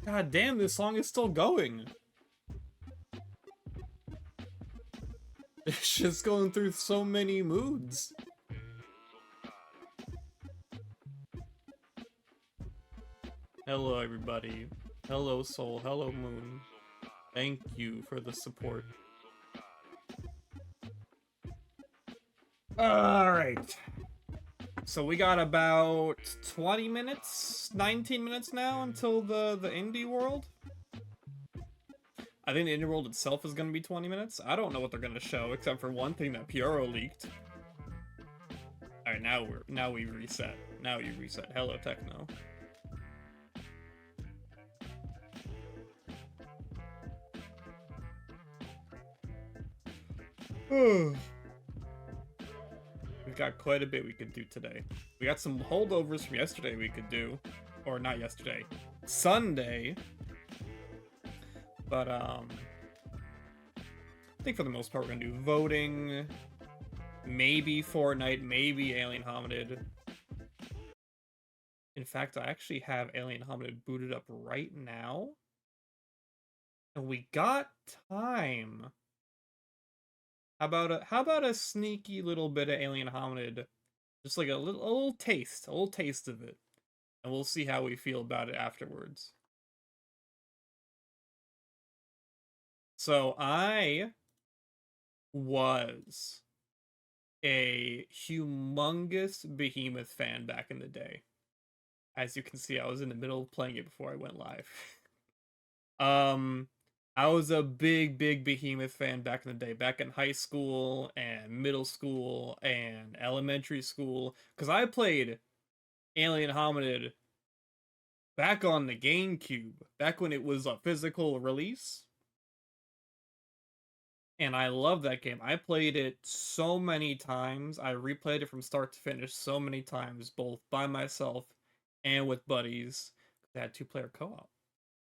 God damn, this song is still going. It's just going through so many moods. Hello, everybody. Hello, Soul. Hello, Moon. Thank you for the support. Alright. So we got about 20 minutes, 19 minutes now until the indie world. I think the indie world itself is going to be 20 minutes. I don't know what they're going to show, except for one thing that Pyro leaked. Alright, now we reset. Now you reset. Hello, Techno. We've got quite a bit we could do today. We got some holdovers from yesterday we could do. Or not yesterday. Sunday. But, I think for the most part we're gonna do voting. Maybe Fortnite, maybe Alien Hominid. In fact, I actually have Alien Hominid booted up right now. And we got time. How about a sneaky little bit of Alien Hominid? Just like a little taste of it. And we'll see how we feel about it afterwards. So I was a humongous Behemoth fan back in the day. As you can see, I was in the middle of playing it before I went live. I was a big Behemoth fan back in the day, back in high school and middle school and elementary school, because I played Alien Hominid back on the GameCube, back when it was a physical release. And I love that game. I played it so many times. I replayed it from start to finish so many times, both by myself and with buddies. They had 2-player co-op.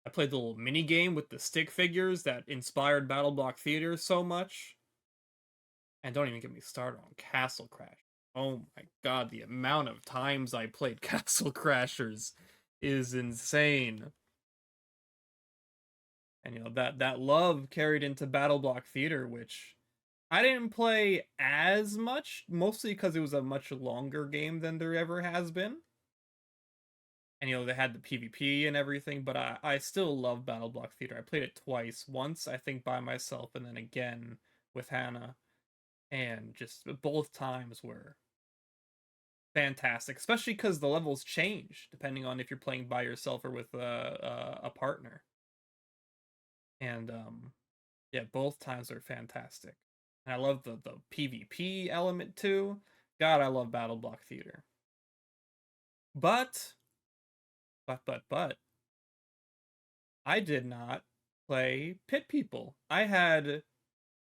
I played the little mini game with the stick figures that inspired Battle Block Theater so much. And don't even get me started on Castle Crash. Oh my god, the amount of times I played Castle Crashers is insane. And you know, that love carried into Battle Block Theater, which I didn't play as much, mostly because it was a much longer game than there ever has been. And, you know, they had the PvP and everything, but I still love Battle Block Theater. I played it twice. Once, I think, by myself, and then again with Hannah. And just both times were fantastic, especially because the levels change, depending on if you're playing by yourself or with a partner. And, yeah, both times are fantastic. And I love the PvP element, too. God, I love Battle Block Theater. But I did not play Pit People. I had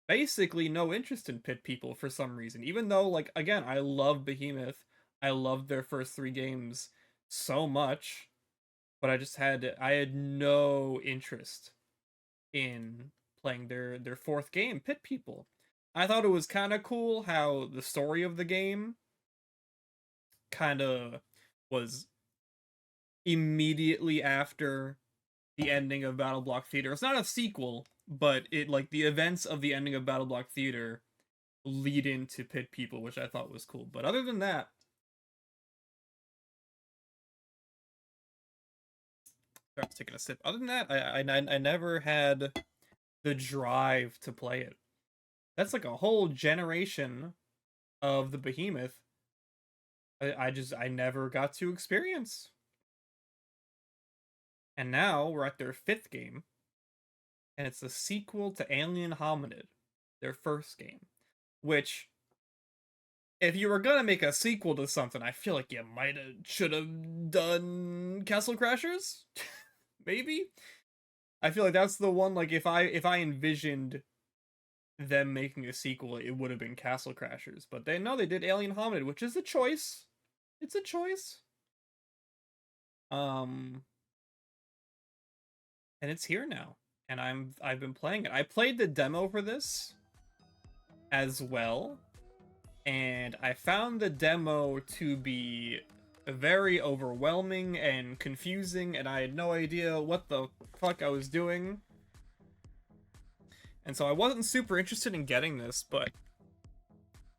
basically no interest in Pit People for some reason, even though, like, again, I love Behemoth. I loved their first 3 games so much, but I had no interest in playing their 4th game, Pit People. I thought it was kind of cool how the story of the game kind of was immediately after the ending of Battle Block Theater. It's not a sequel, but it, like, the events of the ending of Battle Block Theater lead into Pit People, which I thought was cool. But other than that, I was taking a sip. Other than that, I never had the drive to play it. That's like a whole generation of the Behemoth. I never got to experience. And now we're at their 5th game, and it's the sequel to Alien Hominid, their first game. Which, if you were gonna make a sequel to something, I feel like you should have done Castle Crashers, maybe. I feel like that's the one. Like, if I envisioned them making a sequel, it would have been Castle Crashers. But they did Alien Hominid, which is a choice. It's a choice. And it's here now, and I've been playing it. I played the demo for this as well, and I found the demo to be very overwhelming and confusing, and I had no idea what the fuck I was doing. And so I wasn't super interested in getting this, but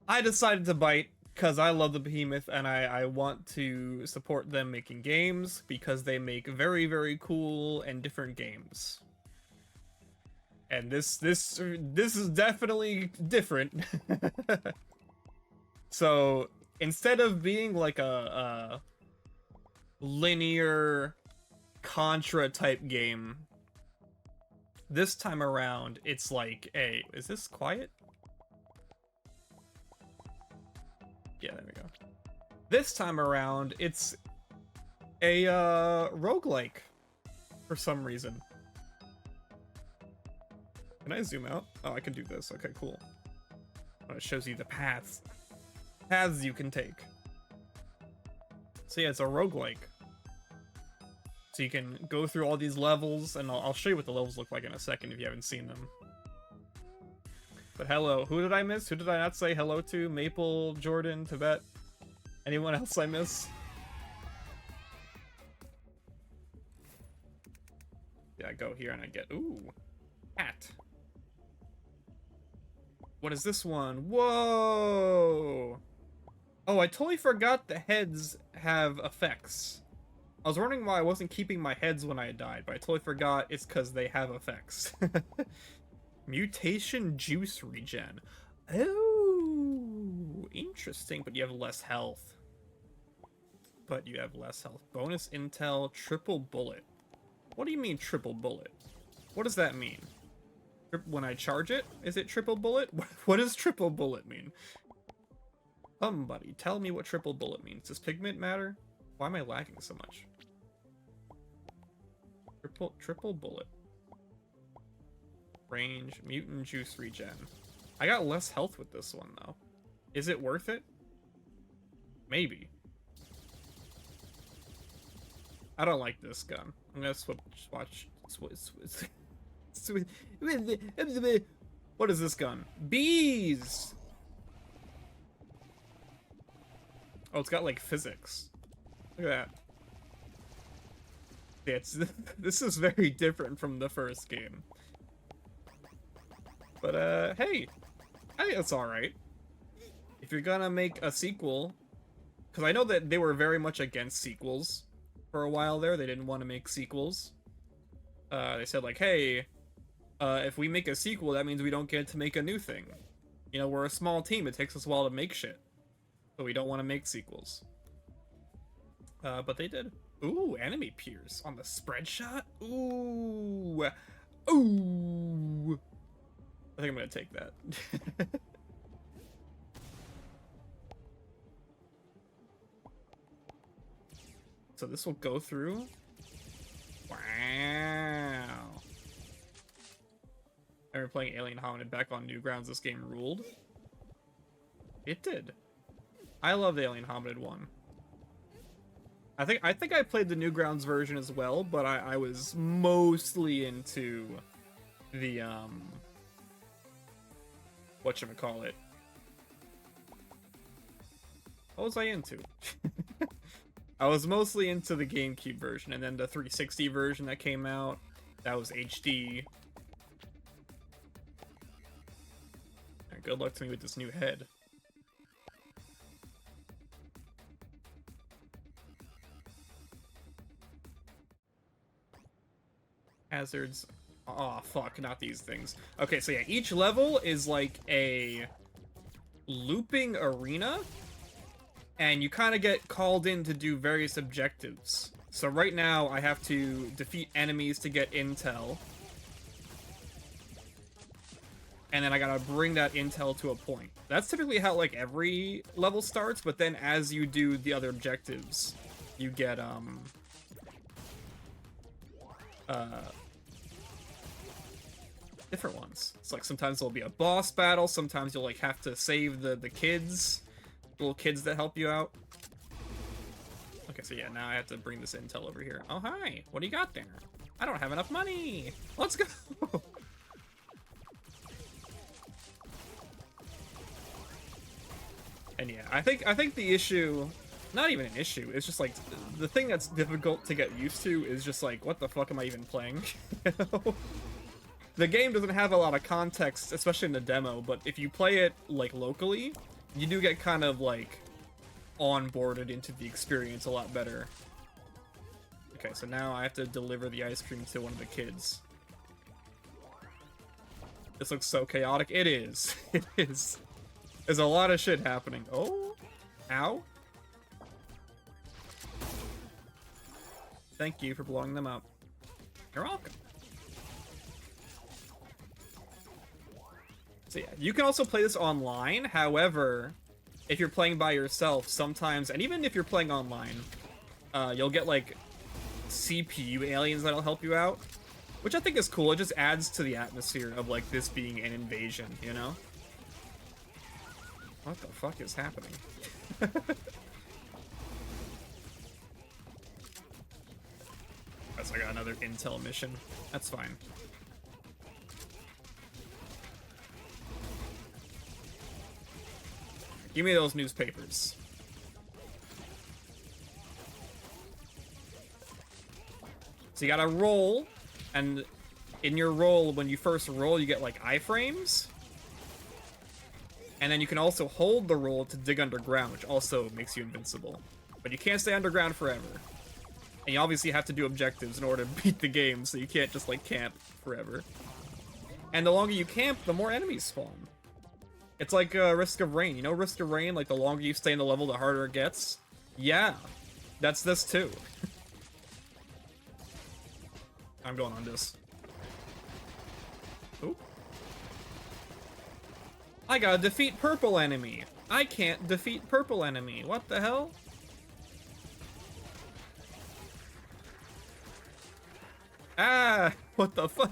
I decided to bite because I love the Behemoth and I want to support them making games because they make very, very cool and different games. And this is definitely different. So instead of being like a linear Contra type game, this time around it's like a... Is this quiet? Yeah, there we go. This time around it's a roguelike for some reason. Can I zoom out? Oh, I can do this. Okay, cool. Oh, it shows you the paths you can take. So yeah, it's a roguelike. So you can go through all these levels, and I'll show you what the levels look like in a second if you haven't seen them. But hello, who did I miss? Who did I not say hello to? Maple, Jordan, Tibet? Anyone else I miss? Yeah, I go here and I get, ooh, hat. What is this one? Whoa! Oh, I totally forgot the heads have effects. I was wondering why I wasn't keeping my heads when I died, but I totally forgot it's because they have effects. Mutation juice regen. Oh, interesting, but you have less health. Bonus intel, triple bullet. What do you mean triple bullet? What does that mean? When I charge it, is it triple bullet? What does triple bullet mean? Somebody tell me what triple bullet means. Does pigment matter? Why am I lagging so much? Triple bullet. Range, mutant juice regen. I got less health with this one though. Is it worth it? Maybe. I don't like this gun. I'm gonna switch. What is this gun? Bees! Oh, it's got like physics. Look at that. Yeah, this is very different from the first game. But hey, I think that's alright. If you're gonna make a sequel, because I know that they were very much against sequels for a while there. They didn't want to make sequels. They said like, hey, if we make a sequel, that means we don't get to make a new thing. You know, we're a small team. It takes us a while to make shit. So we don't want to make sequels. But they did. Ooh, enemy peers on the spread shot. Ooh. Ooh. I think I'm gonna take that. So this will go through. Wow. I remember playing Alien Hominid back on Newgrounds. This game ruled. It did. I love the Alien Hominid one. I think I played the Newgrounds version as well, but I was mostly into the whatchamacallit. What was I into? I was mostly into the GameCube version, and then the 360 version that came out, that was HD. And good luck to me with this new head. Hazards. Oh, fuck, not these things. Okay, so yeah, each level is like a looping arena, and you kind of get called in to do various objectives. So right now, I have to defeat enemies to get intel. And then I gotta bring that intel to a point. That's typically how, like, every level starts, but then as you do the other objectives, you get, different ones. It's like sometimes there'll be a boss battle, sometimes you'll like have to save the kids, little kids that help you out. Okay, so yeah, now I have to bring this intel over here. Oh, hi, what do you got there? I don't have enough money. Let's go. And yeah, I think the issue not even an issue. It's just like the thing that's difficult to get used to is just like, what the fuck am I even playing? You know? The game doesn't have a lot of context, especially in the demo, but if you play it like locally, you do get kind of like onboarded into the experience a lot better. Okay, so now I have to deliver the ice cream to one of the kids. This looks so chaotic. It is. It is. There's a lot of shit happening. Oh, ow. Thank you for blowing them up. You're welcome. So yeah, you can also play this online. However, if you're playing by yourself, sometimes, and even if you're playing online, you'll get like CPU aliens that'll help you out, which I think is cool. It just adds to the atmosphere of like this being an invasion, you know? What the fuck is happening? Guess I got another intel mission. That's fine. Give me those newspapers. So you gotta roll, and in your roll, when you first roll, you get like iframes. And then you can also hold the roll to dig underground, which also makes you invincible. But you can't stay underground forever. And you obviously have to do objectives in order to beat the game, so you can't just like camp forever. And the longer you camp, the more enemies spawn. It's like Risk of Rain. You know Risk of Rain? Like, the longer you stay in the level, the harder it gets? Yeah. That's this, too. I'm going on this. Oop. I gotta defeat purple enemy. I can't defeat purple enemy. What the hell? Ah! What the fuck?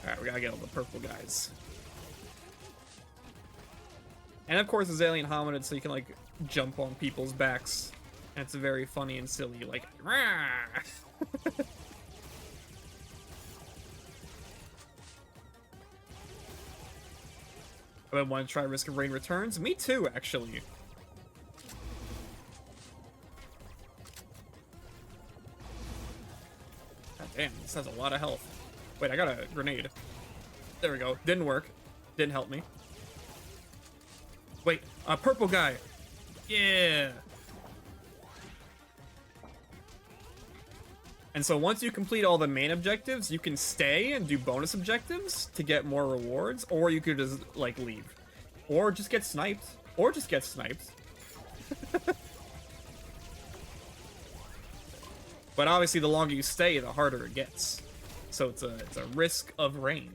Alright, we gotta get all the purple guys. And of course, there's alien hominid, so you can, like, jump on people's backs. And it's very funny and silly, like, rah! I want to try Risk of Rain Returns. Me too, actually. God damn, this has a lot of health. Wait, I got a grenade. There we go. Didn't work. Didn't help me. Wait, a purple guy. Yeah. And so once you complete all the main objectives, you can stay and do bonus objectives to get more rewards, or you could just, like, leave. Or just get sniped. Or just get sniped. But obviously, the longer you stay, the harder it gets. So it's a Risk of Rain.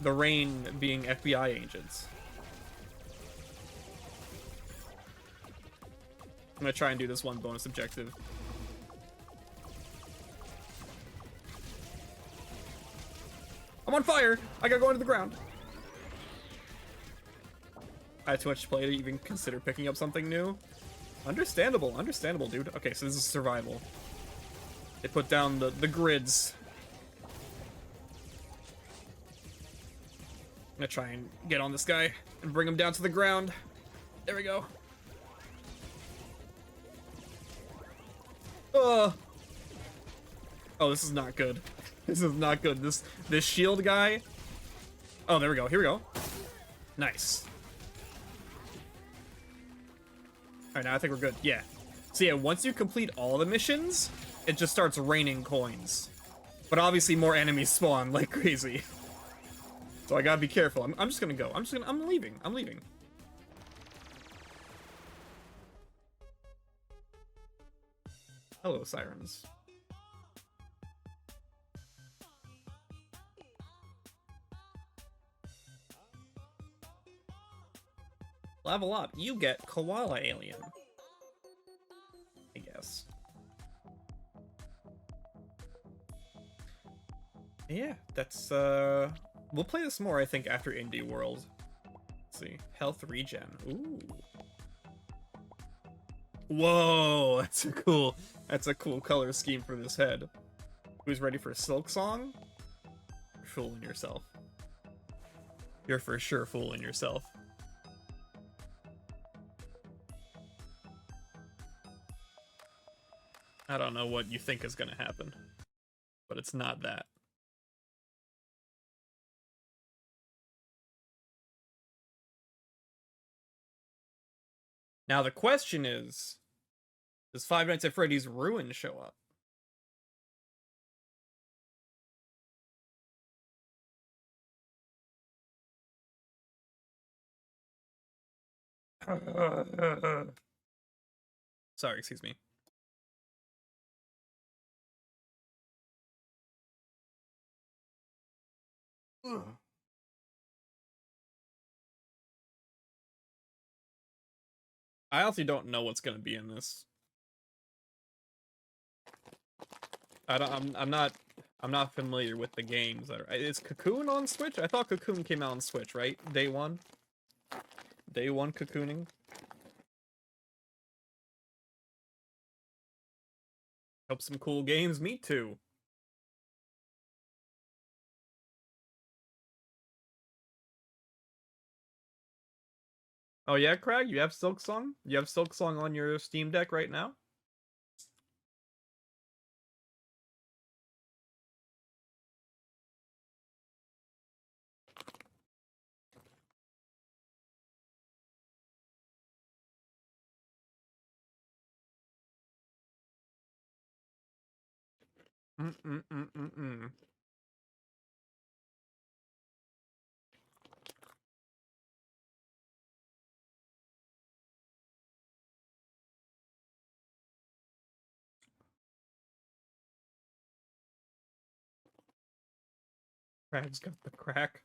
The Rain being FBI agents. I'm gonna try and do this one bonus objective. I'm on fire! I gotta go into the ground. I had too much to play to even consider picking up something new. Understandable, understandable, dude. Okay, so this is survival. They put down the grids. I'm gonna try and get on this guy and bring him down to the ground. There we go. Oh, this is not good. This is not good. This shield guy. Oh, there we go. Here we go. Nice. All right, now I think we're good. Yeah. So yeah, once you complete all the missions, it just starts raining coins. But obviously more enemies spawn like crazy. So I gotta be careful. I'm just gonna go. I'm leaving. I'm leaving. Hello, sirens. Level up. You get koala alien. I guess. Yeah, that's we'll play this more, I think, after Indie World. Let's see. Health regen. Ooh. Whoa, that's a cool color scheme for this head. Who's ready for Silk Song? You're fooling yourself. You're for sure fooling yourself. I don't know what you think is gonna happen, but it's not that. Now the question is, does Five Nights at Freddy's Ruin show up? Sorry, excuse me. I honestly don't know what's gonna be in this. I'm not familiar with the games. Is Cocoon on Switch? I thought Cocoon came out on Switch, right? Day one cocooning. Hope some cool games. Me too. Oh yeah, Craig, you have Silk Song? You have Silk Song on your Steam Deck right now? Mm-mm-mm-mm-mm. Craig's got the crack.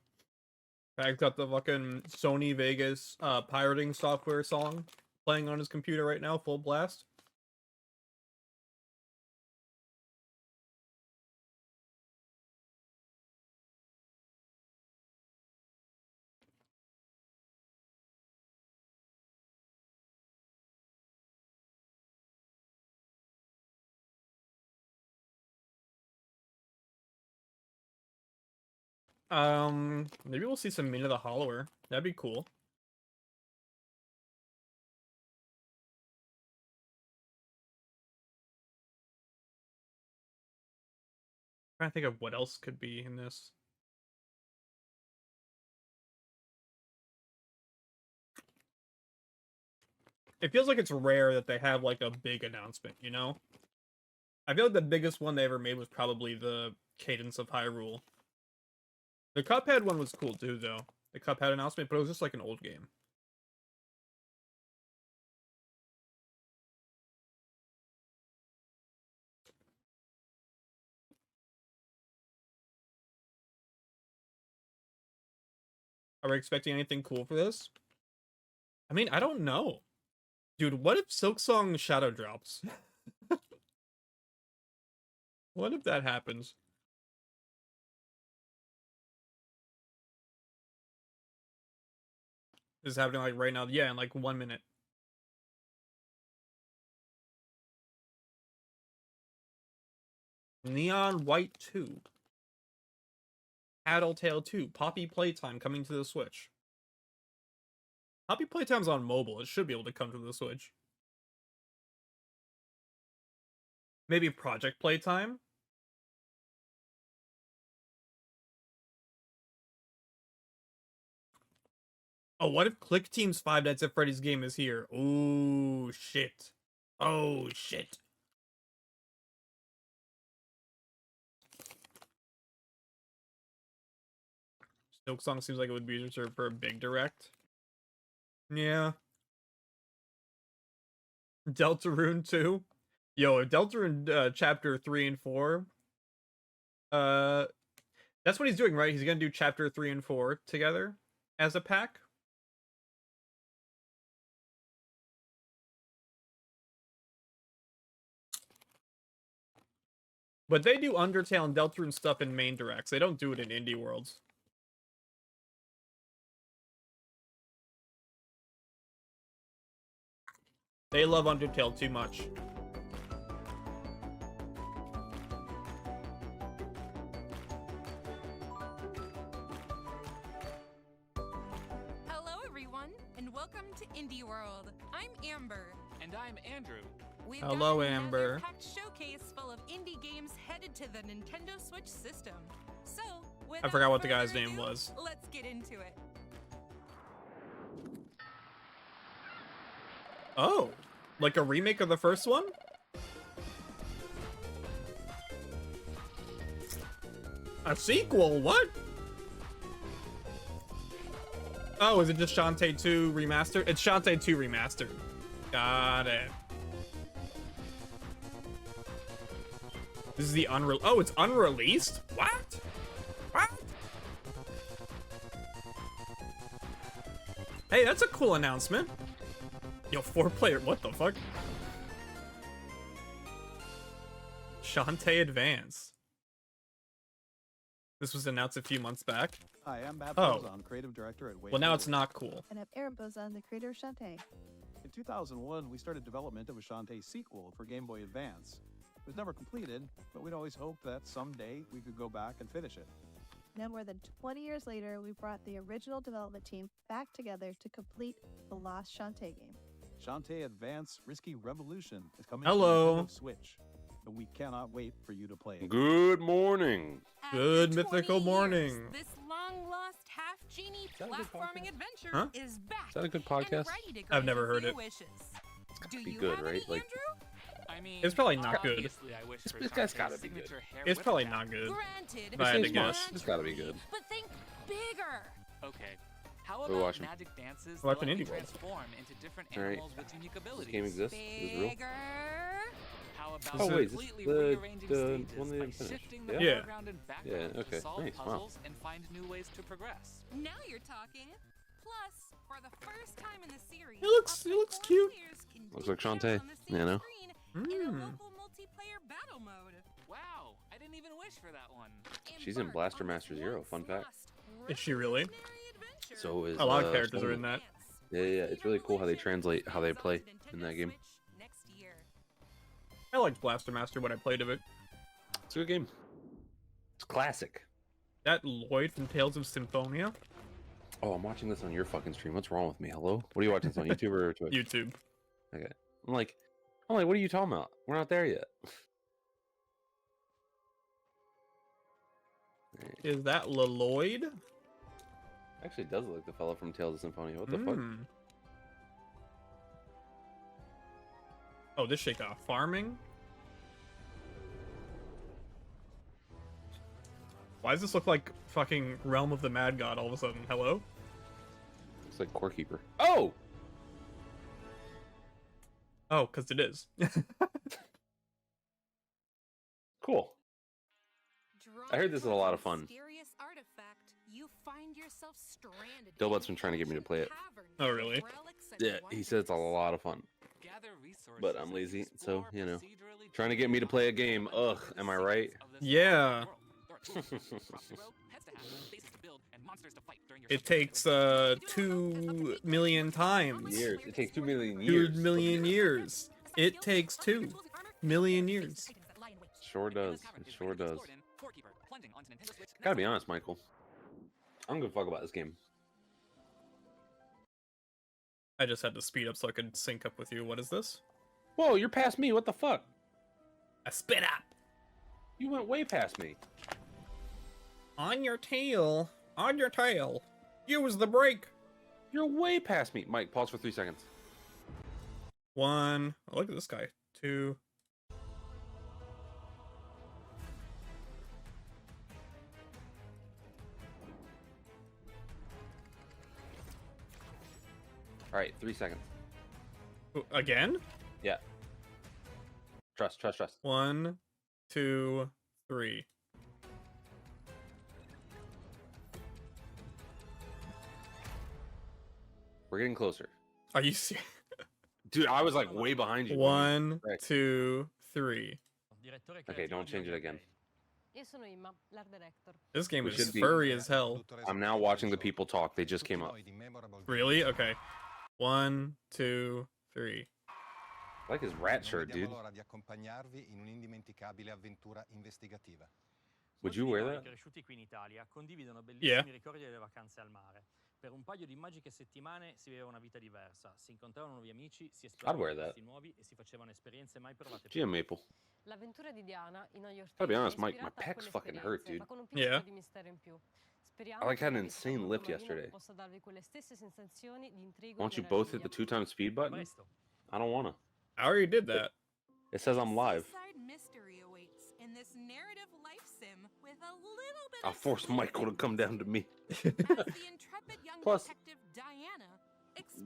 Craig's got the fucking Sony Vegas pirating software song playing on his computer right now, full blast. Maybe we'll see some Mina the Hollower. That'd be cool. Trying to think of what else could be in this. It feels like it's rare that they have like a big announcement, you know? I feel like the biggest one they ever made was probably the Cadence of Hyrule. The Cuphead one was cool too, though. The Cuphead announcement, but it was just like an old game. Are we expecting anything cool for this? I mean, I don't know. Dude, what if Silksong Shadow drops? What if that happens? This is happening like right now. Yeah, in like 1 minute. Neon White 2. Tattletale 2. Poppy Playtime coming to the Switch. Poppy Playtime's on mobile. It should be able to come to the Switch. Maybe Project Playtime? Oh, what if Click Team's Five Nights at Freddy's game is here? Oh, shit. Oh, shit. Silksong seems like it would be reserved for a big direct. Yeah. Deltarune 2. Yo, Deltarune chapter 3 and 4. Uh that's what he's doing, right? He's gonna do chapter 3 and 4 together as a pack. But they do Undertale and Deltarune stuff in main directs. They don't do it in indie worlds. They love Undertale too much. Welcome to Indie World. I'm Amber. And I'm Andrew. We've Hello, got Amber. another packed showcase full of indie games headed to the Nintendo Switch system. So, I forgot what the without guy's further name ado, was. Let's get into it. Oh, like a remake of the first one? A sequel? What? Oh, is it just Shantae 2 remastered? It's Shantae 2 remastered. Got it. This is the oh, it's unreleased? What? What? Hey, that's a cool announcement. Yo, 4-player, what the fuck? Shantae Advance. This was announced a few months back. Hi, I'm Matt Oh. Bozon, creative director at Wave. Well, now it's not cool. And I'm Aaron Bozon, the creator of Shantae. In 2001, we started development of a Shantae sequel for Game Boy Advance. It was never completed, but we'd always hoped that someday we could go back and finish it. Now, more than 20 years later, we brought the original development team back together to complete the lost Shantae game. Shantae Advance Risky Revolution is coming Hello. to Nintendo Switch, and we cannot wait for you to play it. Good morning. Good After 20 mythical years, morning. This long-lost half-genie that a good platforming podcast? adventure Huh? is back. Is that a good and podcast? ready to I've grant never a heard few it. Wishes. Do be you good, have right? any, Like- Andrew? I mean, It's probably not good. obviously I wish for This guy's Shantae's gotta be good. signature hair It's whip probably attack. not good. Granted, If I had to It's smart. guess. It's gotta be good. But think bigger. Okay. How We're about watching. magic dances We're that watching let you Indie World. transform into different All right. animals with unique This abilities? game exists? Is this real? Bigger. How about Oh, wait, is this completely the- rearranging the stages one they by didn't finish? shifting the Yeah. foreground and background Yeah, okay, to solve nice, wow. puzzles and find new ways to progress? Now you're talking. Plus, for the first time in the series, It looks up to cute. 4 players can Looks take like turns Shantae, on the same you know? screen in a Mm. local multiplayer battle mode. Wow, I didn't even wish for that one. She's in Embark Blaster on Master this Zero, once fun fact. lost Is she really? revolutionary adventure. So is A lot of characters are Shantae. in that. Yeah, it's really cool how they translate how they play in that game. Next year. I liked Blaster Master when I played of it. It's a good game. It's classic. That Lloyd from Tales of Symphonia? Oh, I'm watching this on your fucking stream. What's wrong with me? Hello? What are you watching this on YouTube or Twitch? YouTube. Okay. I'm like, what are you talking about? We're not there yet. Is that Lloyd? Actually, it does look like the fellow from Tales of Symphonia. What the fuck? Oh, this shit got farming? Why does this look like fucking Realm of the Mad God all of a sudden? Hello? Looks like Core Keeper. Oh! Oh, because it is. Cool. I heard this is a lot of fun. Mysterious artifact, you find yourself stranded Dilbot's in been trying to get me to play it. caverns Oh, with really? relics and Yeah, he said it's a lot of fun. Gather resources But I'm and lazy, so, explore you know, procedurally trying to get me to play a game. Ugh, am I right? Yeah. It takes 2 million times. Years. It takes 2 million 2 years. million years. It takes 2 million years. Sure does. It sure does. Gotta be honest, Michael. I don't give a fuck about this game. I just had to speed up so I could sync up with you. What is this? Whoa, you're past me. What the fuck? A spit up! You went way past me. On your tail. On your tail. Use the brake. You're way past me. Mike, pause for 3 seconds. 1. Oh, look at this guy. 2. All right, 3 seconds. Again? Yeah. Trust. 1, 2, 3. We're getting closer. Are you serious? Dude, I was like way behind you. 1, Right. 2, 3. Okay, don't change it again. This game We is should be- furry as hell. I'm now watching the people talk. They just came up. Really? Okay. 1, 2, 3. I like his rat shirt, dude. Would you wear that? Yeah. Per un paio di magiche settimane si viveva una vita diversa, si incontravano nuovi amici, si I'd esploravano wear that. posti nuovi e si facevano esperienze mai provate Gee, prima. Maple. L'avventura di Diana in Your Gotta be State è honest, my ispirata a pecs fucking hurt, quell'esperienza, dude. ma con un pizzico Yeah. di mistero in più. I Speriamo like che had an l'intervista insane con lift Marino yesterday. possa darvi quelle stesse sensazioni di intrigo Why e don't you both hit the meraviglia. 2x speed button? Presto. I don't wanna. I already did that. It says I'm live. Seaside mystery awaits in this narrative life sim with a little bit I'll of force Michael to come down to me. as the intrepid young Plus, detective Diana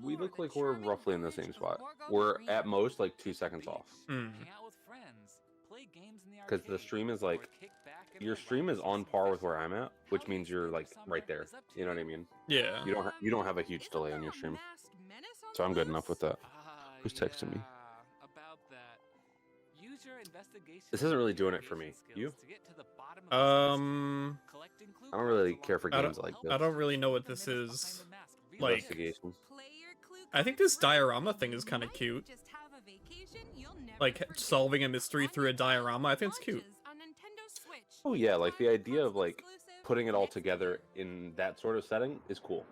We explore look the like we're charming roughly in the village same of spot. Borgo We're Marino. at most like 2 seconds off. Hmm. Hang out with friends, play games in the Because the arcade, stream is or like, kick back and your stream is relax on with par some with where fish. I'm at, which How means you you're spend like your right summer there. is up to You know what I you. mean? Yeah. You don't have a huge Isn't delay there on your a stream. masked menace on So I'm the good enough with loose? that. Who's texting me? Yeah, about that. Use your investigation This isn't really and doing it for me. interrogation You? skills to get to the bottom of this mystery. Um, Collecting clue I don't cards really along care for the I way games will like help this. I don't really know what the this menace is. behind the mask Like- Investigations. Play your clue I think cards this right. diorama thing is kind of Might cute. just have a vacation you'll never Like forget. solving a mystery through a diorama. I think it's cute. Launches on Nintendo Switch. Oh yeah, like the idea of Console like exclusive putting it all next together year. in that sort of setting is cool.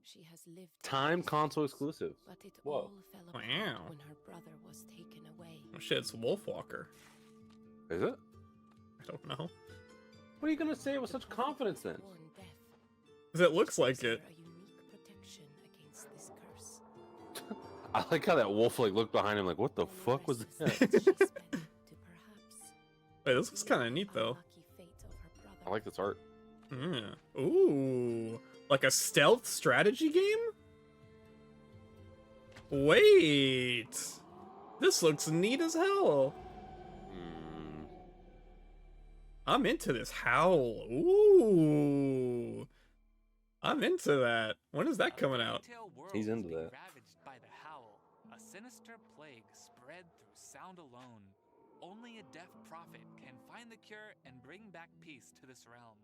She has lived Time these console years, exclusive. but it Whoa. all fell apart Wow. when her brother was taken away. Oh shit, it's Wolfwalker. Is it? I don't know. What are you gonna say with such confidence then? Born deaf. 'Cause it looks like Gives her it. a unique protection against this curse. I like how that wolf like looked behind him like, what the Only fuck was restless that? nights she spent to perhaps Wait, this looks kind of neat though. unlucky fate of her brother. I like this art. Yeah. Ooh, like a stealth strategy game? Wait, this looks neat as hell. Hmm. I'm into this howl. Ooh, I'm into that. When is that coming out? He's into is being that. Ravaged by the howl, a sinister plague spread through sound alone. Only a deaf prophet can find the cure and bring back peace to this realm.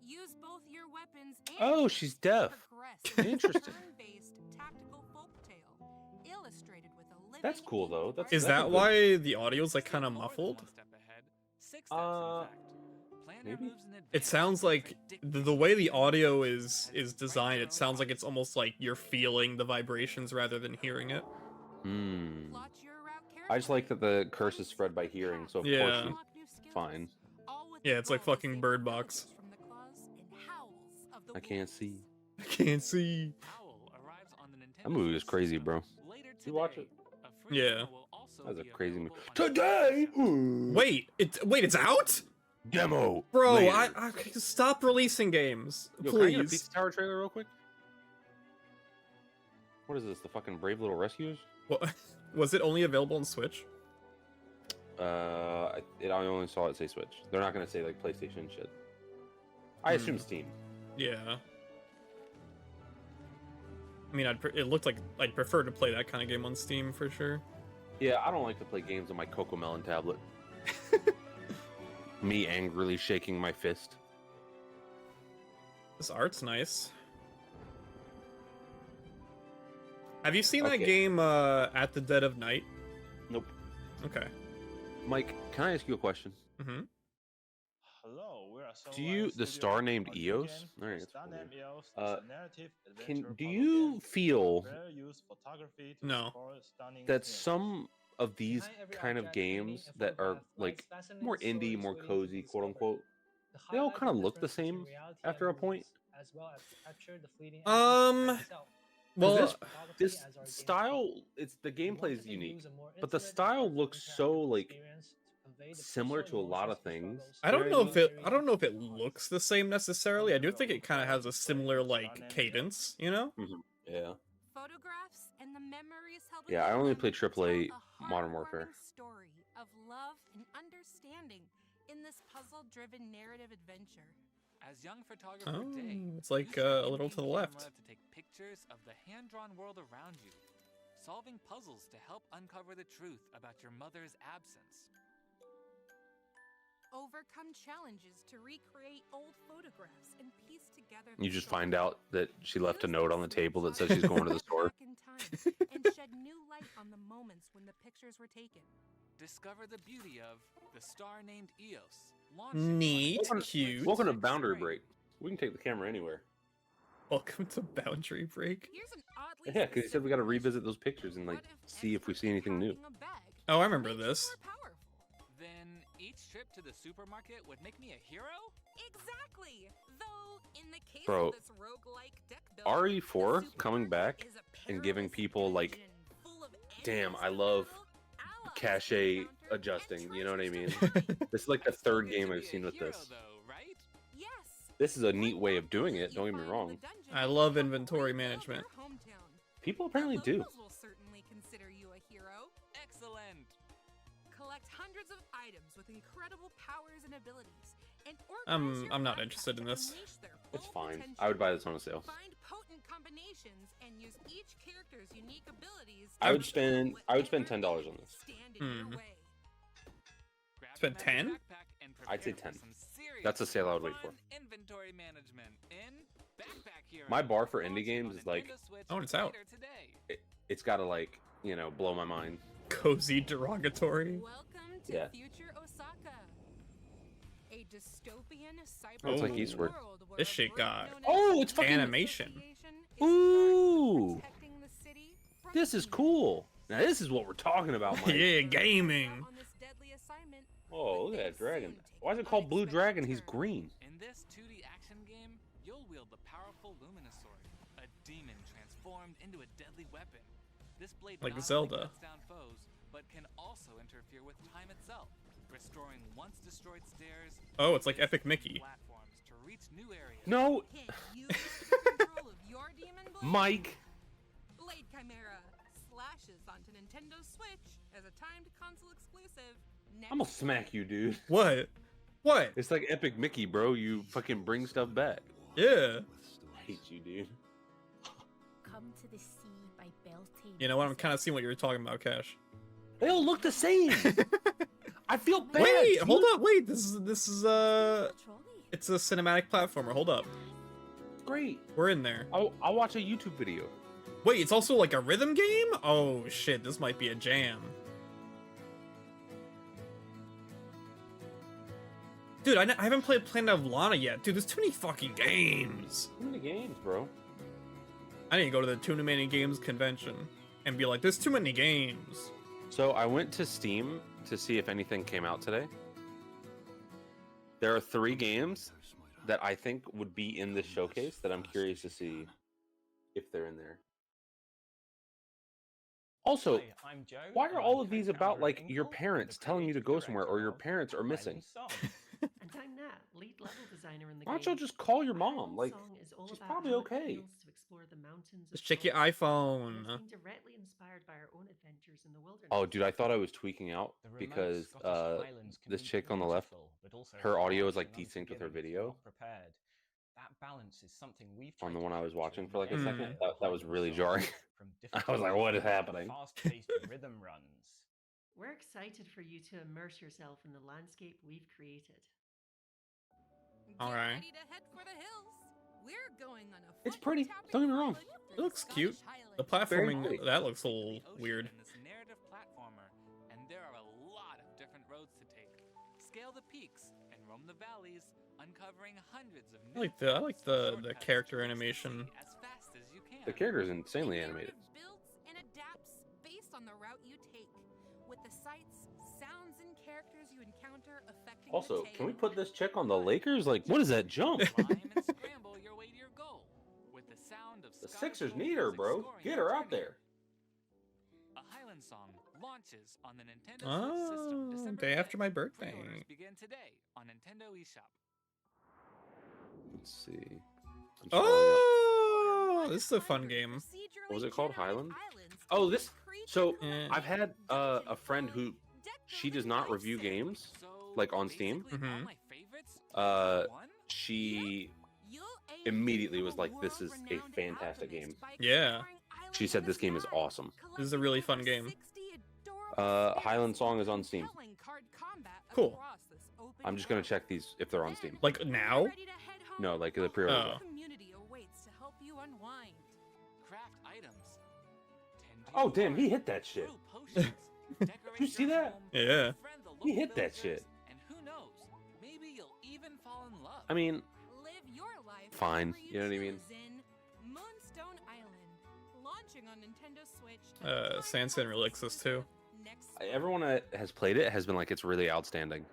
Use both your weapons and Oh, she's deaf. progress. Interesting. Turn-based tactical folktale, illustrated with a living That's cool, though. That's- Is that's a that good- why the audio's like Stay kind of more than muffled? one step ahead. 6 steps, in fact. Plan your maybe? moves in It advance sounds to like predict the way the audio is designed. It sounds like it's almost like you're feeling the vibrations rather than hearing it. Hmm. Plot your route I just like that carefully. the curse is spread by hearing, so of Yeah. course she's Unlock new skills, fine. all with Yeah, the it's like goal to fucking save Bird the Box. villagers from the claws and howls of the I can't wolves. see. I can't see. Howl arrives on the Nintendo That movie was Switch crazy, system bro. later You watch today. it? A free Yeah. demo will also That was a be crazy movie. available on Today! Nintendo Shop. Wait, it's out, Demo! bro. later. I stop releasing games, Yo, can I get a please. Pizza Tower trailer real quick? What is this, the fucking Brave Little Rescues? What, was it only available on Switch? I only saw it say Switch. They're not gonna say like PlayStation and shit. I assume Steam. Yeah. I mean, it looked like I'd prefer to play that kind of game on Steam for sure. Yeah, I don't like to play games on my Cocomelon tablet. Me angrily shaking my fist. This art's nice. Have you seen that Okay. game, At the Dead of Night? Nope. Okay. Mike, can I ask you a question? Mm-hmm. Hello, we are Do you the star named Eos? All right, that's Star cool, named man. Eos is a narrative Can adventure do puzzle you game feel where you use photography to No. explore stunning that scenes. some of these kind of games that are like more indie, more cozy, quote unquote, they all kind of look the same after a point? Well, This style, it's the gameplay is unique, but the style looks so like similar to a lot of things. I don't know if it looks the same necessarily. I do think it kind of has a similar like cadence, you know? Yeah. Photographs and the memories held Yeah, I within only them played AAA tell a Modern Warfare. heartwarming story of love and understanding in this puzzle-driven narrative adventure. As young photographer Day, Oh, it's like use your a little to the in-game left. camera to take pictures of the hand-drawn world around you, solving puzzles to help uncover the truth about your mother's absence. Overcome challenges to recreate old photographs and piece together. You the just story. find out that she left a Use note on the these table that says snapshots she's going to to the look store. back in time and shed new light on the moments when the pictures were taken. Discover the beauty of the star named Eos. Launching on Neat, Nintendo cute. Switch Welcome to next Boundary spring. Break. We can take the camera anywhere. Welcome to Boundary Break. Here's an oddly Yeah, because he said we got to specific revisit those pictures and like question. What if see if we see anything new. packing a bag Oh, I remember makes you this. more powerful? Then each trip to the supermarket would make me a hero? Exactly. Though in the case Bro, of this roguelike deck builder, RE4 the coming back supermarket is a and giving perilous people like, dungeon full of damn, enemies I to love battle, allies to cache encounter, and adjusting. You know what I mean? treasures to find. This is like the I'd still third get to game be I've a seen with hero, this. though, right? Yes. This is a One neat way of locals doing that it. you Don't get me find in wrong. the dungeon I will love help inventory rebuild management. your hometown. People The apparently do. locals will certainly consider you a hero. Excellent. Collect hundreds of items with incredible powers and abilities, and I'm organize your not backpack interested in to this. unleash their It's full fine. potential. I would buy this on a sale. Find potent combinations and use each character's unique abilities. I would to spend kill $10 whatever on this. stand in your Hmm. way. Grab Spend your 10? magic backpack and I'd say prepare for 10. some serious That's a sale I would wait for. fun Inventory management in Backpack Hero. My bar for indie Launching games on is like, Nintendo Switch Oh, it's out. later today. it's got to like, you know, blow my mind. Cozy derogatory. Welcome to Yeah. Future Osaka, a dystopian cyber Oh, it's like Oh. Eastward. world where This a shit group got known as Oh, it's fucking animation. Association is Ooh. charged with protecting the city from This is evil. cool. Now this is what we're talking about, Mike. Yeah, gaming. On this deadly assignment, Oh, but look at they that dragon. soon take Why is it an called Blue unexpected Dragon? He's turn. green. In this 2D action game, you'll wield the powerful Luminosaur, a demon transformed into a deadly weapon. This blade Like not Zelda. only cuts down foes, but can also interfere with time itself, restoring once destroyed stairs. Oh, it's like bridges, Epic and Mickey. Platforms to reach new areas. No, Can't you take control of your demon blade? Mike. Blade Chimera slashes onto Nintendo Switch as a timed console exclusive. I'm gonna smack you, dude. What? What? It's like Epic Mickey, bro. You fucking bring stuff back. Yeah. I hate you, dude. Come to the sea by Beltane. You know what? I'm kind of seeing what you were talking about, Cash. They all look the same. I feel bad. Wait, dude. hold up. Wait, this is Trolley. it's a cinematic platformer. Hold up. Great. We're in there. I'll watch a YouTube video. Wait, it's also like a rhythm game? Oh shit, this might be a jam. Dude, I haven't played Planet of Lana yet. Dude, there's too many fucking games. Too many games, bro. I need to go to the Too Many Games convention and be like, there's too many games. So I went to Steam to see if anything came out today. There are 3 games that I think would be in this showcase that I'm curious to see if they're in there. Also, Hi, I'm Joe. why and are I'm all of these about like co-founding your Inkle, parents the telling you to go creative somewhere or your director parents are of missing? Island Song. And I'm Nat, lead level designer in the Why don't game. y'all just call your mom? Island Like, Song is all she's about probably how it okay. feels to explore the mountains Just of check your Florida. iPhone. And it's been directly inspired by our own adventures in the wilderness. Oh, dude, I thought I was tweaking out The remote because Scottish Highlands can this be chick on the left, beautiful, but also her audio harsh is like and desynced with her unforgiving if you're video. not prepared. That balance is something we've on tried the to one I was capture watching in for like a every second. step That was of really Island jarring. Song, from I was like, what is difficult happening? fast-paced rhythm runs. We're excited for you to immerse yourself in the landscape we've created. All Get right. ready to head for the hills. We're going on a It's pretty. foot-tapping Don't get me wrong. island It through looks Scottish cute. The Highlands. Very platforming, pretty. that looks a The little ocean weird. in this narrative platformer, and there are a lot of different roads to take. Scale the peaks and roam the valleys, uncovering hundreds of new I like the shortcuts character to reach the animation. sea as fast as you can. The character is insanely The animated. narrative builds and adapts based on the route you take, with the sights, sounds, and characters you encounter affecting Also, the can we tale. put this chick on the Lakers? Like, what is that jump? Climb and scramble your way to your goal with the sound of The Scottish Sixers folk need her, music bro. scoring Get your her out journey. there. A Highland Song launches on the Nintendo Switch system Oh, December day after 5th. my birthday. Pre-orders begin today on Nintendo eShop. Let's see. I'm scrolling up. Oh, this is a fun game. What was it called? Highland? Islands Oh, this. So Eh. I've had a friend who she does not review games So like on Steam. basically all Mhm. my favorites Uh, one? She You'll aim immediately to was become like, a "This is a world-renowned fantastic alchemist game." by Yeah. exploring islands She said in the this game is sky, awesome. This is a really fun collecting game. 60 adorable Highland spirits, Song is on and Steam. compelling card combat Cool. across this open I'm just gonna world. check these if they're on Steam. Like now? Ready to head home? No, like the A pre-order. whole Oh. community awaits to help you unwind. Craft items. Tend to Oh, your damn, he garden, hit that shit. brew potions, decorate You see your that? home, Yeah. befriend the He local hit that villagers, shit. And who knows, maybe you'll even fall in love. I mean, Live your life Fine, wherever you know what I mean? choose in launching on Nintendo Switch to Sanson really likes this too. Everyone that has played it has been like, it's really outstanding.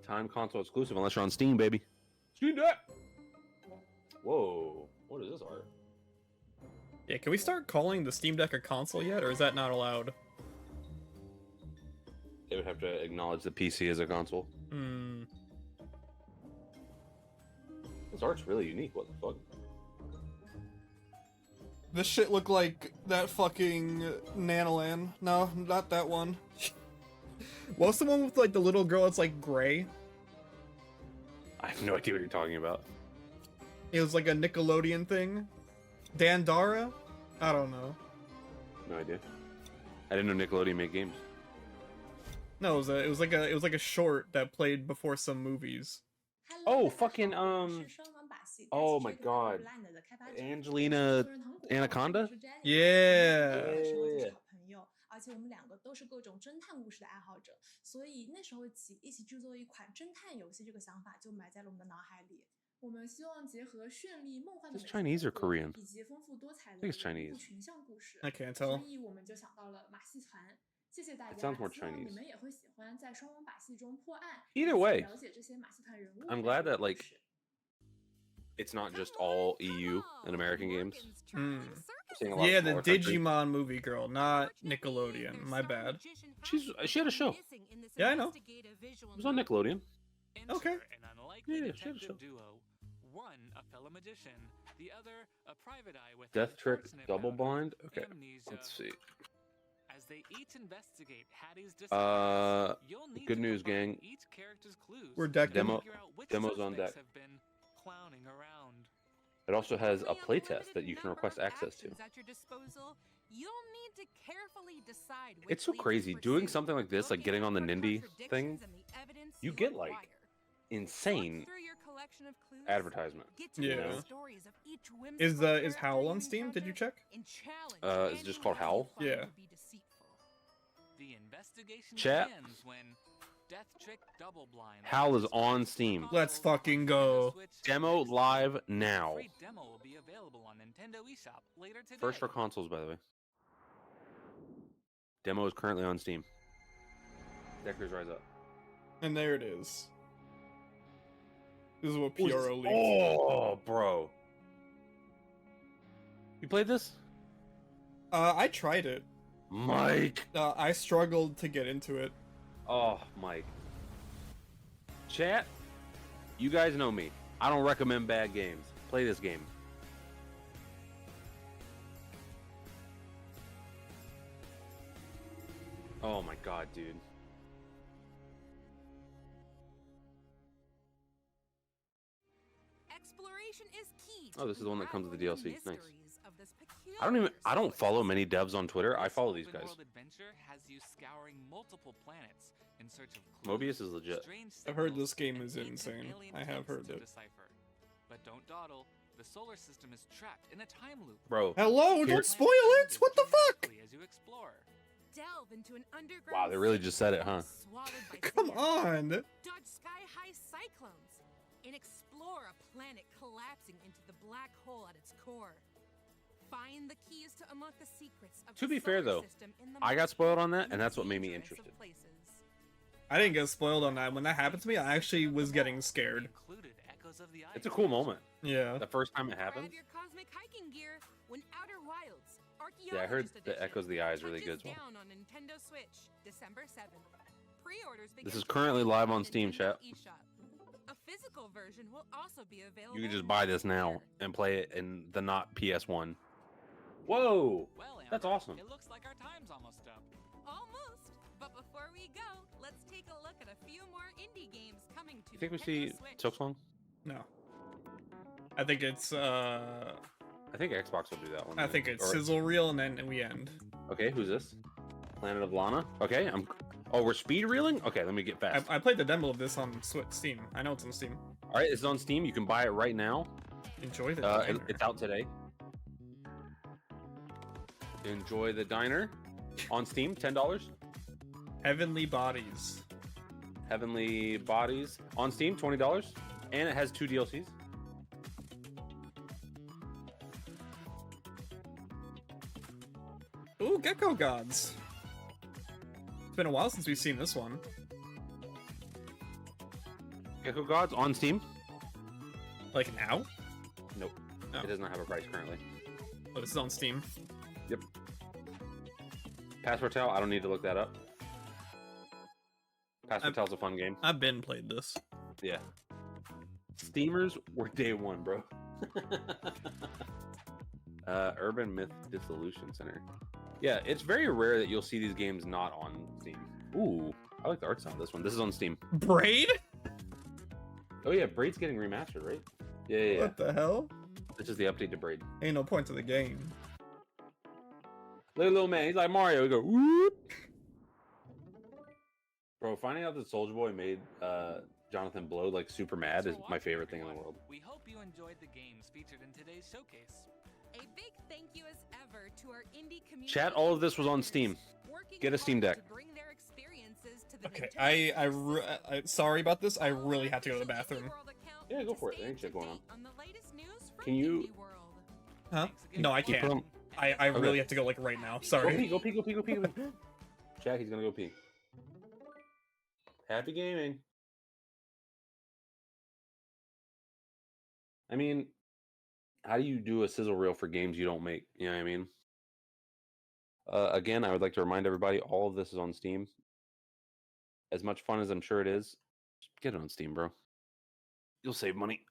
Time console exclusive unless you're on Steam, baby. Steam Deck. Whoa, what is this art? Yeah, can we start calling the Steam Deck a console yet, or is that not allowed? They would have to acknowledge the PC as a console. Hmm. This art's really unique. What the fuck? This shit look like that fucking Nanoland. No, not that one. What's the one with like the little girl that's like gray? I have no idea what you're talking about. It was like a Nickelodeon thing. Dandara? I don't know. No idea. I didn't know Nickelodeon made games. No, it was like a short that played before some movies. Oh, fucking oh my god. Angelina Anaconda? Yeah. 而且我们两个都是各种侦探故事的爱好者，所以那时候起一起制作一款侦探游戏这个想法就埋在了我们的脑海里。我们希望结合绚丽梦幻的 Is this Chinese or Korean? 以及丰富多彩的 I think it's Chinese. 群像故事， I can't 所 tell. 以我们就想到了马戏团。谢谢大 It 家， sounds more 希望 Chinese. 你们也会喜欢在双网把戏中破案， Either way, 了解这些马戏团人物。 I'm glad that like it's not just all EU and American games. Hmm. Seeing a lot Yeah, of the smaller countries. Digimon movie girl, not Nickelodeon. My bad. She had a show. Yeah, I know. It was on Nickelodeon. Okay. An unlikely Yeah, she had a show. detective duo, one a fellow magician, the other a private eye with Death Trick, unfortunate Double bout of Blind. Okay, amnesia. let's see. As they each investigate Hattie's disappearance, you'll need Good to news, combine gang. each character's clues We're decked in. to figure out which Demo's on suspects deck. have been clowning around. It also has a playtest that you can request access to. At your disposal, you'll need to carefully decide which It's so leads to crazy doing pursue. something like this, like Looking getting on the for Nindy thing. contradictions and the evidence You get like acquire. insane Look through your collection of clues, advertisement. get to Yeah. know Yeah. the stories of each Is whimsical is Howl character on you Steam? Did you encounter, check? and challenge Is it just called anyone Howl? you find Yeah. to be deceitful. The investigation Chat. begins when Death Trick Double Blind. Howl is on Steam. Let's fucking go. Demo live now. Free demo will be available on Nintendo eShop later today. First for consoles, by the way. Demo is currently on Steam. Deckers Rise Up. And there it is. This is what PRO leaked. Oh, bro. You played this? I tried it. Mike. I struggled to get into it. Oh, Mike. Chat, you guys know me. I don't recommend bad games. Play this game. Oh my god, dude. Exploration is key. Oh, this is the one that comes with the unraveling DLC. Nice. mysteries of this I don't peculiar follow many devs on Twitter. I This follow these guys. open-world adventure has you scouring multiple planets in search of clues, Mobius is legit. strange I've heard signals, this game and is ancient insane. alien I have texts heard to it. decipher. But don't dawdle. The solar system is trapped in a time loop. Bro. Hello, Here- don't spoil it! What the fuck? Dramatically as you explore. Delve into an underground Wow, they really city just said it, huh? swallowed by Come fear. on! Dodge sky-high cyclones and explore a planet collapsing into the black hole at its core. Find the keys to unlock the secrets of To the be fair, solar though, system in the I got most spoiled on that, and that's what made me dangerous of interested. places. I didn't get spoiled on that. When that happened to me, I actually was getting scared. Included echoes of the It's a cool moment. Yeah. The first time it happens. Grab your cosmic hiking gear when Outer Wilds Yeah, I heard Archaeologist the Edition Echoes of the Eye is really good touches as well. down on Nintendo Switch, December 7th. Pre-orders This begin is currently live on Nintendo Steam, chat. eShop. A physical version will also be available. You can just buy this now and play it in the not PS1. Whoa! Well, That's Amber, awesome. It looks like our time's almost up. Almost. But before we go, let's take a look at a few more indie games coming to You think we Nintendo see Switch. Silksong? No. I think it's I think Xbox will do that one. I think it's Or- Sizzle Reel and then we end. Okay, who's this? Planet of Lana. Okay, I'm. Oh, we're speed reeling. Okay, let me get fast. I played the demo of this on Steam. I know it's on Steam. All right, it's on Steam. You can buy it right now. Enjoy the It- diner. it's out today. Enjoy the Diner on Steam. $10. Heavenly Bodies. Heavenly Bodies on Steam. $20, and it has 2 DLCs. Ooh, Gecko Gods. It's been a while since we've seen this one. Gecko Gods on Steam? Like now? Nope. Oh. It does not have a price currently. Oh, this is on Steam. Yep. Passport Tale, I don't need to look that up. Passport Tale's a fun game. I've been played this. Yeah. Steamers were day one, bro. Urban Myth Dissolution Center. Yeah, it's very rare that you'll see these games not on Steam. Ooh, I like the art style of this one. This is on Steam. Braid? Oh yeah, Braid's getting remastered, right? Yeah. What the hell? This is the update to Braid. Ain't no point to the game. Look at little man, he's like Mario. We go, whoop. Bro, finding out that Soulja Boy made Jonathan Blow like super mad is my favorite thing in the world. We hope you enjoyed the games featured in today's showcase. A big thank you as ever to our indie community. Chat, all of this was on Steam. Get a Steam Deck. Okay, I sorry about this. I really have to go to the bathroom. Yeah, go for it. There ain't shit going on. Can you? Huh? No, I can't. I really have to go like right now. Sorry. Go pee. Jack, he's gonna go pee. Happy gaming. I mean, how do you do a sizzle reel for games you don't make? You know what I mean? Again, I would like to remind everybody, all of this is on Steam. As much fun as I'm sure it is, just get it on Steam, bro. You'll save money.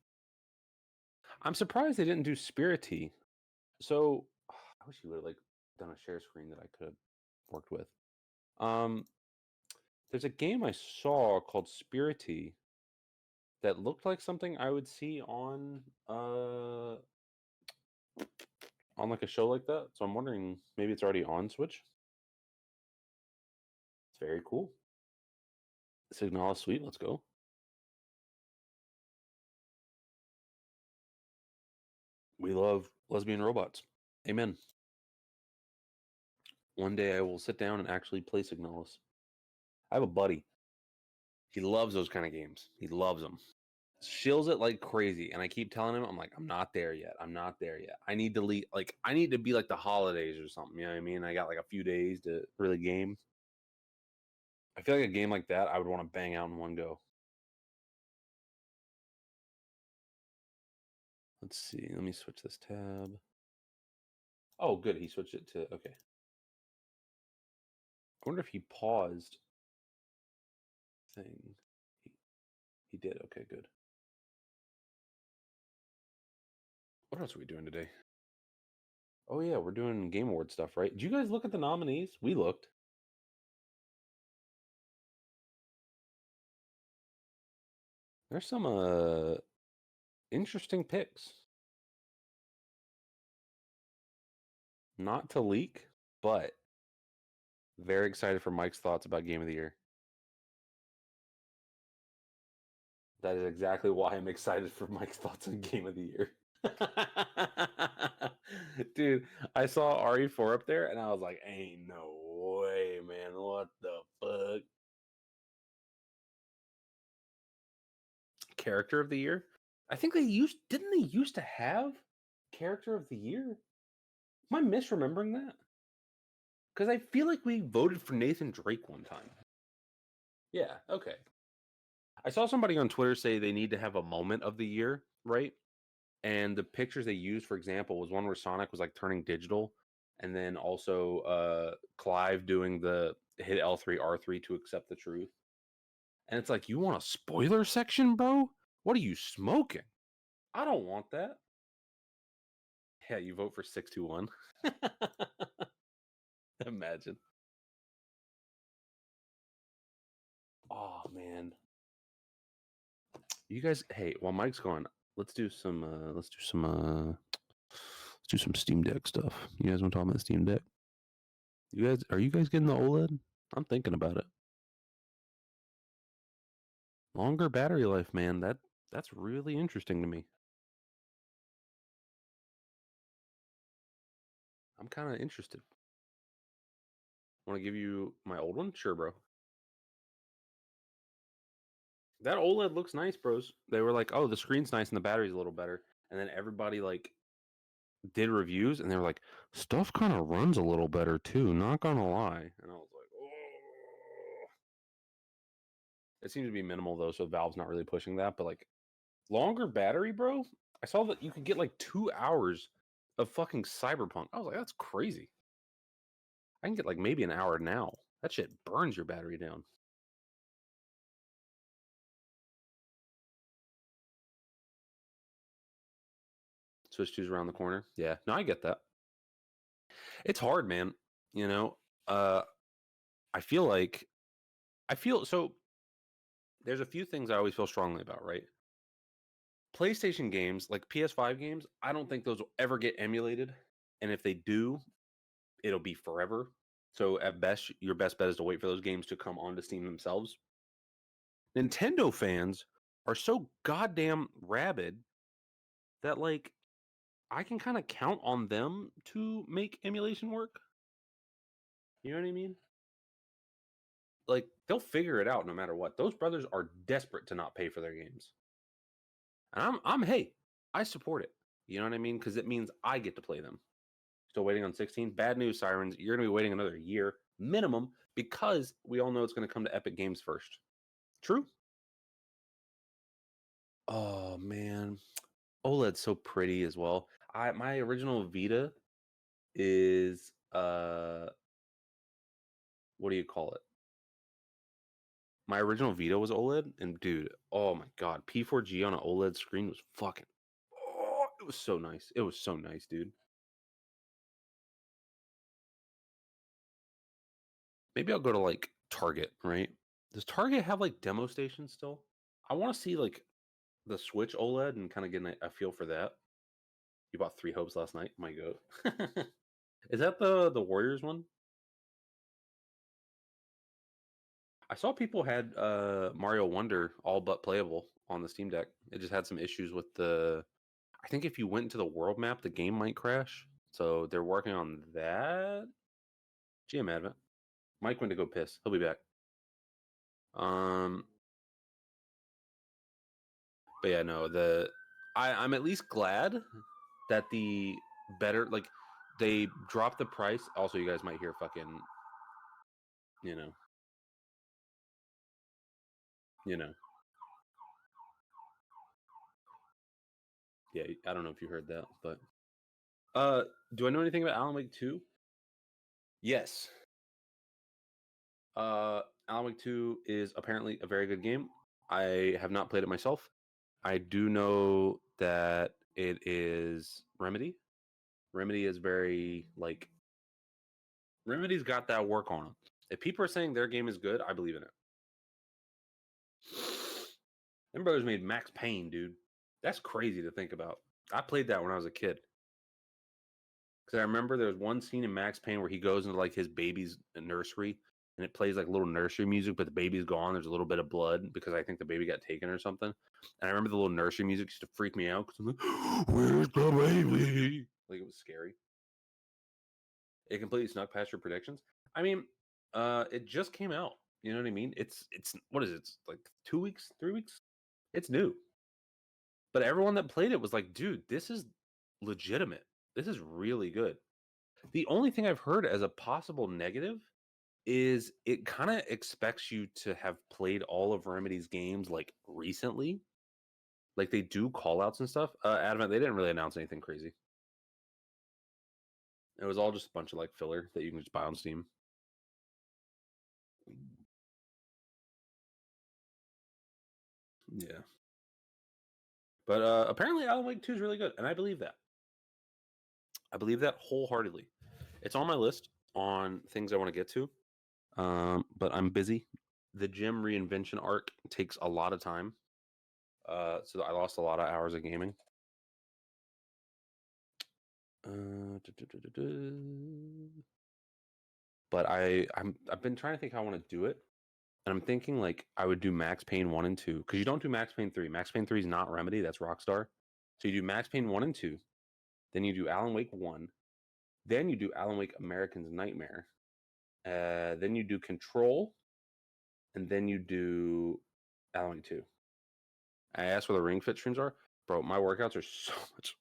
I'm surprised they didn't do Spirity. So, I wish you would have like done a share screen that I could have worked with. There's a game I saw called Spirity that looked like something I would see on like a show like that. So I'm wondering, maybe it's already on Switch. It's very cool. Signal is sweet. Let's go. We love lesbian robots. Amen. One day I will sit down and actually play Signalis. I have a buddy. He loves those kind of games. He loves them. Shills it like crazy, and I keep telling him, I'm like, I'm not there yet. I need to I need to be like the holidays or something. You know what I mean? I got like a few days to really game. I feel like a game like that, I would want to bang out in one go. Let's see. Let me switch this tab. Oh, good. He switched it to okay. I wonder if he paused thing. He did. Okay, good. What else are we doing today? Oh yeah, we're doing Game Award stuff, right? Did you guys look at the nominees? We looked. There's some interesting picks. Not to leak, but very excited for Mike's thoughts about Game of the Year. That is exactly why I'm excited for Mike's thoughts on Game of the Year. Dude, I saw RE4 up there and I was like, ain't no way, man. What the fuck? Character of the Year? I think didn't they used to have Character of the Year? Am I misremembering that? Because I feel like we voted for Nathan Drake one time. Yeah, okay. I saw somebody on Twitter say they need to have a moment of the year, right? And the pictures they used, for example, was one where Sonic was like turning digital, and then also Clive doing the hit L3, R3 to accept the truth. And it's like, you want a spoiler section, bro? What are you smoking? I don't want that. Yeah, you vote for 621. Imagine. Oh man. You guys, hey, while Mike's gone, let's do some Steam Deck stuff. You guys want to talk about the Steam Deck? Are you guys getting the OLED? I'm thinking about it. Longer battery life, man. That's really interesting to me. I'm kind of interested. Want to give you my old one? Sure, bro. That OLED looks nice, bros. They were like, oh, the screen's nice and the battery's a little better. And then everybody like did reviews, and they were like, stuff kind of runs a little better too. Not gonna lie, and I was like, oh. It seems to be minimal though, so Valve's not really pushing that. But like, longer battery, bro. I saw that you could get like 2 hours of fucking Cyberpunk. I was like, that's crazy. I can get like maybe an hour now. That shit burns your battery down. Switch 2's around the corner. Yeah, no, I get that. It's hard, man. You know, I feel so. There's a few things I always feel strongly about, right? PlayStation games, like PS5 games, I don't think those will ever get emulated. And if they do, it'll be forever. So at best, your best bet is to wait for those games to come onto Steam themselves. Nintendo fans are so goddamn rabid that like I can kind of count on them to make emulation work. You know what I mean? Like they'll figure it out no matter what. Those brothers are desperate to not pay for their games. And hey, I support it. You know what I mean? Because it means I get to play them. Still waiting on 16. Bad news, Sirens. You're going to be waiting another year minimum because we all know it's going to come to Epic Games first. True? Oh, man. OLED's so pretty as well. My original Vita is, what do you call it? My original Vita was OLED, and dude, oh my god, P4G on an OLED screen was fucking, oh, it was so nice. It was so nice, dude. Maybe I'll go to like Target, right? Does Target have like demo stations still? I want to see like the Switch OLED and kind of get a feel for that. You bought 3 Hopes last night. My god. Is that the Warriors one? I saw people had Mario Wonder all but playable on the Steam Deck. It just had some issues with the. I think if you went into the world map, the game might crash. So they're working on that. GM Advent. Mike went to go piss. He'll be back. But yeah, no, I'm at least glad that the better, like, they dropped the price. Also, you guys might hear fucking, you know. Yeah, I don't know if you heard that, but do I know anything about Alan Wake 2? Yes. Alan Wake 2 is apparently a very good game. I have not played it myself. I do know that it is Remedy. Remedy is very, like, Remedy's got that work on them. If people are saying their game is good, I believe in it. Them brothers made Max Payne, dude. That's crazy to think about. I played that when I was a kid. Because I remember there was one scene in Max Payne where he goes into like his baby's nursery and it plays like little nursery music, but the baby's gone. There's a little bit of blood because I think the baby got taken or something. And I remember the little nursery music used to freak me out because I'm like, where's the baby? Like it was scary. It completely snuck past your predictions. I mean, it just came out. You know what I mean? It's what is it? It's like 2 weeks, 3 weeks? It's new. But everyone that played it was like, dude, this is legitimate. This is really good. The only thing I've heard as a possible negative is it kind of expects you to have played all of Remedy's games like recently. Like they do call outs and stuff. Advent, they didn't really announce anything crazy. It was all just a bunch of like filler that you can just buy on Steam. Yeah. But apparently Alan Wake 2 is really good, and I believe that. I believe that wholeheartedly. It's on my list on things I want to get to, but I'm busy. The gym reinvention arc takes a lot of time, so I lost a lot of hours of gaming. But I've been trying to think how I want to do it, and I'm thinking like I would do Max Payne 1 and 2 because you don't do Max Payne 3. Max Payne 3 is not Remedy, that's Rockstar. So you do Max Payne 1 and 2, then you do Alan Wake 1, then you do Alan Wake American's Nightmare, then you do Control, and then you do Alan Wake 2. I asked where the Ring Fit streams are. Bro, my workouts are so much.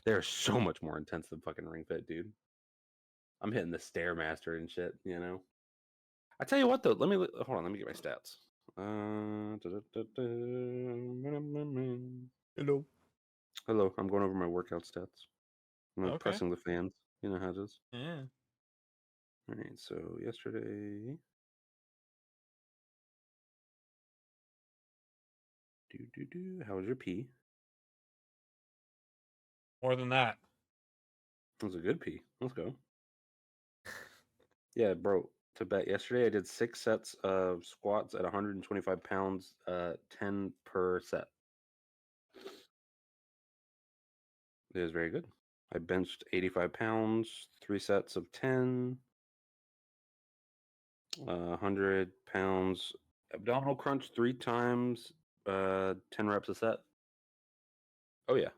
They're so much more intense than fucking Ring Fit, dude. I'm hitting the Stairmaster and shit, you know. I tell you what, though. Hold on. Let me get my stats. Hello. Hello. I'm going over my workout stats. I'm Okay. pressing the fans. You know how it is. Yeah. All right. So yesterday. How was your pee? More than that. It was a good pee. Let's go. Yeah, bro. To bet yesterday, I did 6 sets of squats at 125 pounds, 10 per set. It was very good. I benched 85 pounds, 3 sets of 10, 100 pounds abdominal crunch 3 times, 10 reps a set. Oh yeah,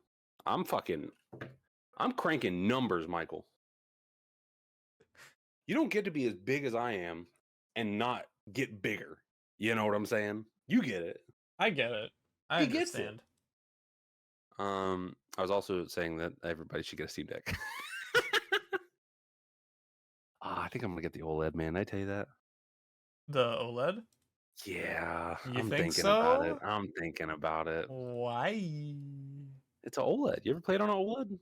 I'm cranking numbers, Michael. You don't get to be as big as I am and not get bigger. You know what I'm saying? You get it. I get it. I understand. I was also saying that everybody should get a Steam Deck. I think I'm gonna get the OLED, man. Did I tell you that? The OLED? Yeah, You I'm think thinking so? about it. I'm thinking about it. Why? It's an OLED. You ever played on an OLED?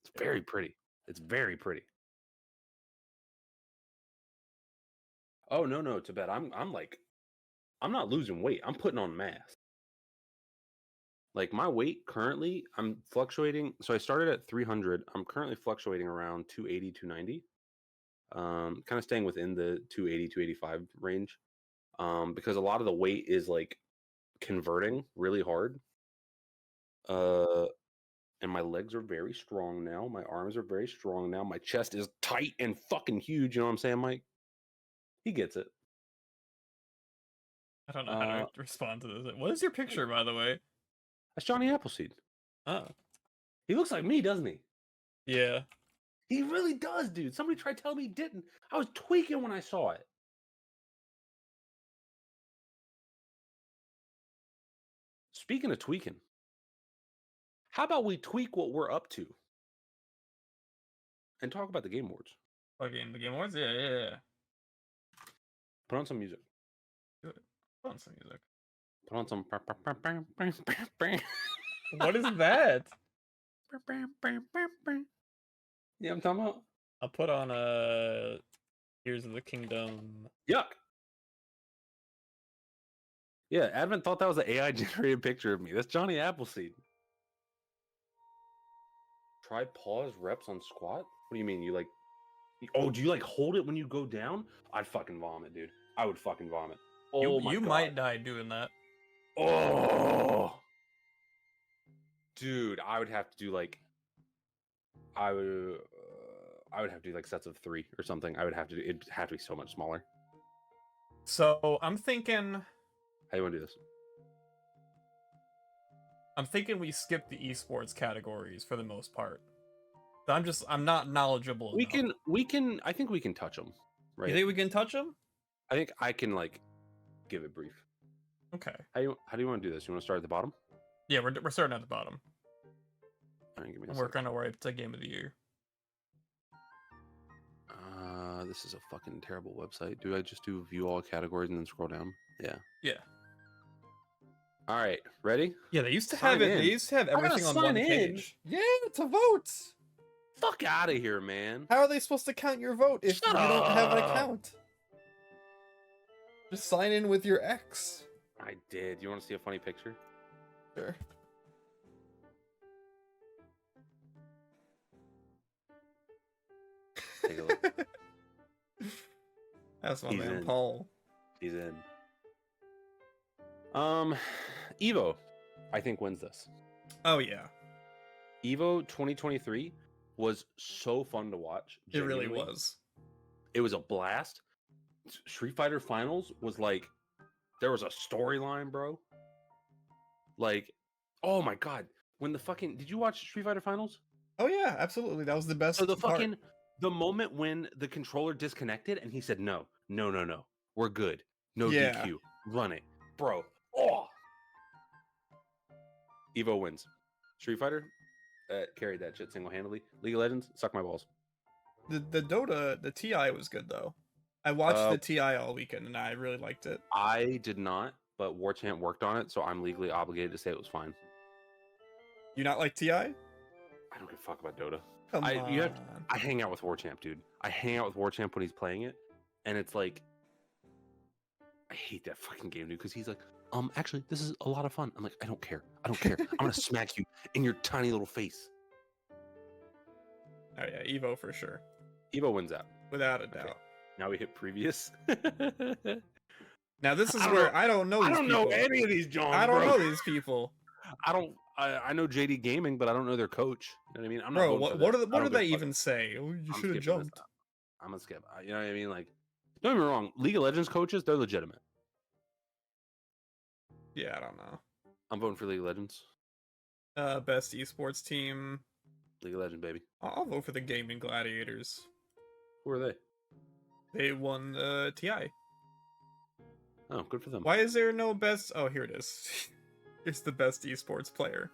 It's very pretty. It's very pretty. Oh no, Tibet. I'm not losing weight. I'm putting on mass. Like my weight currently, I'm fluctuating. So I started at 300. I'm currently fluctuating around 280, 290. Kind of staying within the 280, 285 range. Because a lot of the weight is like converting really hard. And my legs are very strong now. My arms are very strong now. My chest is tight and fucking huge. You know what I'm saying, Mike? He gets it. I don't know how to respond to this. What is your picture, by the way? That's Johnny Appleseed. Oh. He looks like me, doesn't he? Yeah. He really does, dude. Somebody tried telling me he didn't. I was tweaking when I saw it. Speaking of tweaking, how about we tweak what we're up to and talk about the Game Awards? Fucking the Game Awards? Yeah. Put on some music. Good. Put on some music. Put on some. What is that? Yeah, I'm talking about. I'll put on Tears of the Kingdom. Yuck. Yeah, Advent thought that was an AI generated picture of me. That's Johnny Appleseed. Try pause reps on squat? What do you mean? You like... Oh, do you like hold it when you go down? I'd fucking vomit, dude. I would fucking vomit. Oh my God. You might die doing that. Oh! Dude, I would have to do like... I would have to do like sets of 3 or something. It'd have to be so much smaller. So, I'm thinking... How you want to do this? I'm thinking we skip the esports categories for the most part. I'm not knowledgeable enough. I think we can touch them, right? You think we can touch them? I think I can like give it brief. Okay. How do you want to do this? You want to start at the bottom? Yeah, we're starting at the bottom. All right, give me a and we're gonna worry it's a game of the year. This is a fucking terrible website. Do I just do view all categories and then scroll down? Yeah. Yeah. All right, ready? Yeah, they used to have it. They used to have everything on one page. Yeah, to vote. Fuck out of here, man. How are they supposed to count your vote if you don't have an account? Just sign in with your X. I did. You want to see a funny picture? Sure. Take a look. That's my man, Paul. He's in. Evo, I think wins this. Oh yeah. Evo 2023 was so fun to watch. Genuinely. It really was. It was a blast. Street Fighter Finals was like, there was a storyline, bro. Like, oh my God. When the fucking, did you watch Street Fighter Finals? Oh yeah, absolutely. That was the best. So the moment when the controller disconnected and he said, no, we're good. No DQ. Run it. Bro. Oh. Evo wins. Street Fighter, carried that shit single-handedly. League of Legends, suck my balls. The Dota, the TI was good though. I watched the TI all weekend and I really liked it. I did not, but Warchant worked on it, so I'm legally obligated to say it was fine. You not like TI? I don't give a fuck about Dota. Come on. I hang out with Warchamp, dude. I hang out with Warchamp when he's playing it, and it's like, I hate that fucking game, dude, because he's like, actually, this is a lot of fun. I'm like, I don't care. I don't care. I'm gonna smack you in your tiny little face. Oh yeah, Evo for sure. Evo wins out. Without a doubt. Okay. Now we hit previous. Now this is where I don't know. I don't know any of these Johns. I don't know these people. I know JD Gaming, but I don't know their coach. You know what I mean? I'm Bro, not what do they even say? Oh, you should have jumped. I'm gonna skip. You know what I mean? Like, don't get me wrong. League of Legends coaches, they're legitimate. Yeah, I don't know. I'm voting for League of Legends. Best esports team. League of Legends, baby. I'll vote for the Gaming Gladiators. Who are they? They won TI. Oh, good for them. Why is there no best? Oh, here it is. It's the best esports player.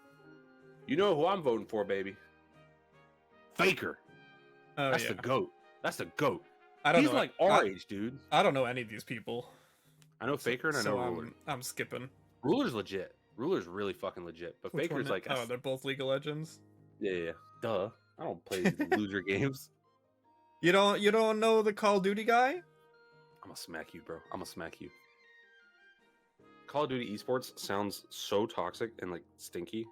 You know who I'm voting for, baby? Faker. Oh, That's the GOAT. That's the GOAT. He's like our age, dude. I don't know any of these people. I know Faker and I know Ruler. I'm skipping. Ruler's legit. Ruler's really fucking legit. But Which Faker's one? like... Oh, they're both League of Legends? Yeah. Duh. I don't play these loser games. You don't know the Call of Duty guy? I'm gonna smack you, bro. I'm gonna smack you. Call of Duty esports sounds so toxic and like stinky.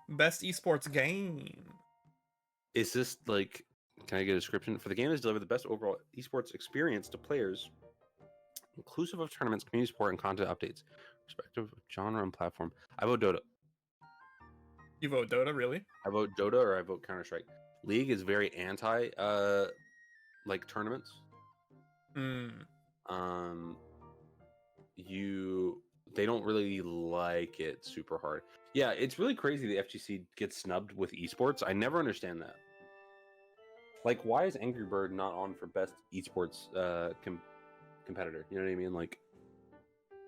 Best esports game. Is this like, can I get a description? For the game has delivered the best overall esports experience to players, inclusive of tournaments, community support, and content updates, respective of genre and platform. I vote Dota. You vote Dota, really? I vote Dota or I vote Counter-Strike. League is very anti like tournaments. They don't really like it super hard. Yeah, it's really crazy the FGC gets snubbed with esports. I never understand that. Like, why is Angry Bird not on for best esports competitor? You know what I mean? Like,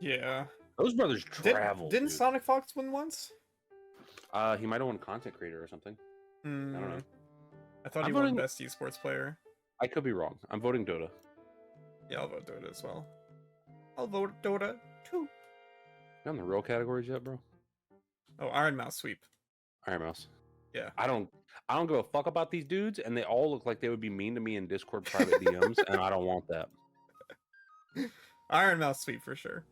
yeah, those brothers travel. Didn't Sonic Fox win once? He might have won content creator or something. I don't know. I thought he won best esports player. I could be wrong. I'm voting Dota. Yeah, I'll vote Dota as well. I'll vote Dota too. You on the real categories yet, bro? Oh, Iron Mouse sweep. Iron Mouse. Yeah. I don't give a fuck about these dudes, and they all look like they would be mean to me in Discord private DMs, and I don't want that. Iron Mouse sweep for sure.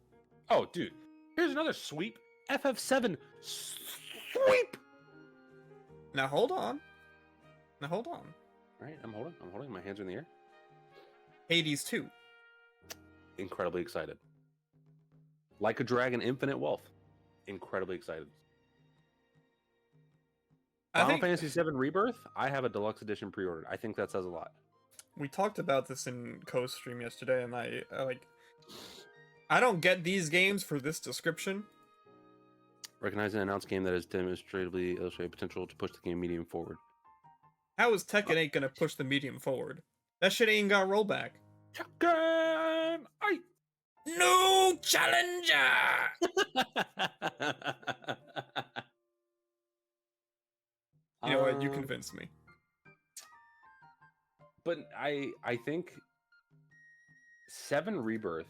Oh, dude. Here's another sweep. FF7 sweep. Now hold on. All right, I'm holding. My hands are in the air. Hades 2. Incredibly excited. Like a Dragon Infinite Wealth. Incredibly excited. Final Fantasy VII Rebirth, I have a deluxe edition pre-ordered. I think that says a lot. We talked about this in co-stream yesterday, and I don't get these games for this description. Recognize an announced game that has demonstratively illustrated potential to push the game medium forward. How is Tekken 8 gonna push the medium forward? That shit ain't got rollback. Tekken 8! No challenger! You know what? You convinced me. But I think 7 Rebirth,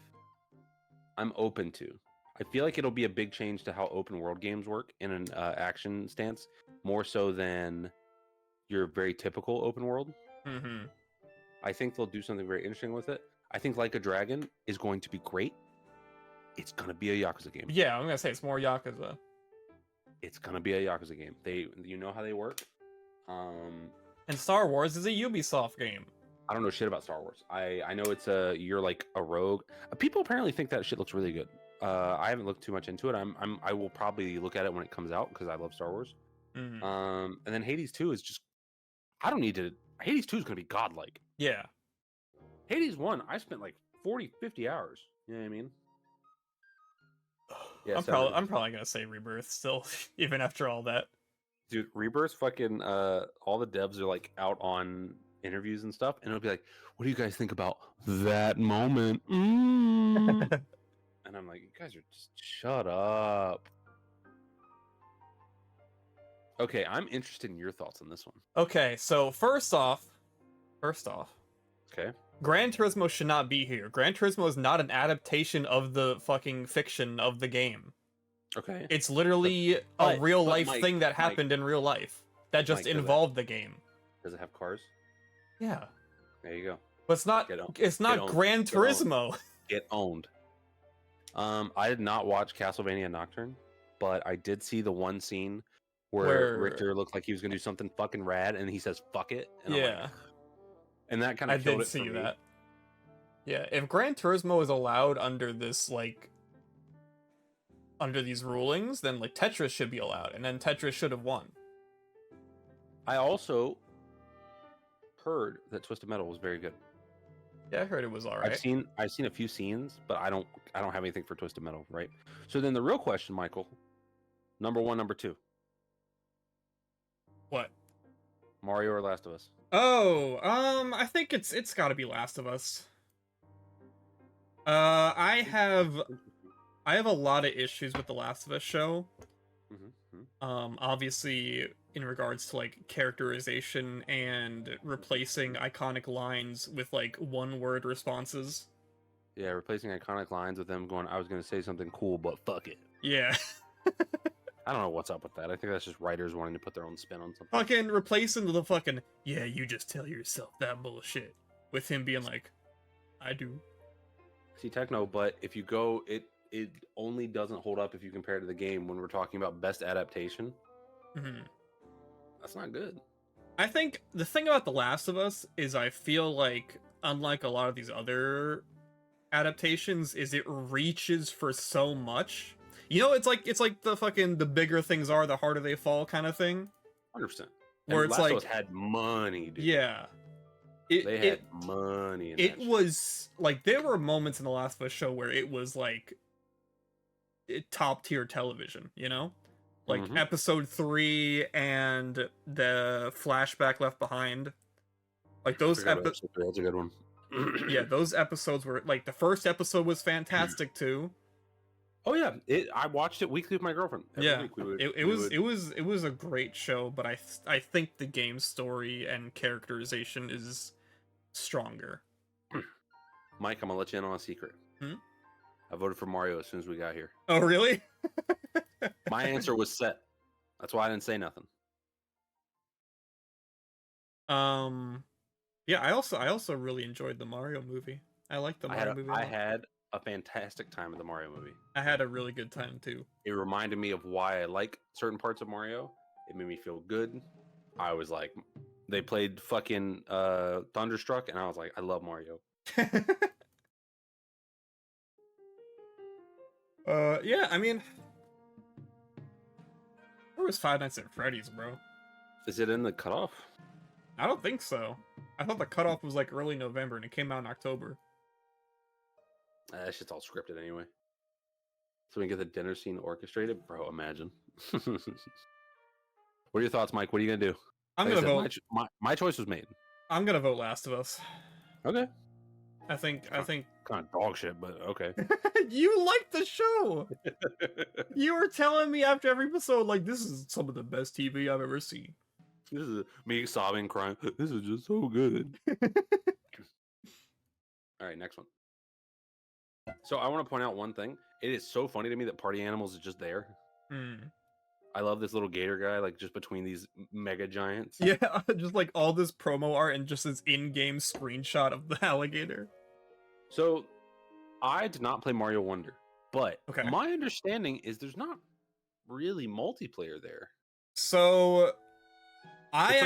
I'm open to. I feel like it'll be a big change to how open world games work in an action stance, more so than your very typical open world. Mm-hmm. I think they'll do something very interesting with it. I think Like a Dragon is going to be great. It's going to be a Yakuza game. Yeah, I'm going to say it's more Yakuza. It's going to be a Yakuza game. You know how they work. And Star Wars is a Ubisoft game. I don't know shit about Star Wars. I know you're like a rogue. People apparently think that shit looks really good. I haven't looked too much into it. I will probably look at it when it comes out because I love Star Wars. Mm-hmm. And then Hades 2 is just, I don't need to. Hades 2 is going to be godlike. Yeah. Hades 1, I spent like 40-50 hours. You know what I mean? Yeah, I'm probably gonna say Rebirth still, even after all that. Dude, Rebirth fucking all the devs are like out on interviews and stuff, and it'll be like, what do you guys think about that moment? And I'm like, you guys are just shut up. Okay, I'm interested in your thoughts on this one. Okay, so first off, okay, Gran Turismo should not be here. Gran Turismo is not an adaptation of the fucking fiction of the game. Okay. It's literally a real life thing that happened in real life that just involved the game. Does it have cars? Yeah. There you go. But it's not Gran Turismo. Get owned. I did not watch Castlevania Nocturne, but I did see the one scene where Richter looked like he was gonna do something fucking rad, and he says "fuck it." And yeah. I'm like, and that kind of killed it for me. I did see that. Yeah, if Gran Turismo is allowed under this under these rulings, then like Tetris should be allowed, and then Tetris should have won. I also heard that Twisted Metal was very good. Yeah, I heard it was alright. I've seen a few scenes, but I don't have anything for Twisted Metal, right? So then the real question, Michael, number 1, number 2. What? Mario or Last of Us? Oh, I think it's got to be Last of Us. I have a lot of issues with the Last of Us show. Obviously in regards to like characterization and replacing iconic lines with like one-word responses. Yeah, replacing iconic lines with them going, I was going to say something cool, but fuck it. Yeah. I don't know what's up with that. I think that's just writers wanting to put their own spin on something. Fucking replacing the fucking, yeah, you just tell yourself that bullshit. With him being like, I do. See, Techno, but if you go, it only doesn't hold up if you compare it to the game when we're talking about best adaptation. That's not good. I think the thing about The Last of Us is I feel like, unlike a lot of these other adaptations, is it reaches for so much. You know, it's like the bigger things are, the harder they fall kind of thing. 100%. Where it's like, Last of Us had money, dude. Yeah. They had money in that shit. Was like, there were moments in The Last of Us show where it was like top tier television, you know? Like episode 3 and the flashback Left Behind. Like those episodes. That's a good one. Yeah, those episodes were like, the first episode was fantastic too. Oh yeah, I watched it weekly with my girlfriend. Every week it was a great show, but I think the game's story and characterization is stronger. Mike, I'm gonna let you in on a secret. I voted for Mario as soon as we got here. Oh really? My answer was set. That's why I didn't say nothing. Yeah, I also really enjoyed the Mario movie. I liked the Mario movie. I had a fantastic time with the Mario movie. I had a really good time too. It reminded me of why I like certain parts of Mario. It made me feel good. I was like, they played fucking Thunderstruck, and I was like, I love Mario. Yeah, I mean, where was Five Nights at Freddy's, bro? Is it in the cutoff? I don't think so. I thought the cutoff was like early November, and it came out in October. That shit's all scripted anyway. So we can get the dinner scene orchestrated? Bro, imagine. What are your thoughts, Mike? What are you gonna do? I'm gonna vote. My choice was made. I'm gonna vote Last of Us. Okay. I think kind of dog shit, but okay. You liked the show. You were telling me after every episode, like, this is some of the best TV I've ever seen. This is me sobbing, crying. This is just so good. All right, next one. So I want to point out one thing. It is so funny to me that Party Animals is just there. I love this little gator guy, like, just between these mega giants. Yeah, just like all this promo art and just this in-game screenshot of the alligator. So, I did not play Mario Wonder, but my understanding is there's not really multiplayer there. So, I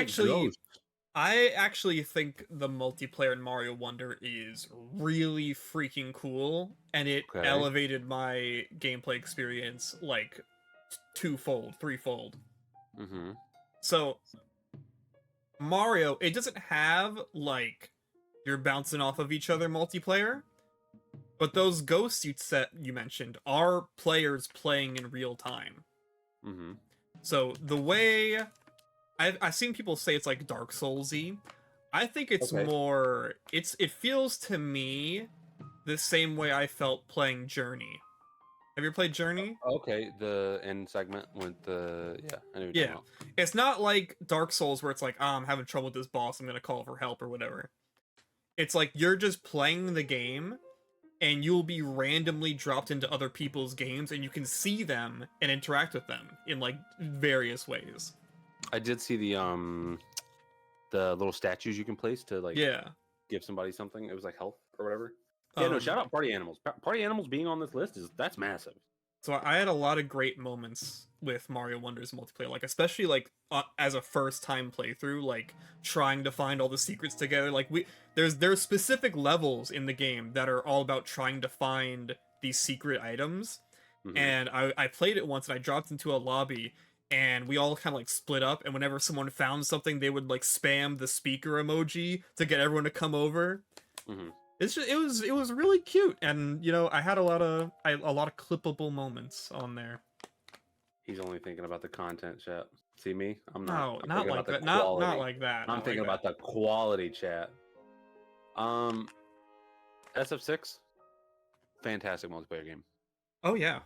actually think the multiplayer in Mario Wonder is really freaking cool, and it elevated my gameplay experience like twofold, threefold. So Mario, it doesn't have like you're bouncing off of each other multiplayer, but those ghosts you mentioned are players playing in real time. So the way I've seen people say it's like Dark Souls-y. I think it's more it feels to me the same way I felt playing Journey. Have you ever played Journey? Okay, the end segment with the I know what you're talking about. It's not like Dark Souls where it's like, I'm having trouble with this boss, I'm gonna call for help or whatever. It's like you're just playing the game, and you'll be randomly dropped into other people's games, and you can see them and interact with them in like various ways. I did see the little statues you can place to like give somebody something. It was like health or whatever. Yeah, no, shout out Party Animals. Party Animals being on this list that's massive. So I had a lot of great moments with Mario Wonders multiplayer, like especially like as a first time playthrough, like trying to find all the secrets together. Like there's specific levels in the game that are all about trying to find these secret items. Mm-hmm. And I played it once and I dropped into a lobby and we all kind of like split up, and whenever someone found something, they would like spam the speaker emoji to get everyone to come over. Mm-hmm. It's just, it was really cute, and you know I had a lot of clippable moments on there. He's only thinking about the content, chat. See me? I'm not. No, not like that. Not like that. I'm thinking about the quality, chat. SF6, fantastic multiplayer game. Oh yeah,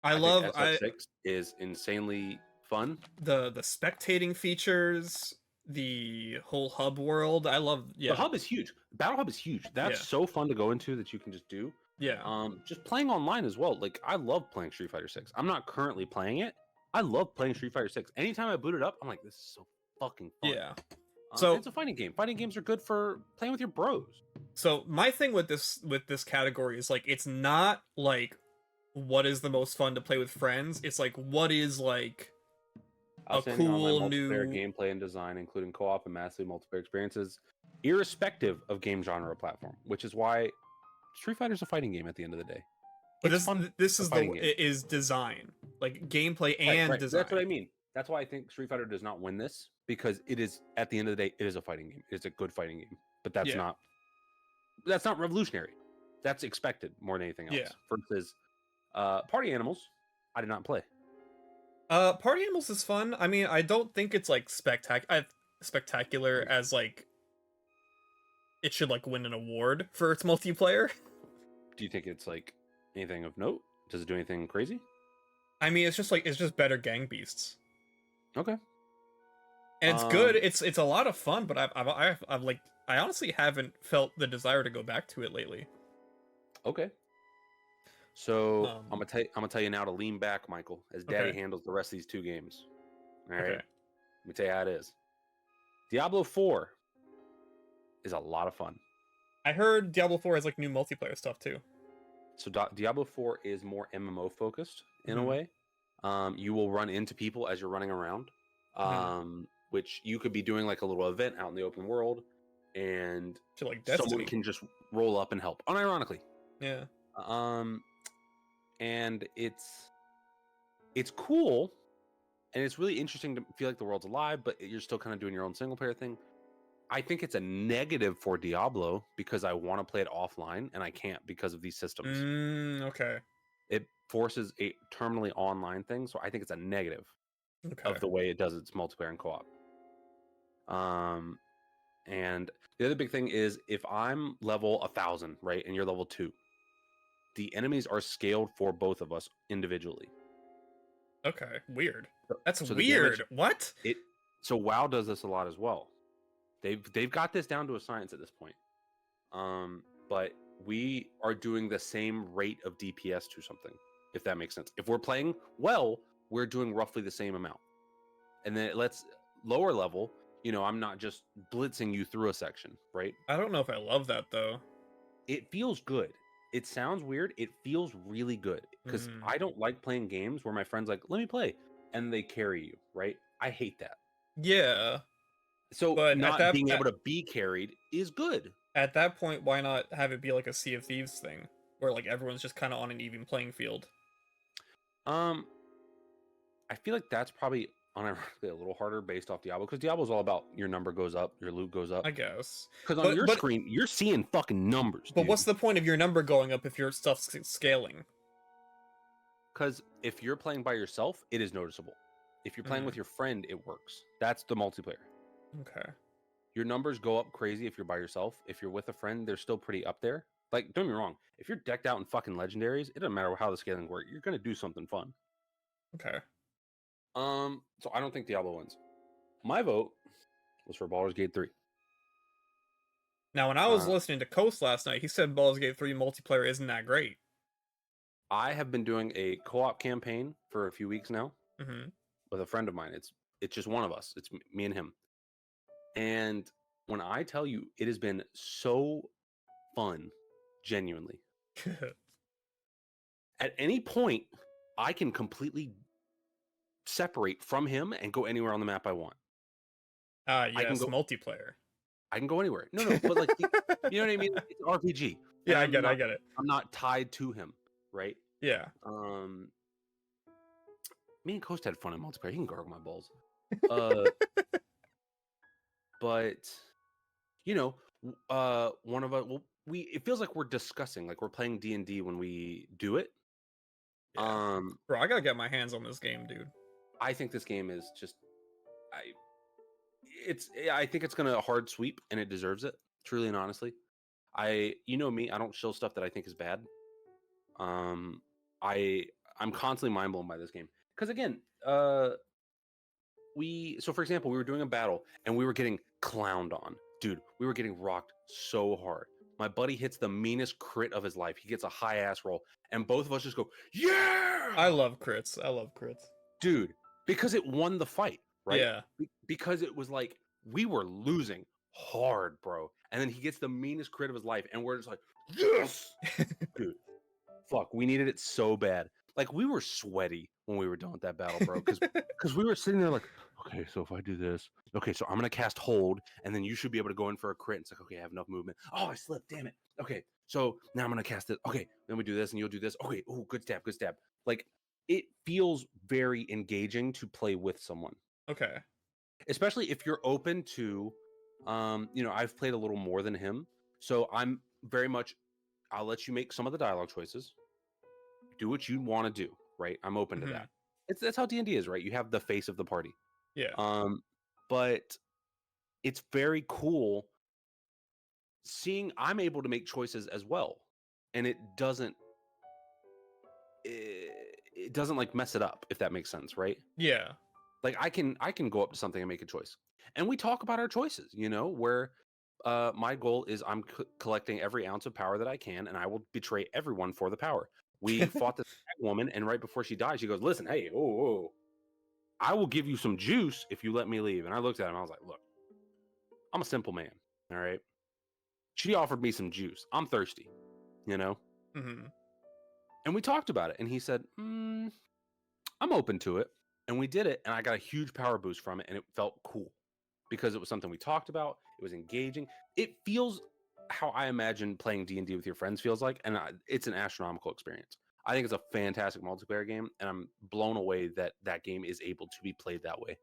I love SF6 is insanely fun. The spectating features, the whole hub world. I love. Yeah, the hub is huge. Battle Hub is huge. That's so fun to go into that you can just do. Yeah. Just playing online as well. Like I love playing Street Fighter 6. I'm not currently playing it. I love playing Street Fighter 6. Anytime I boot it up, I'm like, this is so fucking fun. Yeah. So it's a fighting game. Fighting games are good for playing with your bros. So my thing with this category is like, it's not like what is the most fun to play with friends. It's like what is like a cool new gameplay and design, including co-op and massive multiplayer experiences, irrespective of game genre or platform. Which is why Street Fighter is a fighting game at the end of the day. But this is design, like gameplay and design. That's what I mean. That's why I think Street Fighter does not win this, because it is, at the end of the day, it is a fighting game. It's a good fighting game, but that's not revolutionary. That's expected more than anything else. Yeah. Versus Party Animals, I did not play. Party Animals is fun. I mean, I don't think it's like spectacular as like it should like win an award for its multiplayer. Do you think it's like anything of note? Does it do anything crazy? I mean, it's just better Gang Beasts. Okay. And it's good. It's a lot of fun, but I've like, I honestly haven't felt the desire to go back to it lately. Okay. So I'm gonna tell you now to lean back, Michael, as Daddy handles the rest of these two games. All right. Let me tell you how it is. Diablo 4 is a lot of fun. I heard Diablo 4 has like new multiplayer stuff too. So Diablo 4 is more MMO focused in a way. You will run into people as you're running around, which you could be doing like a little event out in the open world, and like someone can just roll up and help, unironically. Yeah. And it's cool, and it's really interesting to feel like the world's alive, but you're still kind of doing your own single player thing. I think it's a negative for Diablo because I want to play it offline and I can't because of these systems. Okay. It forces a terminally online thing, so I think it's a negative of the way it does its multiplayer and co-op. And the other big thing is if I'm level 1,000, right, and you're level 2, the enemies are scaled for both of us individually. Okay, weird. That's so weird. What? So WoW does this a lot as well. They've got this down to a science at this point. But we are doing the same rate of DPS to something, if that makes sense. If we're playing well, we're doing roughly the same amount. And then let's lower level, I'm not just blitzing you through a section, right? I don't know if I love that though. It feels good. It sounds weird. It feels really good because I don't like playing games where my friend's like, let me play, and they carry you, right? I hate that. Yeah. So but not being able to be carried is good. At that point, why not have it be like a Sea of Thieves thing, where like everyone's just kind of on an even playing field? I feel like that's probably unironically a little harder based off Diablo, because Diablo's all about your number goes up, your loot goes up. I guess. Because on your screen, you're seeing fucking numbers. But what's the point of your number going up if your stuff's scaling? Because if you're playing by yourself, it is noticeable. If you're playing with your friend, it works. That's the multiplayer. Okay. Your numbers go up crazy if you're by yourself. If you're with a friend, they're still pretty up there. Like, don't get me wrong. If you're decked out in fucking legendaries, it doesn't matter how the scaling works. You're going to do something fun. Okay. So I don't think Diablo wins. My vote was for Baldur's Gate 3. Now, when I was listening to Coast last night, he said Baldur's Gate 3 multiplayer isn't that great. I have been doing a co-op campaign for a few weeks now with a friend of mine. It's just one of us. It's me and him. And when I tell you, it has been so fun, genuinely. At any point, I can completely separate from him and go anywhere on the map I want. Yes, multiplayer. I can go anywhere. No, but like, you know what I mean? It's an RPG. Yeah, I get it. I'm not tied to him, right? Yeah. Me and Coast had fun in multiplayer. He can gargle my balls. But you know, one of us. Well, it feels like we're discussing, like we're playing D&D when we do it. Yeah. Bro, I gotta get my hands on this game, dude. I think this game is just, I think it's gonna hard sweep, and it deserves it, truly and honestly. You know me, I don't shill stuff that I think is bad. I'm constantly mind blown by this game because again, so for example, we were doing a battle and we were getting clowned on, dude. We were getting rocked so hard. My buddy hits the meanest crit of his life. He gets a high ass roll, and both of us just go, yeah! I love crits, dude, because it won the fight, right? Yeah. Because it was like we were losing hard, bro, and then he gets the meanest crit of his life, and we're just like, yes, dude. Fuck, we needed it so bad. Like, we were sweaty when we were done with that battle, bro, because we were sitting there like, okay, so if I do this, okay, so I'm gonna cast hold, and then you should be able to go in for a crit. It's like, okay, I have enough movement. Oh, I slipped, damn it. Okay, so now I'm gonna cast it. Okay, then we do this, and you'll do this. Okay, oh, good stab. Like, it feels very engaging to play with someone. Okay. Especially if you're open to, I've played a little more than him, so I'm very much, I'll let you make some of the dialogue choices. Do what you want to do, right? I'm open to that. That's how D&D is, right? You have the face of the party. Yeah. But it's very cool seeing I'm able to make choices as well, and it doesn't like mess it up, if that makes sense, right? Yeah. Like I can go up to something and make a choice, and we talk about our choices. Where my goal is I'm collecting every ounce of power that I can, and I will betray everyone for the power. We fought this woman, and right before she died, she goes, listen, hey, I will give you some juice if you let me leave. And I looked at him, I was like, look, I'm a simple man, all right? She offered me some juice. I'm thirsty, And we talked about it, and he said, I'm open to it. And we did it, and I got a huge power boost from it, and it felt cool because it was something we talked about. It was engaging. It feels how I imagine playing D&D with your friends feels like, and it's an astronomical experience. I think it's a fantastic multiplayer game, and I'm blown away that that game is able to be played that way.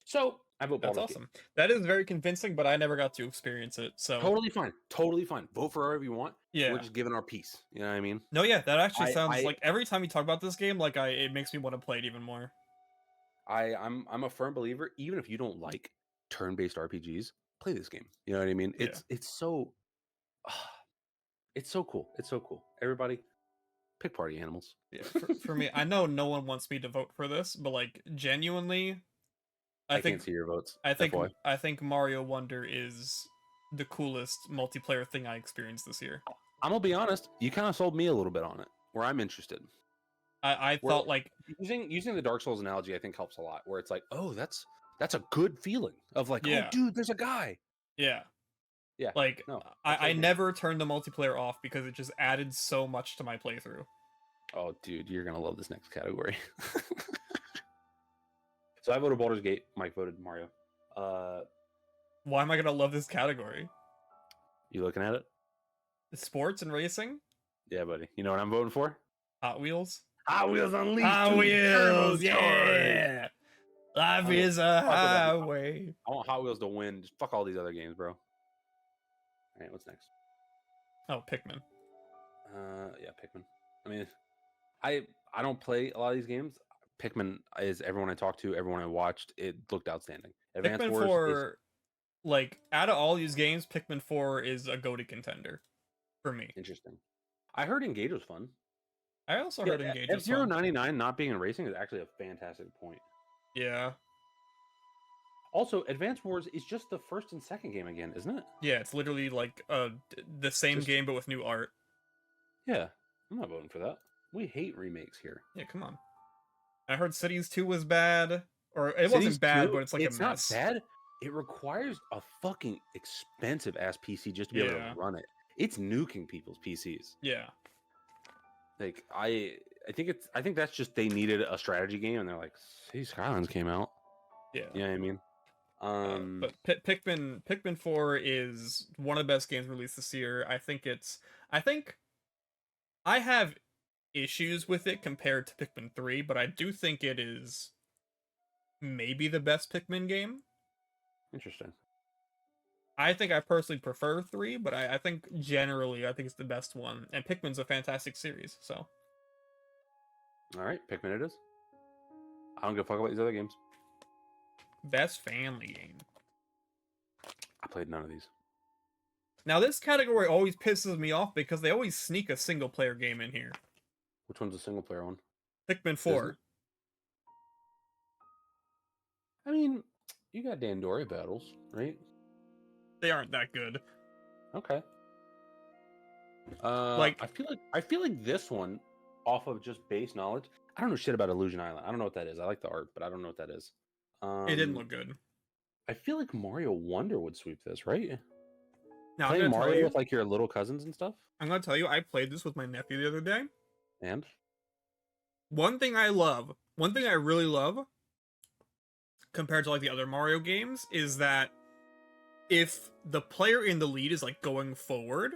So I vote Baldur's Gate. That's awesome. That is very convincing, but I never got to experience it. So totally fine. Vote for whoever you want. Yeah, we're just giving our piece. You know what I mean? No, yeah, that actually sounds like every time you talk about this game, like it makes me want to play it even more. I'm a firm believer. Even if you don't like turn-based RPGs, play this game. You know what I mean? It's so cool. It's so cool. Everybody, pick party animals. Yeah, for me, I know no one wants me to vote for this, but like genuinely, I can't see your votes. I think Mario Wonder is the coolest multiplayer thing I experienced this year. I'm gonna be honest. You kind of sold me a little bit on it, where I'm interested. I thought like using the Dark Souls analogy, I think helps a lot. Where it's like, oh, that's a good feeling of like, oh, dude, there's a guy. Yeah. Yeah. Like I never turned the multiplayer off because it just added so much to my playthrough. Oh, dude, you're gonna love this next category. So I voted Baldur's Gate. Mike voted Mario. Why am I gonna love this category? You looking at it? Sports and racing? Yeah, buddy. You know what I'm voting for? Hot Wheels. Hot Wheels Unleashed. Hot Wheels, yeah. Life is a highway. I want Hot Wheels to win. Just fuck all these other games, bro. All right, what's next? Oh, Pikmin. Yeah, Pikmin. I mean, I don't play a lot of these games. Pikmin is everyone I talked to, everyone I watched. It looked outstanding. Pikmin 4, like out of all these games, Pikmin 4 is a go-to contender for me. Interesting. I heard Engage was fun. I also Yeah, heard Engage is F-Zero fun. 99 not being in racing is actually a fantastic point. Yeah. Also, Advance Wars is just the first and second game again, isn't it? Yeah, it's literally like the same game but with new art. Yeah, I'm not voting for that. We hate remakes here. Yeah, come on. I heard Cities 2 was bad, or it Cities wasn't bad, 2, but it's like a mess. It's not bad. It requires a fucking expensive ass PC just to be able to run it. It's nuking people's PCs. Yeah. Like I think that's just they needed a strategy game, and they're like, "See, Skylands came out." Yeah. You know what I mean? But Pikmin 4 is one of the best games released this year. I think I have issues with it compared to Pikmin 3, but I do think it is maybe the best Pikmin game. Interesting. I think I personally prefer 3, but I think generally I think it's the best one. And Pikmin's a fantastic series, so. Alright, Pikmin it is. I don't give a fuck about these other games. Best family game. I played none of these. Now this category always pisses me off because they always sneak a single player game in here. Which one's a single player one? Pikmin 4. I mean, you got Dandori battles, right? They aren't that good. Okay. I feel like this one, off of just base knowledge, I don't know shit about Illusion Island. I don't know what that is. I like the art, but I don't know what that is. It didn't look good. I feel like Mario Wonder would sweep this, right? Now, playing Mario with like your little cousins and stuff. I'm gonna tell you, I played this with my nephew the other day. And one thing I really love, compared to like the other Mario games, is that if the player in the lead is like going forward,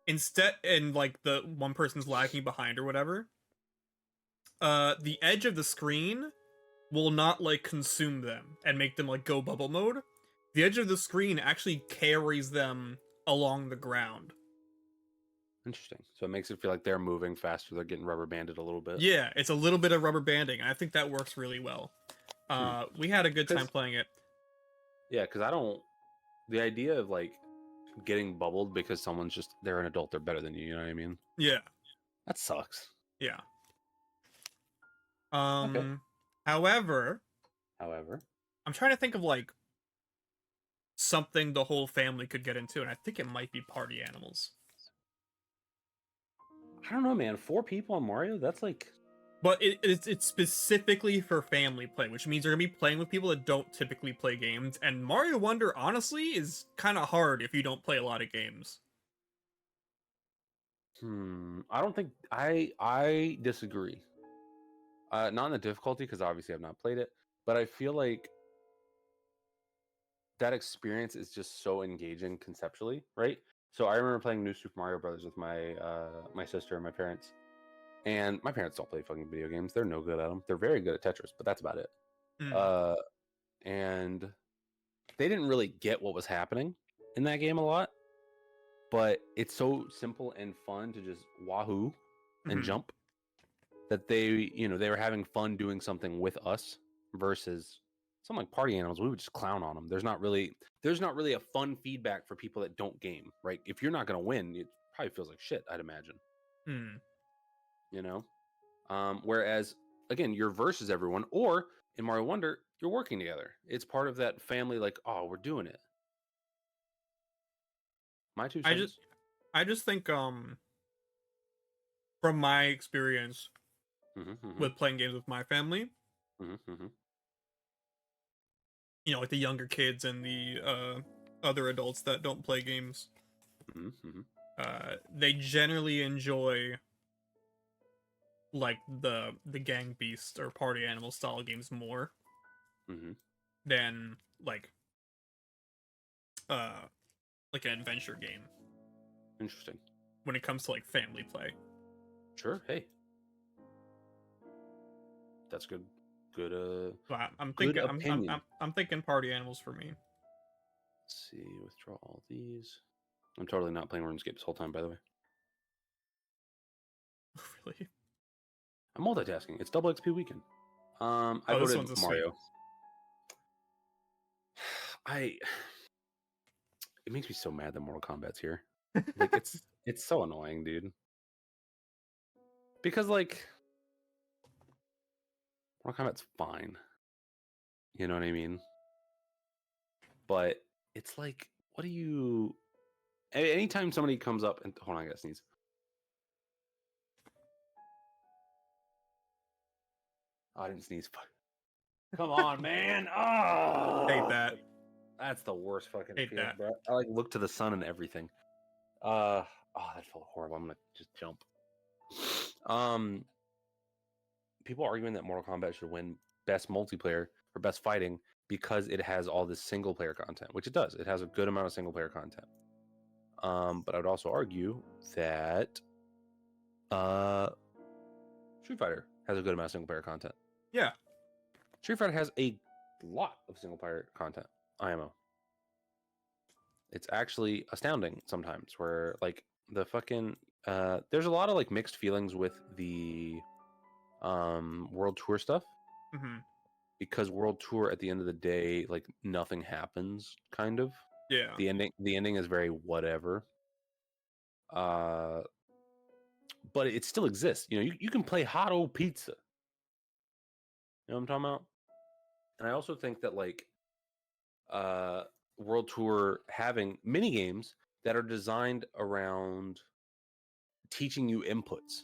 instead, and like the one person's lagging behind or whatever, the edge of the screen will not like consume them and make them like go bubble mode. The edge of the screen actually carries them along the ground. Interesting. So it makes it feel like they're moving faster. They're getting rubber banded a little bit. Yeah, it's a little bit of rubber banding, and I think that works really well. We had a good time playing it. Yeah, because the idea of like getting bubbled because someone's just, they're an adult, they're better than you, you know what I mean? Yeah. That sucks. Yeah. Okay. However, I'm trying to think of like something the whole family could get into, and I think it might be Party Animals. I don't know, man. 4 people on Mario? That's like... But it's specifically for family play, which means you're going to be playing with people that don't typically play games, and Mario Wonder, honestly, is kind of hard if you don't play a lot of games. I don't think... I disagree. Not in the difficulty, because obviously I've not played it, but I feel like that experience is just so engaging conceptually, right? So I remember playing New Super Mario Brothers with my my sister and my parents. And my parents don't play fucking video games. They're no good at them. They're very good at Tetris, but that's about it. And they didn't really get what was happening in that game a lot. But it's so simple and fun to just wahoo and jump that they were having fun doing something with us versus something like Party Animals. We would just clown on them. There's not really a fun feedback for people that don't game, right? If you're not going to win, it probably feels like shit, I'd imagine. Whereas again, you're versus everyone, or in Mario Wonder, you're working together. It's part of that family, like, oh, we're doing it. My 2 cents. I just think from my experience with playing games with my family, like the younger kids and the other adults that don't play games, they generally enjoy like the Gang Beast or Party Animal style games more than like an adventure game. Interesting. When it comes to like family play. Sure. Hey, that's good. I'm thinking Party Animals for me. Let's see. Withdraw all these. I'm totally not playing RuneScape this whole time, by the way. Really? I'm multitasking. It's double XP weekend. I voted Mario. It makes me so mad that Mortal Kombat's here. Like it's so annoying, dude. Because like Mortal Kombat's fine. You know what I mean? But it's like, what do you? Anytime somebody comes up and hold on, I gotta sneeze. Oh, I didn't sneeze. Come on, man! Oh, Hate that. That's the worst fucking Hate feeling, that. bro. I like look to the sun and everything. Oh, that felt horrible. I'm gonna just jump. People are arguing that Mortal Kombat should win best multiplayer or best fighting because it has all this single player content, which it does. It has a good amount of single player content. But I would also argue that Street Fighter has a good amount of single player content. Yeah. Street Fighter has a lot of single player content. IMO. It's actually astounding sometimes where like the fucking there's a lot of like mixed feelings with the World Tour stuff. Mm-hmm. Because World Tour at the end of the day, like nothing happens, kind of. Yeah. The ending is very whatever. But it still exists. You know, you can play hot old pizza. You know what I'm talking about? And I also think that like World Tour having mini games that are designed around teaching you inputs.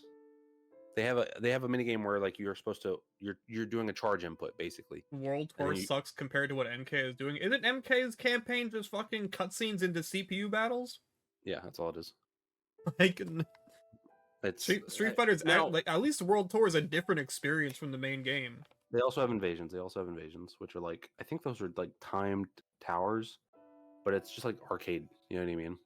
They have a mini game where like you're supposed to you're doing a charge input basically. World Tour sucks compared to what MK is doing. Isn't MK's campaign just fucking cutscenes into CPU battles? Yeah, that's all it is. Like it's Street Fighter's now, like at least World Tour is a different experience from the main game. They also have invasions. Which are like I think those are like timed towers, but it's just like arcade. You know what I mean?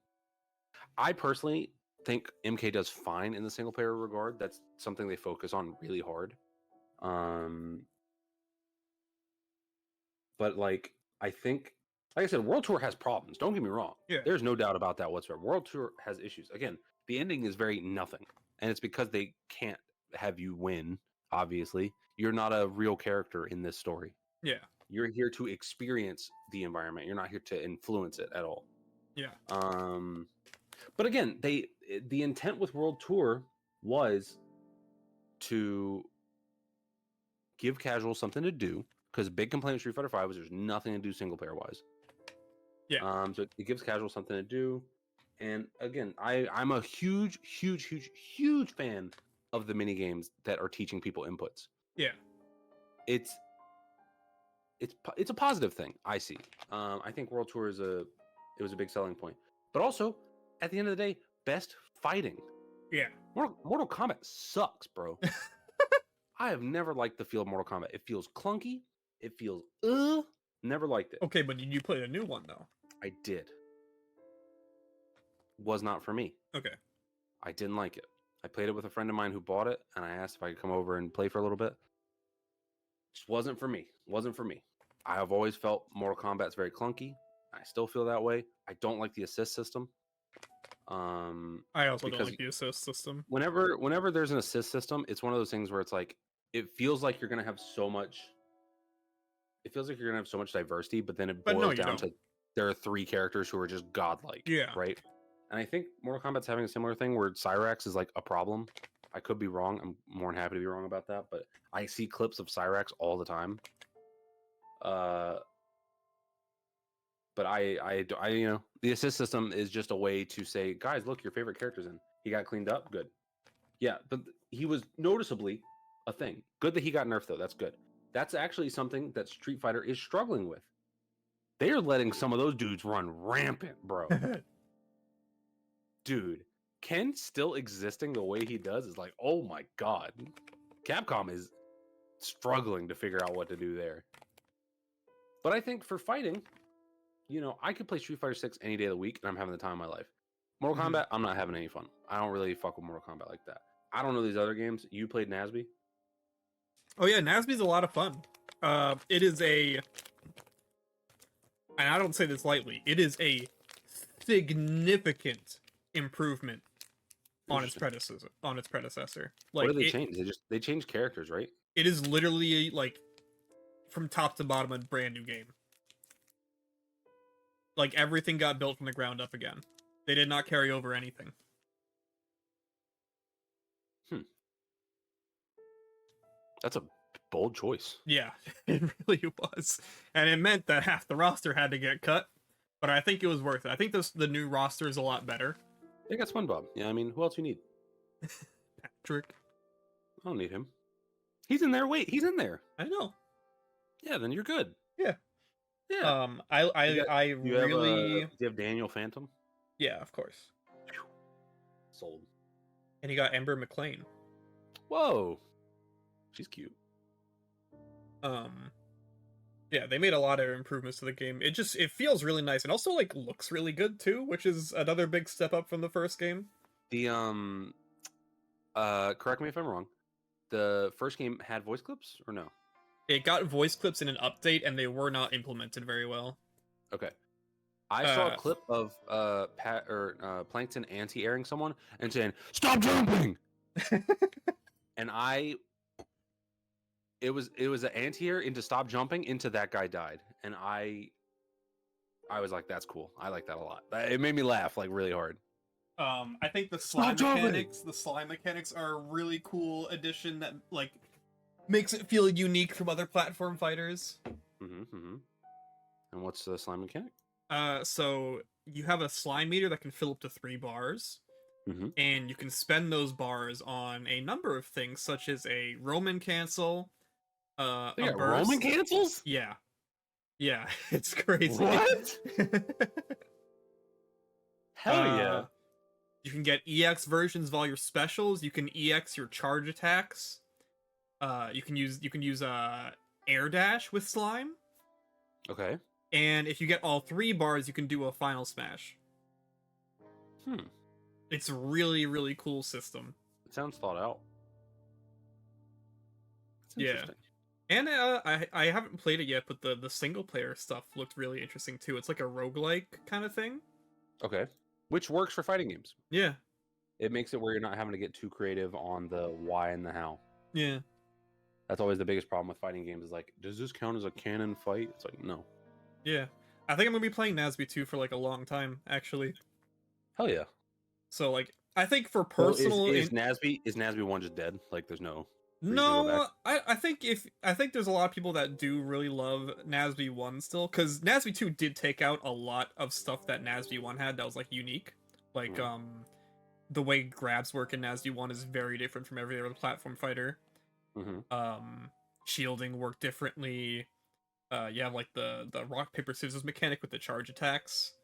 I personally think MK does fine in the single player regard. That's something they focus on really hard. But like I think, like I said, World Tour has problems. Don't get me wrong. Yeah. There's no doubt about that whatsoever. World Tour has issues. Again, the ending is very nothing, and it's because they can't have you win. Obviously, you're not a real character in this story. Yeah. You're here to experience the environment. You're not here to influence it at all. Yeah. But again, the intent with World Tour was to give casuals something to do, because a big complaint with Street Fighter V was there's nothing to do single player wise. Yeah. So it gives casuals something to do. And again, I'm a huge fan of the mini games that are teaching people inputs. Yeah. It's a positive thing, I see. I think World Tour was a big selling point. But also, at the end of the day, best fighting. Yeah. Mortal Kombat sucks, bro. I have never liked the feel of Mortal Kombat. It feels clunky. It feels never liked it. Okay, but you played a new one though. I did. Was not for me. Okay. I didn't like it. I played it with a friend of mine who bought it, and I asked if I could come over and play for a little bit. Just wasn't for me. Wasn't for me. I have always felt Mortal Kombat's very clunky. I still feel that way. I don't like the assist system. I also don't like the assist system. Whenever there's an assist system, it's one of those things where it's like it feels like you're gonna have so much. It feels like you're gonna have so much diversity, but then it boils down to there are 3 characters who are just godlike. Yeah. Right. And I think Mortal Kombat's having a similar thing where Cyrax is like a problem. I could be wrong. I'm more than happy to be wrong about that, but I see clips of Cyrax all the time. But I you know, the assist system is just a way to say, guys, look, your favorite character's in. He got cleaned up, good. Yeah, but he was noticeably a thing. Good that he got nerfed though. That's good. That's actually something that Street Fighter is struggling with. They are letting some of those dudes run rampant, bro. Dude, Ken still existing the way he does is like, oh my god. Capcom is struggling to figure out what to do there. But I think for fighting, you know, I could play Street Fighter 6 any day of the week and I'm having the time of my life. Mortal Kombat, I'm not having any fun. I don't really fuck with Mortal Kombat like that. I don't know these other games. You played Nasby? Oh yeah, Nasby's a lot of fun. It is and I don't say this lightly, it is a significant improvement on its predecessor. Like, what did they change? They changed characters, right? It is literally like from top to bottom a brand new game. Like everything got built from the ground up again. They did not carry over anything. That's a bold choice. Yeah, it really was. And it meant that half the roster had to get cut, but I think it was worth it. I think the new roster is a lot better. They got SpongeBob. Yeah, I mean, who else you need? Patrick. I don't need him. He's in there. Wait, he's in there. I know. Yeah, then you're good. Yeah. Yeah. I Do you really. do you have Daniel Phantom? Yeah, of course. Sold. And you got Ember McLean. Whoa. She's cute. Yeah, they made a lot of improvements to the game. It feels really nice and also like looks really good too, which is another big step up from the first game. The correct me if I'm wrong. The first game had voice clips or no? It got voice clips in an update and they were not implemented very well. Okay. I saw a clip of Plankton anti-airing someone and saying, "Stop jumping!" And it was an anti-air into stop jumping into that guy died. And I was like, that's cool. I like that a lot. It made me laugh like really hard. I think the slime mechanics are a really cool addition that like makes it feel unique from other platform fighters. And what's the slime mechanic? So you have a slime meter that can fill up to 3 bars. And you can spend those bars on a number of things, such as a Roman cancel. They got Roman cancels? Yeah. Yeah, it's crazy. What? Hell yeah. You can get EX versions of all your specials. You can EX your charge attacks. You can use air dash with slime. Okay. And if you get all 3 bars, you can do a final smash. It's a really, really cool system. It sounds thought out. Yeah. And I haven't played it yet, but the single player stuff looked really interesting too. It's like a roguelike kind of thing. Okay. Which works for fighting games. Yeah. It makes it where you're not having to get too creative on the why and the how. Yeah. That's always the biggest problem with fighting games is like, does this count as a canon fight? It's like, no. Yeah. I think I'm going to be playing NASB 2 for like a long time, actually. Hell yeah. So like, I think for personal... So is NASB 1 just dead? Like there's no... No, I think there's a lot of people that do really love NASB 1 still, because NASB 2 did take out a lot of stuff that NASB 1 had that was like unique. Like the way grabs work in NASB 1 is very different from every other platform fighter. Shielding worked differently. You have like the rock paper scissors mechanic with the charge attacks.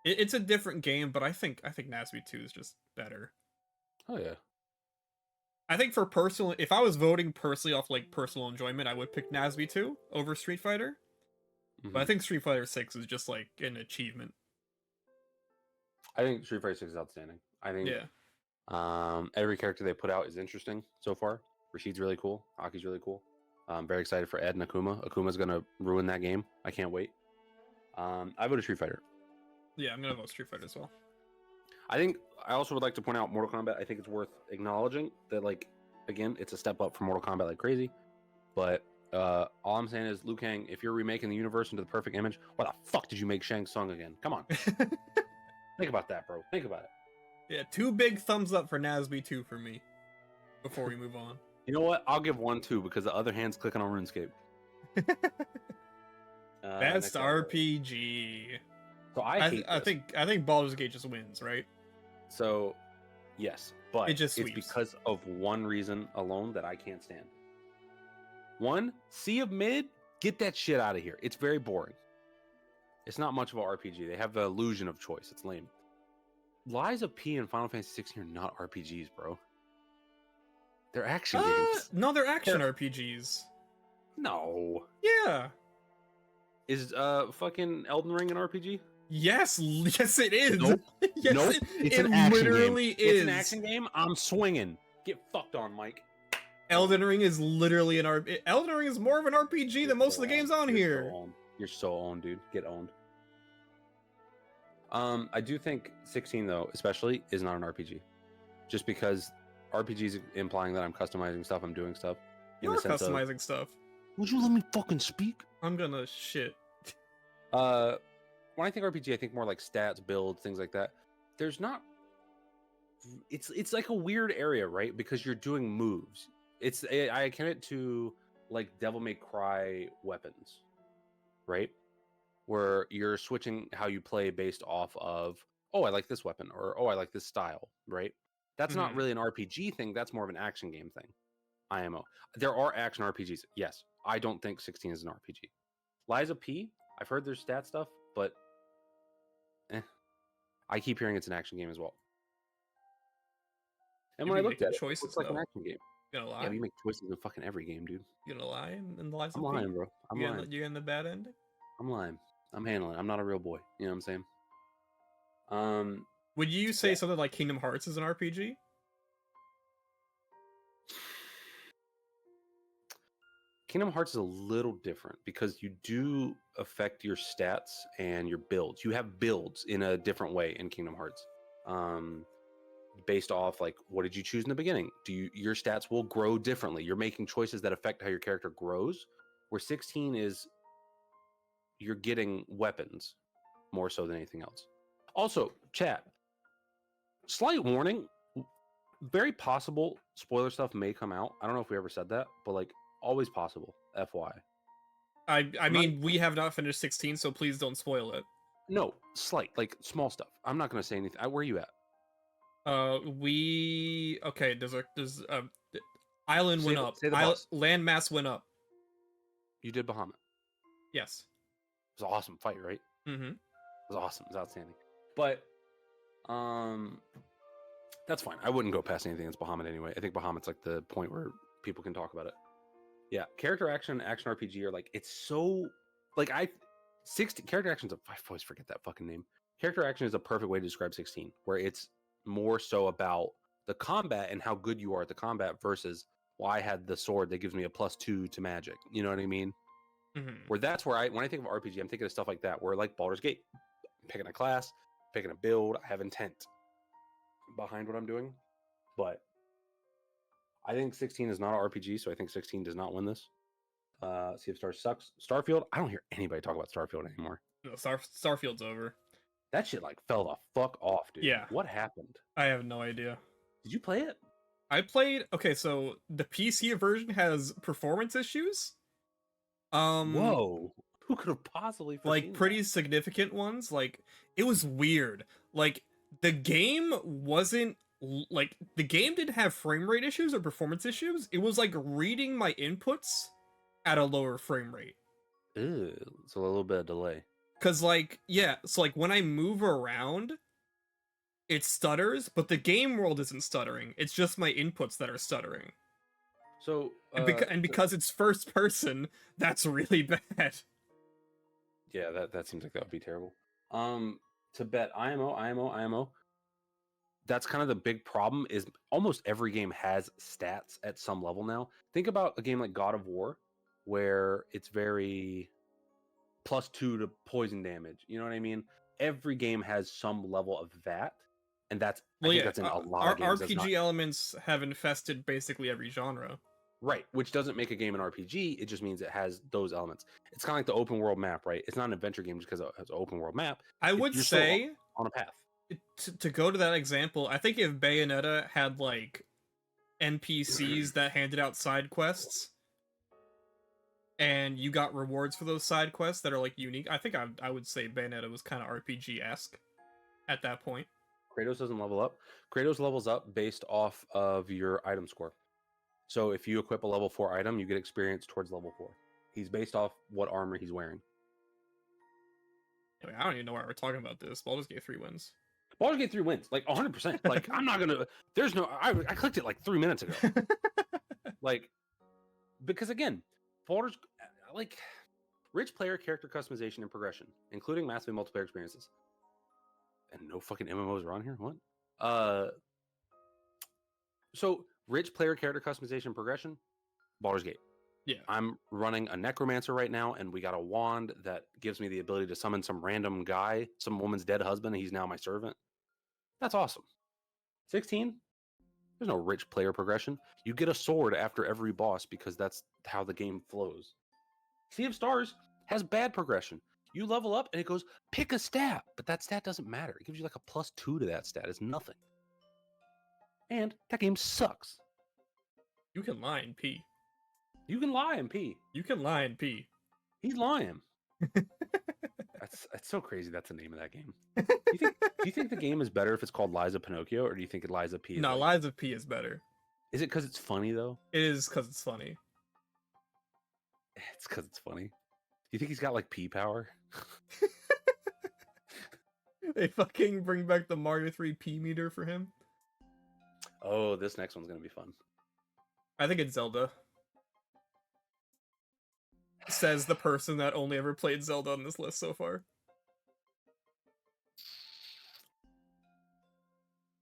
It's a different game, but I think NASB 2 is just better. Oh yeah. I think for personal, if I was voting personally off like personal enjoyment, I would pick NASB 2 over Street Fighter. But I think Street Fighter 6 is just like an achievement. I think Street Fighter 6 is outstanding. I think every character they put out is interesting so far. Rashid's really cool. Aki's really cool. I'm very excited for Ed and Akuma. Akuma's gonna ruin that game. I can't wait. I voted Street Fighter. Yeah, I'm gonna vote Street Fighter as well. I also would like to point out Mortal Kombat. I think it's worth acknowledging that, like, again, it's a step up from Mortal Kombat like crazy. But all I'm saying is, Liu Kang, if you're remaking the universe into the perfect image, why the fuck did you make Shang Tsung again? Come on. Think about that, bro. Think about it. Yeah, 2 big thumbs up for NASB 2 for me. Before we move on. You know what? I'll give 1 too, because the other hand's clicking on RuneScape. Best RPG. So I think Baldur's Gate just wins, right? So, yes, but it's because of one reason alone that I can't stand. 1, Sea of Mid, get that shit out of here. It's very boring. It's not much of an RPG. They have the illusion of choice. It's lame. Lies of P and Final Fantasy 16 are not RPGs, bro. They're action games. No, they're action RPGs. No. Yeah. Is fucking Elden Ring an RPG? Yes, it is. Nope. Yes, nope. It's an action literally game. is. It's an action game. I'm swinging. Get fucked on, Mike. Elden Ring is literally an RPG. Elden Ring is more of an RPG than most of the games on here. You're so owned, dude. Get owned. I do think 16 though, especially, is not an RPG, just because RPGs implying that I'm customizing stuff, I'm doing stuff. You're customizing stuff. Would you let me fucking speak? I'm gonna shit. When I think RPG, I think more like stats, builds, things like that. There's not. It's like a weird area, right? Because you're doing moves. I akin it to like Devil May Cry weapons, right? Where you're switching how you play based off of, oh, I like this weapon, or oh, I like this style, right? That's not really an RPG thing. That's more of an action game thing. IMO. There are action RPGs. Yes, I don't think 16 is an RPG. Liza P, I've heard there's stat stuff, but I keep hearing it's an action game as well. And when I looked at it, it looks like an action game. Gonna lie? Yeah, you make choices in fucking every game, dude. You gonna lie in the Liza I'm lying, bro. I'm lying. You getting the bad ending? I'm lying. I'm handling it. I'm not a real boy. You know what I'm saying? Would you say something like Kingdom Hearts is an RPG? Kingdom Hearts is a little different because you do affect your stats and your builds. You have builds in a different way in Kingdom Hearts. Based off like what did you choose in the beginning? Your stats will grow differently. You're making choices that affect how your character grows. Where 16 is you're getting weapons more so than anything else. Also, chat, slight warning, very possible spoiler stuff may come out. I don't know if we ever said that, but like always possible, FY. I mean, we have not finished 16, so please don't spoil it. No, slight, like small stuff. I'm not going to say anything. Where are you at? Okay, there's island went up. Landmass went up. You did Bahamut. Yes. It was an awesome fight, right? Mm-hmm. It was awesome. It was outstanding. But that's fine. I wouldn't go past anything that's Bahamut anyway. I think Bahamut's like the point where people can talk about it. Yeah, character action RPG are like, it's so like character action's I always forget that fucking name. Character action is a perfect way to describe 16, where it's more so about the combat and how good you are at the combat versus, well, I had the sword that gives me a +2 to magic. You know what I mean? Mm-hmm. Where that's where when I think of RPG, I'm thinking of stuff like that, where like Baldur's Gate, I'm picking a class, picking a build, I have intent behind what I'm doing. But I think 16 is not an RPG, so I think 16 does not win this. Sea of Stars sucks. Starfield, I don't hear anybody talk about Starfield anymore. No, Starfield's over. That shit like fell the fuck off, dude. Yeah. What happened? I have no idea. Did you play it? I played. Okay, so the PC version has performance issues. Whoa. Who could have possibly like pretty significant ones? Like it was weird. Like the game wasn't like the game didn't have frame rate issues or performance issues. It was like reading my inputs at a lower frame rate. Ew, it's a little bit of delay. Cause like, yeah, so like when I move around, it stutters, but the game world isn't stuttering. It's just my inputs that are stuttering. So and because it's first person, that's really bad. Yeah, that seems like that would be terrible. To bet IMO. That's kind of the big problem is almost every game has stats at some level now. Think about a game like God of War, where it's very +2 to poison damage. You know what I mean? Every game has some level of that, and that's I think that's in a lot of games. RPG elements have infested basically every genre. Right, which doesn't make a game an RPG. It just means it has those elements. It's kind of like the open world map, right? It's not an adventure game just because it has an open world map. I would say on a path. To go to that example, I think if Bayonetta had like NPCs that handed out side quests, and you got rewards for those side quests that are like unique, I think I would say Bayonetta was kind of RPG-esque at that point. Kratos doesn't level up. Kratos levels up based off of your item score. So if you equip a level 4 item, you get experience towards level 4. He's based off what armor he's wearing. Anyway, I don't even know why we're talking about this. Baldur's Gate 3 wins. Baldur's Gate 3 wins, like 100%. Like I'm not gonna. There's no. I clicked it like 3 minutes ago. Like, because again, Baldur's like rich player character customization and progression, including massively multiplayer experiences. And no fucking MMOs are on here. What? So rich player character customization and progression, Baldur's Gate. Yeah. I'm running a necromancer right now, and we got a wand that gives me the ability to summon some random guy, some woman's dead husband, and he's now my servant. That's awesome. 16, there's no rich player progression. You get a sword after every boss because that's how the game flows. Sea of Stars has bad progression. You level up and it goes, pick a stat, but that stat doesn't matter. It gives you like a +2 to that stat. It's nothing. And that game sucks. You can lie and pee. You can lie and pee. You can lie and pee. He's lying. That's so crazy. That's the name of that game. Do you think the game is better if it's called Lies of Pinocchio, or do you think Lies of P? No, Lies of P is better. Is it because it's funny though? It is because it's funny. It's because it's funny. Do you think he's got like pee power? They fucking bring back the Mario 3 P meter for him. Oh, this next one's gonna be fun. I think it's Zelda. Says the person that only ever played Zelda on this list so far.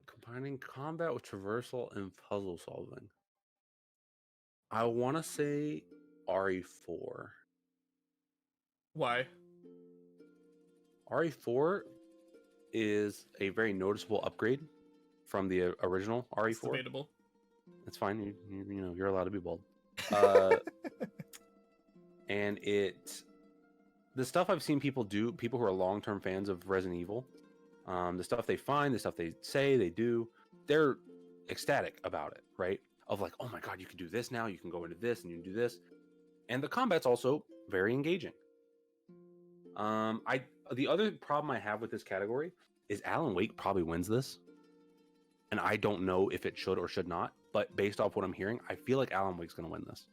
Combining combat with traversal and puzzle solving. I want to say RE4. Why? RE4 is a very noticeable upgrade from the original RE4. It's debatable. It's fine. You know, you're allowed to be bold. And the stuff I've seen people do, people who are long-term fans of Resident Evil, the stuff they find, the stuff they say, they do, they're ecstatic about it, right? Of like, oh my god, you can do this now, you can go into this, and you can do this. And the combat's also very engaging. The other problem I have with this category is Alan Wake probably wins this. And I don't know if it should or should not, but based off what I'm hearing, I feel like Alan Wake's going to win this.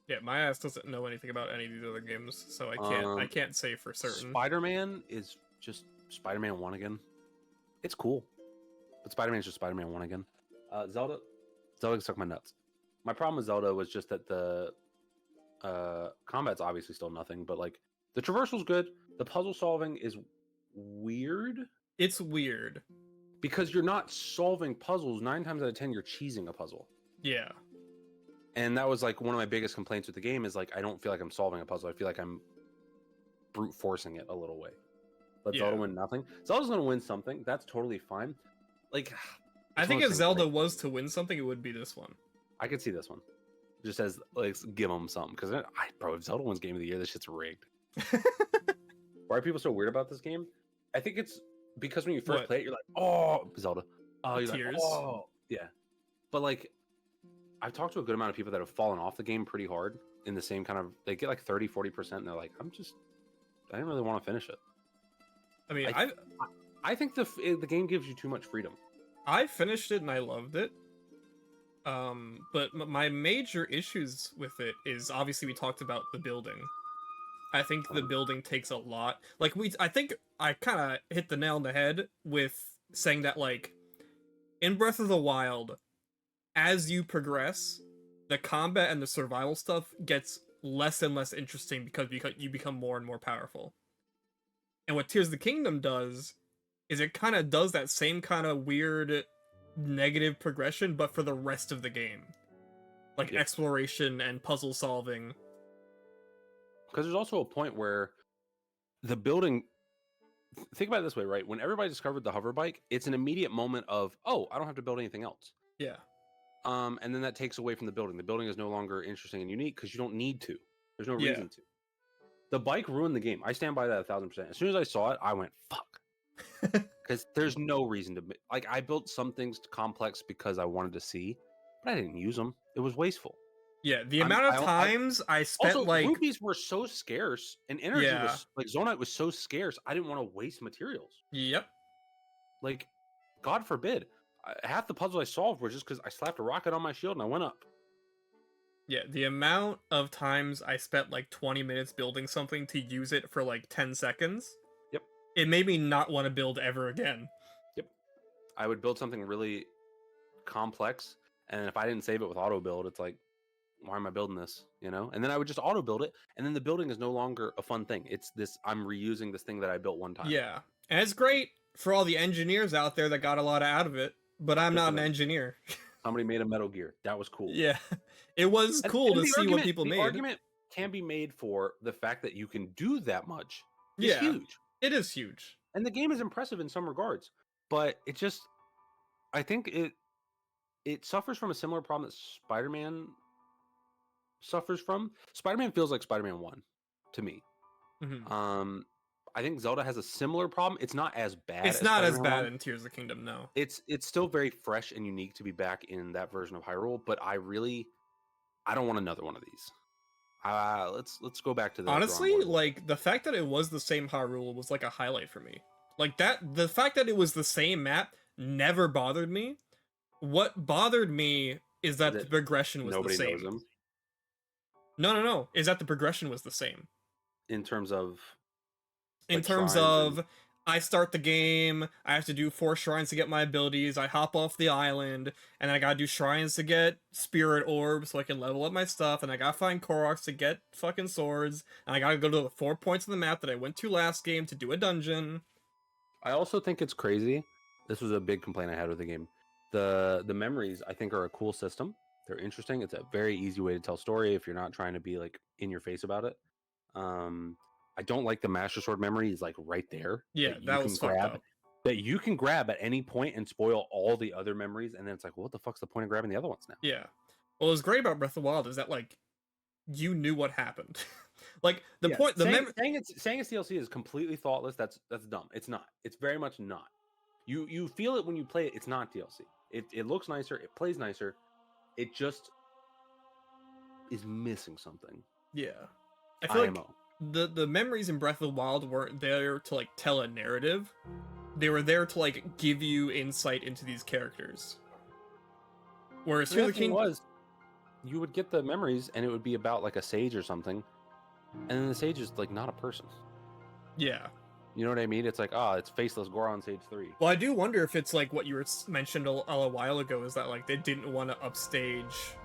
Yeah, my ass doesn't know anything about any of these other games, so I can't say for certain. Spider-Man is just Spider-Man 1 again. It's cool, but Spider-Man is just Spider-Man 1 again. Zelda can suck my nuts. My problem with Zelda was just that the combat's obviously still nothing, but like the traversal's good. The puzzle solving is weird. It's weird because you're not solving puzzles. 9 times out of 10, you're cheesing a puzzle. Yeah. And that was like one of my biggest complaints with the game is like, I don't feel like I'm solving a puzzle. I feel like I'm brute forcing it a little way. Let Zelda win nothing. Zelda's going to win something. That's totally fine. Like, I think if Zelda was to win something, it would be this one. I could see this one. Just as, like, give them something. Because, bro, if Zelda wins Game of the Year, this shit's rigged. Why are people so weird about this game? I think it's because when you first play it, you're like, oh, Zelda. Oh, you're Tears. Like, oh, yeah. But, like, I've talked to a good amount of people that have fallen off the game pretty hard in the same kind of, they get like 30, 40%, and they're like, I didn't really want to finish it. I mean, I think the game gives you too much freedom. I finished it and I loved it. But my major issues with it is obviously we talked about the building. I think the building takes a lot. Like I think I kind of hit the nail on the head with saying that like in Breath of the Wild, as you progress, the combat and the survival stuff gets less and less interesting because you become more and more powerful. And what Tears of the Kingdom does is it kind of does that same kind of weird negative progression, but for the rest of the game. Like exploration and puzzle solving. Because there's also a point where the building... Think about it this way, right? When everybody discovered the hover bike, it's an immediate moment of, oh, I don't have to build anything else. Yeah. And then that takes away from the building. The building is no longer interesting and unique because you don't need to. There's no reason to. The bike ruined the game. I stand by that 1,000%. As soon as I saw it, I went, fuck. Because there's no reason to... Like, I built some things complex because I wanted to see, but I didn't use them. It was wasteful. Yeah, the amount of times I spent also, like... rupees were so scarce, and energy was... Like, Zonite was so scarce, I didn't want to waste materials. Yep. Like, God forbid. Half the puzzles I solved were just because I slapped a rocket on my shield and I went up. Yeah, the amount of times I spent like 20 minutes building something to use it for like 10 seconds. Yep. It made me not want to build ever again. Yep. I would build something really complex, and if I didn't save it with auto build, it's like, why am I building this? You know? And then I would just auto build it, and then the building is no longer a fun thing. It's this, I'm reusing this thing that I built one time. Yeah. And it's great for all the engineers out there that got a lot out of it, but I'm not an engineer. Somebody made a Metal Gear. That was cool. Yeah. It was cool to see what people made. The argument can be made for the fact that you can do that much. It's huge. It is huge. And the game is impressive in some regards. But it just... I think it suffers from a similar problem that Spider-Man suffers from. Spider-Man feels like Spider-Man 1 to me. Mm-hmm. I think Zelda has a similar problem. It's not as bad. It's not as bad in Tears of the Kingdom, no. It's still very fresh and unique to be back in that version of Hyrule, but I really I don't want another one of these. Let's go back to the Honestly, drawing board. like the fact that it was the same Hyrule was like a highlight for me. Like that, the fact that it was the same map never bothered me. What bothered me is that the progression was the Nobody same. knows them No. Is that the progression was the same. in terms of. In like, terms shrines of, and- I start the game, I have to do 4 shrines to get my abilities, I hop off the island, and I gotta do shrines to get spirit orbs so I can level up my stuff, and I gotta find Koroks to get fucking swords, and I gotta go to the 4 points on the map that I went to last game to do a dungeon. I also think it's crazy. This was a big complaint I had with the game. The memories, I think, are a cool system. They're interesting. It's a very easy way to tell story if you're not trying to be like in your face about it. I don't like the Master Sword memory is like right there. Yeah, that was fucked up. That you can grab at any point and spoil all the other memories, and then it's like, well, what the fuck's the point of grabbing the other ones now? Yeah. What was great about Breath of the Wild is that like you knew what happened. Like the point, the saying it's DLC is completely thoughtless. That's dumb. It's not. It's very much not. You feel it when you play it. It's not DLC. It looks nicer. It plays nicer. It just is missing something. Yeah, I feel IMO. like the memories in Breath of the Wild weren't there to like tell a narrative. They were there to like give you insight into these characters. Whereas The thing was, you would get the memories, and it would be about like a sage or something, and then the sage is like not a person. Yeah. You know what I mean? It's like, it's faceless Goron Sage 3. Well, I do wonder if it's like what you were mentioned a while ago is that like they didn't want to upstage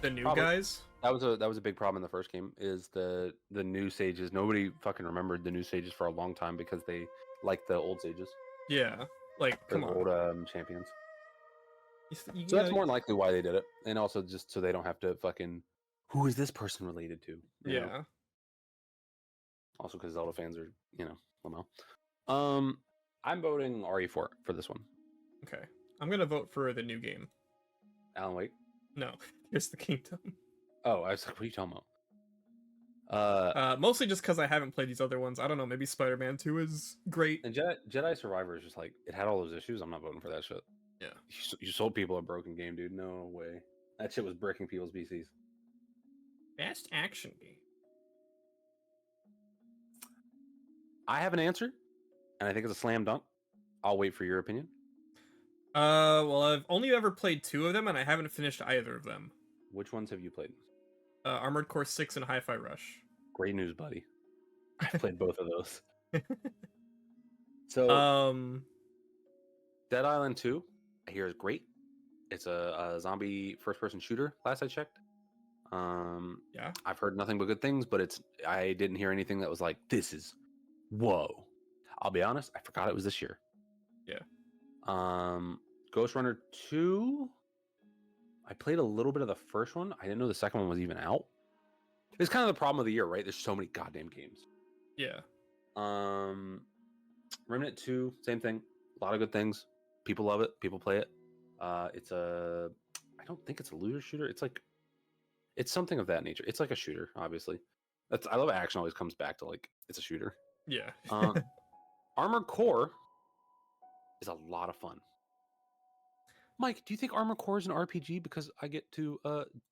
the new guys. That was a big problem in the first game. Is the new sages? Nobody fucking remembered the new sages for a long time because they liked the old sages. Yeah, like come on, old champions. You so that's more than likely why they did it, and also just so they don't have to fucking. Who is this person related to? You know? Also, because Zelda fans are, well. I'm voting RE4 for this one. Okay, I'm gonna vote for the new game. Alan Wake. No, Here's the Kingdom. Oh, I was like, what are you talking about? Mostly just because I haven't played these other ones. I don't know. Maybe Spider-Man 2 is great. And Jedi Survivor is just like it had all those issues. I'm not voting for that shit. Yeah, you sold people a broken game, dude. No way. That shit was breaking people's PCs. Best action game. I have an answer, and I think it's a slam dunk. I'll wait for your opinion. Well, I've only ever played 2 of them, and I haven't finished either of them. Which ones have you played? Armored Core 6 and Hi-Fi Rush. Great news, buddy. I played both of those. So, Dead Island 2, I hear is great. It's a zombie first-person shooter. Last I checked. Yeah. I've heard nothing but good things, but I didn't hear anything that was like, this is whoa. I'll be honest, I forgot it was this year. Yeah. Ghost Runner 2. I played a little bit of the first one. I didn't know the second one was even out. It's kind of the problem of the year, right? There's so many goddamn games. Yeah. Remnant 2, same thing. A lot of good things. People love it. People play it. I don't think it's a looter shooter. It's something of that nature. It's like a shooter, obviously. I love action always comes back to like it's a shooter. Yeah. Armored Core is a lot of fun. Mike, do you think Armored Core is an RPG because I get to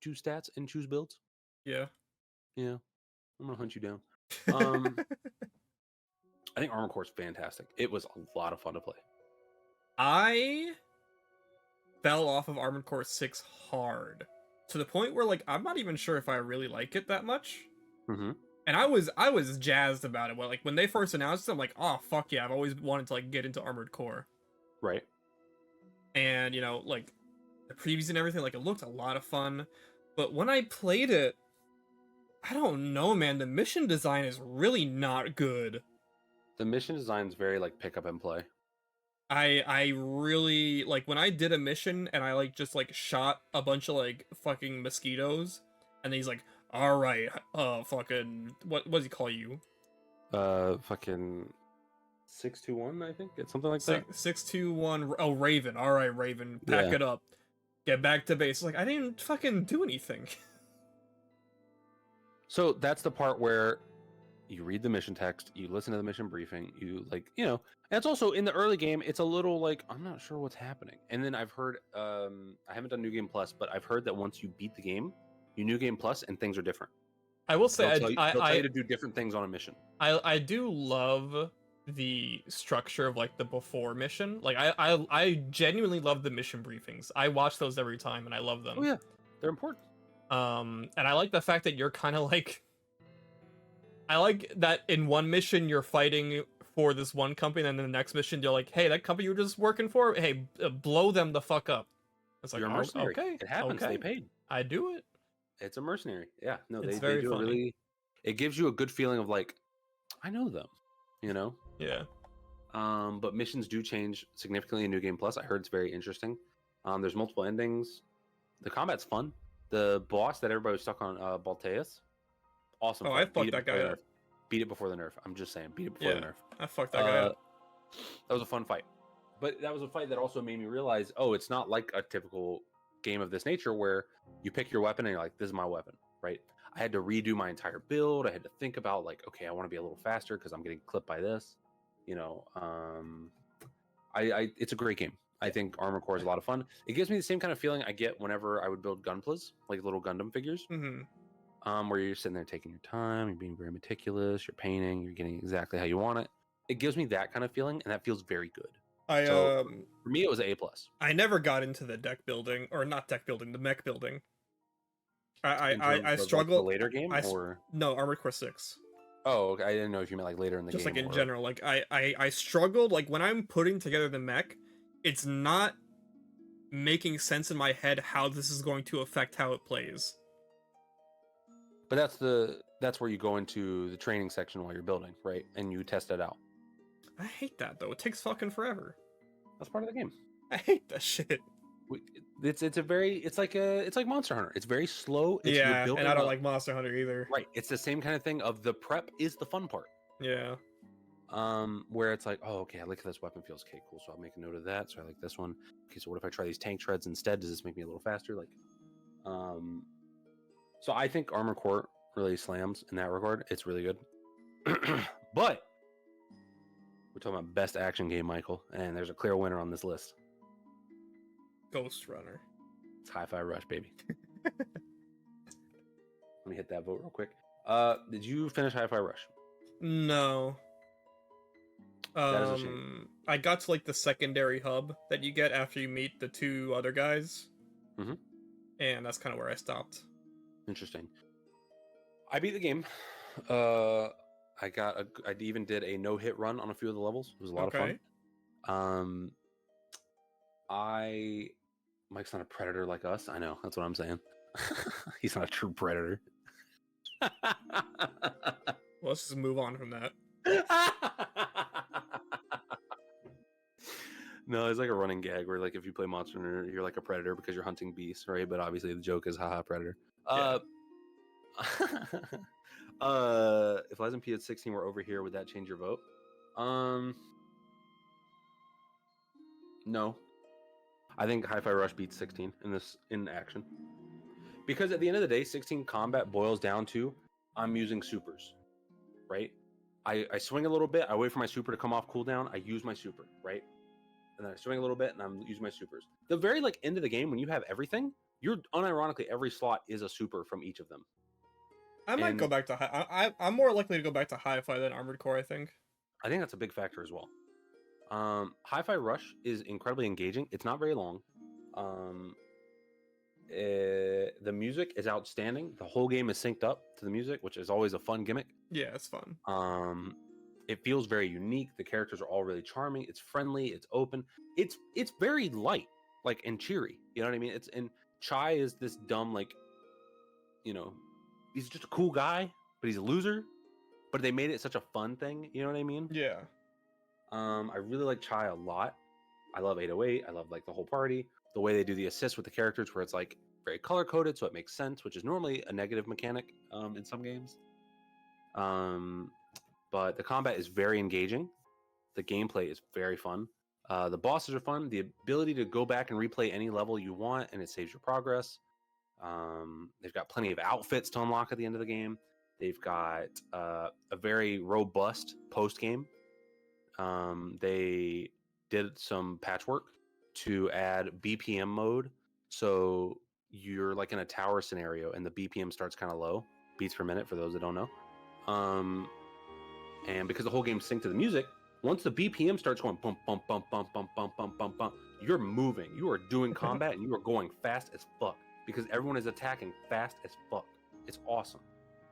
choose stats and choose builds? Yeah. Yeah. I'm gonna hunt you down. I think Armored Core is fantastic. It was a lot of fun to play. I fell off of Armored Core 6 hard to the point where like I'm not even sure if I really like it that much. Mm-hmm. And I was jazzed about it. Well, like when they first announced it, I'm like, oh fuck yeah! I've always wanted to like get into Armored Core. Right. And like the previews and everything, like it looked a lot of fun. But when I played it, I don't know, man. The mission design is really not good. The mission design is very like pick up and play. I really like when I did a mission and I like just like shot a bunch of like fucking mosquitoes, and he's like, all right, fucking what does he call you? Fucking 621, I think it's something like that. 621. Oh, Raven. All right, Raven, pack it up, get back to base. Like I didn't fucking do anything. So that's the part where you read the mission text, you listen to the mission briefing, you like, and it's also in the early game, it's a little like, I'm not sure what's happening. And then I've heard, I haven't done New Game Plus, but I've heard that once you beat the game, You New Game Plus, and things are different. I will say, they'll tell you to do different things on a mission. I do love the structure of like the before mission. Like I genuinely love the mission briefings. I watch those every time, and I love them. Oh yeah, they're important. And I like the fact that you're kind of like, I like that in one mission you're fighting for this one company, and then the next mission you're like, hey, that company you're just working for, hey, blow them the fuck up. It's like, You're a mercenary. Okay, It happens. okay. They paid. I do it. It's a mercenary. Yeah, no, It's they very do funny. a really. It gives you a good feeling of like, I know them, you know. Yeah. But missions do change significantly in New Game Plus. I heard it's very interesting. There's multiple endings. The combat's fun. The boss that everybody was stuck on, Balteus, awesome. Oh, fight. I fucked that guy up. Beat it before the nerf. I'm just saying, beat it before the nerf. I fucked that guy up. That was a fun fight. But that was a fight that also made me realize, oh, it's not like a typical game of this nature where you pick your weapon and you're like, this is my weapon, right? I had to redo my entire build. I had to think about like, okay, I want to be a little faster because I'm getting clipped by this. You know, it's a great game. I think Armored Core is a lot of fun. It gives me the same kind of feeling I get whenever I would build Gunplas, like little Gundam figures, where you're sitting there taking your time, you're being very meticulous, you're painting, you're getting exactly how you want it. It gives me that kind of feeling, and that feels very good. So, for me, it was an A+. I never got into the deck building, or not deck building, the mech building. I struggled. Like the later game, or no, Armored Core 6. Oh, okay. I didn't know if you meant like later in the game. Just like in general, like I struggled. Like when I'm putting together the mech, it's not making sense in my head how this is going to affect how it plays. But that's where you go into the training section while you're building, right? And you test it out. I hate that though. It takes fucking forever. That's part of the game. I hate that shit. It's like Monster Hunter. It's very slow. Yeah, and I don't like Monster Hunter either. Right. It's the same kind of thing of the prep is the fun part. Yeah. Where it's like, oh, okay, I like how this weapon feels. Okay, cool. So I'll make a note of that. So I like this one. Okay, so what if I try these tank treads instead? Does this make me a little faster? Like, so I think Armored Core really slams in that regard. It's really good. But we're talking about best action game, Michael, and there's a clear winner on this list. Ghost Runner. It's Hi-Fi Rush, baby. Let me hit that vote real quick. Did you finish Hi-Fi Rush? No. That is a shame. I got to like the secondary hub that you get after you meet the two other guys. Mm-hmm. And that's kind of where I stopped. Interesting. I beat the game. I even did a no-hit run on a few of the levels. It was a lot of fun. Mike's not a predator like us. I know. That's what I'm saying. He's not a true predator. Well, let's just move on from that. No, it's like a running gag where, like, if you play Monster Hunter, you're like a predator because you're hunting beasts, right? But obviously, the joke is, haha, predator. Yeah. If Lies and P at 16 were over here, would that change your vote? No. I think Hi-Fi Rush beats 16 in action. Because at the end of the day, 16 combat boils down to I'm using supers, right? I swing a little bit, I wait for my super to come off cooldown, I use my super, right? And then I swing a little bit and I'm using my supers. The very like end of the game, when you have everything, you're unironically every slot is a super from each of them. I might go back to I'm more likely to go back to Hi-Fi than Armored Core, I think. I think that's a big factor as well. Hi-Fi Rush is incredibly engaging. It's not very long. The music is outstanding. The whole game is synced up to the music, which is always a fun gimmick. Yeah, it's fun. It feels very unique. The characters are all really charming. It's friendly. It's open. It's very light, like, and cheery. You know what I mean? And Chai is this dumb, like, you know, he's just a cool guy, but he's a loser. But they made it such a fun thing. You know what I mean? Yeah. I really like Chai a lot. I love 808. I love like the whole party. The way they do the assists with the characters, where it's like very color coded, so it makes sense, which is normally a negative mechanic in some games. But the combat is very engaging. The gameplay is very fun. The bosses are fun. The ability to go back and replay any level you want, and it saves your progress. They've got plenty of outfits to unlock at the end of the game. They've got a very robust post game. They did some patchwork to add BPM mode, so you're like in a tower scenario and the BPM starts kind of low, beats per minute for those that don't know. And because the whole game's synced to the music, once the BPM starts going bump, bump, bump, bump, bump, bump, bump, bump, bump, you're moving. You are doing combat and you are going fast as fuck because everyone is attacking fast as fuck. It's awesome.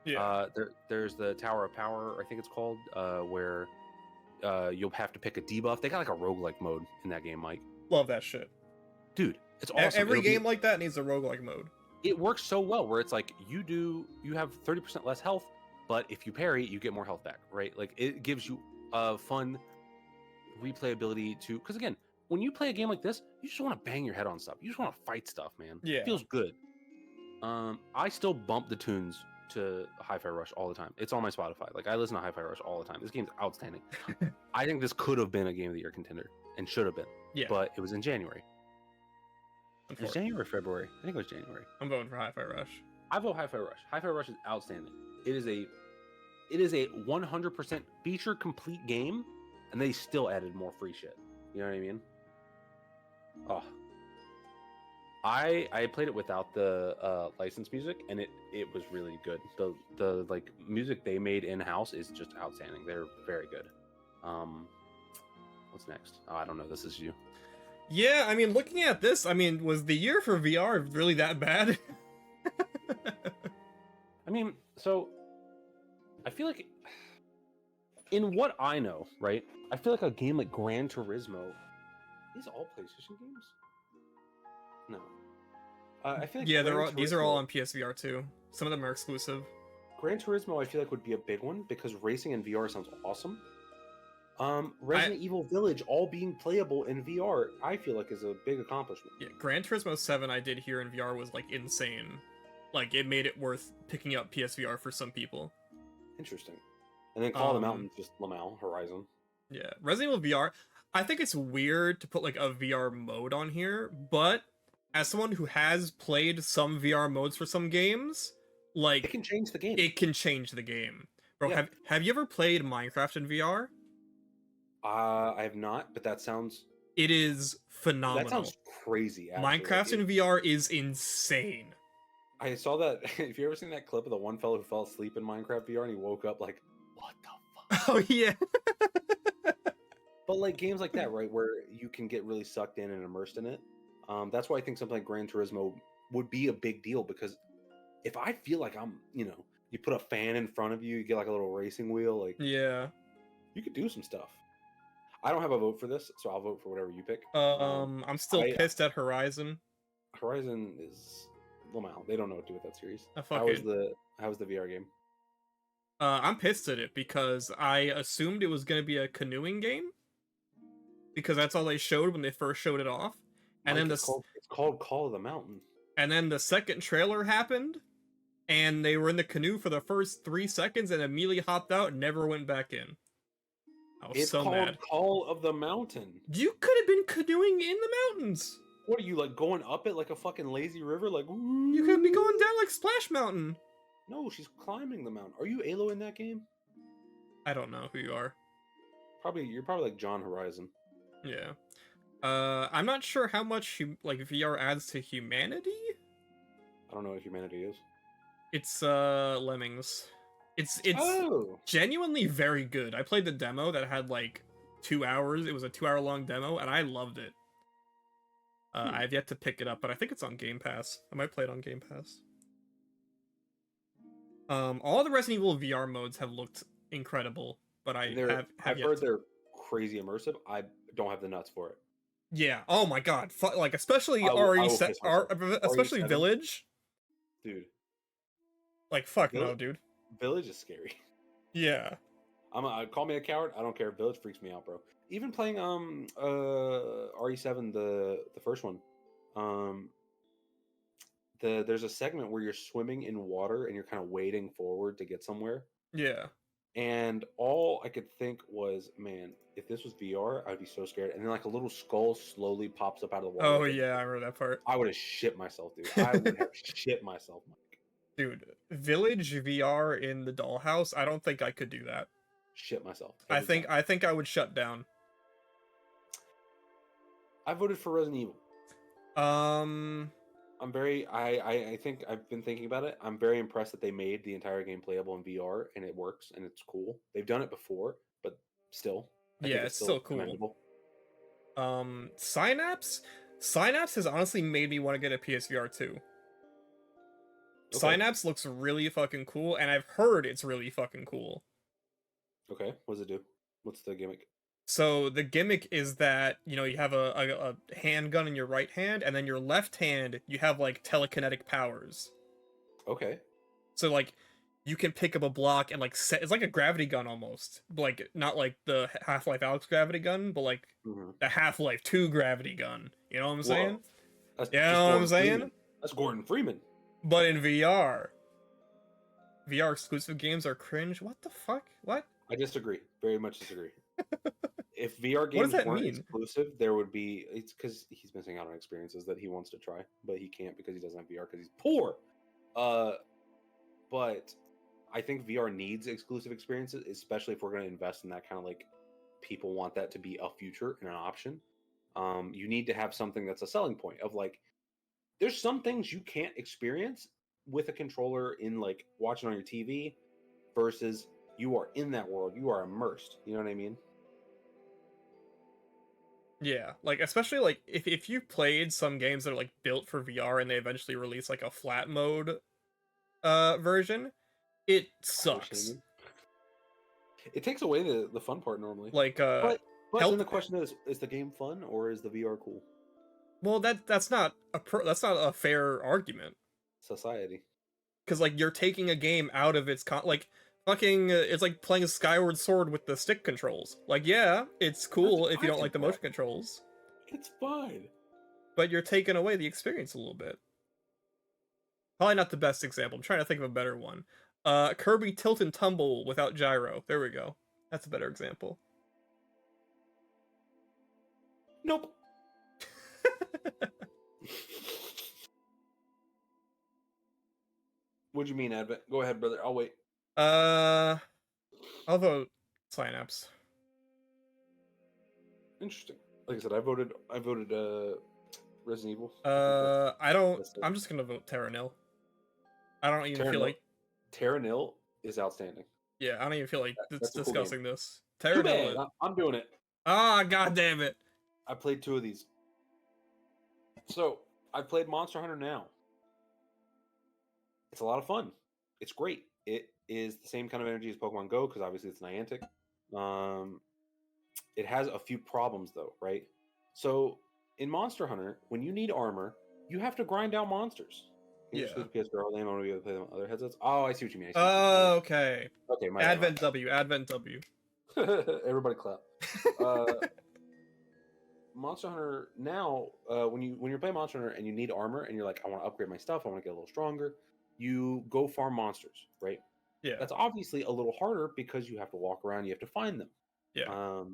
Yeah. There's the Tower of Power, I think it's called, where you'll have to pick a debuff. They got like a roguelike mode in that game, Mike. Love that shit. Dude, it's awesome. Every game like that needs a roguelike mode. It works so well where it's like you have 30% less health, but if you parry, you get more health back, right? Like it gives you a fun replayability to, because again, when you play a game like this, you just want to bang your head on stuff. You just want to fight stuff, man. Yeah. It feels good. I still bump the tunes to Hi-Fi Rush all the time. It's on my Spotify. Like I listen to Hi-Fi Rush all the time. This game's outstanding. I think this could have been a Game of the Year contender and should have been. Yeah. But it was in January. It was January or February? I think it was January. I'm voting for Hi-Fi Rush. I vote Hi-Fi Rush. Hi-Fi Rush is outstanding. It is a 100% feature complete game, and they still added more free shit. You know what I mean? Oh, I played it without the licensed music, and it was really good. The like music they made in house is just outstanding. They're very good. What's next? Oh, I don't know. This is you. Yeah, I mean, looking at this, I mean, was the year for VR really that bad? I mean, so I feel like in what I know, right? I feel like a game like Gran Turismo, these all PlayStation games? No. I feel like yeah, these are all on PSVR too. Some of them are exclusive. Gran Turismo, I feel like would be a big one because racing in VR sounds awesome. Resident Evil Village all being playable in VR, I feel like is a big accomplishment. Yeah, Gran Turismo 7 I did here in VR was like insane. Like it made it worth picking up PSVR for some people. Interesting. And then Call of the Mountain, just Lamau, Horizon. Yeah, Resident Evil VR. I think it's weird to put like a VR mode on here, but as someone who has played some VR modes for some games, like it can change the game. It can change the game, bro. Yeah. Have you ever played Minecraft in VR? I have not, but that sounds... It is phenomenal. That sounds crazy, actually. Minecraft in VR is insane. I saw that... Have you ever seen that clip of the one fellow who fell asleep in Minecraft VR and he woke up like, what the fuck? Oh, yeah. But like games like that, right, where you can get really sucked in and immersed in it, that's why I think something like Gran Turismo would be a big deal, because if I feel like I'm, you put a fan in front of you, you get like a little racing wheel, like... Yeah. You could do some stuff. I don't have a vote for this, so I'll vote for whatever you pick. I'm still pissed at Horizon. Horizon is Lamau. They don't know what to do with that series. How was the VR game? I'm pissed at it because I assumed it was going to be a canoeing game, because that's all they showed when they first showed it off. And then it's called Call of the Mountain. And then the second trailer happened, and they were in the canoe for the first 3 seconds and immediately hopped out and never went back in. I was It's so called mad. Call of the Mountain. You could have been canoeing in the mountains. What are you, like, going up it like a fucking lazy river? Like, woo? You could be going down like Splash Mountain. No, she's climbing the mountain. Are you Alo in that game? I don't know who you are. You're probably like John Horizon. Yeah. I'm not sure how much like VR adds to humanity. I don't know what humanity is. It's Lemmings. It's genuinely very good. I played the demo that had like 2 hours. It was a 2-hour long demo, and I loved it. I have yet to pick it up, but I think it's on Game Pass. I might play it on Game Pass. All the Resident Evil VR modes have looked incredible, but I've heard they're crazy immersive. I don't have the nuts for it. Yeah. Oh my god. Like especially especially Village. Dude. Like fuck no, dude. Village is scary. Yeah. Call me a coward. I don't care. Village freaks me out, bro. Even playing RE7, the first one. There's a segment where you're swimming in water and you're kind of wading forward to get somewhere. Yeah. And all I could think was, man, if this was VR, I'd be so scared. And then like a little skull slowly pops up out of the water. Oh yeah, I remember that part. I would have shit myself, dude. I would have shit myself, Mike. Dude, Village VR in the dollhouse, I don't think I could do that. Shit myself. I think I would shut down. I voted for Resident Evil. I'm very. I think I've been thinking about it. I'm very impressed that they made the entire game playable in VR and it works and it's cool. They've done it before, but still, I think Yeah, it's it's still still cool. commendable. Synapse has honestly made me want to get a PSVR 2. Okay. Synapse looks really fucking cool, and I've heard it's really fucking cool. Okay, what does it do? What's the gimmick? So the gimmick is that, you know, you have a handgun in your right hand, and then your left hand, you have like telekinetic powers. Okay. So like, you can pick up a block and like set. It's like a gravity gun almost, like not like the Half-Life Alyx gravity gun, but like the Half-Life 2 gravity gun. You know what I'm saying? That's you know what I'm saying? Freeman. That's Gordon Freeman. But in VR, VR exclusive games are cringe. What the fuck? What? I disagree. Very much disagree. If VR games weren't exclusive, there would be. It's because he's missing out on experiences that he wants to try, but he can't because he doesn't have VR because he's poor. But I think VR needs exclusive experiences, especially if we're going to invest in that kind of like people want that to be a future and an option. You need to have something that's a selling point of like, there's some things you can't experience with a controller in like watching on your TV versus you are in that world. You are immersed. You know what I mean? Yeah, like especially like if you played some games that are like built for VR and they eventually release like a flat mode version, it sucks. It takes away the fun part normally. Like but then the question is the game fun or is the VR cool? Well, that's not a fair argument. Society. Because like you're taking a game out of its like fucking it's like playing Skyward Sword with the stick controls. Like yeah, it's cool if you don't like the motion controls. It's fine. But you're taking away the experience a little bit. Probably not the best example. I'm trying to think of a better one. Kirby Tilt and Tumble without gyro. There we go. That's a better example. Nope. What do you mean, Advent? Go ahead, brother. I'll wait. I'll vote Synapse. Interesting. Like I said, I voted Resident Evil. I'm just gonna vote Terra Nil. I don't even feel like Terra Nil is outstanding. Yeah, I don't even feel like discussing cool this. Terra Nil. I'm doing it. Ah, god damn it. I played 2 of these. So I played Monster Hunter now. It's a lot of fun. It's great. It is the same kind of energy as Pokemon Go because obviously it's Niantic. It has a few problems though, right? So in Monster Hunter, when you need armor, you have to grind down monsters. Yeah. PSVR, I want to be able to play them on other headsets. Oh, I see what you mean. Okay. Okay. My Advent W. Everybody clap. Monster Hunter now, when you're playing Monster Hunter and you need armor and you're like, I want to upgrade my stuff, I want to get a little stronger, you go farm monsters, right? Yeah. That's obviously a little harder because you have to walk around, you have to find them. Yeah.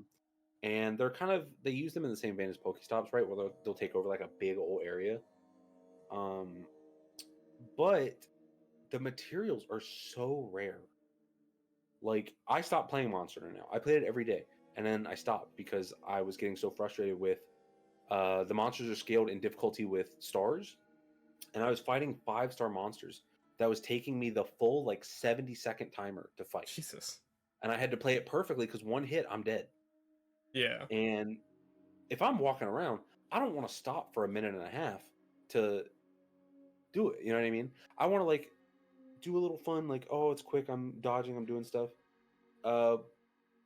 And they use them in the same vein as Pokestops, right? Where they'll take over like a big old area. But the materials are so rare. Like I stopped playing Monster Hunter now. I played it every day. And then I stopped because I was getting so frustrated with the monsters are scaled in difficulty with stars. And I was fighting 5-star monsters that was taking me the full like 70-second timer to fight. Jesus. And I had to play it perfectly because one hit, I'm dead. Yeah. And if I'm walking around, I don't want to stop for a minute and a half to do it. You know what I mean? I want to like do a little fun, like, oh, it's quick. I'm dodging. I'm doing stuff.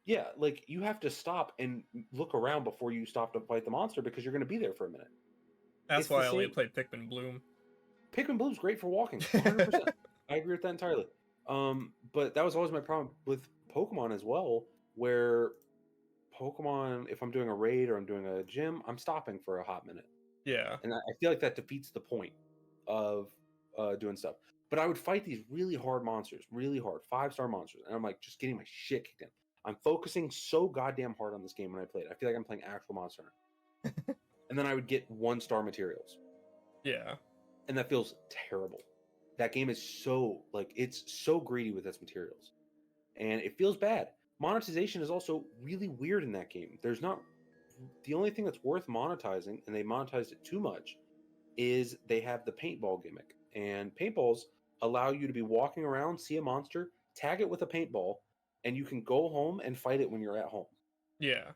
Yeah, like you have to stop and look around before you stop to fight the monster because you're going to be there for a minute. That's why I only played Pikmin Bloom. Pikmin Bloom's great for walking. 100%. I agree with that entirely. But that was always my problem with Pokemon as well, where Pokemon, if I'm doing a raid or I'm doing a gym, I'm stopping for a hot minute. Yeah. And I feel like that defeats the point of doing stuff. But I would fight these really hard monsters, really hard, 5-star monsters. And I'm like, just getting my shit kicked in. I'm focusing so goddamn hard on this game when I play it. I feel like I'm playing actual Monster Hunter. And then I would get 1-star materials. Yeah. And that feels terrible. That game is so, like, it's so greedy with its materials. And it feels bad. Monetization is also really weird in that game. There's not... The only thing that's worth monetizing, and they monetized it too much, is they have the paintball gimmick, and paintballs allow you to be walking around, see a monster, tag it with a paintball, and you can go home and fight it when you're at home. Yeah.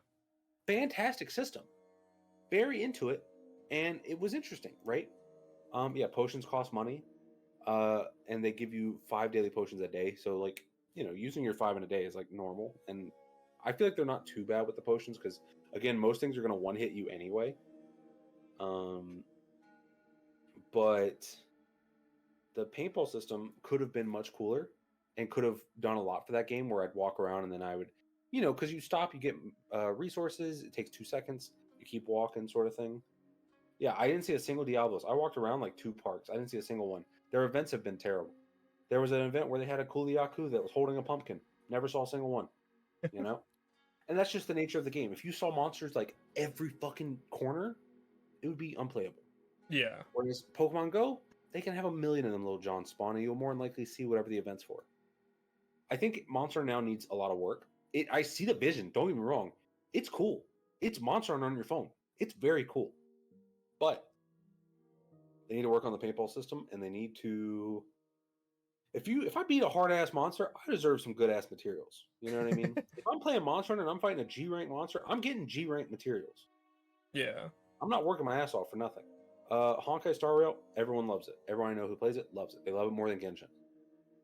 Fantastic system. Very into it, and it was interesting, right? Yeah, potions cost money, and they give you 5 daily potions a day. So, like, using your 5 in a day is like normal, and I feel like they're not too bad with the potions because, again, most things are going to one hit you anyway. But the paintball system could have been much cooler and could have done a lot for that game, where I'd walk around and then I would, because you stop, you get resources. It takes 2 seconds. You keep walking, sort of thing. Yeah, I didn't see a single Diablos. I walked around like 2 parks. I didn't see a single one. Their events have been terrible. There was an event where they had a Kuliaku that was holding a pumpkin. Never saw a single one. And that's just the nature of the game. If you saw monsters like every fucking corner, it would be unplayable. Yeah. Whereas Pokemon Go, they can have a million of them little John spawn, and you'll more than likely see whatever the event's for. I think Monster now needs a lot of work. I see the vision. Don't get me wrong. It's cool. It's Monster on your phone. It's very cool. But they need to work on the paintball system, and they need to. If I beat a hard ass monster, I deserve some good ass materials. You know what I mean? If I'm playing Monster Hunter and I'm fighting a G rank monster, I'm getting G rank materials. Yeah. I'm not working my ass off for nothing. Honkai Star Rail, everyone loves it. Everyone I know who plays it loves it. They love it more than Genshin.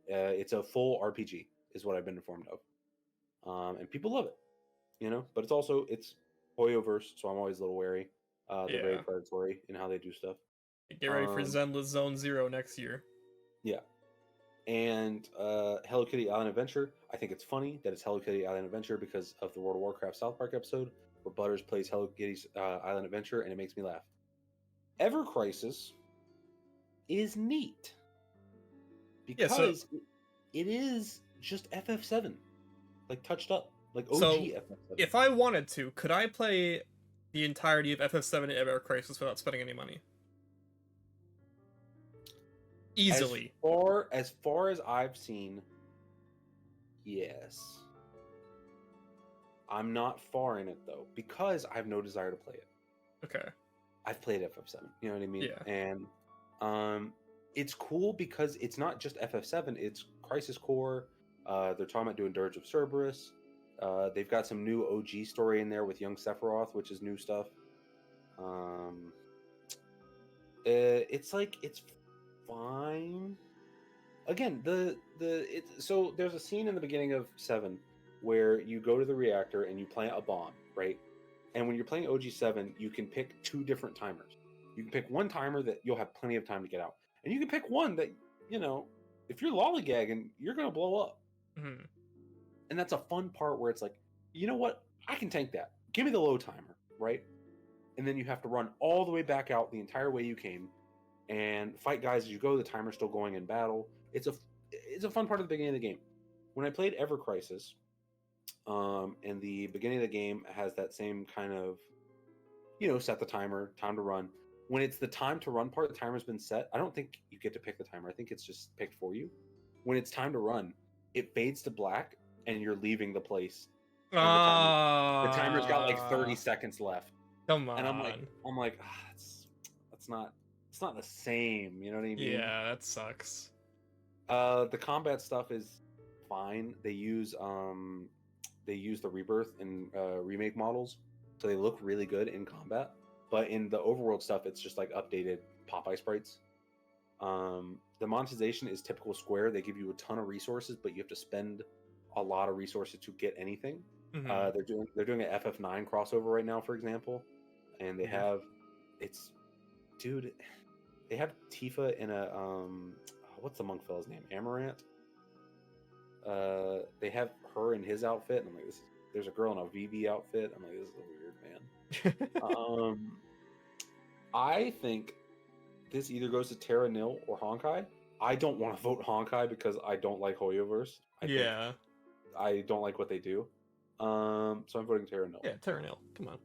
It's a full RPG, is what I've been informed of, and people love it. But it's Hoyoverse, so I'm always a little wary. They're very predatory in how they do stuff. Get ready for Zenless Zone Zero next year. Yeah. And Hello Kitty Island Adventure. I think it's funny that it's Hello Kitty Island Adventure because of the World of Warcraft South Park episode where Butters plays Hello Kitty's Island Adventure, and it makes me laugh. Ever Crisis is neat because it is just FF7, like touched up, like OG FF7. If I wanted to, could I play the entirety of FF7 and Ever Crisis without spending any money? Easily. As far as I've seen, yes. I'm not far in it though, because I have no desire to play it. Okay. I've played FF7, you know what I mean? Yeah. And it's cool because it's not just FF7, it's Crisis Core. They're talking about doing Dirge of Cerberus. They've got some new OG story in there with young Sephiroth, which is new stuff. It's fine. Again, so there's a scene in the beginning of 7 where you go to the reactor and you plant a bomb, right? And when you're playing OG7, you can pick 2 different timers. You can pick one timer that you'll have plenty of time to get out. And you can pick one that, if you're lollygagging, you're going to blow up. Mm-hmm. And that's a fun part where it's like, you know what? I can tank that. Give me the low timer, right? And then you have to run all the way back out the entire way you came and fight guys as you go. The timer's still going in battle. It's a fun part of the beginning of the game. When I played Ever Crisis, and the beginning of the game has that same kind of, set the timer, time to run. When it's the time to run part, the timer's been set. I don't think you get to pick the timer. I think it's just picked for you. When it's time to run, it fades to black and you're leaving the place. The timer's got like 30 seconds left. Come on. And I'm like, it's not the same. You know what I mean? Yeah, that sucks. The combat stuff is fine. They use the Rebirth and remake models, so they look really good in combat. But in the overworld stuff, it's just like updated Popeye sprites. The monetization is typical Square. They give you a ton of resources, but you have to spend a lot of resources to get anything. Mm-hmm. They're doing an FF9 crossover right now, for example, and they have they have Tifa in a what's the monk fella's name? Amaranth. They have her in his outfit, and I'm like, there's a girl in a VV outfit. I'm like, this is a weird man. I think this either goes to Terra Nil or Honkai. I don't want to vote Honkai because I don't like Hoyoverse. I don't like what they do. So I'm voting Terra Nil. Yeah, Terra Nil. Come on.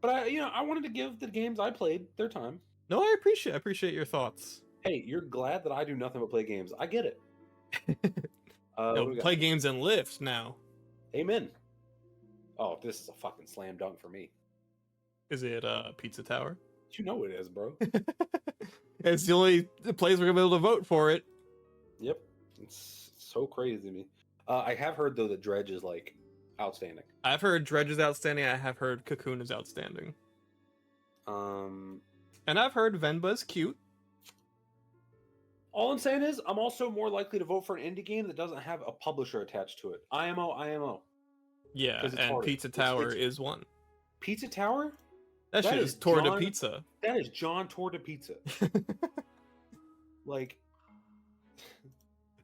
But I wanted to give the games I played their time. No, I appreciate your thoughts. Hey, you're glad that I do nothing but play games. I get it. Play games and live now. Amen. Oh, this is a fucking slam dunk for me. Is it Pizza Tower? You know it is, bro. It's the only place we're gonna be able to vote for it. Yep. It's so crazy to me. I have heard though that Dredge is like outstanding. I've heard Dredge is outstanding. I have heard Cocoon is outstanding. And I've heard Venba is cute. All I'm saying is, I'm also more likely to vote for an indie game that doesn't have a publisher attached to it. IMO. Yeah, 'Cause it's and harder. Pizza Tower is one. Pizza Tower? That shit is Torta Pizza. That is John Torta Pizza. Like,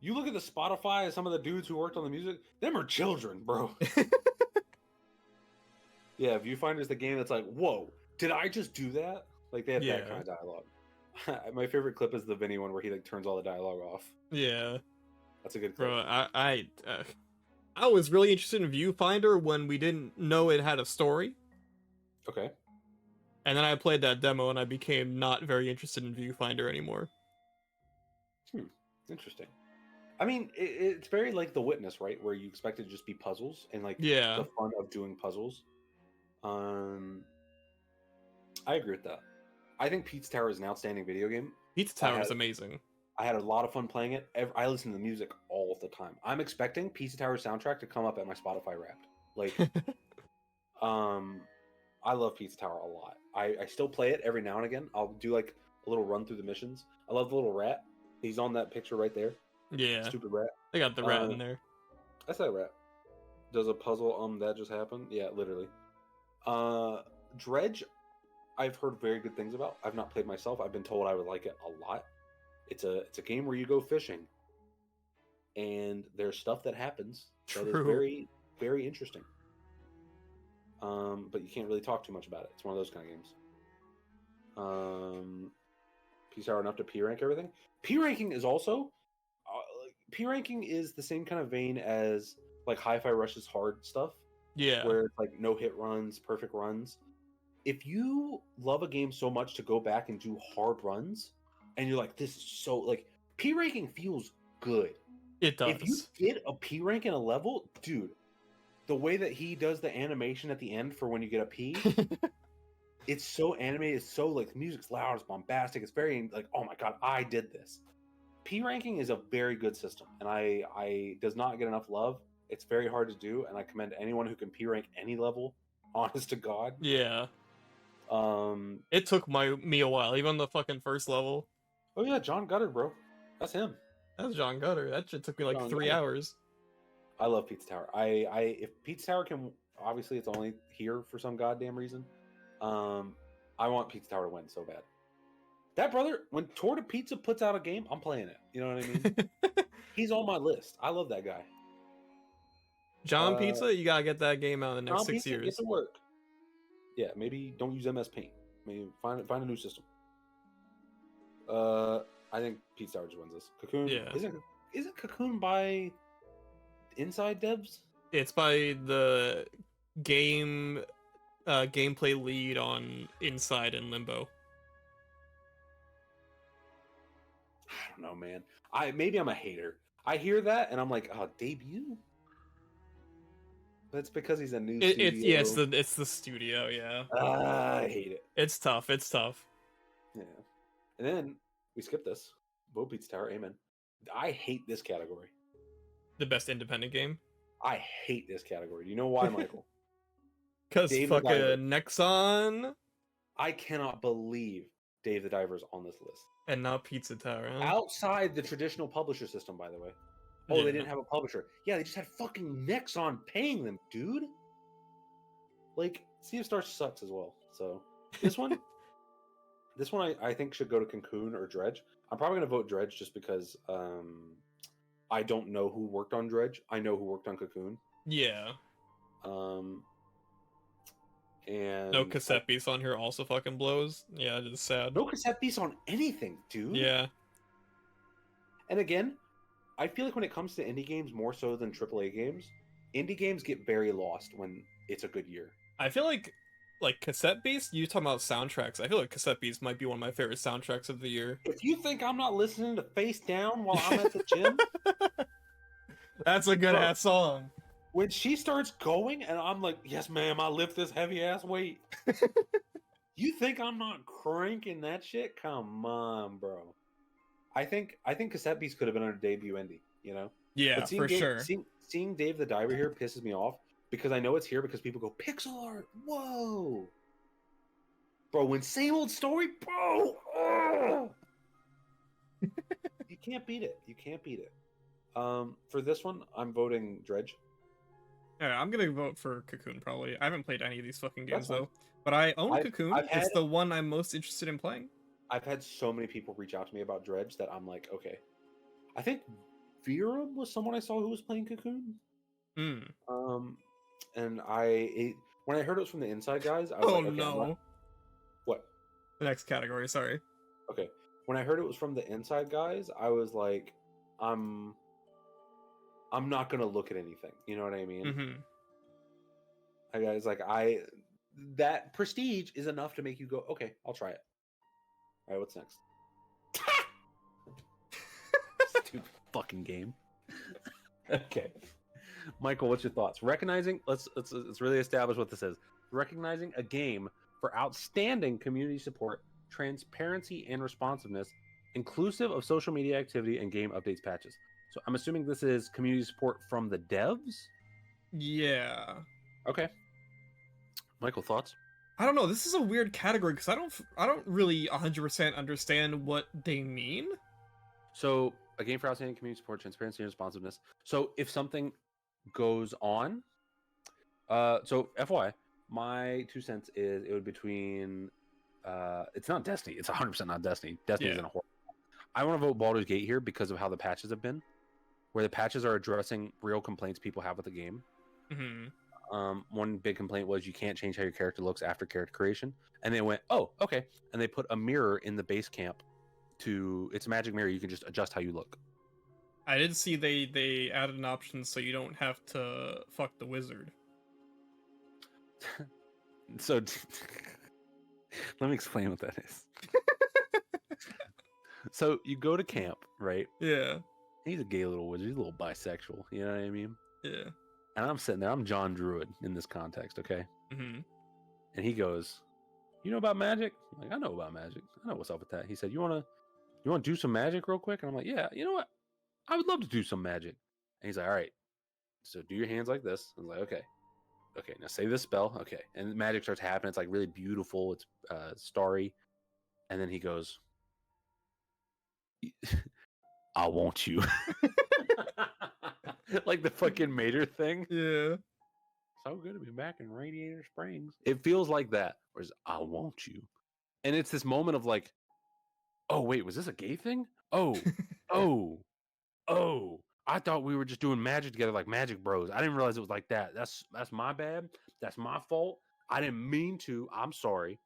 you look at the Spotify of some of the dudes who worked on the music, them are children, bro. Yeah, Viewfinder's the game that's like, whoa, did I just do that? Like, they have that kind of dialogue. My favorite clip is the Vinny one where he like turns all the dialogue off. Yeah. That's a good clip. Bro, I was really interested in Viewfinder when we didn't know it had a story. Okay. And then I played that demo and I became not very interested in Viewfinder anymore. Interesting. I mean, it's very like The Witness, right? Where you expect it to just be puzzles and like Yeah. the fun of doing puzzles. I agree with that. I think Pizza Tower is an outstanding video game. Pizza Tower is amazing. I had a lot of fun playing it. I listen to the music all the time. I'm expecting Pizza Tower soundtrack to come up at my Spotify Wrapped. Like, I love Pizza Tower a lot. I still play it every now and again. I'll do like a little run through the missions. I love the little rat. He's on that picture right there. Yeah. Stupid rat. They got the rat in there. That's that rat. Does a puzzle that just happened? Yeah, literally. Dredge, I've heard very good things about. I've not played myself. I've been told I would like it a lot. It's a game where you go fishing, and there's stuff that happens that is very, very interesting. But you can't really talk too much about it. It's one of those kind of games. Pizza Tower enough to P rank everything. P ranking is also P ranking is the same kind of vein as like Hi-Fi Rush's hard stuff. Yeah. Where it's like no hit runs, perfect runs. If you love a game so much to go back and do hard runs, and you're like, this is so like P ranking feels good. It does. If you get a P rank in a level, dude, the way that he does the animation at the end for when you get a P, it's so animated, it's so like the music's loud, it's bombastic, it's very like, oh my god, I did this. P ranking is a very good system, and I does not get enough love. It's very hard to do, and I commend anyone who can P rank any level. Honest to God. Yeah. It took me a while, even the fucking first level. Oh yeah, John Gutter, bro. That's him. That's John Gutter. That shit took me like 3 hours. I love Pizza Tower. If Pizza Tower can, obviously it's only here for some goddamn reason. I want Pizza Tower to win so bad. That brother, when Torta Pizza puts out a game, I'm playing it. You know what I mean? He's on my list. I love that guy. John Pizza, you gotta get that game out in the next John 6 Pizza, years. Get to work. Yeah, maybe don't use MS Paint. Maybe find a new system. I think Pizza Tower just wins this. Cocoon. Yeah. Isn't Cocoon by Inside Devs? It's by the gameplay lead on Inside and Limbo. I don't know, man. Maybe I'm a hater. I hear that and I'm like, oh, debut. That's because he's a new studio. It's the studio. Yeah. I hate it. It's tough. It's tough. Yeah. And then we skip this. Vote Pizza Tower. Amen. I hate this category. The best independent game. I hate this category. Do you know why, Michael? Because fucking Nexon. I cannot believe Dave the Diver's on this list. And not Pizza Tower. Huh? Outside the traditional publisher system, by the way. Oh, they didn't have a publisher. Yeah, they just had fucking Nexon paying them, dude. Like, Sea of Stars sucks as well. So, this one, I think should go to Cocoon or Dredge. I'm probably going to vote Dredge just because I don't know who worked on Dredge. I know who worked on Cocoon. Yeah. And no cassette piece on here also fucking blows. Yeah, it is sad. No cassette piece on anything, dude. Yeah. And again, I feel like when it comes to indie games more so than AAA games, indie games get very lost when it's a good year. I feel like cassette beast, you talking about soundtracks, I feel like cassette beast might be one of my favorite soundtracks of the year. If you think I'm not listening to Face Down while I'm at the gym, that's a good ass song. When she starts going and I'm like, yes ma'am, I lift this heavy ass weight. You think I'm not cranking that shit? Come on, bro. I think Cassette Beast could have been our debut indie, you know? Yeah, But for sure. seeing Dave the Diver here pisses me off because I know it's here because people go, pixel art, whoa. Bro, when same old story, bro. Oh! You can't beat it. You can't beat it. For this one, I'm voting Dredge. Yeah, I'm gonna vote for Cocoon probably. I haven't played any of these fucking games That's fine. though. But I own Cocoon. I've It's the one I'm most interested in playing. I've had so many people reach out to me about Dredge that I'm like, okay. I think Vera was someone I saw who was playing Cocoon. And when I heard it was from the Inside guys, I was like, okay, no. What? The next category, sorry. Okay. When I heard it was from the Inside guys, I was like, I'm not gonna look at anything. You know what I mean? That prestige is enough to make you go, okay, I'll try it. All right, what's next? Stupid fucking game. Okay, Michael, what's your thoughts? Recognizing, let's really establish what this is. Recognizing a game for outstanding community support, transparency, and responsiveness, inclusive of social media activity and game updates patches. So I'm assuming this is community support from the devs? Yeah. Okay. Michael, thoughts? I don't know. This is a weird category because I don't really 100% understand what they mean. So a game for outstanding community support, transparency, and responsiveness. So if something goes on, so FYI, my 2 cents is it would be between, it's not Destiny. It's 100% not Destiny. Destiny's in a horror. I want to vote Baldur's Gate here because of how the patches have been, where the patches are addressing real complaints people have with the game. One big complaint was you can't change how your character looks after character creation, and they went, oh, okay, and they put a mirror in the base camp. It's a magic mirror. You can just adjust how you look. I did see they added an option so you don't have to fuck the wizard. So let me explain what that is. So you go to camp, right? Yeah. He's a gay little wizard. He's a little bisexual. You know what I mean? Yeah. And I'm sitting there. I'm John Druid in this context, okay? And he goes, "You know about magic?" I'm like, "I know about magic. I know what's up with that." He said, "You want to do some magic real quick?" And I'm like, "Yeah. You know what? I would love to do some magic." And he's like, "All right. So do your hands like this." I was like, "Okay. Okay. Now say this spell." Okay. And magic starts happening. It's like really beautiful. It's starry. And then he goes, "I want you." Like the fucking Mater thing. Yeah. So good to be back in Radiator Springs. It feels like that. Whereas I want you. And it's this moment of like, oh, wait, was this a gay thing? Oh, oh. I thought we were just doing magic together like Magic Bros. I didn't realize it was like that. That's my bad. That's my fault. I didn't mean to. I'm sorry.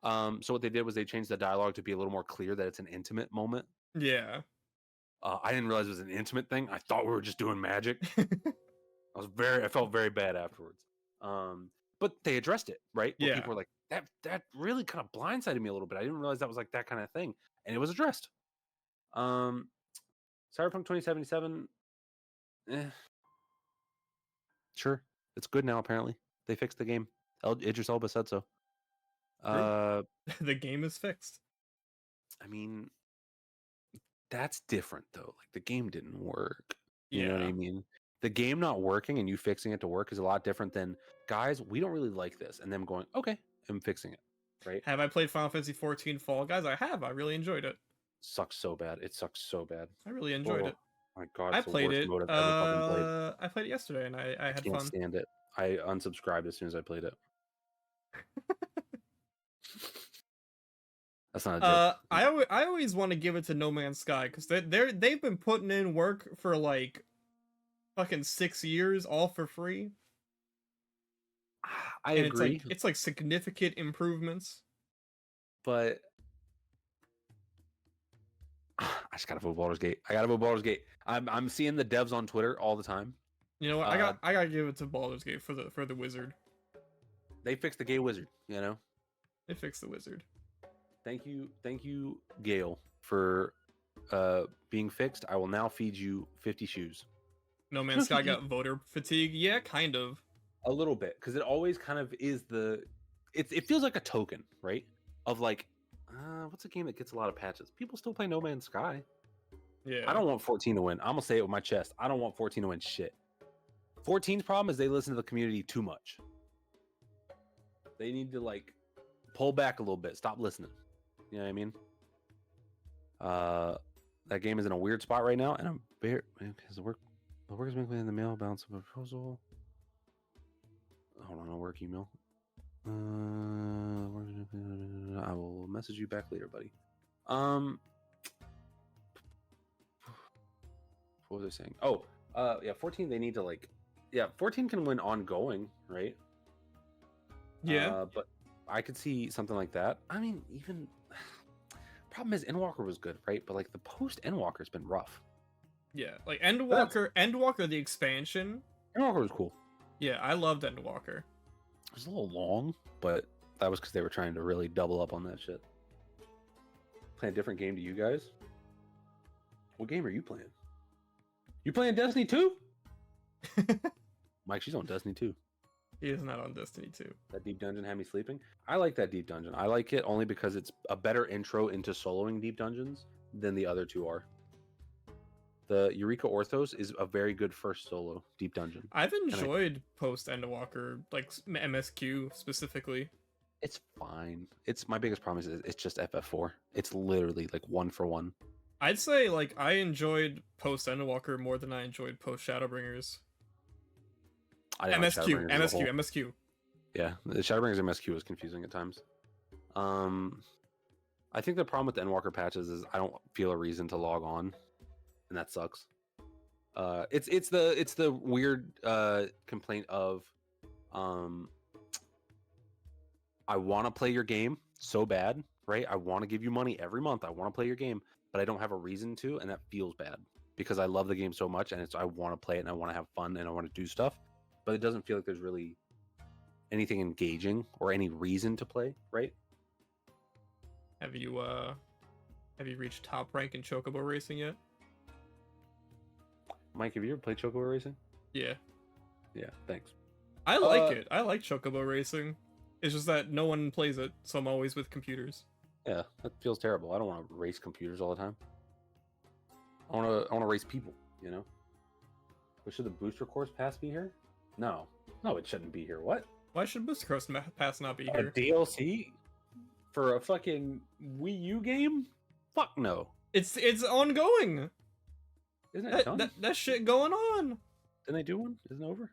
So what they did was they changed the dialogue to be a little more clear that it's an intimate moment. Yeah. I didn't realize it was an intimate thing. I thought we were just doing magic. I felt very bad afterwards. But they addressed it, right? Where people were like, that really kind of blindsided me a little bit. I didn't realize that was like that kind of thing. And it was addressed. Cyberpunk 2077. Sure. It's good now, apparently. They fixed the game. Idris Elba said so. The game is fixed. I mean, that's different though. Like the game didn't work. You know what I mean? The game not working and you fixing it to work is a lot different than, guys, we don't really like this, and them going, okay, I'm fixing it. Right? Have I played Final Fantasy 14 Fall Guys? I have. I really enjoyed it. Sucks so bad. It sucks so bad. I really enjoyed it. My God, I played it. Mode I've ever fucking played. I played it yesterday and I had can't fun. Stand it. I unsubscribed as soon as I played it. That's not a joke. I always want to give it to No Man's Sky because they've been putting in work for like fucking 6 years, all for free. I agree. It's like significant improvements. But I just gotta vote Baldur's Gate. I gotta vote Baldur's Gate. I'm seeing the devs on Twitter all the time. You know what? I gotta give it to Baldur's Gate for the wizard. They fixed the gay wizard. You know. They fixed the wizard. Thank you, Gail, for being fixed. I will now feed you 50 shoes. No Man's Sky got voter fatigue. Yeah, kind of. A little bit, because it always kind of is it feels like a token, right? Of like, what's a game that gets a lot of patches? People still play No Man's Sky. Yeah. I don't want 14 to win. I'm gonna say it with my chest. I don't want 14 to win shit. 14's problem is they listen to the community too much. They need to like pull back a little bit. Stop listening. You know what I mean? That game is in a weird spot right now, and I'm bare because the work is making in the mail bounce of a proposal. Hold on, a work email. I will message you back later, buddy. What was I saying? Oh, yeah, 14. They need to like, yeah, 14 can win ongoing, right? Yeah, but I could see something like that. I mean, even problem is Endwalker was good, right? But like the post Endwalker's been rough. Yeah, like Endwalker the expansion. Endwalker was cool. Yeah, I loved Endwalker. It was a little long, but that was because they were trying to really double up on that shit. Playing a different game to you guys? What game are you playing? You playing Destiny 2? Mike, she's on Destiny 2. He is not on Destiny 2. That deep dungeon had me sleeping. I like that deep dungeon. I like it only because it's a better intro into soloing deep dungeons than the other two are. The Eureka Orthos is a very good first solo deep dungeon. I've enjoyed post Endwalker, like MSQ specifically. It's fine. It's my biggest problem is it's just FF4. It's literally like 1 for 1. I'd say like I enjoyed post Endwalker more than I enjoyed post Shadowbringers. MSQ. Yeah, the Shadowbringers MSQ was confusing at times. I think the problem with the Endwalker patches is I don't feel a reason to log on, and that sucks. It's the weird complaint of, I want to play your game so bad, right? I want to give you money every month. I want to play your game, but I don't have a reason to, and that feels bad because I love the game so much, and I want to play it, and I want to have fun, and I want to do stuff, but it doesn't feel like there's really anything engaging or any reason to play, right? Have you reached top rank in Chocobo Racing yet? Mike, have you ever played Chocobo Racing? Yeah. Yeah, thanks. I like it. I like Chocobo Racing. It's just that no one plays it, so I'm always with computers. Yeah, that feels terrible. I don't want to race computers all the time. I want to race people, you know? But should the booster course pass be here? No. No, it shouldn't be here. What? Why should booster course pass not be here? A DLC? For a fucking Wii U game? Fuck no. It's ongoing. Isn't it done? That shit going on. Didn't they do one? Isn't it over?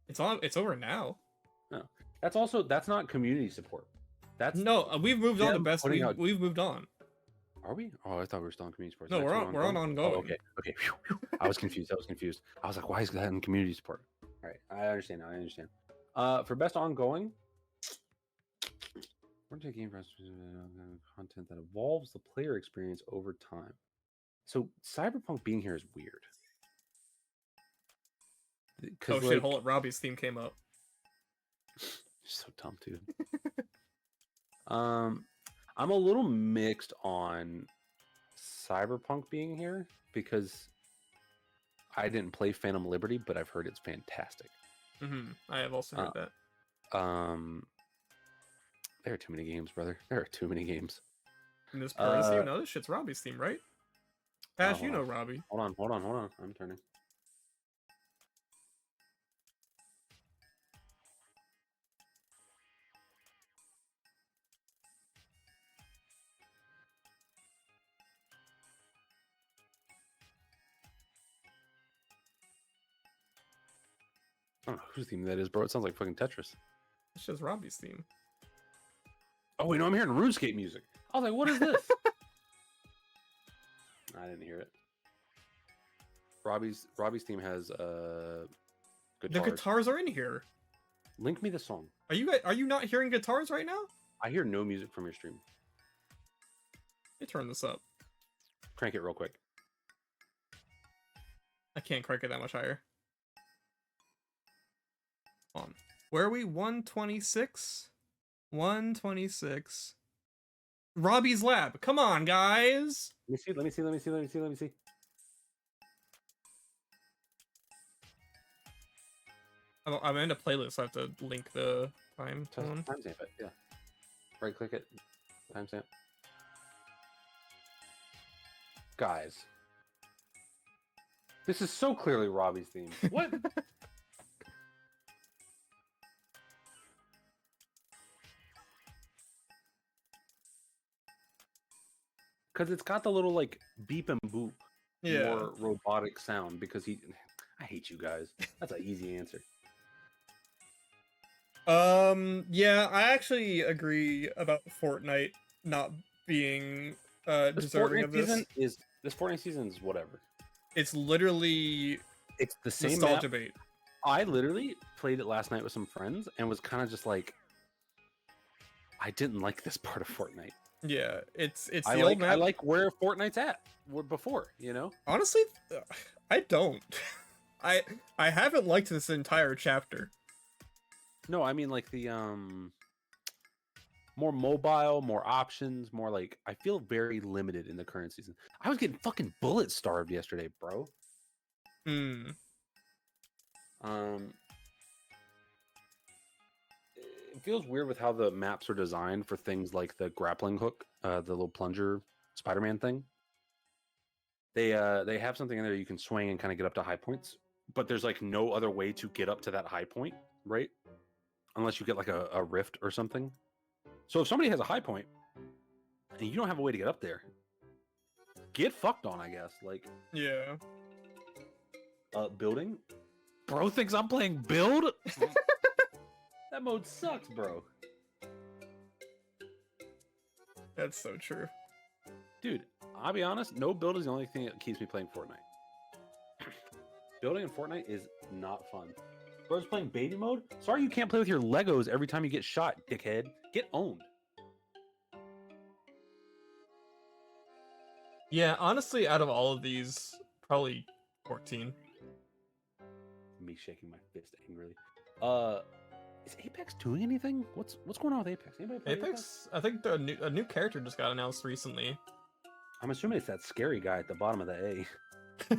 It's over now. No. That's not community support. That's we've moved on to best. We've moved on. Are we? Oh, I thought we were still on community support. No, we're on ongoing. Oh, okay. I was confused. I was like, why is that in community support? All right, I understand. For best ongoing, we're going to game content that evolves the player experience over time. So Cyberpunk being here is weird. Oh shit! Hold up, Robbie's theme came up. So dumb, dude. I'm a little mixed on Cyberpunk being here because I didn't play Phantom Liberty, but I've heard it's fantastic. I have also heard that. There are too many games, brother. There are too many games. And this part of the theme? No, this shit's Robbie's theme, right? Pash, you know Robbie. Hold on. I'm turning. I don't know whose theme that is, bro. It sounds like fucking Tetris. It's just Robbie's theme. Oh, wait, no, I'm hearing RuneScape music. I was like, what is this? I didn't hear it. Robbie's theme has guitars. The guitars are in here. Link me the song. Are you not hearing guitars right now? I hear no music from your stream. Let me turn this up. Crank it real quick. I can't crank it that much higher. On. Where are we? 126? 126. Robbie's Lab. Come on, guys. Let me see. I'm in a playlist. So I have to link the time one. Timestamp it, yeah. Right click it. Timestamp. Guys. This is so clearly Robbie's theme. What? Because it's got the little like beep and boop, more robotic sound. Because I hate you guys. That's an easy answer. Yeah, I actually agree about Fortnite not being deserving of this. This Fortnite season is whatever. It's literally the same nostalgia map. bait. I literally played it last night with some friends and was kind of just like, I didn't like this part of Fortnite. Yeah, it's the I old map. I like where Fortnite's at before, you know? Honestly, I don't. I haven't liked this entire chapter. No, I mean like the more mobile, more options, more like I feel very limited in the current season. I was getting fucking bullet starved yesterday, bro. It feels weird with how the maps are designed for things like the grappling hook, the little plunger Spider-Man thing. They have something in there you can swing and kind of get up to high points, but there's like no other way to get up to that high point, right? Unless you get like a rift or something. So if somebody has a high point and you don't have a way to get up there, get fucked on, I guess. Like, yeah. Building? Bro thinks I'm playing build? That mode sucks, bro. That's so true. Dude, I'll be honest, no build is the only thing that keeps me playing Fortnite. Building in Fortnite is not fun. Bro's playing baby mode? Sorry you can't play with your Legos every time you get shot, dickhead. Get owned. Yeah, honestly, out of all of these, probably 14. Me shaking my fist angrily. Is Apex doing anything? What's going on with Apex? Anybody play Apex? I think a new character just got announced recently. I'm assuming it's that scary guy at the bottom of the A.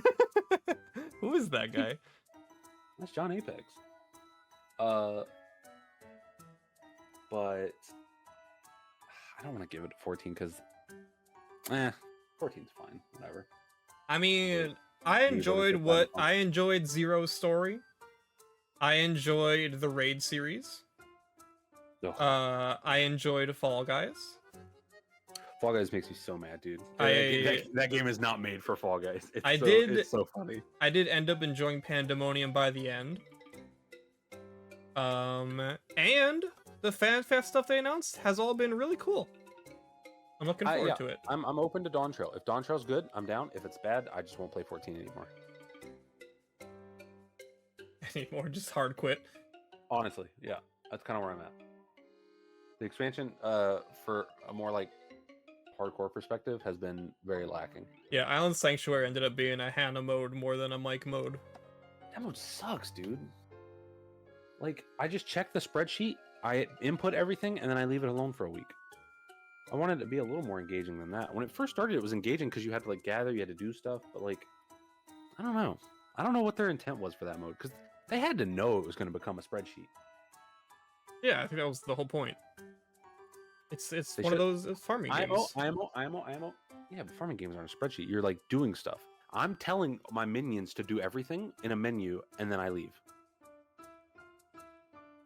Who is that guy? That's John Apex. But I don't want to give it a 14 because 14's fine, whatever. I mean, I enjoyed Zero's story. I enjoyed the Raid series. I enjoyed Fall Guys. Fall Guys makes me so mad, dude. That game is not made for Fall Guys. It's so funny. I did end up enjoying Pandemonium by the end. And the FanFest stuff they announced has all been really cool. I'm looking forward to it. I'm open to Dawn Trail. If Dawn Trail's good, I'm down. If it's bad, I just won't play 14 anymore. Just hard quit. Honestly, yeah, that's kind of where I'm at. The expansion, for a more like hardcore perspective, has been very lacking. Yeah, Island Sanctuary ended up being a Hannah mode more than a Mike mode. That mode sucks, dude. Like, I just check the spreadsheet, I input everything, and then I leave it alone for a week. I wanted it to be a little more engaging than that. When it first started, it was engaging because you had to like gather, you had to do stuff, but like, I don't know. I don't know what their intent was for that mode because they had to know it was going to become a spreadsheet. Yeah, I think that was the whole point. It's one of those farming games. IMO. Yeah, but farming games aren't a spreadsheet. You're like doing stuff. I'm telling my minions to do everything in a menu, and then I leave.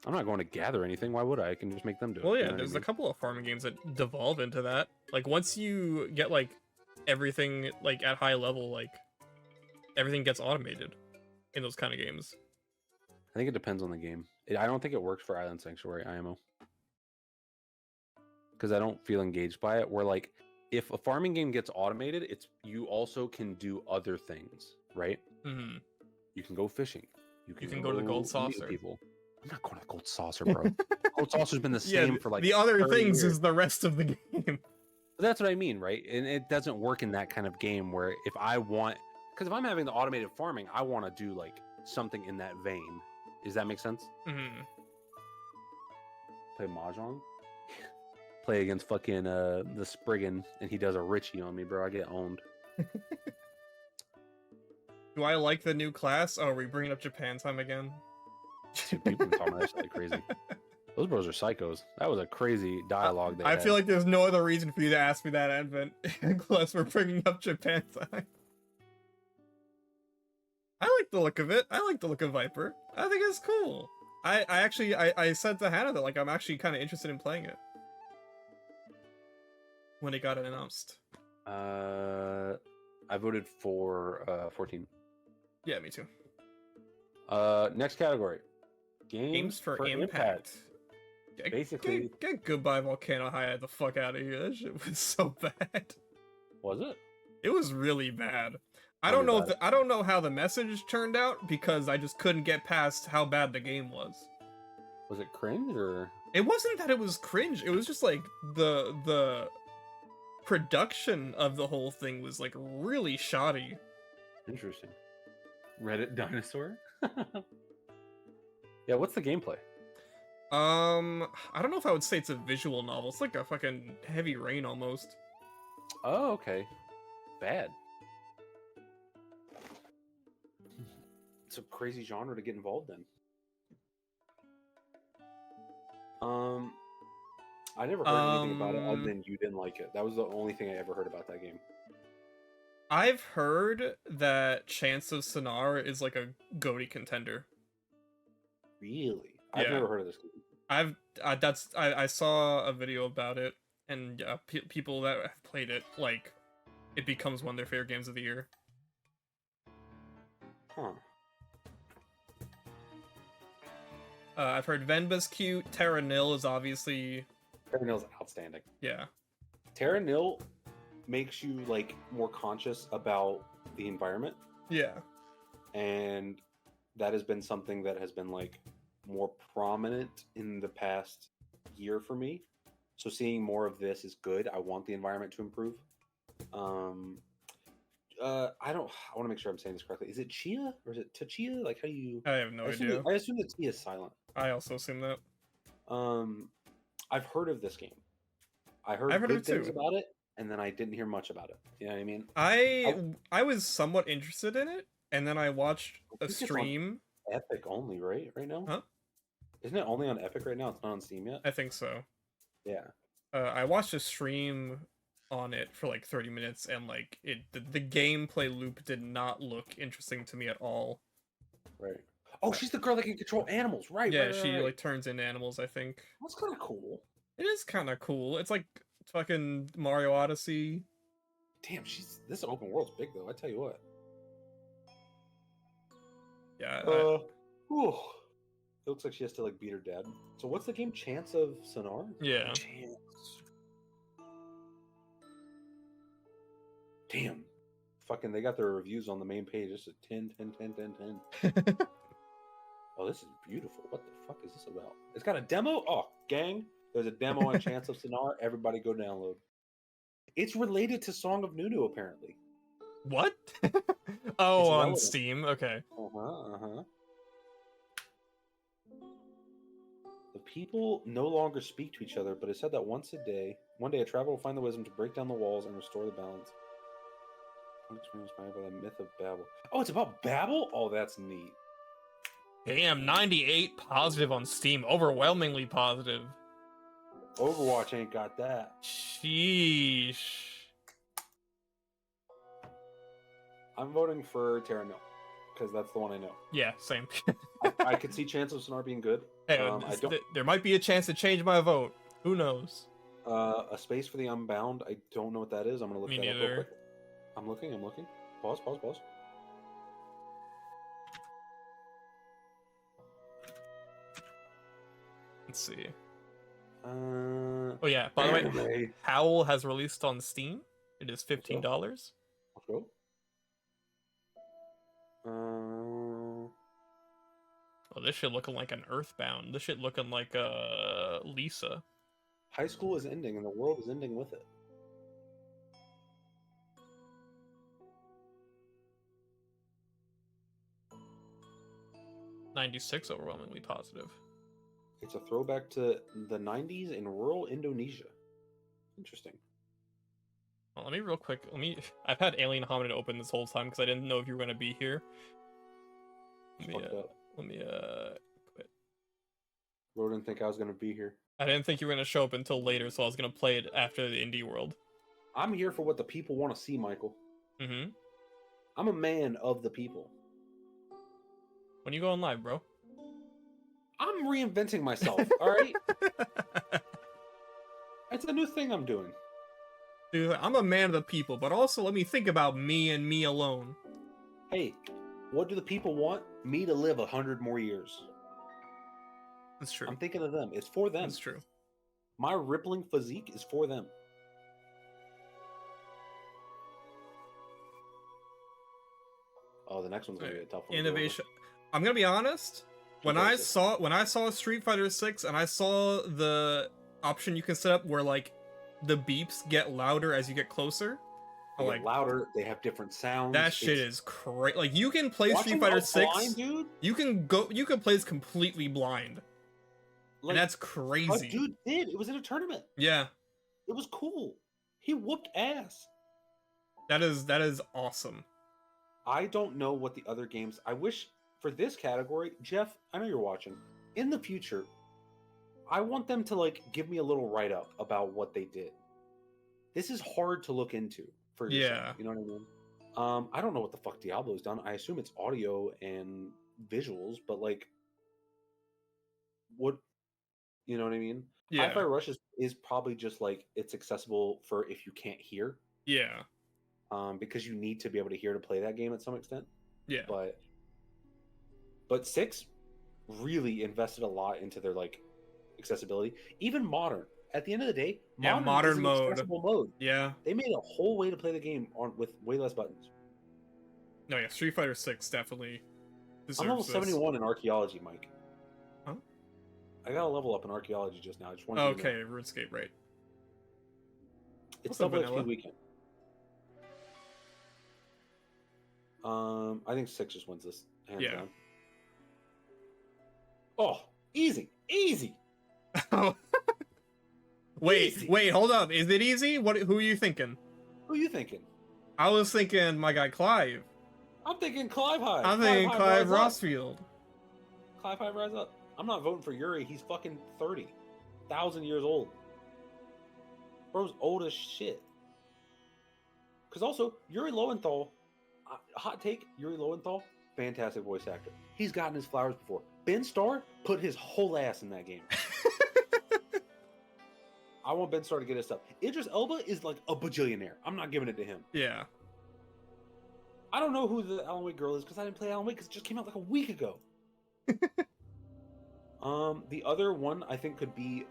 I'm not going to gather anything. Why would I? I can just make them do it. Well, yeah, there's a couple of farming games that devolve into that. Like, once you get, like, everything, like, at high level, like, everything gets automated in those kind of games. I think it depends on the game. I don't think it works for Island Sanctuary, IMO. Because I don't feel engaged by it. Where, like, if a farming game gets automated, you also can do other things, right? Mm-hmm. You can go fishing. You can go to the Gold Saucer. People. I'm not going to the Gold Saucer, bro. Gold Saucer's been the same for like the other 30 things years. Is the rest of the game. But that's what I mean, right? And it doesn't work in that kind of game where if I'm having the automated farming, I want to do like something in that vein. Does that make sense? Mm-hmm. Play Mahjong? Play against fucking the Spriggan, and he does a Richie on me, bro. I get owned. Do I like the new class? Oh, are we bringing up Japan time again? People been talking about that shit like crazy. Those bros are psychos. That was a crazy dialogue. I feel like there's no other reason for you to ask me that, Advent, unless we're bringing up Japan time. I like the look of it. I like the look of Viper. I think it's cool. I said to Hannah that like I'm actually kind of interested in playing it when it got announced. I voted for 14. Yeah, me too. Next category. Games for Impact. Basically, get Goodbye Volcano High the fuck out of here. That shit was so bad. Was it? It was really bad. I don't know I don't know how the message turned out because I just couldn't get past how bad the game was. Was it cringe or? It wasn't that it was cringe. It was just like the production of the whole thing was like really shoddy. Interesting. Reddit dinosaur? Yeah, what's the gameplay? I don't know if I would say it's a visual novel. It's like a fucking Heavy Rain almost. Oh, okay. Bad. It's a crazy genre to get involved in. I never heard anything about it other than you didn't like it. That was the only thing I ever heard about that game. I've heard that Chance of Sonar is like a GOTY contender. Really? I've never heard of this game. I saw a video about it, and people that have played it, like, it becomes one of their favorite games of the year. Huh. I've heard Venba's cute. Terra Nil is obviously... Terra Nil's outstanding. Yeah. Terra Nil makes you, like, more conscious about the environment. Yeah. And that has been something that has been, like, more prominent in the past year for me. So seeing more of this is good. I want the environment to improve. I want to make sure I'm saying this correctly. Is it Chia or is it Tachia? Like, how do you? I have no idea. I assume the T is silent. I also assume that. I've heard of this game. I've heard good things about it, and then I didn't hear much about it. You know what I mean? I was somewhat interested in it, and then I watched a stream. Epic only, right? Right now? Huh? Isn't it only on Epic right now? It's not on Steam yet? I think so. Yeah. I watched a stream on it for like 30 minutes, and like the gameplay loop did not look interesting to me at all. Right. Oh, she's the girl that can control animals, right? Yeah, right, she right. like turns into animals, I think. That's kind of cool. It is kind of cool. It's like fucking Mario Odyssey. Damn, this open world's big though. I tell you what. Yeah. It looks like she has to like beat her dad. So what's the game? Chance of Sonar? Yeah. Chance. Damn. Fucking, they got their reviews on the main page. It's a 10, 10, 10, 10, 10. Oh, this is beautiful. What the fuck is this about? It's got a demo? Oh, gang. There's a demo on Chance of Sonar. Everybody go download. It's related to Song of Nunu, apparently. What? Oh, on Steam? Okay. The people no longer speak to each other, but it's said that one day a traveler will find the wisdom to break down the walls and restore the balance. One experience inspired by the myth of Babel. Oh, it's about Babel? Oh, that's neat. Damn, 98 positive on Steam. Overwhelmingly positive. Overwatch ain't got that. Sheesh. I'm voting for Terra Nil, because that's the one I know. Yeah, same. I could see Chance of Sonar being good. Hey, there might be a chance to change my vote. Who knows? A Space for the Unbound. I don't know what that is. I'm going to look that up real quick. I'm looking. Pause. Let's see. Oh yeah, by the way, Howl has released on Steam. It is $15. Let's go. Oh, this shit looking like an Earthbound. This shit looking like a Lisa. High school is ending, and the world is ending with it. $96 overwhelmingly positive. It's a throwback to the 90s in rural Indonesia. Interesting. Well, let me real quick. I've had Alien Hominid open this whole time because I didn't know if you were going to be here. Let me quit. Bro didn't think I was gonna be here. I didn't think you were gonna show up until later, so I was gonna play it after the Indie World. I'm here for what the people want to see, Michael. Mm-hmm. I'm a man of the people. When you going live, bro? I'm reinventing myself, all right? It's a new thing I'm doing. Dude, I'm a man of the people, but also let me think about me and me alone. Hey, what do the people want? Me to live 100 more years. That's true. I'm thinking of them. It's for them. That's true. My rippling physique is for them. Oh, the next one's gonna be a tough one. Innovation. I'm gonna be honest. When I saw Street Fighter 6 and I saw the option you can set up where like the beeps get louder as you get closer, They get louder. They have different sounds. That shit is crazy. Like you can play Street Fighter 6. Blind, dude? You can play this completely blind. Like, and that's crazy. Dude did. It was in a tournament. Yeah. It was cool. He whooped ass. That is awesome. I don't know what the other games. I wish for this category, Jeff, I know you're watching. In the future, I want them to like give me a little write up about what they did. This is hard to look into for yourself. Yeah. You know what I mean? I don't know what the fuck Diablo's done. I assume it's audio and visuals, but like, what? You know what I mean? Yeah. Hi-Fi Rush is probably just like it's accessible for if you can't hear. Yeah. Because you need to be able to hear to play that game at some extent. Yeah. But 6 really invested a lot into their like accessibility. Even modern. At the end of the day, modern mode. Accessible mode. Yeah. They made a whole way to play the game with way less buttons. No, yeah, Street Fighter 6 definitely deserves I'm level this. 71 in archaeology, Mike. Huh? I got a level up in archaeology just now. I just wanted okay, RuneScape, right. It's double XP weekend. I think 6 just wins this. Hands down. Oh, easy. Wait, hold up. Is it easy? Who are you thinking? Who are you thinking? I was thinking my guy Clive. I'm thinking Clive High. I'm thinking Clive Rossfield. Clive High, rise up. I'm not voting for Yuri. He's fucking 30,000 years old. Bro's old as shit. Because also, Yuri Lowenthal, hot take, Yuri Lowenthal, fantastic voice actor. He's gotten his flowers before. Ben Starr put his whole ass in that game. I want Ben Starr to get his stuff. Idris Elba is like a bajillionaire. I'm not giving it to him. Yeah. I don't know who the Alan Wake girl is because I didn't play Alan Wake because it just came out like a week ago. The other one I think could be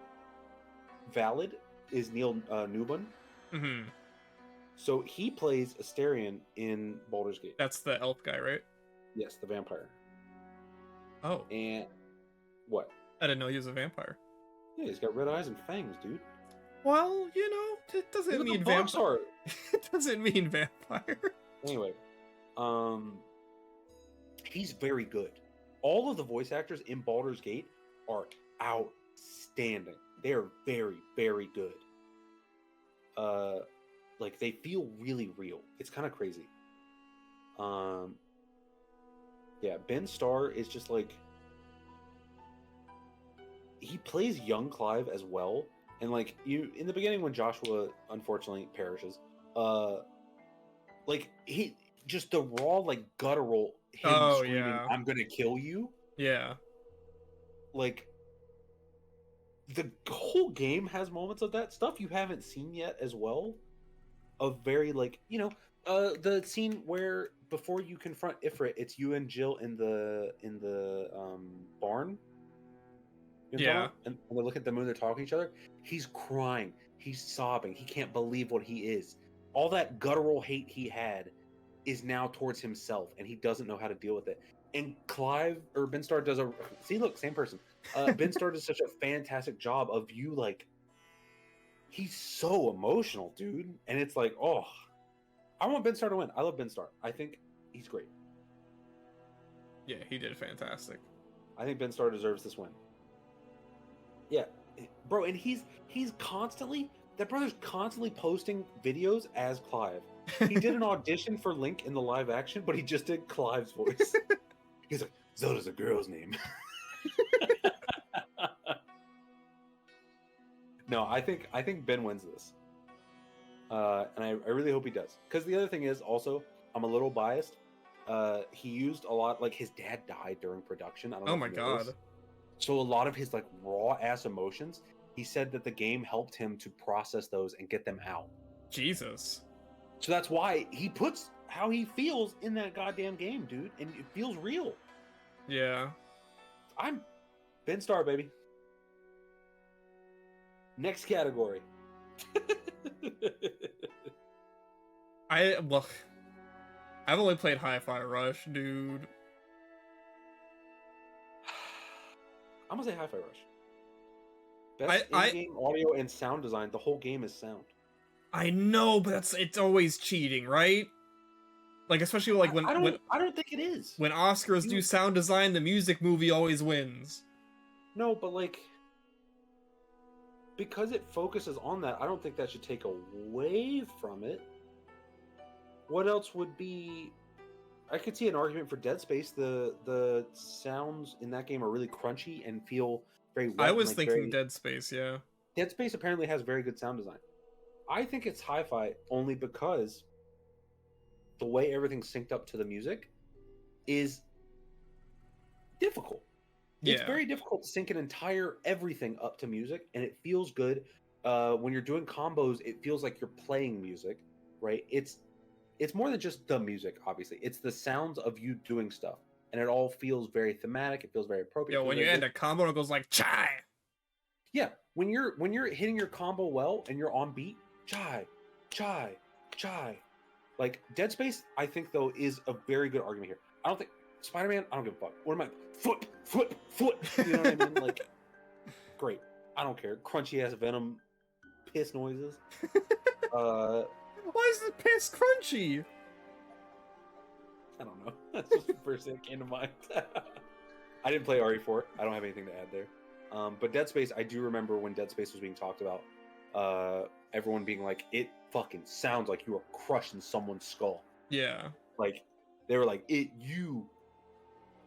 valid is Neil Newbon. Mm-hmm. So he plays Asterion in Baldur's Gate. That's the elf guy, right? Yes, the vampire. Oh. And what? I didn't know he was a vampire. Yeah, he's got red eyes and fangs, dude. Well, you know, it doesn't mean vampire. It doesn't mean vampire. Anyway, he's very good. All of the voice actors in Baldur's Gate are outstanding. They are very, very good. Like they feel really real. It's kind of crazy. Yeah, Ben Starr is just like he plays young Clive as well. And like you in the beginning when Joshua unfortunately perishes, like he just the raw like guttural him screaming, "I'm gonna kill you." Yeah. Like the whole game has moments of that stuff you haven't seen yet as well. Of very like, you know, the scene where before you confront Ifrit, it's you and Jill in the barn. Yeah. And they look at the moon, they're talking to each other. He's crying. He's sobbing. He can't believe what he is. All that guttural hate he had is now towards himself, and he doesn't know how to deal with it. And Clive or Ben Starr does look, same person. Ben Starr does such a fantastic job of you like. He's so emotional, dude, and it's like, oh, I want Ben Starr to win. I love Ben Starr. I think he's great. Yeah, he did fantastic. I think Ben Starr deserves this win. Yeah, bro, and he's constantly that brother's constantly posting videos as Clive. He did an audition for Link in the live action, but he just did Clive's voice. He's like, Zelda's a girl's name. No, I think Ben wins this, and I really hope he does. Because the other thing is also, I'm a little biased. He used a lot, like his dad died during production. I don't know. Oh if my you know this. god. So a lot of his like raw ass emotions, he said that the game helped him to process those and get them out. Jesus. So that's why he puts how he feels in that goddamn game, dude, and it feels real. Yeah. I'm Ben Star, baby. Next category. I've only played Hi-Fi Rush, dude. I'm gonna say Hi-Fi Rush. Best in-game audio and sound design. The whole game is sound. I know, but it's always cheating, right? Like, especially like when I don't think it is. When Oscars do sound design, the music movie always wins. No, but like, because it focuses on that, I don't think that should take away from it. What else would be? I could see an argument for Dead Space. The sounds in that game are really crunchy and feel very wet. I was like thinking Dead Space, yeah. Dead Space apparently has very good sound design. I think it's Hi-Fi only because the way everything's synced up to the music is difficult. It's very difficult to sync an entire everything up to music, and it feels good. When you're doing combos, it feels like you're playing music, right? It's more than just the music, obviously. It's the sounds of you doing stuff, and it all feels very thematic. It feels very appropriate. Yeah, when you end a combo, it goes like chai. Yeah, when you're hitting your combo well and you're on beat, chai, chai, chai. Like Dead Space, I think though is a very good argument here. I don't think Spider-Man. I don't give a fuck. What am I? Foot. You know what I mean? Like, great. I don't care. Crunchy ass Venom, piss noises. Why is the piss crunchy? I don't know. That's just the first thing that came to mind. I didn't play RE4. I don't have anything to add there. But Dead Space, I do remember when Dead Space was being talked about, everyone being like, it fucking sounds like you are crushing someone's skull. Yeah. Like, they were like,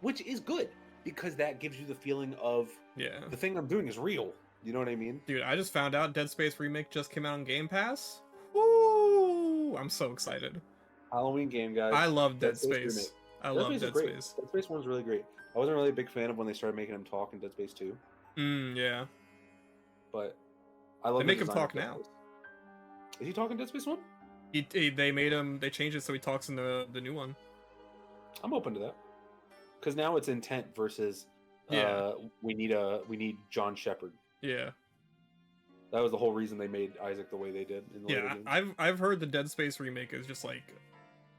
which is good, because that gives you the feeling of, the thing I'm doing is real. You know what I mean? Dude, I just found out Dead Space Remake just came out on Game Pass. Woo! I'm so excited. Halloween game, guys. I love Dead Space. I love Dead Space. Dead Space 1's really great. I wasn't really a big fan of when they started making him talk in Dead Space 2. Yeah. But I love They make him talk now. Is he talking Dead Space 1? They made him, they changed it so he talks in the new one. I'm open to that. Because now it's intent versus we need John Shepard. Yeah. That was the whole reason they made Isaac the way they did in the later games. I've heard the Dead Space remake is just like,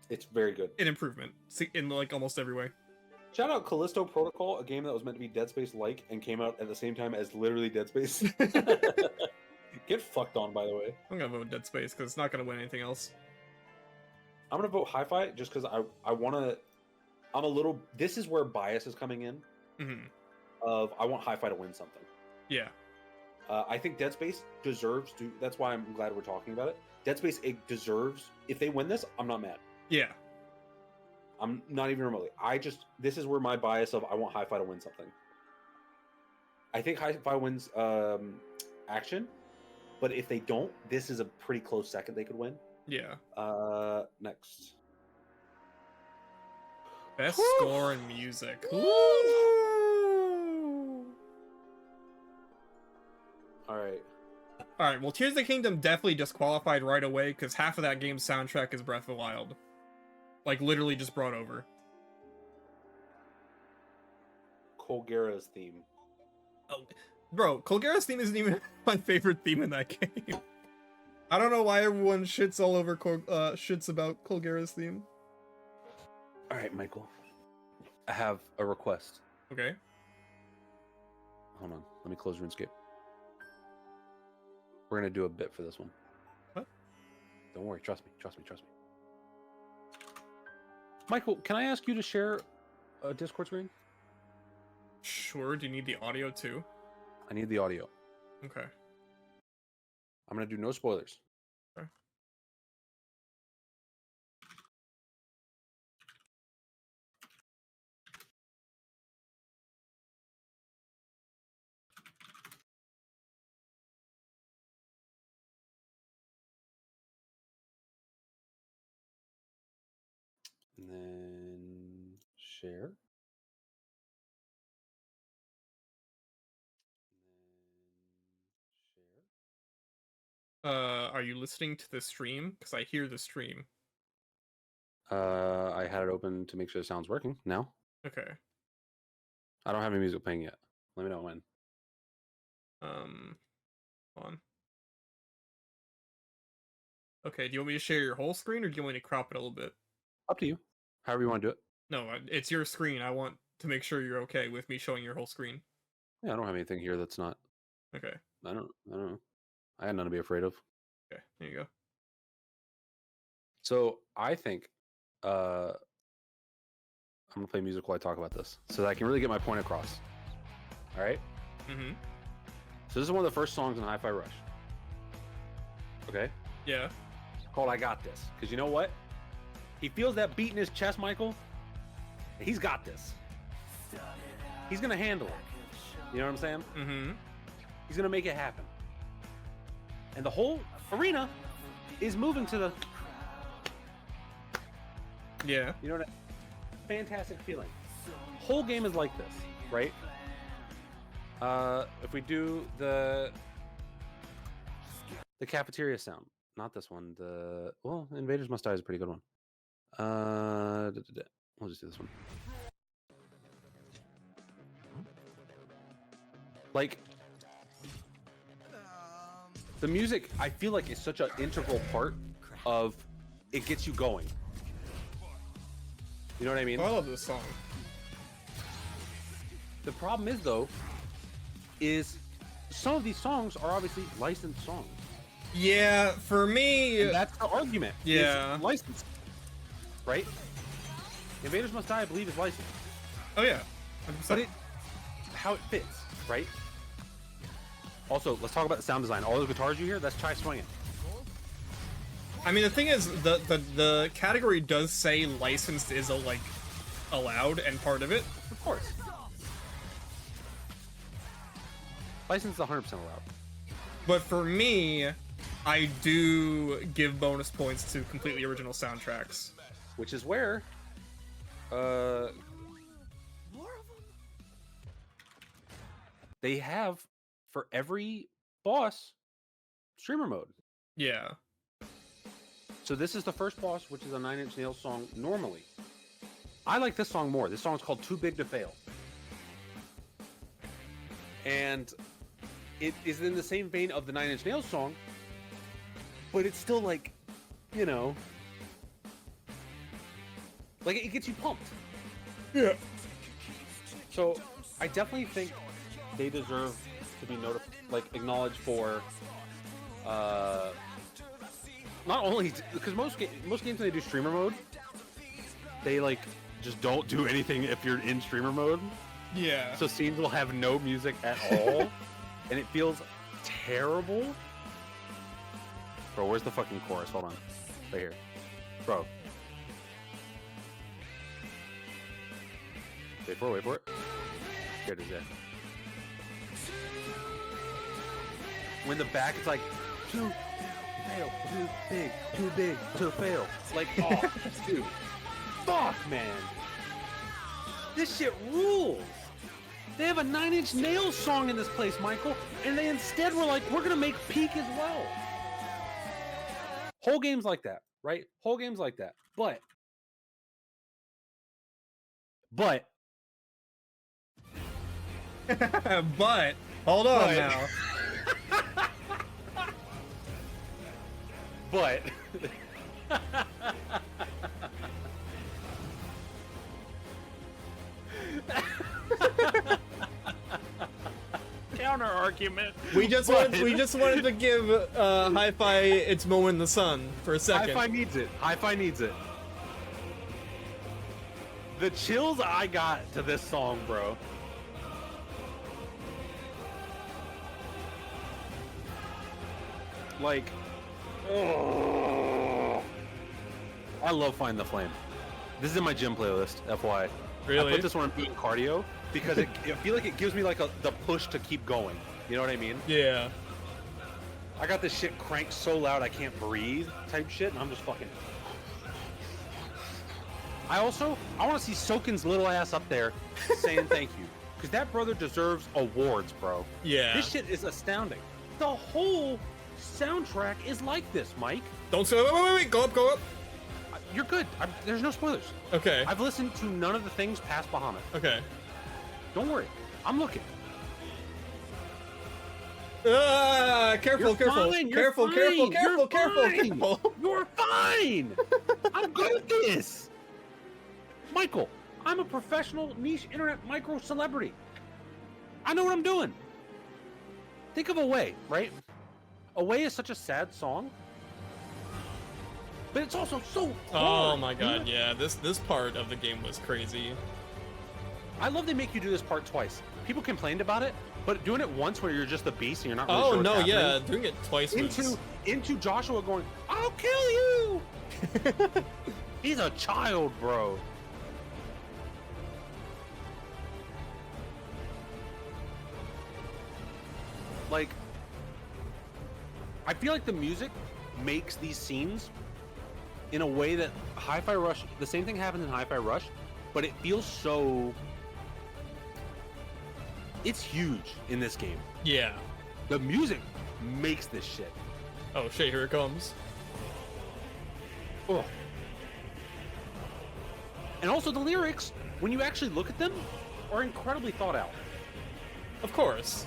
it's very good. An improvement in like almost every way. Shout out Callisto Protocol, a game that was meant to be Dead Space like and came out at the same time as literally Dead Space. Get fucked on, by the way. I'm gonna vote Dead Space because it's not gonna win anything else. I'm gonna vote Hi-Fi just because I wanna. I'm a little. This is where bias is coming in. Of I want Hi-Fi to win something. Yeah. I think Dead Space deserves to. That's why I'm glad we're talking about it. Dead Space, it deserves. If they win this, I'm not mad. Yeah. I'm not even remotely. This is where my bias of I want Hi-Fi to win something. I think Hi-Fi wins action, but if they don't, this is a pretty close second they could win. Yeah. Next. Best score and music. All right, well, Tears of the Kingdom definitely disqualified right away because half of that game's soundtrack is Breath of the Wild. Like, literally just brought over. Colgera's theme. Oh, bro, Colgera's theme isn't even my favorite theme in that game. I don't know why everyone shits all over shits about Colgera's theme. All right, Michael. I have a request. Okay. Hold on. Let me close RuneScape. We're gonna do a bit for this one. What? Don't worry. Trust me. Michael, can I ask you to share a Discord screen? Sure. Do you need the audio too? I need the audio. Okay. I'm gonna do no spoilers. Okay. And then share. Are you listening to the stream? Because I hear the stream. I had it open to make sure the sound's working now. Okay. I don't have any music playing yet. Let me know when. On. Okay, do you want me to share your whole screen, or do you want me to crop it a little bit? Up to you. However you want to do it. No, it's your screen. I want to make sure you're okay with me showing your whole screen. Yeah, I don't have anything here that's not. Okay. I don't know. I had nothing to be afraid of. Okay, there you go. So I think I'm gonna play music while I talk about this, so that I can really get my point across. All right. Mm-hmm. So this is one of the first songs in Hi-Fi Rush. Okay. Yeah. It's called "I Got This," because you know what? He feels that beat in his chest, Michael. He's got this. He's gonna handle it. You know what I'm saying? Mm-hmm. He's gonna make it happen. And the whole arena is moving to the. Yeah. You know what? Fantastic feeling. Whole game is like this, right? If we do the cafeteria sound, not this one. Invaders Must Die is a pretty good one. We'll just do this one. Like the music, I feel like is such an integral part of it. Gets you going. You know what I mean? I love this song. The problem is, though, is some of these songs are obviously licensed songs. Yeah, for me, and that's the argument. Yeah, is licensed, right? Invaders Must Die, I believe, is licensed. Oh yeah, 100%. But how it fits, right? Also, let's talk about the sound design. All those guitars you hear, that's Chai swinging. I mean, the thing is, the category does say licensed is allowed and part of it. Of course. Licensed is 100% allowed. But for me, I do give bonus points to completely original soundtracks. Which is where they have, for every boss, streamer mode. Yeah. So this is the first boss, which is a 9 Inch Nails song normally. I like this song more. This song is called Too Big to Fail. And it is in the same vein of the 9 Inch Nails song, but it's still like, you know, like it gets you pumped. Yeah. So I definitely think they deserve to be acknowledged for not only because most games when they do streamer mode, they just don't do anything if you're in streamer mode. Yeah. So scenes will have no music at all, and it feels terrible. Bro, where's the fucking chorus? Hold on, right here, bro. Wait for it. Here it is. Yeah. When the back is like too big to fail. Like, oh, dude, fuck, man. This shit rules. They have a 9 Inch Nails song in this place, Michael, and they instead were like, we're gonna make Peak as well. Whole games like that, right? Whole games like that. But hold on now. But counter argument. We just wanted to give Hi-Fi its moment in the sun for a second. Hi-Fi needs it. Hi-Fi needs it. The chills I got to this song, bro. Like, oh, I love Find the Flame. This is in my gym playlist, FYI. Really? I put this one on beat cardio because I feel like it gives me the push to keep going. You know what I mean? Yeah. I got this shit cranked so loud I can't breathe type shit, and I'm just fucking. I want to see Soken's little ass up there saying thank you, because that brother deserves awards, bro. Yeah. This shit is astounding. The whole soundtrack is like this, Mike. Don't say. Wait. Go up. You're good. There's no spoilers. Okay. I've listened to none of the things past Bahamut. Okay. Don't worry. I'm looking. Careful. Careful. You're fine. I'm good at this. Michael, I'm a professional niche internet micro celebrity. I know what I'm doing. Think of Away, right? Away is such a sad song, but it's also so hard. Oh my god, yeah. This part of the game was crazy. I love they make you do this part twice. People complained about it, but doing it once where you're just a beast and you're not really sure what's happening, yeah, doing it twice into Joshua going, "I'll kill you." He's a child, bro. Like, I feel like the music makes these scenes in a way that Hi-Fi Rush, the same thing happens in Hi-Fi Rush, but it feels so... It's huge in this game. Yeah. The music makes this shit. Oh shit, here it comes. Oh. And also the lyrics, when you actually look at them, are incredibly thought out. Of course.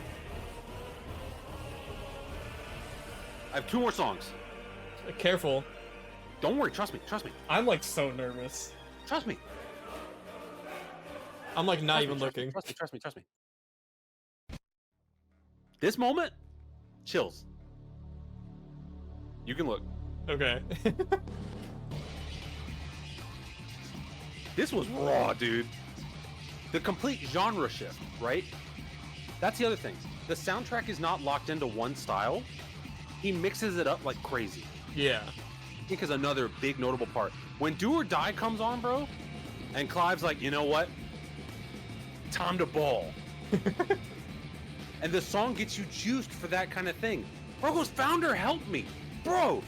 I have 2 more songs. Careful. Don't worry, trust me. I'm like so nervous. Trust me. I'm like not even looking. Trust me. This moment, chills. You can look. Okay. This was raw, dude. The complete genre shift, right? That's the other thing. The soundtrack is not locked into one style. He mixes it up like crazy. Yeah. I think is another big notable part. When Do or Die comes on, bro, and Clive's like, you know what? Time to ball. And the song gets you juiced for that kind of thing. Bro goes, Founder, help me. Bro.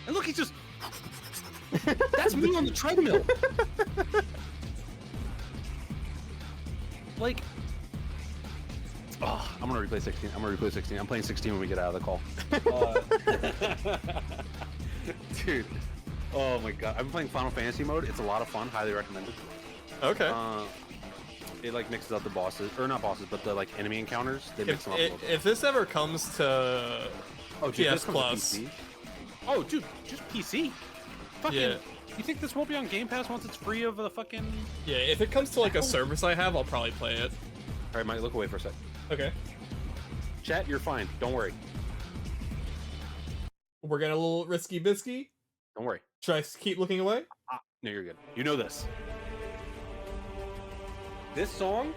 And look, he's just... That's me on the treadmill. Like... Oh, I'm gonna replay 16. I'm playing 16 when we get out of the call. Dude. Oh my god. I've been playing Final Fantasy mode. It's a lot of fun. Highly recommended. Okay. It like mixes up the bosses, or not bosses, but the like enemy encounters. They mix them up a little bit. If this ever comes to PS Plus, oh dude, just PC. Fucking, yeah. You think this won't be on Game Pass once it's free of the fucking? Yeah, if it comes to like a service I have, I'll probably play it. All right, Mike, look away for a sec. Okay. Chat, you're fine. Don't worry. We're getting a little risky bisky. Don't worry. Should I keep looking away? No, you're good. You know this. This song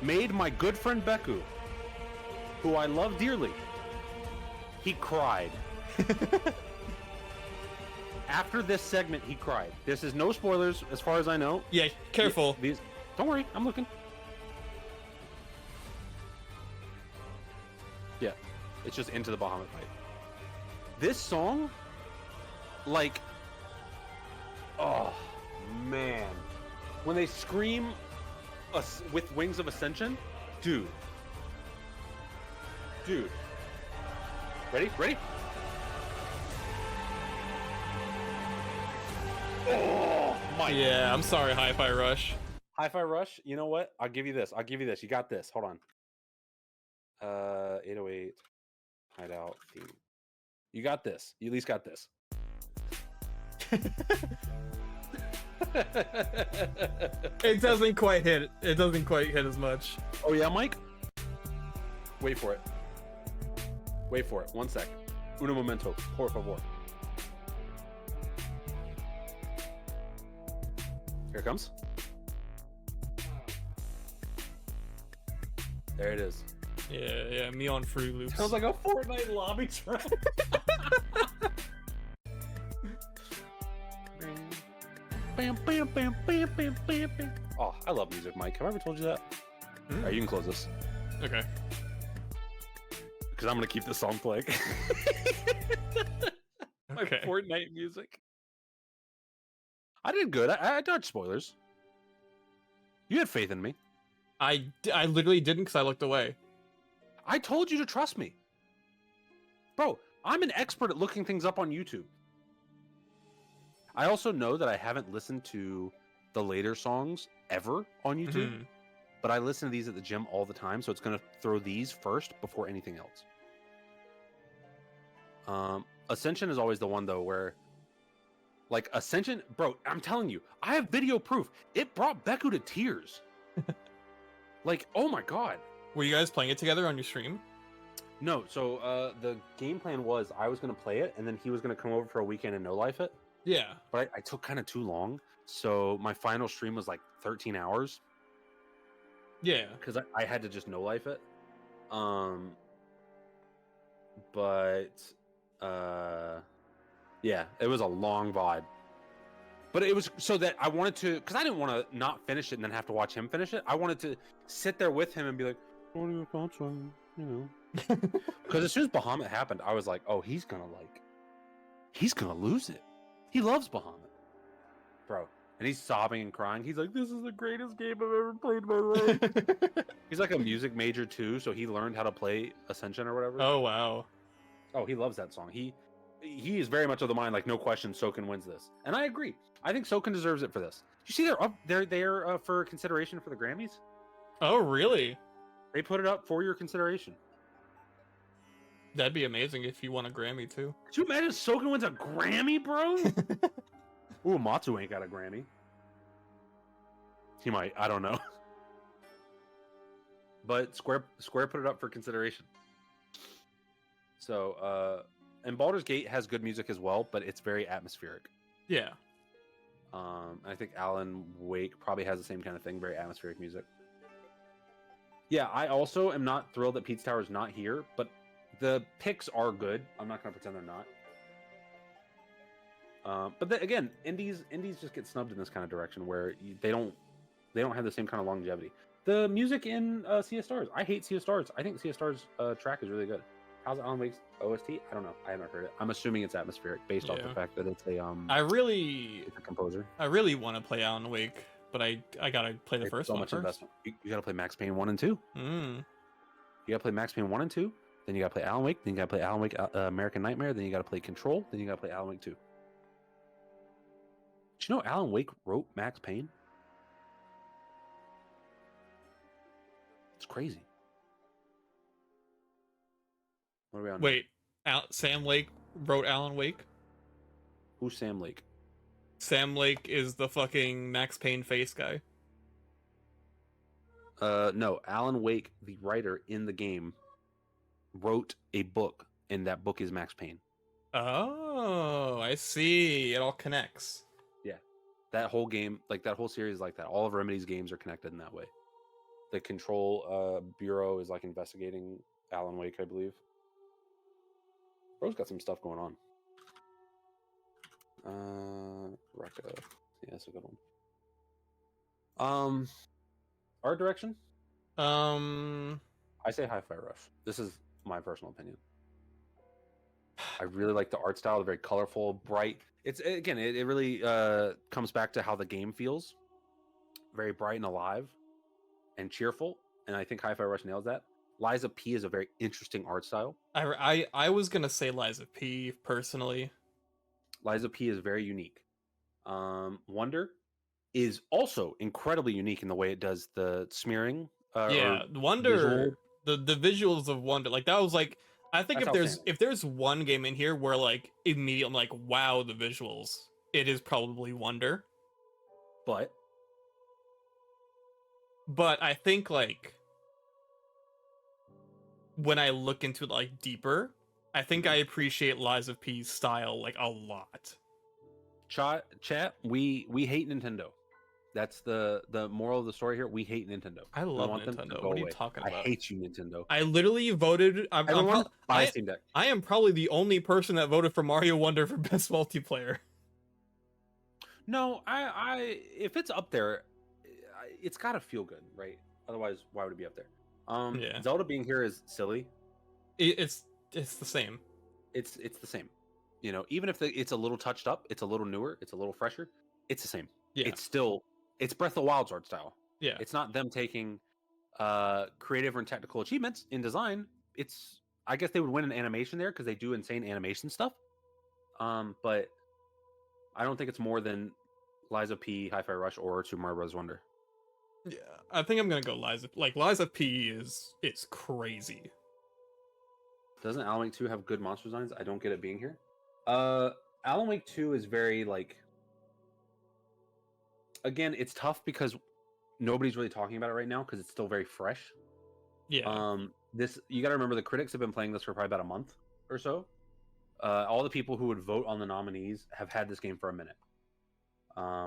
made my good friend Beku, who I love dearly, he cried. After this segment, he cried. This is no spoilers, as far as I know. Yeah, careful. Don't worry, I'm looking. Yeah, it's just into the Bahamut fight. This song, like, oh, man. When they scream with Wings of Ascension, dude. Ready? Oh my! Yeah, I'm sorry, Hi-Fi Rush. Hi-Fi Rush. You know what? I'll give you this. You got this. Hold on. 808 hideout theme. You got this. You at least got this. It doesn't quite hit. It doesn't quite hit as much. Oh yeah, Mike. Wait for it. 1 sec. Uno momento, por favor. Here it comes. There it is. Yeah, me on Fruit Loops. Sounds like a Fortnite lobby track. Bam, bam, bam, bam, bam, bam, bam. Oh, I love music, Mike. Have I ever told you that? All right, you can close this. Okay. Because I'm going to keep this song playing. My Okay. Fortnite music. I did good. I dodged spoilers. You had faith in me. I literally didn't because I looked away. I told you to trust me. Bro, I'm an expert at looking things up on YouTube. I also know that I haven't listened to the later songs ever on YouTube, but I listen to these at the gym all the time, so it's going to throw these first before anything else. Ascension is always the one, though, where... Like, Ascension... Bro, I'm telling you, I have video proof. It brought Beku to tears. Like, oh my god. Were you guys playing it together on your stream? No, so the game plan was I was going to play it, and then he was going to come over for a weekend and no-life it. Yeah. But I took kind of too long, so my final stream was like 13 hours. Yeah. Because I had to just no-life it. But... yeah, it was a long VOD. But it was so that I wanted to... Because I didn't want to not finish it and then have to watch him finish it. I wanted to sit there with him and be like, what are your thoughts on, you know... Because as soon as Bahamut happened, I was like, oh, he's gonna lose it. He loves Bahamut, bro, and he's sobbing and crying. He's like, this is the greatest game I've ever played in my life. He's like a music major too, so he learned how to play Ascension or whatever. Oh wow. Oh, he loves that song. He is very much of the mind, like, no question, Soken wins this, and I agree. I think Soken deserves it for this. You see, they're there for consideration for the Grammys. Oh really? They put it up for your consideration. That'd be amazing if you won a Grammy too. Could you imagine Soken wins a Grammy, bro? Ooh, Matsu ain't got a Grammy. He might. I don't know. But Square put it up for consideration. So, and Baldur's Gate has good music as well, but it's very atmospheric. Yeah. I think Alan Wake probably has the same kind of thing, very atmospheric music. Yeah, I also am not thrilled that Pete's Tower is not here, but the picks are good. I'm not going to pretend they're not. But again, indies just get snubbed in this kind of direction where they don't have the same kind of longevity. The music in Sea of Stars, I hate Sea of Stars. I think Sea of Stars track is really good. How's Alan Wake's OST? I don't know. I haven't heard it. I'm assuming it's atmospheric based off the fact that it's a it's a composer. I really want to play Alan Wake, but I gotta play the first one much first. Investment. You gotta play Max Payne 1 and 2. You gotta play Max Payne 1 and 2. Then you gotta play Alan Wake. Then you gotta play Alan Wake American Nightmare. Then you gotta play Control. Then you gotta play Alan Wake 2. Did you know Alan Wake wrote Max Payne? It's crazy. What are we on? Wait, Sam Lake wrote Alan Wake? Who's Sam Lake? Sam Lake is the fucking Max Payne face guy. No, Alan Wake, the writer in the game, wrote a book, and that book is Max Payne. Oh, I see. It all connects. Yeah. That whole game, like that whole series is like that. All of Remedy's games are connected in that way. The Control Bureau is like investigating Alan Wake, I believe. Bro's got some stuff going on. Rucka. Yeah, that's a good one. Art direction? I say Hi-Fi Rush. This is my personal opinion. I really like the art style. They're very colorful, bright. It's again, it really comes back to how the game feels. Very bright and alive and cheerful. And I think Hi-Fi Rush nails that. Liza P is a very interesting art style. I was gonna say Liza P personally. Liza P is very unique. Wonder is also incredibly unique in the way it does the smearing. Wonder visual. the visuals of Wonder, like that was like, I think if there's one game in here where like immediately I'm like, wow, the visuals, it is probably Wonder. But I think like when I look into it like deeper, I think I appreciate Liza P's style like a lot. Chat, we hate Nintendo. That's the moral of the story here. We hate Nintendo. I love Nintendo. What are you talking about? I hate you, Nintendo. I literally voted. Buy Steam Deck. I am probably the only person that voted for Mario Wonder for best multiplayer. No, I if it's up there, it's gotta feel good, right? Otherwise, why would it be up there? Zelda being here is silly. It's the same. It's the same. You know, even if it's a little touched up, it's a little newer, it's a little fresher, it's the same. Yeah. It's Breath of the Wild's art style. Yeah. It's not them taking creative and technical achievements in design. It's, I guess they would win an animation there because they do insane animation stuff. But I don't think it's more than Liza P, Hi-Fi Rush, or Super Mario Bros. Wonder. Yeah, I think I'm gonna go Liza. Like Liza P is crazy. Doesn't Alan Wake 2 have good monster designs? I don't get it being here. Alan Wake 2 is very like. Again, it's tough because nobody's really talking about it right now because it's still very fresh. Yeah. This, you got to remember, the critics have been playing this for probably about a month or so. All the people who would vote on the nominees have had this game for a minute,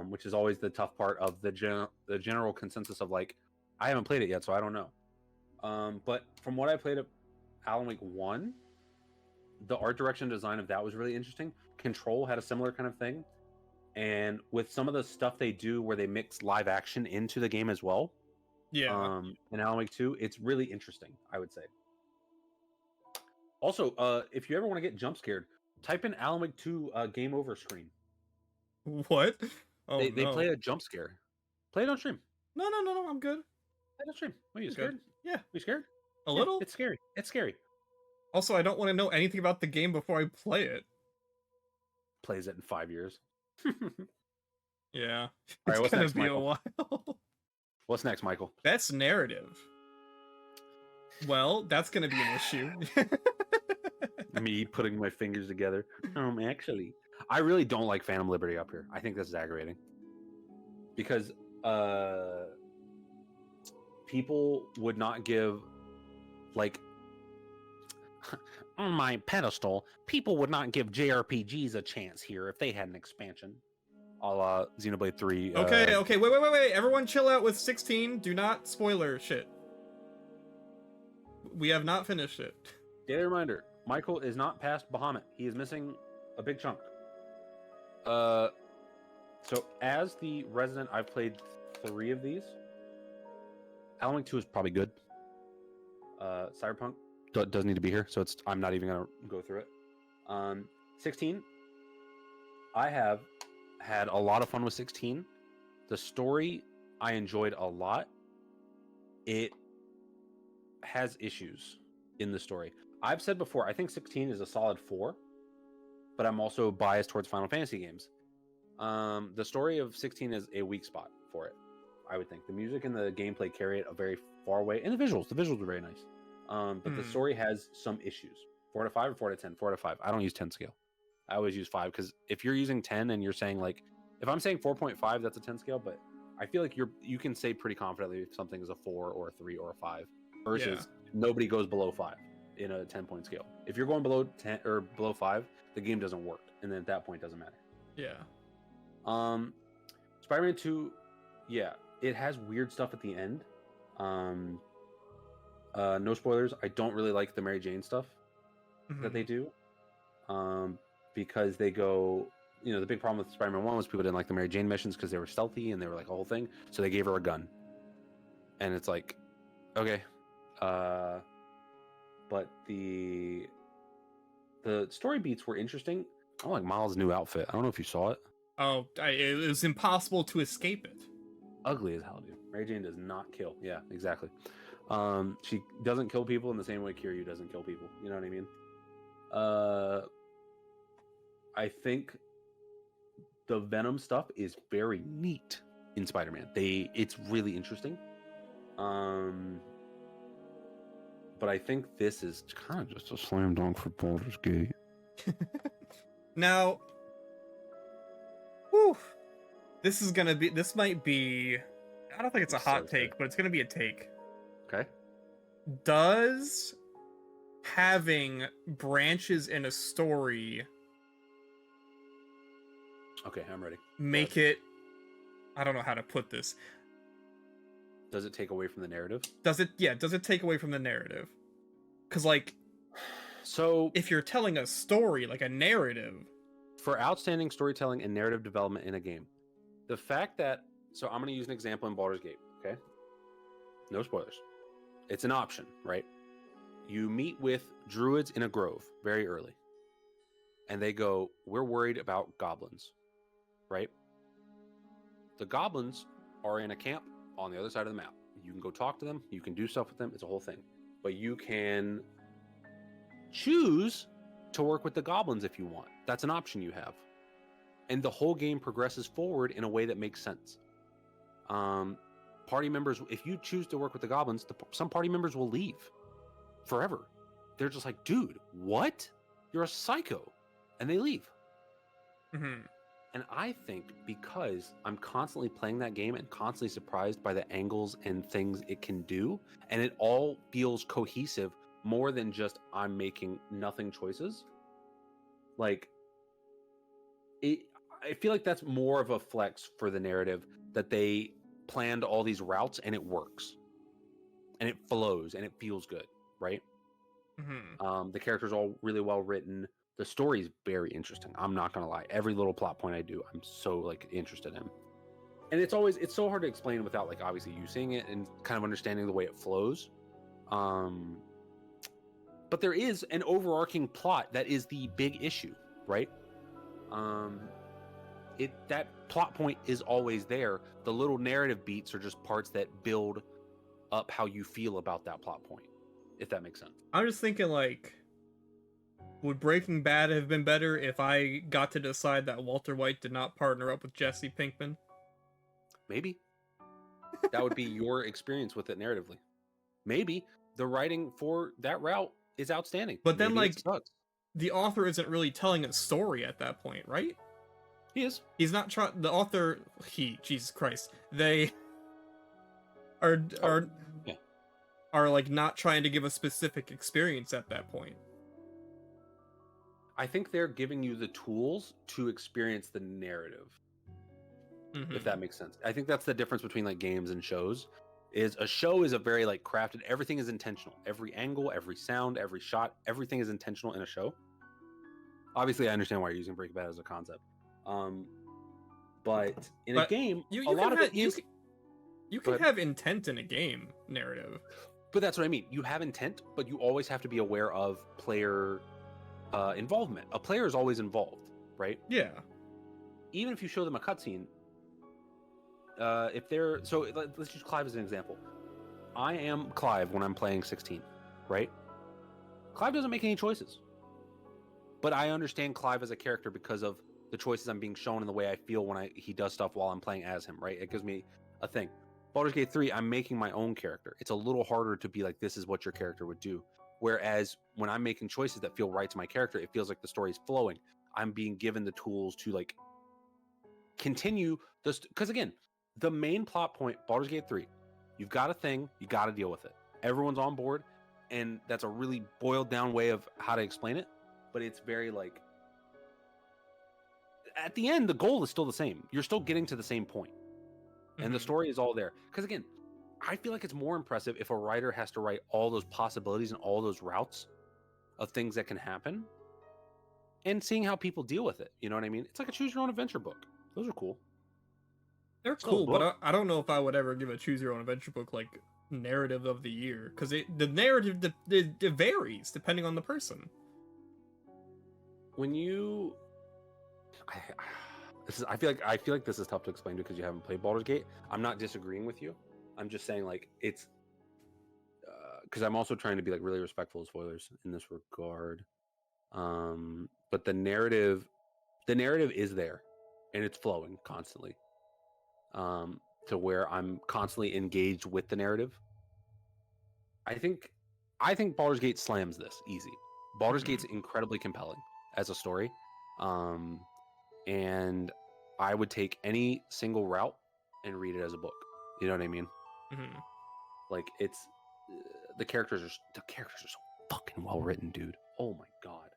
which is always the tough part of the general consensus of like, I haven't played it yet, so I don't know. But from what I played of Alan Wake 1, the art direction design of that was really interesting. Control had a similar kind of thing. And with some of the stuff they do where they mix live action into the game as well. Yeah. In Alan Wake 2, it's really interesting, I would say. Also, if you ever want to get jump scared, type in Alan Wake 2 game over screen. What? Oh, they play a jump scare. Play it on stream. No, I'm good. Play it on stream. Are you scared? Yeah. You scared? A little? It's scary. It's scary. Also, I don't want to know anything about the game before I play it. Plays it in 5 years. Yeah. All right, what's gonna next, be Michael? a while. What's next, Michael? That's narrative. Well, that's gonna be an issue. Me putting my fingers together. Actually, I really don't like Phantom Liberty up here. I think this is aggravating. Because people would not give, like, on my pedestal, people would not give JRPGs a chance here if they had an expansion. A la Xenoblade 3. Okay, wait. Everyone chill out with 16. Do not spoiler shit. We have not finished it. Daily reminder, Michael is not past Bahamut. He is missing a big chunk. So as the resident, I've played 3 of these. Alan Wake 2 is probably good. Cyberpunk does need to be here, so I'm not even gonna go through it. 16, I have had a lot of fun with 16. The story I enjoyed a lot. It has issues in the story. I've said before, I think 16 is a solid 4, but I'm also biased towards Final Fantasy games. The story of 16 is a weak spot for it, I would think. The music and the gameplay carry it a very far way, and the visuals are very nice. But the story has some issues. 4 to 5 or 4 to 10? 4 to 5. I don't use 10 scale. I always use 5 because if you're using 10 and you're saying like, if I'm saying 4.5, that's a 10 scale, but I feel like you can say pretty confidently if something is a 4 or a 3 or a 5 versus nobody goes below 5 in a 10-point scale. If you're going below 10 or below 5, the game doesn't work, and then at that point it doesn't matter. Yeah. Spider-Man 2, yeah, it has weird stuff at the end. No spoilers. I don't really like the Mary Jane stuff that they do. Because they go, the big problem with Spider-Man 1 was people didn't like the Mary Jane missions because they were stealthy and they were like a whole thing. So they gave her a gun. And it's like, okay. But the story beats were interesting. I like Miles' new outfit. I don't know if you saw it. Oh, it was impossible to escape it. Ugly as hell, dude. Mary Jane does not kill. Yeah, exactly. She doesn't kill people in the same way Kiryu doesn't kill people. You know what I mean? I think the Venom stuff is very neat in Spider-Man. It's really interesting. But I think this is kind of just a slam dunk for Baldur's Gate. Now, this might be, I don't think it's a hot take, but it's gonna be a take. Okay. Does having branches in a story Okay, I'm ready. make it, I don't know how to put this. Does it take away from the narrative? Does it take away from the narrative? Because, like, so if you're telling a story, like a narrative. For outstanding storytelling and narrative development in a game, the fact that, so I'm going to use an example in Baldur's Gate, okay? No spoilers. It's an option, right? You meet with druids in a grove very early. and they go, "We're worried about goblins," right? The goblins are in a camp on the other side of the map. You can go talk to them. You can do stuff with them. It's a whole thing. But you can choose to work with the goblins if you want. That's an option you have. And the whole game progresses forward in a way that makes sense. Party members, if you choose to work with the goblins, some party members will leave forever. They're just like, dude, what? You're a psycho. And they leave. Mm-hmm. And I think because I'm constantly playing that game and constantly surprised by the angles and things it can do, and it all feels cohesive more than just I'm making nothing choices. Like, I feel like that's more of a flex for the narrative, that they planned all these routes and it works. And it flows and it feels good, right? Mm-hmm. The characters are all really well written. The story is very interesting. I'm not gonna lie. Every little plot point I do, I'm so like interested in. And it's so hard to explain without like obviously you seeing it and kind of understanding the way it flows. But there is an overarching plot that is the big issue, right? That plot point is always there. The little narrative beats are just parts that build up how you feel about that plot point, if that makes sense. I'm just thinking, like, would Breaking Bad have been better if I got to decide that Walter White did not partner up with Jesse Pinkman? Maybe. That would be your experience with it narratively. Maybe the writing for that route is outstanding. But then, Maybe like, the author isn't really telling a story at that point, right? He is. He's not trying. The author, Jesus Christ, they are like not trying to give a specific experience at that point. I think they're giving you the tools to experience the narrative. Mm-hmm. If that makes sense. I think that's the difference between like games and shows. Is a show is a very like crafted, everything is intentional. Every angle, every sound, every shot, everything is intentional in a show. Obviously, I understand why you're using Breaking Bad as a concept. But in a game, a lot of it is... You can have intent in a game narrative. But that's what I mean. You have intent, but you always have to be aware of player involvement. A player is always involved, right? Yeah. Even if you show them a cutscene, if they're... So let's use Clive as an example. I am Clive when I'm playing 16, right? Clive doesn't make any choices. But I understand Clive as a character because of the choices I'm being shown and the way I feel when he does stuff while I'm playing as him, right? It gives me a thing. Baldur's Gate 3, I'm making my own character. It's a little harder to be like, this is what your character would do. Whereas when I'm making choices that feel right to my character, it feels like the story is flowing. I'm being given the tools to like continue this. Because again, the main plot point, Baldur's Gate 3, you've got a thing, you got to deal with it. Everyone's on board, and that's a really boiled down way of how to explain it. But it's very like, at the end, the goal is still the same. You're still getting to the same point. And the story is all there. Because again, I feel like it's more impressive if a writer has to write all those possibilities and all those routes of things that can happen and seeing how people deal with it. You know what I mean? It's like a choose your own adventure book. Those are cool. They're cool, but I don't know if I would ever give a choose your own adventure book like narrative of the year, because the narrative it varies depending on the person. When you... I feel like this is tough to explain because you haven't played Baldur's Gate. I'm not disagreeing with you. I'm just saying like it's because I'm also trying to be like really respectful of spoilers in this regard. But the narrative is there, and it's flowing constantly. To where I'm constantly engaged with the narrative. I think Baldur's Gate slams this easy. Baldur's Gate's incredibly compelling as a story. And I would take any single route and read it as a book. You know what I mean? Mm-hmm. Like it's the characters are so fucking well written, dude. Oh my god.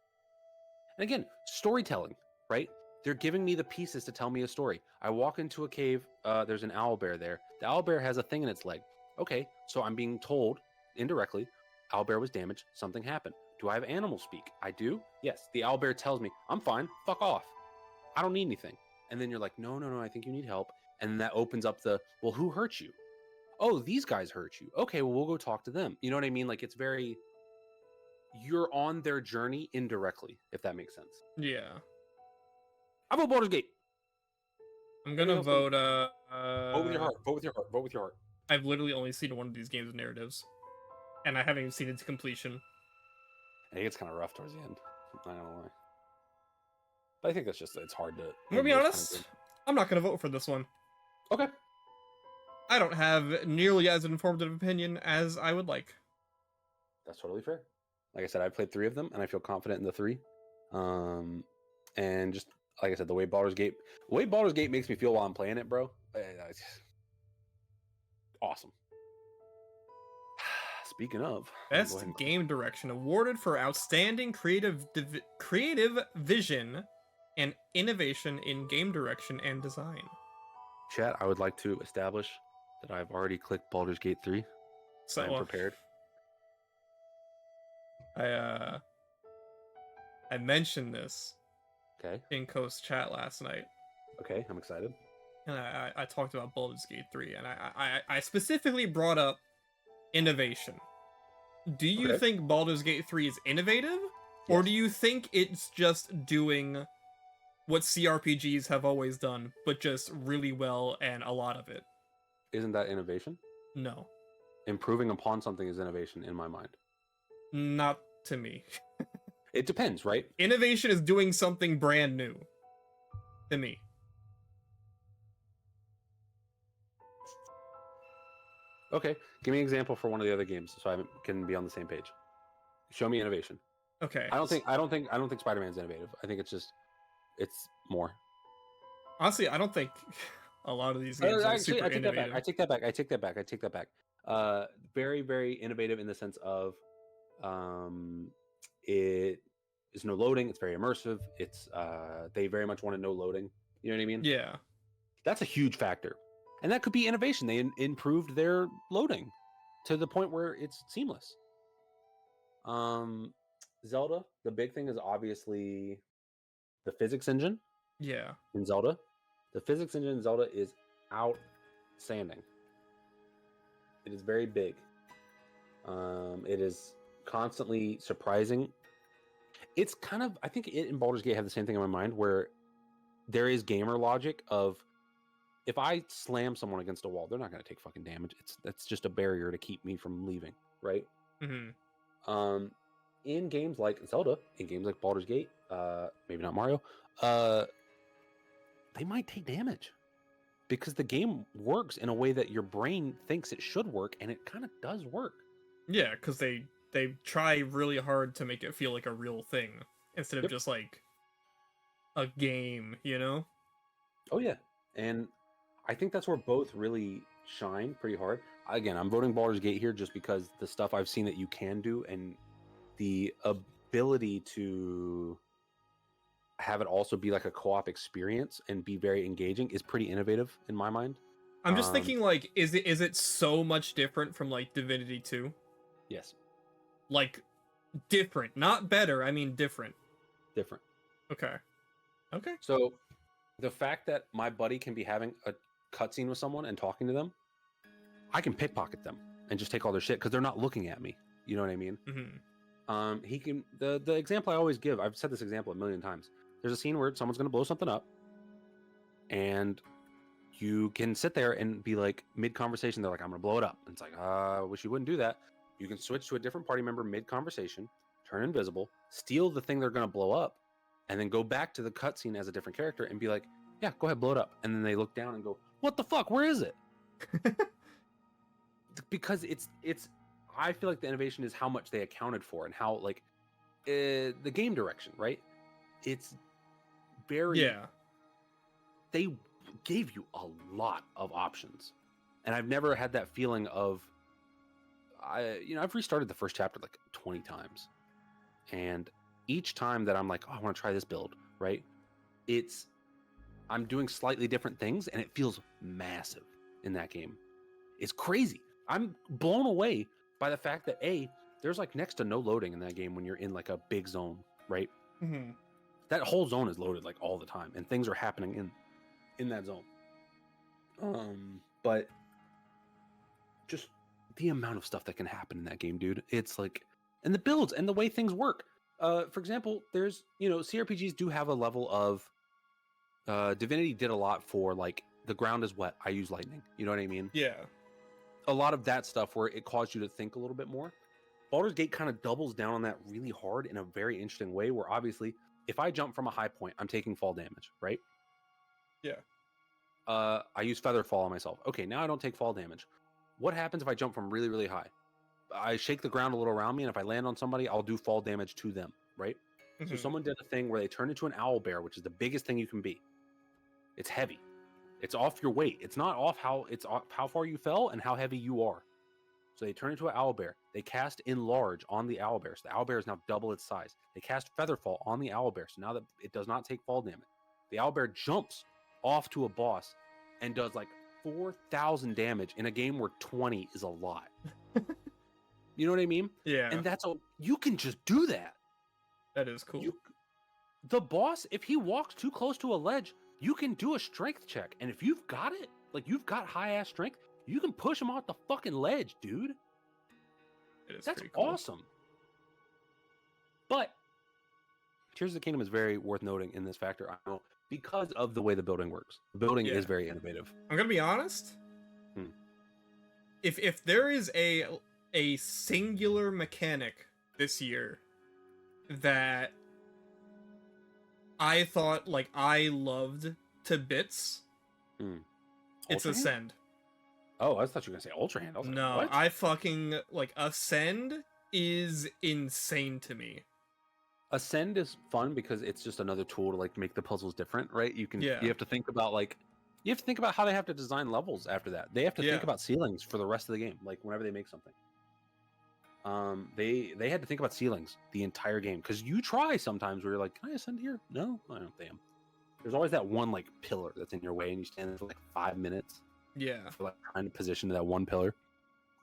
And again, storytelling, right? They're giving me the pieces to tell me a story. I walk into a cave. There's an owlbear there. The owlbear has a thing in its leg. Okay, so I'm being told indirectly, owlbear was damaged. Something happened. Do I have animal speak? I do. Yes. The owlbear tells me I'm fine. Fuck off. I don't need anything. And then you're like, no, I think you need help. And that opens up well, who hurt you? Oh, these guys hurt you. Okay, well, we'll go talk to them. You know what I mean? Like, it's very... you're on their journey indirectly, if that makes sense. Yeah. I vote Baldur's Gate. I'm gonna vote. Vote with your heart. Vote with your heart. Vote with your heart. I've literally only seen one of these games' narratives, and I haven't even seen it to completion. It gets kind of rough towards the end. I don't know why. But I think that's just, it's hard to... I'm gonna be honest, I'm not gonna vote for this one. Okay. I don't have nearly as informative opinion as I would like. That's totally fair. Like I said, I played 3 of them, and I feel confident in the 3. And just, like I said, the way Baldur's Gate makes me feel while I'm playing it, bro. Awesome. Speaking of... Best Game Direction, awarded for outstanding creative vision and innovation in game direction and design. Chat, I would like to establish that I've already clicked Baldur's Gate 3. So I'm prepared. I mentioned this in Coast chat last night. Okay, I'm excited. And I talked about Baldur's Gate 3, and I specifically brought up innovation. Do you think Baldur's Gate 3 is innovative? Or do you think it's just doing what CRPGs have always done, but just really well and a lot of it? Isn't that innovation? No. Improving upon something is innovation in my mind. Not to me. It depends, right? Innovation is doing something brand new. To me. Okay, give me an example for one of the other games so I can be on the same page. Show me innovation. Okay. I don't think Spider-Man's innovative. I think it's more. Honestly, I don't think a lot of these games are super innovative. I take that back. Very, very innovative in the sense of it is no loading. It's very immersive. It's they very much want to no loading. You know what I mean? Yeah. That's a huge factor. And that could be innovation. They improved their loading to the point where it's seamless. Zelda, the big thing is obviously the physics engine. Yeah. In Zelda. The physics engine in Zelda is outstanding. It is very big. It is constantly surprising. It's kind of, I think it and Baldur's Gate have the same thing in my mind, where there is gamer logic of, if I slam someone against a wall, they're not going to take fucking damage. That's just a barrier to keep me from leaving, right? Mm-hmm. In games like Zelda, in games like Baldur's Gate, maybe not Mario, they might take damage because the game works in a way that your brain thinks it should work, and it kind of does work. Yeah, because they try really hard to make it feel like a real thing instead of just like a game, you know? Oh yeah, and I think that's where both really shine pretty hard. Again, I'm voting Baldur's Gate here just because the stuff I've seen that you can do and the ability to have it also be like a co-op experience and be very engaging is pretty innovative in my mind. I'm just thinking, like, is it so much different from like Divinity 2? Yes. Like, different, not better. I mean, different. Different. Okay. Okay. So, the fact that my buddy can be having a cutscene with someone and talking to them, I can pickpocket them and just take all their shit because they're not looking at me. You know what I mean? Mm-hmm. He can. The example I always give. I've said this example a million times. There's a scene where someone's going to blow something up, and you can sit there and be like mid-conversation. They're like, "I'm going to blow it up." And it's like, I wish you wouldn't do that. You can switch to a different party member mid-conversation, turn invisible, steal the thing they're going to blow up, and then go back to the cutscene as a different character and be like, "Yeah, go ahead, blow it up." And then they look down and go, "What the fuck? Where is it?" Because it's. I feel like the innovation is how much they accounted for and how like the game direction, right? It's very They gave you a lot of options, and I've never had that feeling of. I've restarted the first chapter like 20 times, and each time that I'm like, oh, I want to try this build, right? I'm doing slightly different things, and it feels massive in that game. It's crazy. I'm blown away by the fact that there's like next to no loading in that game when you're in like a big zone, right? Mm-hmm. That whole zone is loaded like all the time, and things are happening in that zone. But just the amount of stuff that can happen in that game, dude. It's like and the builds and the way things work. For example, there's CRPGs do have a level of Divinity did a lot for like the ground is wet, I use lightning. You know what I mean? Yeah. A lot of that stuff where it caused you to think a little bit more. Baldur's Gate kind of doubles down on that really hard in a very interesting way, where obviously if I jump from a high point, I'm taking fall damage, right? Yeah. I use feather fall on myself. Okay, now I don't take fall damage. What happens if I jump from really, really high? I shake the ground a little around me, and if I land on somebody, I'll do fall damage to them, right? So someone did a thing where they turned into an owl bear, which is the biggest thing you can be. It's heavy. It's off your weight. It's not off how far you fell and how heavy you are. So they turn into an owl bear. They cast enlarge on the owl bear. So the owl bear is now double its size. They cast featherfall on the owl bear. So now that it does not take fall damage. The owl bear jumps off to a boss and does like 4,000 damage in a game where 20 is a lot. You know what I mean? Yeah. And you can just do that. That is cool. The boss, if he walks too close to a ledge, you can do a strength check. And if you've got it, like you've got high ass strength, you can push him off the fucking ledge, dude. That's cool. awesome. But Tears of the Kingdom is very worth noting in this factor, I know, because of the way the building works. The building is very innovative. I'm gonna be honest. If there is a singular mechanic this year that I thought like I loved to bits, it's Ultra Hand? Ascend. Oh, I thought you were gonna say Ultra Hand. I was like, No, what? I fucking like Ascend is insane to me. Ascend is fun because it's just another tool to like make the puzzles different, right? You have to think about how they have to design levels after that. They have to think about ceilings for the rest of the game, like whenever they make something. They had to think about ceilings the entire game, because you try sometimes where you're like, can I ascend here? No, I don't. Damn. There's always that one like pillar that's in your way, and you stand there for like 5 minutes. Yeah. For like trying to position to that one pillar.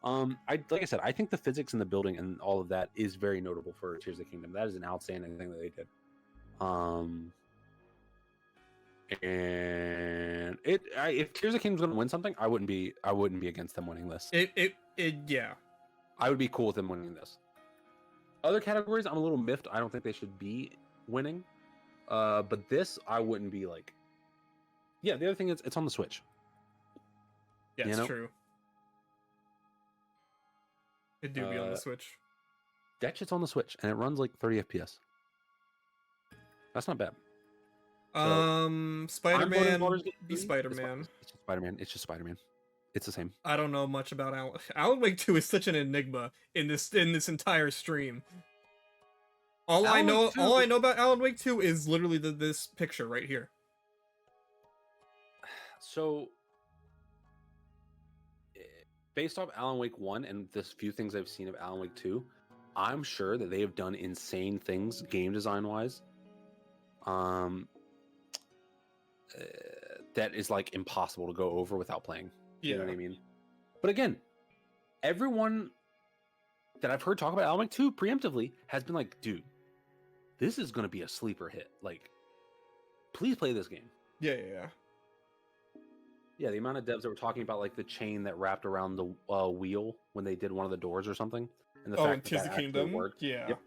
Like I said, I think the physics in the building and all of that is very notable for Tears of the Kingdom. That is an outstanding thing that they did. And if Tears of the Kingdom's going to win something, I wouldn't be against them winning this. Yeah. I would be cool with them winning this. Other categories, I'm a little miffed. I don't think they should be winning. But this, I wouldn't be like. Yeah, the other thing is, it's on the Switch. Yeah, it's true. It do be on the Switch. That shit's on the Switch, and it runs like 30 FPS. That's not bad. Spider-Man. Be Spider-Man. It's just Spider-Man. It's just Spider-Man. It's the same. I don't know much about Alan Wake 2 is such an enigma in this entire stream. All I know about Alan Wake 2 is literally this picture right here. So, based off Alan Wake 1 and the few things I've seen of Alan Wake 2, I'm sure that they have done insane things game design wise. That is like impossible to go over without playing. You know what I mean? But again, everyone that I've heard talk about Alan Wake 2 preemptively has been like, dude, this is going to be a sleeper hit. Like, please play this game. Yeah. Yeah, the amount of devs that were talking about like the chain that wrapped around the wheel when they did one of the doors or something. And the fact Tears of the Kingdom worked. Yeah. Yep.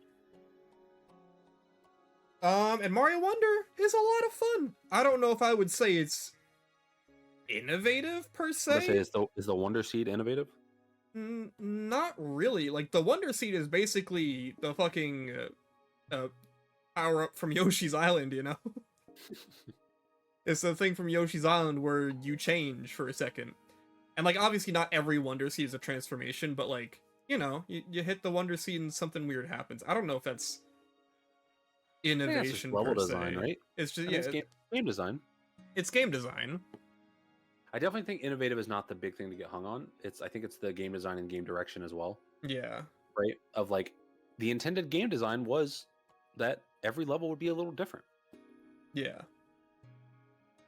And Mario Wonder is a lot of fun. I don't know if I would say it's innovative per se. Is the Wonder Seed innovative? Not really. Like the Wonder Seed is basically the fucking power up from Yoshi's Island, you know? It's the thing from Yoshi's Island where you change for a second. And like obviously not every Wonder Seed is a transformation, but like, you know, you hit the Wonder Seed and something weird happens. I don't know if that's innovation level per design, se. right? It's just it's game design. It's game design. I definitely think innovative is not the big thing to get hung on. I think it's the game design and game direction as well. Yeah. Right? Of like the intended game design was that every level would be a little different. Yeah.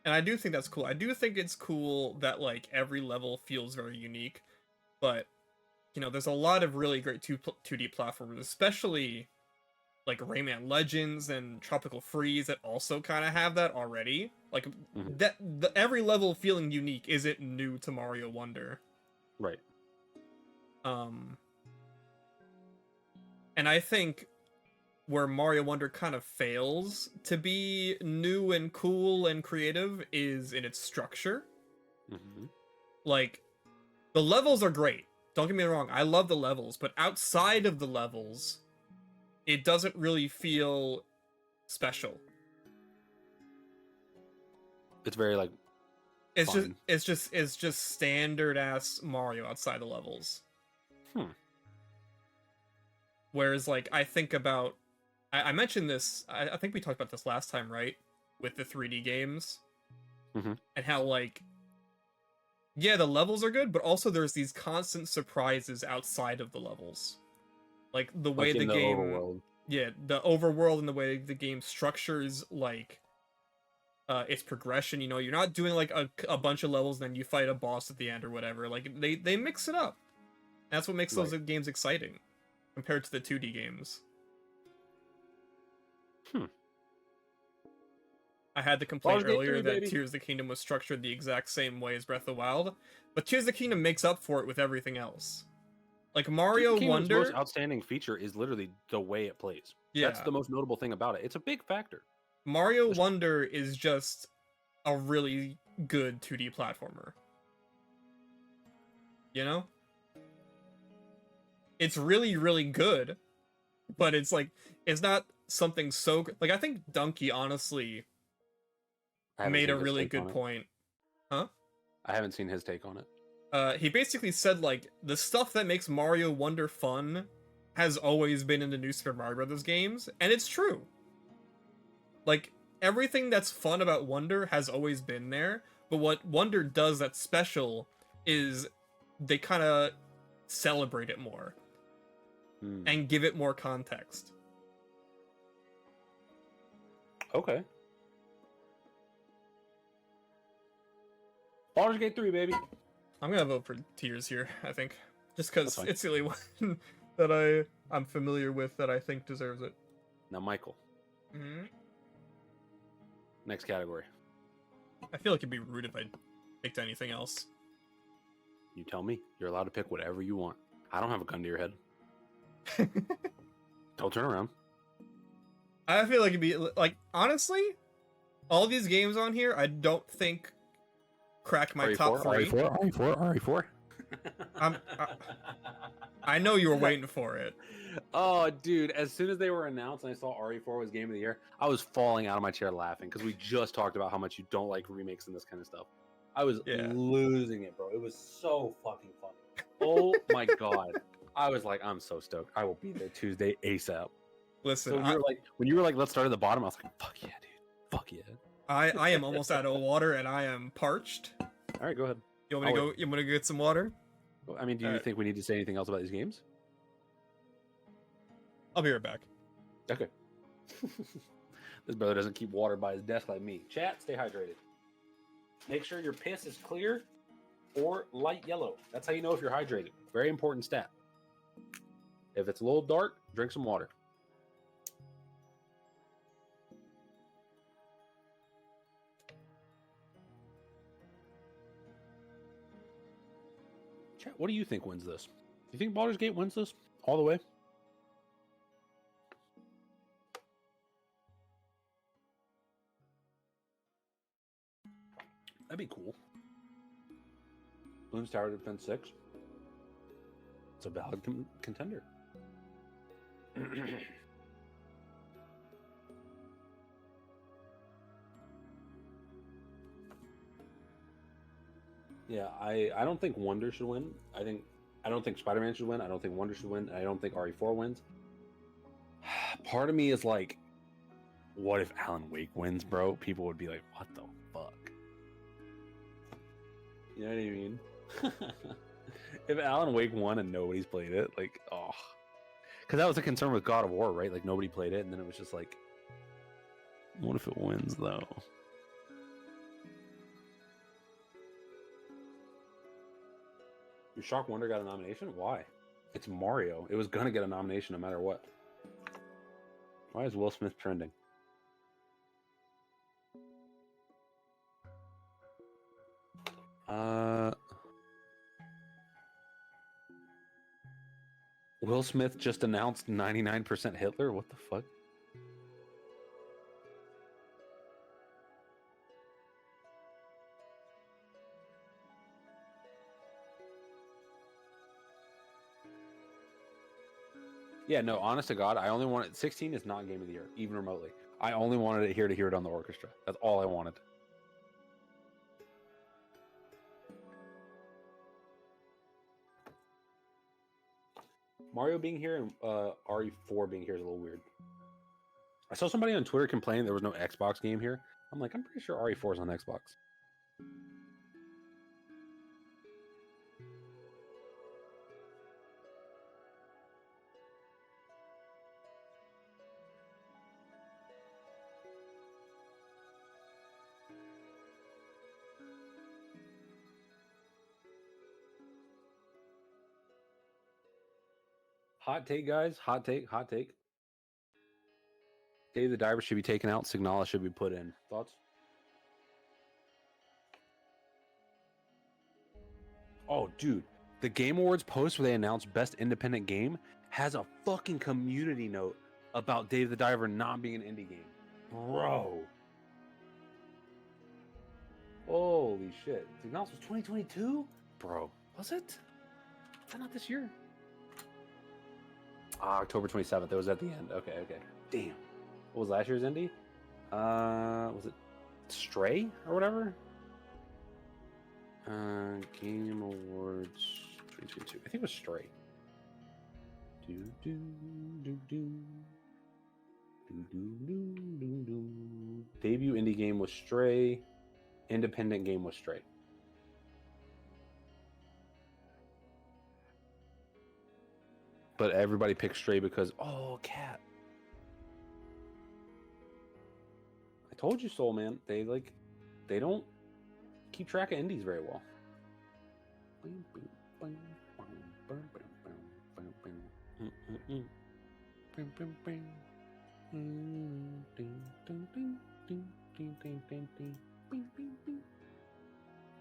And I do think that's cool. I do think it's cool that like every level feels very unique, but you know, there's a lot of really great 2D platformers, especially like Rayman Legends and Tropical Freeze that also kind of have that already. Like every level feeling unique isn't new to Mario Wonder. Right. And And I think where Mario Wonder kind of fails to be new and cool and creative is in its structure. Mm-hmm. Like, the levels are great. Don't get me wrong, I love the levels, but outside of the levels, it doesn't really feel special. It's very like it's fun. just standard ass Mario outside the levels. Whereas like I think about I mentioned this, I think we talked about this last time, right? With the 3D games. Mm-hmm. And how like yeah, the levels are good, but also there's these constant surprises outside of the levels. Like the way the game overworld. Yeah, the overworld and the way the game structures like its progression. You know, you're not doing like a bunch of levels and then you fight a boss at the end or whatever. Like they mix it up. That's what makes those games exciting compared to the 2D games. I had the complaint earlier that Tears of the Kingdom was structured the exact same way as Breath of the Wild, but Tears of the Kingdom makes up for it with everything else. Like Mario Wonder, most outstanding feature is literally the way it plays. Yeah. That's the most notable thing about it. It's a big factor. Mario Wonder is just a really good 2D platformer. You know? It's really, really good, but it's like, it's not something so... Like, I think Donkey, honestly, made a really good point. Huh? I haven't seen his take on it. He basically said, like, the stuff that makes Mario Wonder fun has always been in the new Super Mario Brothers games, and it's true. Like, everything that's fun about Wonder has always been there, but what Wonder does that's special is they kind of celebrate it more and give it more context. Okay. Baldur's Gate 3, baby. I'm gonna vote for Tears here, I think. Just because it's the only one that I'm familiar with that I think deserves it. Now, Michael. Mm-hmm. Next category. I feel like it'd be rude if I picked anything else. You tell me. You're allowed to pick whatever you want. I don't have a gun to your head. Don't turn around. I feel like it'd be like, honestly, all these games on here, I don't think crack my top 3. RE4. I know you were waiting for it. Oh, dude! As soon as they were announced and I saw RE4 was Game of the Year, I was falling out of my chair laughing because we just talked about how much you don't like remakes and this kind of stuff. I was losing it, bro. It was so fucking funny. Oh my god! I was like, I'm so stoked. I will be there Tuesday ASAP. Listen, so when you were like, let's start at the bottom, I was like, fuck yeah, dude. Fuck yeah. I am almost out of water and I am parched. All right, go ahead. You want me to go? You want to go get some water? I mean, do you think we need to say anything else about these games? I'll be right back. Okay. This brother doesn't keep water by his desk like me. Chat, stay hydrated. Make sure your piss is clear or light yellow. That's how you know if you're hydrated. Very important stat. If it's a little dark, drink some water. Chat, what do you think wins this? Do you think Baldur's Gate wins this all the way? That'd be cool. Bloons Tower Defense 6. It's a valid contender. Yeah, I don't think Wonder should win. I don't think Spider-Man should win. I don't think Wonder should win. And I don't think RE4 wins. Part of me is like, what if Alan Wake wins, bro? People would be like, what the fuck? You know what I mean? If Alan Wake won and nobody's played it, like, oh. Because that was a concern with God of War, right? Like, nobody played it, and then it was just like, what if it wins, though? Your Shock Wonder got a nomination? Why? It's Mario. It was going to get a nomination no matter what. Why is Will Smith trending? Will Smith just announced 99% Hitler? What the fuck? Yeah, no, honest to God, I only wanted 16 is not game of the year, even remotely. I only wanted it here to hear it on the orchestra. That's all I wanted. Mario being here and RE4 being here is a little weird. I saw somebody on Twitter complaining there was no Xbox game here. I'm like, I'm pretty sure RE4 is on Xbox. Hot take, guys. Hot take. Hot take. Dave the Diver should be taken out. Signala should be put in. Thoughts? Oh, dude. The Game Awards post where they announced Best Independent Game has a fucking community note about Dave the Diver not being an indie game. Bro. Holy shit. Signals was 2022? Bro. Was it? Is that not this year? October 27th. It was at the end. Okay, okay. Damn. What was last year's indie? Was it Stray or whatever? Game Awards 2022. I think it was Stray. Debut indie game was Stray. Independent game was Stray. But everybody picked Stray because, oh, cat. I told you so, man. They don't keep track of indies very well.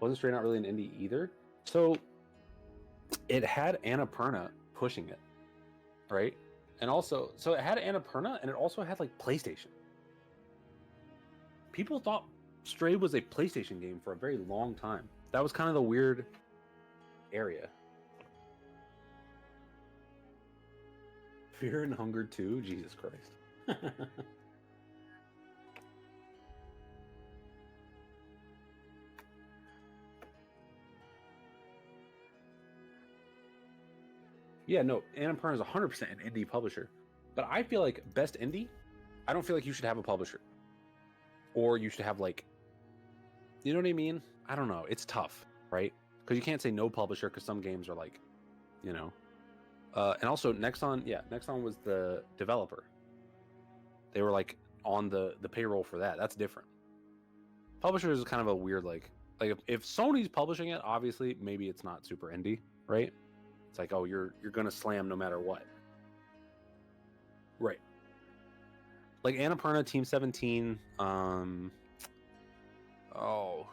Wasn't Stray not really an indie either? So it had Annapurna pushing it, right? And also, so it had Annapurna and it also had like PlayStation. People thought Stray was a PlayStation game for a very long time. That was kind of the weird area. Fear and Hunger 2? Jesus Christ. Yeah, no, Annapurna is 100% an indie publisher. But I feel like best indie, I don't feel like you should have a publisher. Or you should have like, you know what I mean? I don't know. It's tough, right? Because you can't say no publisher because some games are like, you know. And also Nexon was the developer. They were like on the payroll for that. That's different. Publisher is kind of a weird like if Sony's publishing it, obviously maybe it's not super indie, right? It's like, oh, you're gonna slam no matter what. Right. Like Annapurna, Team 17, who's the other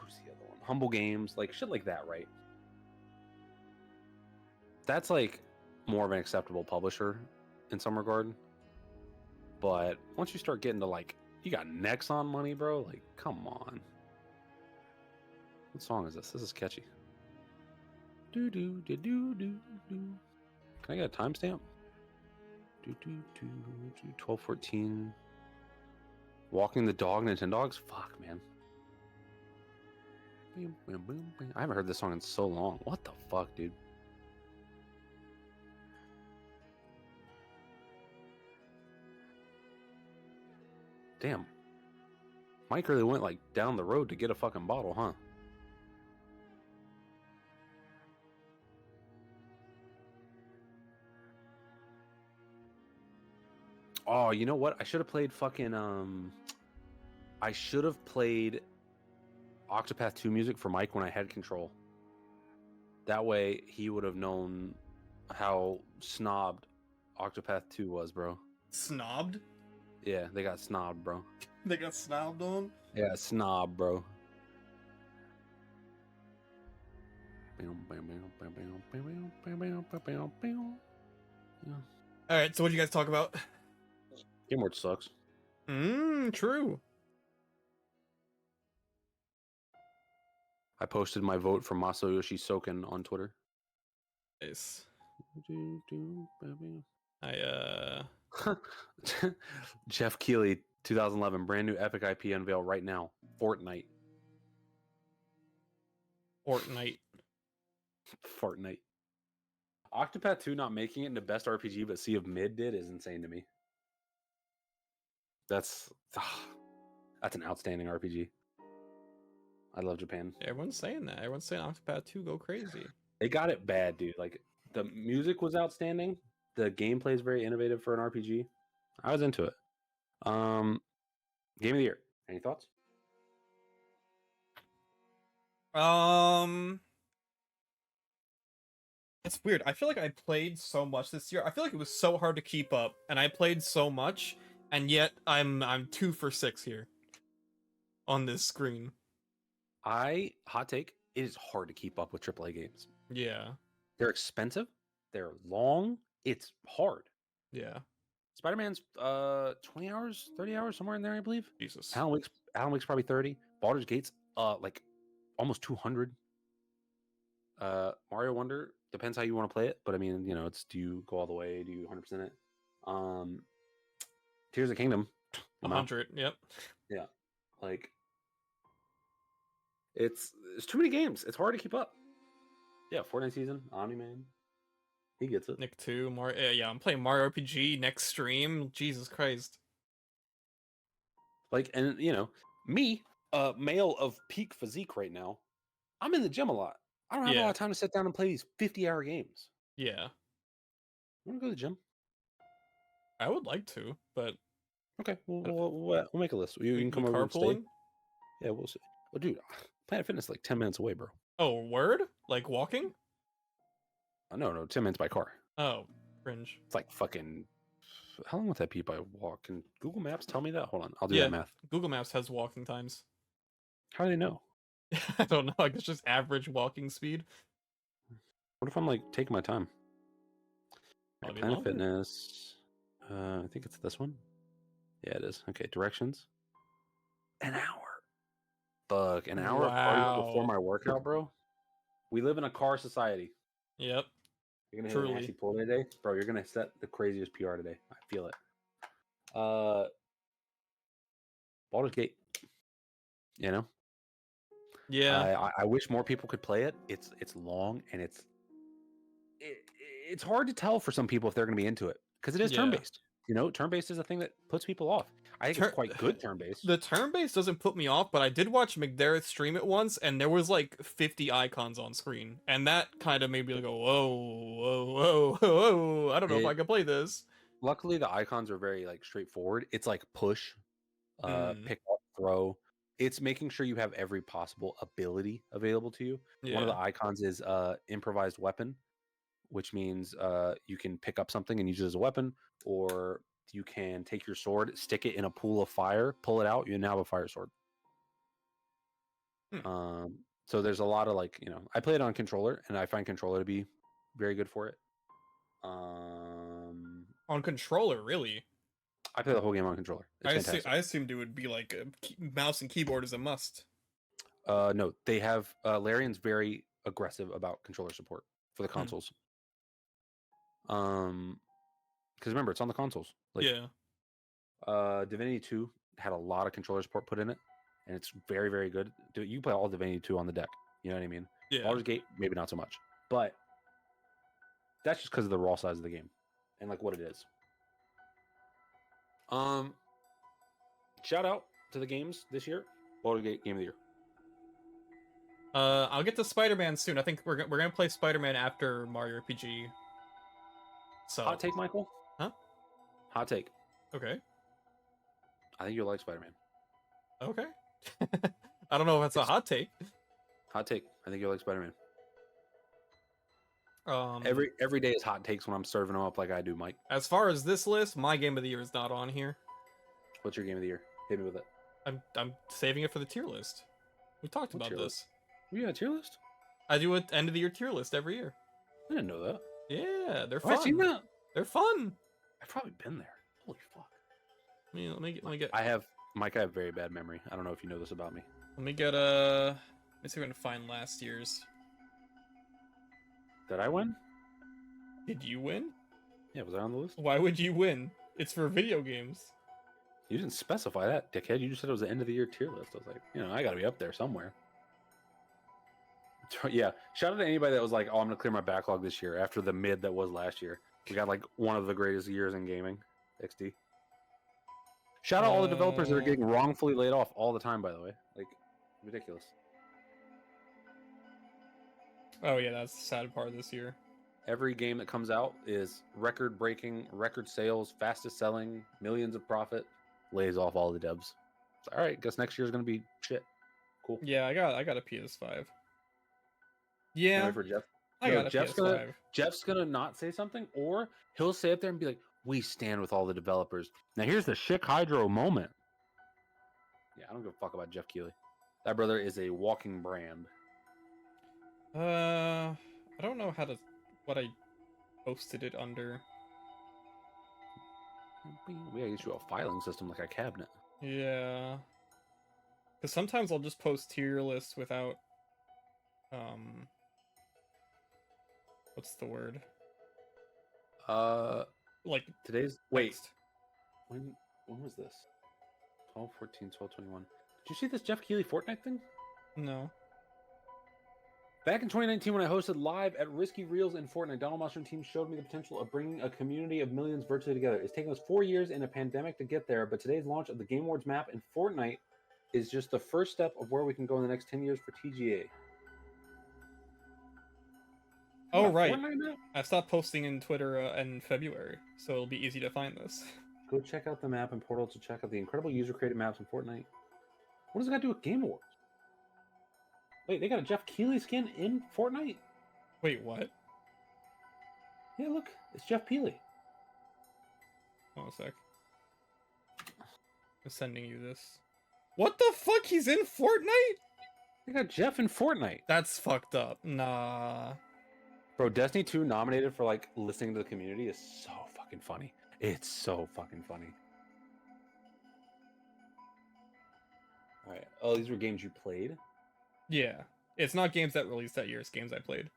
one? Humble Games, like shit like that, right? That's like more of an acceptable publisher in some regard. But once you start getting to like, you got Nexon money, bro, like, come on. What song is this? This is catchy. Do do do do do do. Can I get a timestamp? 12:14. Walking the Dog, Nintendogs. Fuck, man. I haven't heard this song in so long. What the fuck, dude? Damn. Mike really went like down the road to get a fucking bottle, huh? Oh, you know what? I should have played fucking I should have played Octopath 2 music for Mike when I had control. That way he would have known how snobbed Octopath 2 was, bro. Snobbed? Yeah, they got snobbed, bro. They got snobbed on? Yeah, snob, bro. All right, so what do you guys talk about? Game Awards sucks. True. I posted my vote for Masayoshi Soken on Twitter. Nice. Jeff Keighley, 2011, brand new Epic IP unveil right now. Fortnite. Octopath 2 not making it into best RPG, but Sea of Mid did is insane to me. That's an outstanding RPG. I love Japan. Everyone's saying that. Everyone's saying Octopath 2 go crazy. They got it bad, dude. Like, the music was outstanding. The gameplay is very innovative for an RPG. I was into it. Game of the year. Any thoughts? It's weird. I feel like I played so much this year. I feel like it was so hard to keep up, and I played so much, and yet I'm 2 for 6 here on this screen. Hot take, it is hard to keep up with AAA games. Yeah. They're expensive. They're long. It's hard. Yeah. Spider-Man's 20 hours, 30 hours, somewhere in there, I believe. Jesus. Alan Wake's probably 30. Baldur's Gate's like almost 200. Mario Wonder, depends how you want to play it, but I mean, you know, it's do you go all the way, do you 100% it? Tears of the Kingdom, 100. Yep. Yeah. Like, it's too many games. It's hard to keep up. Yeah, Fortnite season, Omni-Man. He gets it. Nick 2, Mario. Yeah, I'm playing Mario RPG next stream. Jesus Christ. Like, and you know, me, male of peak physique right now, I'm in the gym a lot. I don't have a lot of time to sit down and play these 50-hour games. Yeah. You want to go to the gym? I would like to, but okay, we'll make a list. You can come over and stay. Yeah, we'll see. Well, dude, Planet Fitness is like 10 minutes away, bro. Oh, word? Like walking? No, 10 minutes by car. Oh, cringe. It's like fucking. How long would that be by walk? Can Google Maps tell me that? Hold on, I'll do that math. Google Maps has walking times. How do they know? I don't know. Like, it's just average walking speed. What if I'm like taking my time? Right, Planet Fitness. I think it's this one. Yeah, it is. Okay, directions. An hour. Fuck, an hour before my workout, bro. We live in a car society. Yep. You're gonna hit an ashy pull today, bro. You're gonna set the craziest PR today. I feel it. Baldur's Gate. You know. Yeah. I wish more people could play it. It's long and it's hard to tell for some people if they're gonna be into it because it is turn-based. You know, turn-based is a thing that puts people off. I think it's quite good turn-based. The turn-based doesn't put me off, but I did watch McDareth stream it once, and there was like 50 icons on screen, and that kind of made me go, whoa, I don't know if I can play this. Luckily, the icons are very like straightforward. It's like push, pick up, throw. It's making sure you have every possible ability available to you. Yeah. One of the icons is improvised weapon, which means you can pick up something and use it as a weapon, or you can take your sword, stick it in a pool of fire, pull it out, you now have a fire sword. So there's a lot of like, you know, I play it on controller and I find controller to be very good for it. On controller, really? I play the whole game on controller. I assumed it would be like a mouse and keyboard is a must. No, they have Larian's very aggressive about controller support for the consoles. Because remember, it's on the consoles. Like, Divinity 2 had a lot of controller support put in it, and it's very, very good. You can play all Divinity 2 on the deck. You know what I mean? Yeah. Baldur's Gate, maybe not so much, but that's just because of the raw size of the game and like what it is. Shout out to the games this year. Baldur's Gate Game of the Year. I'll get to Spider-Man soon. I think we're gonna play Spider-Man after Mario RPG. So hot take, Michael. Huh? Hot take. Okay. I think you'll like Spider-Man. Okay. I don't know if that's a hot take. Hot take. I think you'll like Spider-Man. Every day is hot takes when I'm serving them up like I do, Mike. As far as this list, my game of the year is not on here. What's your game of the year? Hit me with it. I'm saving it for the tier list. We talked about this. You got a tier list? I do an end of the year tier list every year. I didn't know that. Yeah, they're fun. I've seen that. They're fun. I've probably been there. Holy fuck. Let me get. I have very bad memory. I don't know if you know this about me. Let me get a. Let's see if I can find last year's. Did I win? Did you win? Yeah, was I on the list? Why would you win? It's for video games. You didn't specify that, dickhead. You just said it was the end of the year tier list. I was like, I got to be up there somewhere. Yeah, shout out to anybody that was like, "Oh, I'm gonna clear my backlog this year." After the mid that was last year, we got like one of the greatest years in gaming. XD. Shout out all the developers that are getting wrongfully laid off all the time. By the way, like ridiculous. Oh yeah, that's the sad part of this year. Every game that comes out is record-breaking, record sales, fastest selling, millions of profit. Lays off all the devs. All right, guess next year's gonna be shit. Cool. Yeah, I got a PS5. Yeah, for Jeff. I got a PS5. Jeff's gonna not say something, or he'll say it there and be like, "We stand with all the developers." Now here's the Schick Hydro moment. Yeah, I don't give a fuck about Jeff Keighley. That brother is a walking brand. I don't know what I posted it under. We gotta get you a filing system like a cabinet. Yeah. Because sometimes I'll just post tier lists without, what's the word? Like today's wait. When was this? 12/14, 12/21. Did you see this Jeff Keighley Fortnite thing? No. Back in 2019, when I hosted live at Risky Reels in Fortnite, Donald Mushroom Team showed me the potential of bringing a community of millions virtually together. It's taken us 4 years and a pandemic to get there, but today's launch of the Game Awards map in Fortnite is just the first step of where we can go in the next 10 years for TGA. Oh, right. I stopped posting in Twitter in February, so it'll be easy to find this. Go check out the map and portal to check out the incredible user-created maps in Fortnite. What does it got to do with Game Awards? Wait, they got a Jeff Keighley skin in Fortnite? Wait, what? Yeah, look. It's Jeff Keighley. Hold on a sec. I'm sending you this. What the fuck? He's in Fortnite? They got Jeff in Fortnite. That's fucked up. Nah. Bro, Destiny 2 nominated for, like, listening to the community is so fucking funny. It's so fucking funny. Alright. Oh, these were games you played? Yeah. It's not games that released that year, it's games I played.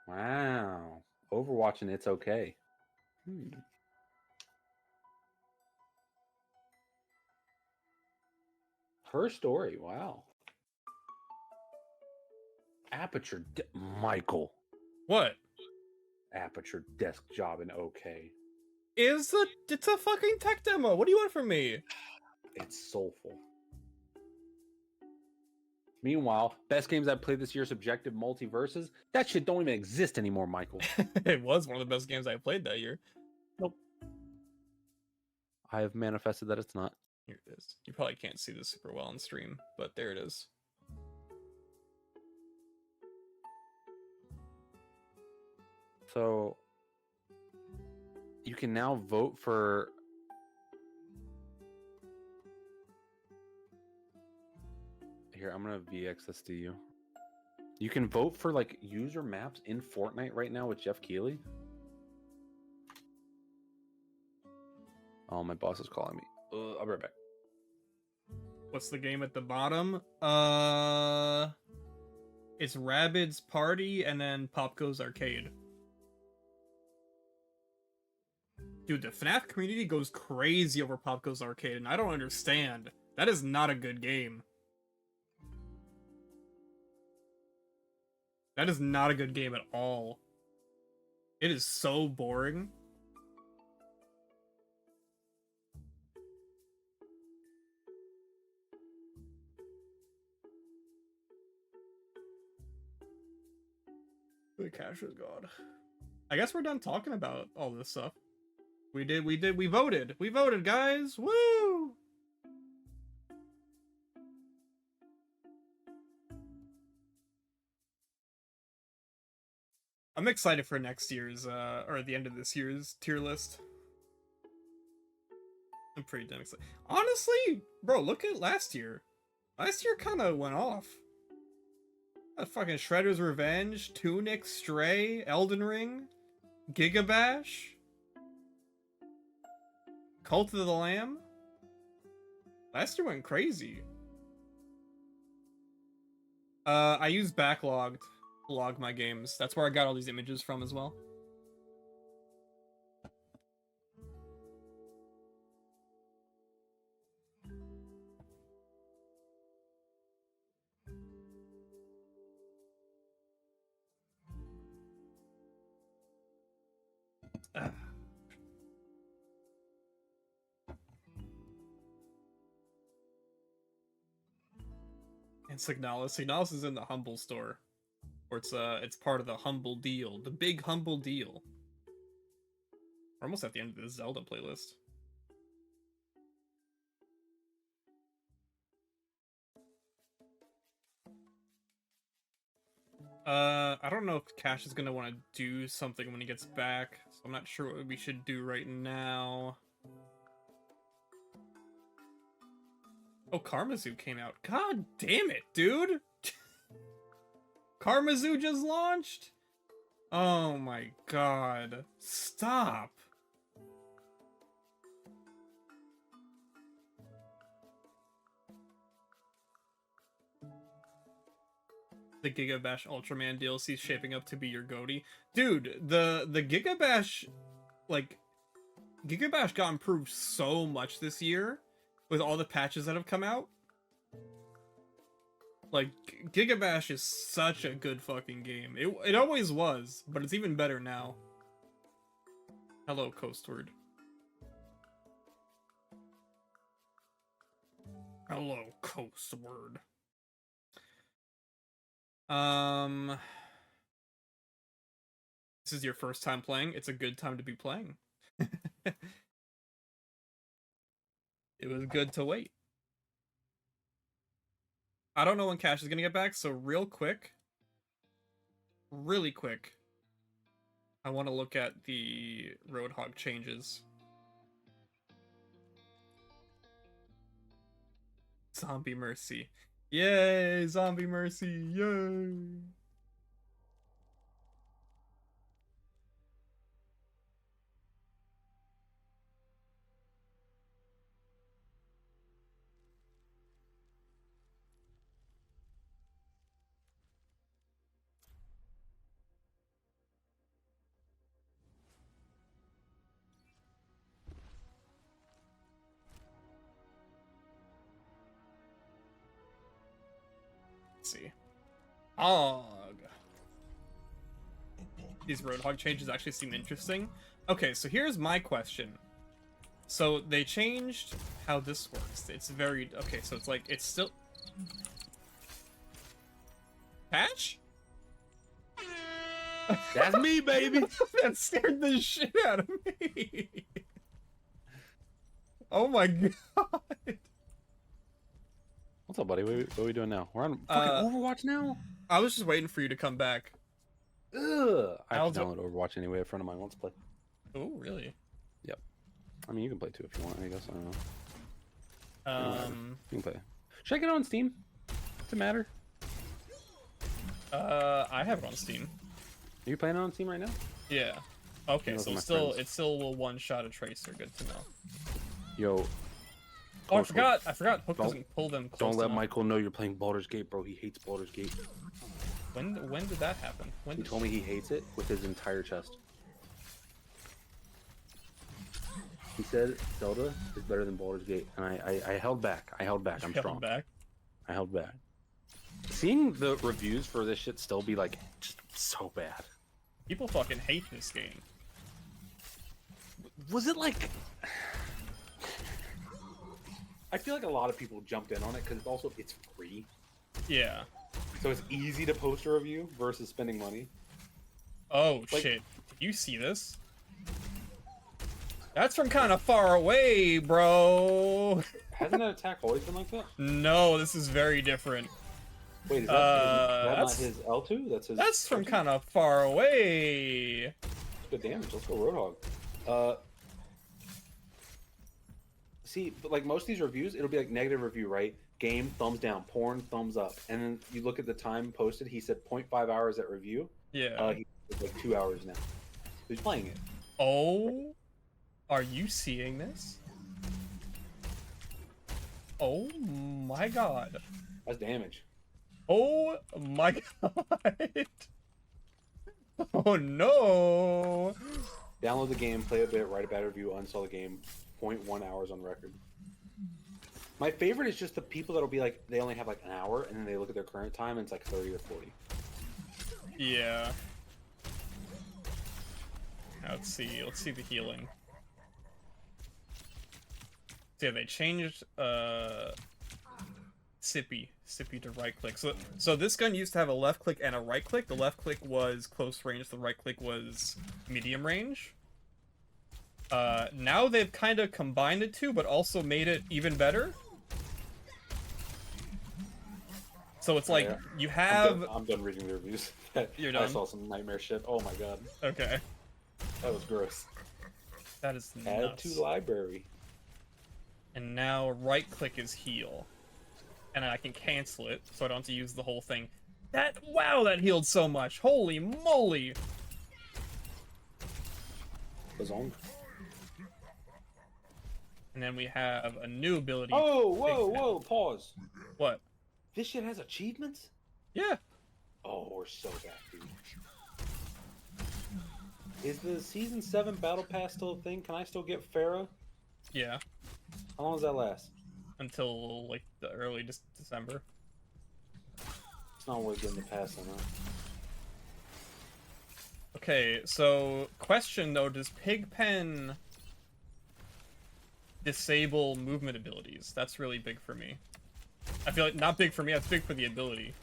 Wow. Overwatch and It's Okay. Her story, wow. Aperture, Michael. What? Aperture desk job in OK. It's a fucking tech demo. What do you want from me? It's soulful. Meanwhile, best games I've played this year, Subjective Multiverses. That shit don't even exist anymore, Michael. It was one of the best games I played that year. Nope. I have manifested that it's not. Here it is. You probably can't see this super well on stream, but there it is. So you can now vote for here, I'm gonna VX this to you. You can vote for like user maps in Fortnite right now with Jeff Keighley. Oh, my boss is calling me. I'll be right back. What's the game at the bottom? It's Rabbids Party and then Pop Goes Arcade. Dude, the FNAF community goes crazy over Pop Goes Arcade, and I don't understand. That is not a good game. That is not a good game at all. It is so boring. The cache is gone. I guess we're done talking about all this stuff. We voted. We voted, guys. Woo! I'm excited for next year's, or the end of this year's tier list. I'm pretty damn excited. Honestly, bro, look at last year. Last year kind of went off. Fucking Shredder's Revenge, Tunic, Stray, Elden Ring, Gigabash, Cult of the Lamb. Last year went crazy. I use Backlog to log my games. That's where I got all these images from as well. And Signalis. Signalis is in the Humble store. Or it's part of the Humble Deal. The big Humble Deal. We're almost at the end of the Zelda playlist. I don't know if Cash is gonna want to do something when he gets back, so I'm not sure what we should do right now. Oh, Karmazoo came out. God damn it, dude! Karmazoo just launched? Oh my god. Stop. The Gigabash Ultraman DLC is shaping up to be your goatee. Dude, the Gigabash, like, Gigabash got improved so much this year with all the patches that have come out. Like, Gigabash is such a good fucking game. It always was, but it's even better now. Hello, Coastward. Hello, Coastward. This is your first time playing. It's a good time to be playing. It was good to wait. I don't know when Cash is gonna get back, so really quick, I want to look at the Roadhog changes. Zombie Mercy. Yay, Zombie Mercy, yay! See. These Roadhog changes actually seem interesting. Okay, so here's my question. So they changed how this works. It's very... Okay, so it's like, it's still... Patch? That's me, baby! That scared the shit out of me! Oh my god! What's up, buddy? What are we doing now? We're on fucking Overwatch now? I was just waiting for you to come back. Ugh! I have to download Overwatch anyway. A friend of mine wants to play. Oh, really? Yep. I mean, you can play too if you want, I guess. I don't know. You can play. Should I get it on Steam? Does it matter? I have it on Steam. Are you playing it on Steam right now? Yeah. Okay, so it's still a one-shot a Tracer. Good to know. Yo. Oh, I forgot. Hook doesn't pull them close Don't let enough. Michael know you're playing Baldur's Gate, bro. He hates Baldur's Gate. When did that happen? He told me he hates it with his entire chest. He said Zelda is better than Baldur's Gate, and I held back. I'm strong. I held back. Seeing the reviews for this shit still be like just so bad. People fucking hate this game. Was it like? I feel like a lot of people jumped in on it because it's free. Yeah. So it's easy to post a review versus spending money. Oh shit! Did you see this? That's from kind of far away, bro. Hasn't that attack always been like that? No, this is very different. Wait, is that not his L2? That's his. That's from kind of far away. Good damage. Let's go Roadhog. See, but like most of these reviews, it'll be like negative review, right? Game, thumbs down. Porn, thumbs up. And then you look at the time posted. He said 0.5 hours at review. Yeah. He's like 2 hours now. He's playing it. Oh, are you seeing this? Oh my god. That's damage. Oh my god. Oh no. Download the game, play a bit, write a bad review, uninstall the game. 0.1 hours on record. My favorite is just the people that'll be like, they only have like an hour, and then they look at their current time, and it's like 30 or 40. Yeah. Now let's see the healing. So yeah, they changed Sippy to right click. So this gun used to have a left click and a right click. The left click was close range, the right click was medium range. Now they've kind of combined the two, but also made it even better. So it's like you have. I'm done reading the reviews. You're done. I saw some nightmare shit. Oh my god. Okay. That was gross. That is nuts. Add to library. And now right click is heal. And I can cancel it, so I don't have to use the whole thing. Wow, that healed so much. Holy moly. Bazong. And then we have a new ability. Oh, whoa, pause. What? This shit has achievements? Yeah. Oh, we're so back, dude. Is the Season 7 Battle Pass still a thing? Can I still get Farah? Yeah. How long does that last? Until, like, the early December. It's not worth getting the pass, I know. Okay, so, question, though, does Pigpen disable movement abilities? That's really big for me. I feel like, not big for me, that's big for the ability.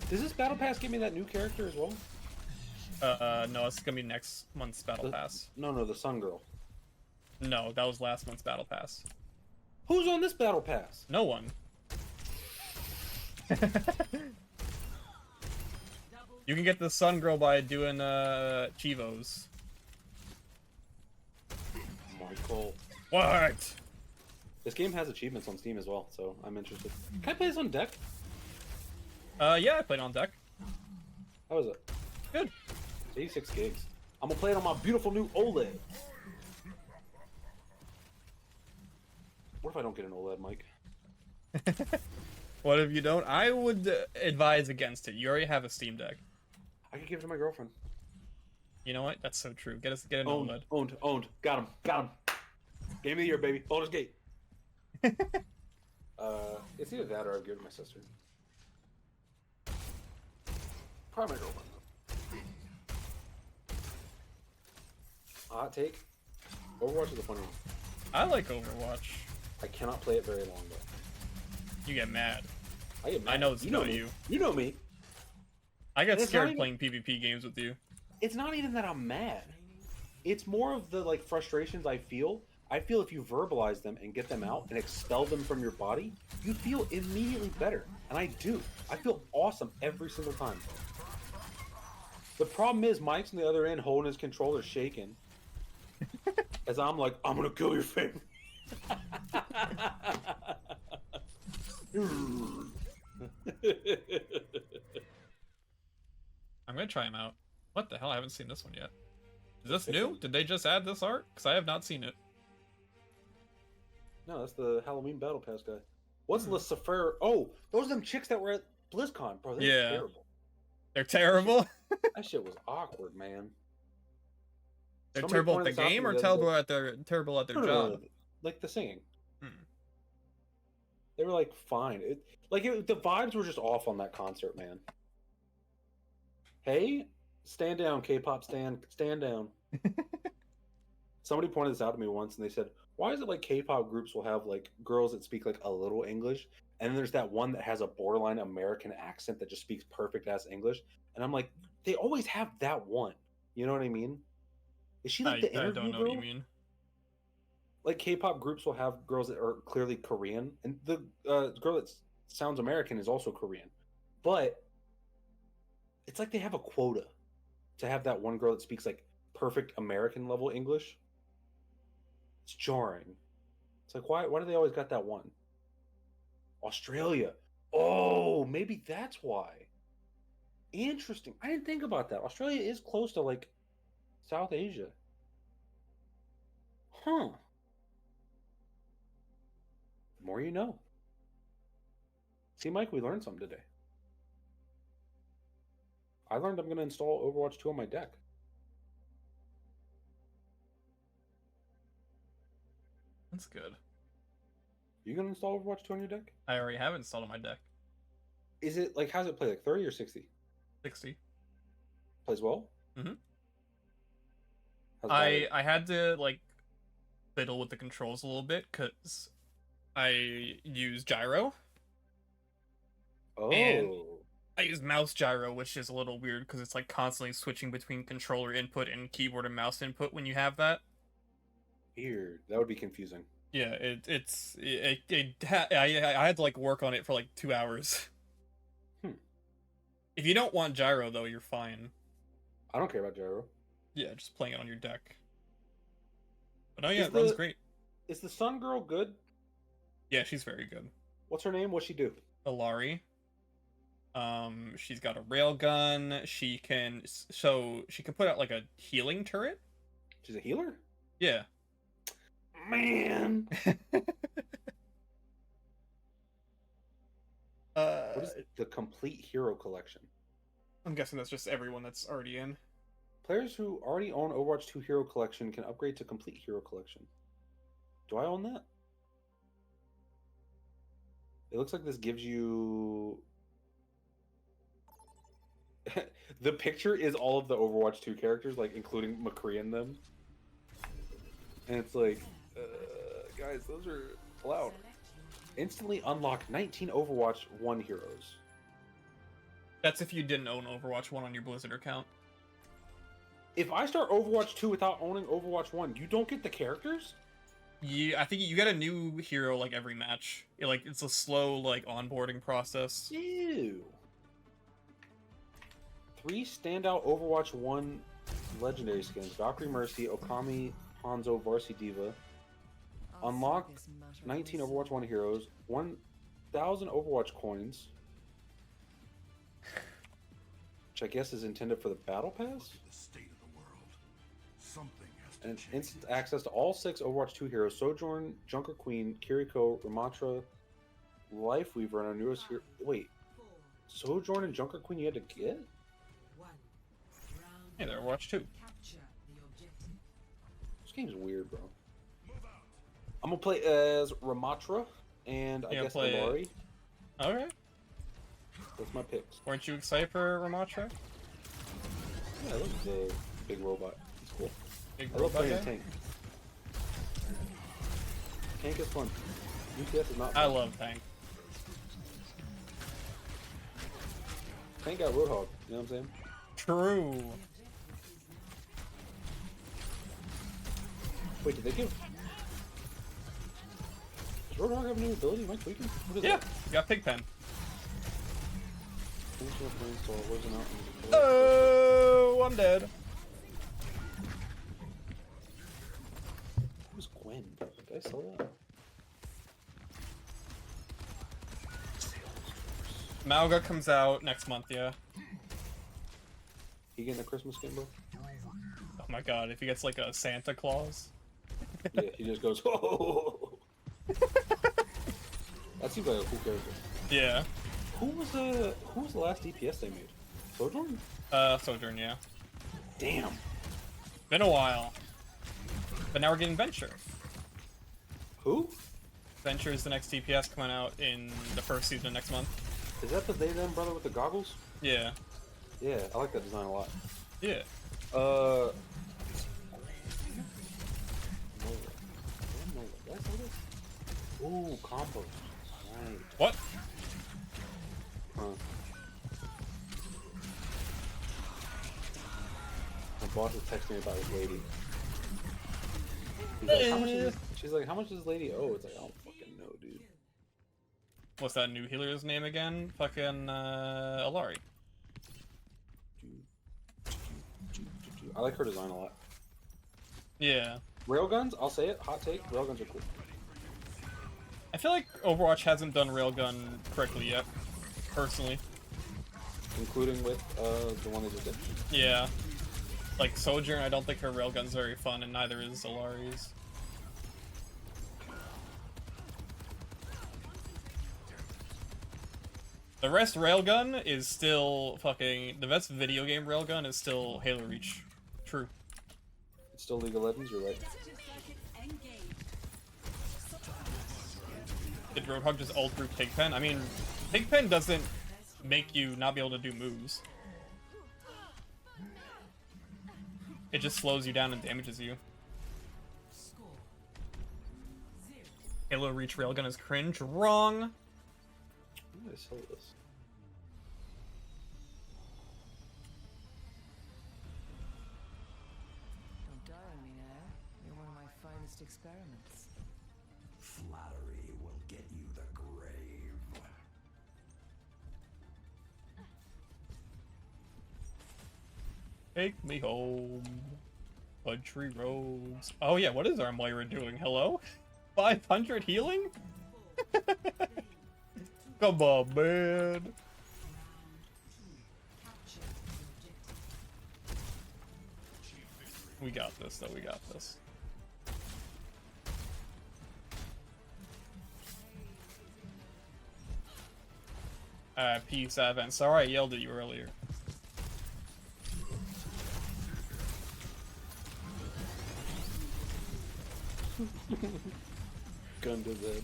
Does this Battle Pass give me that new character as well? No, it's gonna be next month's Battle Pass. No, the Sun Girl. No, that was last month's Battle Pass. Who's on this Battle Pass? No one. You can get the Sun Girl by doing, Chivos. Michael. What? This game has achievements on Steam as well, so I'm interested. Can I play this on deck? Yeah, I played on deck. How was it? Good. It's 86 gigs. I'm gonna play it on my beautiful new OLED. What if I don't get an OLED, Mike? What if you don't? I would advise against it. You already have a Steam Deck. I could give it to my girlfriend. You know what? That's so true. Get an OLED. Owned. Got him. Game of the year, baby. Baldur's Gate. It's either that or I'd give it to my sister. Probably my girlfriend. Hot take. Overwatch is a funny one. I like Overwatch. I cannot play it very long though. You get mad. I get mad. I know it's not you. You know me. I got scared playing PvP games with you. It's not even that I'm mad. It's more of the like frustrations I feel. I feel if you verbalize them and get them out and expel them from your body, you feel immediately better. And I do. I feel awesome every single time. The problem is Mike's on the other end holding his controller shaking. As I'm like, I'm gonna kill your family. I'm gonna try him out. What the hell? I haven't seen this one yet. Is this new? Did they just add this art? Because I have not seen it. No, that's the Halloween Battle Pass guy. What's Lucifer? Oh, those are them chicks that were at BlizzCon, bro. They're terrible. They're terrible? That shit was awkward, man. They're terrible at the game or terrible at their job? No. Like the singing. They were like fine. The vibes were just off on that concert, man. Hey, stand down, K-pop stand down. Somebody pointed this out to me once, and they said, "Why is it like K-pop groups will have like girls that speak like a little English, and then there's that one that has a borderline American accent that just speaks perfect ass English?" And I'm like, they always have that one. You know what I mean? Is she like the interview I don't know girl? what you mean. Like K-pop groups will have girls that are clearly Korean, and the girl that sounds American is also Korean, but it's like they have a quota to have that one girl that speaks like perfect American level English. It's jarring. It's like, why do they always got that one? Australia. Oh, maybe that's why. Interesting. I didn't think about that. Australia is close to like South Asia. Huh. The more you know. See, Mike, we learned something today. I learned I'm going to install Overwatch 2 on my deck. That's good. You going to install Overwatch 2 on your deck? I already have it installed on my deck. Is it like, how's it play? Like 30 or 60? 60. Plays well? Mm-hmm. How's I had to like fiddle with the controls a little bit because I use gyro. Oh. And I use mouse gyro, which is a little weird because it's like constantly switching between controller input and keyboard and mouse input when you have that. Weird. That would be confusing. Yeah, I had to like work on it for like 2 hours. If you don't want gyro though, you're fine. I don't care about gyro. Yeah, just playing it on your deck. But oh yeah, it runs great. Is the Sun Girl good? Yeah, she's very good. What's her name? What's she do? Alari. She's got a railgun. She can put out like a healing turret. She's a healer? Yeah. Man. What is the complete hero collection? I'm guessing that's just everyone that's already in. Players who already own Overwatch 2 Hero Collection can upgrade to complete Hero Collection. Do I own that? It looks like this gives you... The picture is all of the Overwatch 2 characters, like including McCree in them. And it's like, guys, those are allowed. Instantly unlock 19 Overwatch 1 heroes. That's if you didn't own Overwatch 1 on your Blizzard account. If I start Overwatch 2 without owning Overwatch 1, you don't get the characters? Yeah, I think you get a new hero like every match. It's a slow like onboarding process. Ew. 3 standout Overwatch 1 legendary skins: Valkyrie Mercy, Okami, Hanzo, Varsity Diva. Unlock 19 Overwatch 1 heroes, 1,000 Overwatch coins, which I guess is intended for the Battle Pass, and instant access to all 6 Overwatch 2 heroes: Sojourn, Junker Queen, Kiriko, Ramatra, Lifeweaver, and our newest hero. Wait, Sojourn and Junker Queen you had to get? Hey, they're Overwatch 2. This game's weird, bro. I'm gonna play as Ramatra and I guess Alari. Alright. That's my picks. Weren't you excited for Ramatra? Yeah, look at the big robot. He's cool. Big I love robot playing guy? tank. Tank is fun. UPS is not fun. I love tank. Tank got Roadhog, you know what I'm saying? True. Wait, did they give... Does Roadhog have a new ability? Am I tweaking? What is Yeah, that? you got Pigpen. Oh, I'm dead. Who's Gwen? Did I sell that? Mauga comes out next month, yeah. He getting a Christmas skin, bro? Oh my god, if he gets like a Santa Claus. Yeah, he just goes, oh! That seems like a cool character. Yeah. Who was the last DPS they made? Sojourn? Sojourn, yeah. Damn. Been a while. But now we're getting Venture. Who? Venture is the next DPS coming out in the first season of next month. Is that the they them brother with the goggles? Yeah. Yeah, I like that design a lot. Yeah. Ooh, compost. Right. What? Huh. My boss is texting me about this lady. He's like, how much is she's like, how much does this lady owe? It's like, I don't fucking know, dude. What's that new healer's name again? Fucking, Alari. I like her design a lot. Yeah. Railguns, I'll say it, hot take, railguns are cool. I feel like Overwatch hasn't done railgun correctly yet, personally. Including with the one they just did? Yeah. Like Sojourn, I don't think her railgun's very fun, and neither is Zolari's. The best railgun is still fucking... The best video game railgun is still Halo Reach. True. It's still League of Legends, you're right. Did Roadhog just ult through Pigpen? I mean, Pigpen doesn't make you not be able to do moves. It just slows you down and damages you. Halo Reach railgun is cringe. Wrong! I'm gonna sell this. Don't die on me now. You're one of my finest experiments. Flattery will get you the grave. Take me home. Country roads. Oh yeah, what is our Moira doing? Hello? 500 healing? Come on, man. We got this, though. We got this. Peace, Advent. Sorry I yelled at you earlier. Gun to his head.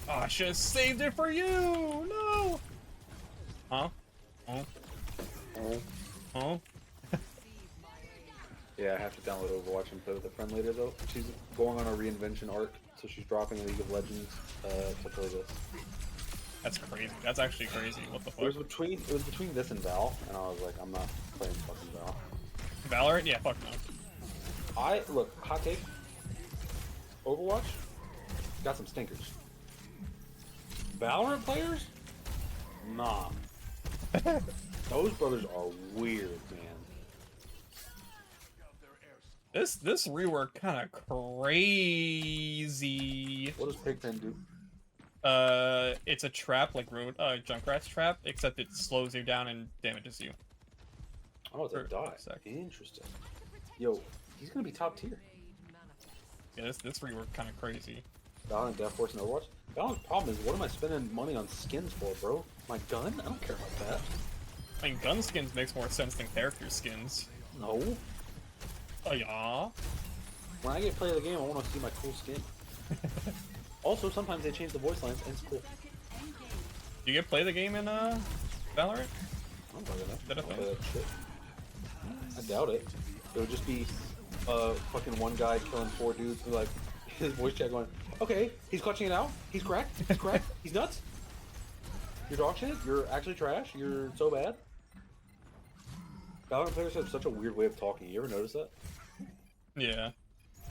Oh, I should have saved it for you! No! Huh? Huh? Huh? Yeah, I have to download Overwatch and play with a friend later, though. She's going on a reinvention arc, so she's dropping League of Legends to play this. That's crazy. That's actually crazy. What the fuck? It was between this and Val, and I was like, I'm not playing fucking Val. Valorant? Yeah, fuck no. Look, hot take. Overwatch got some stinkers. Valorant players? Nah. Those brothers are weird, man. This rework kind of crazy. What does Pigpen do? It's a trap like Junkrat's trap, except it slows you down and damages you. Oh, it's a dot. Interesting. Yo, he's gonna be top tier. Yeah, this rework kind of crazy. Valorant, Death Force, and Overwatch. Valorant's problem is, what am I spending money on skins for, bro? My gun? I don't care about that. I mean, gun skins makes more sense than character skins. No. Oh yeah. When I get to play the game, I want to see my cool skin. Also, sometimes they change the voice lines, and it's cool. You get to play the game in Valorant? I don't play that. Shit. I doubt it. It would just be fucking one guy killing 4 dudes with like his voice chat going, okay, he's clutching it out, he's cracked, he's nuts. You're dog shit, you're actually trash, you're so bad. Valorant players have such a weird way of talking. You ever notice that? Yeah.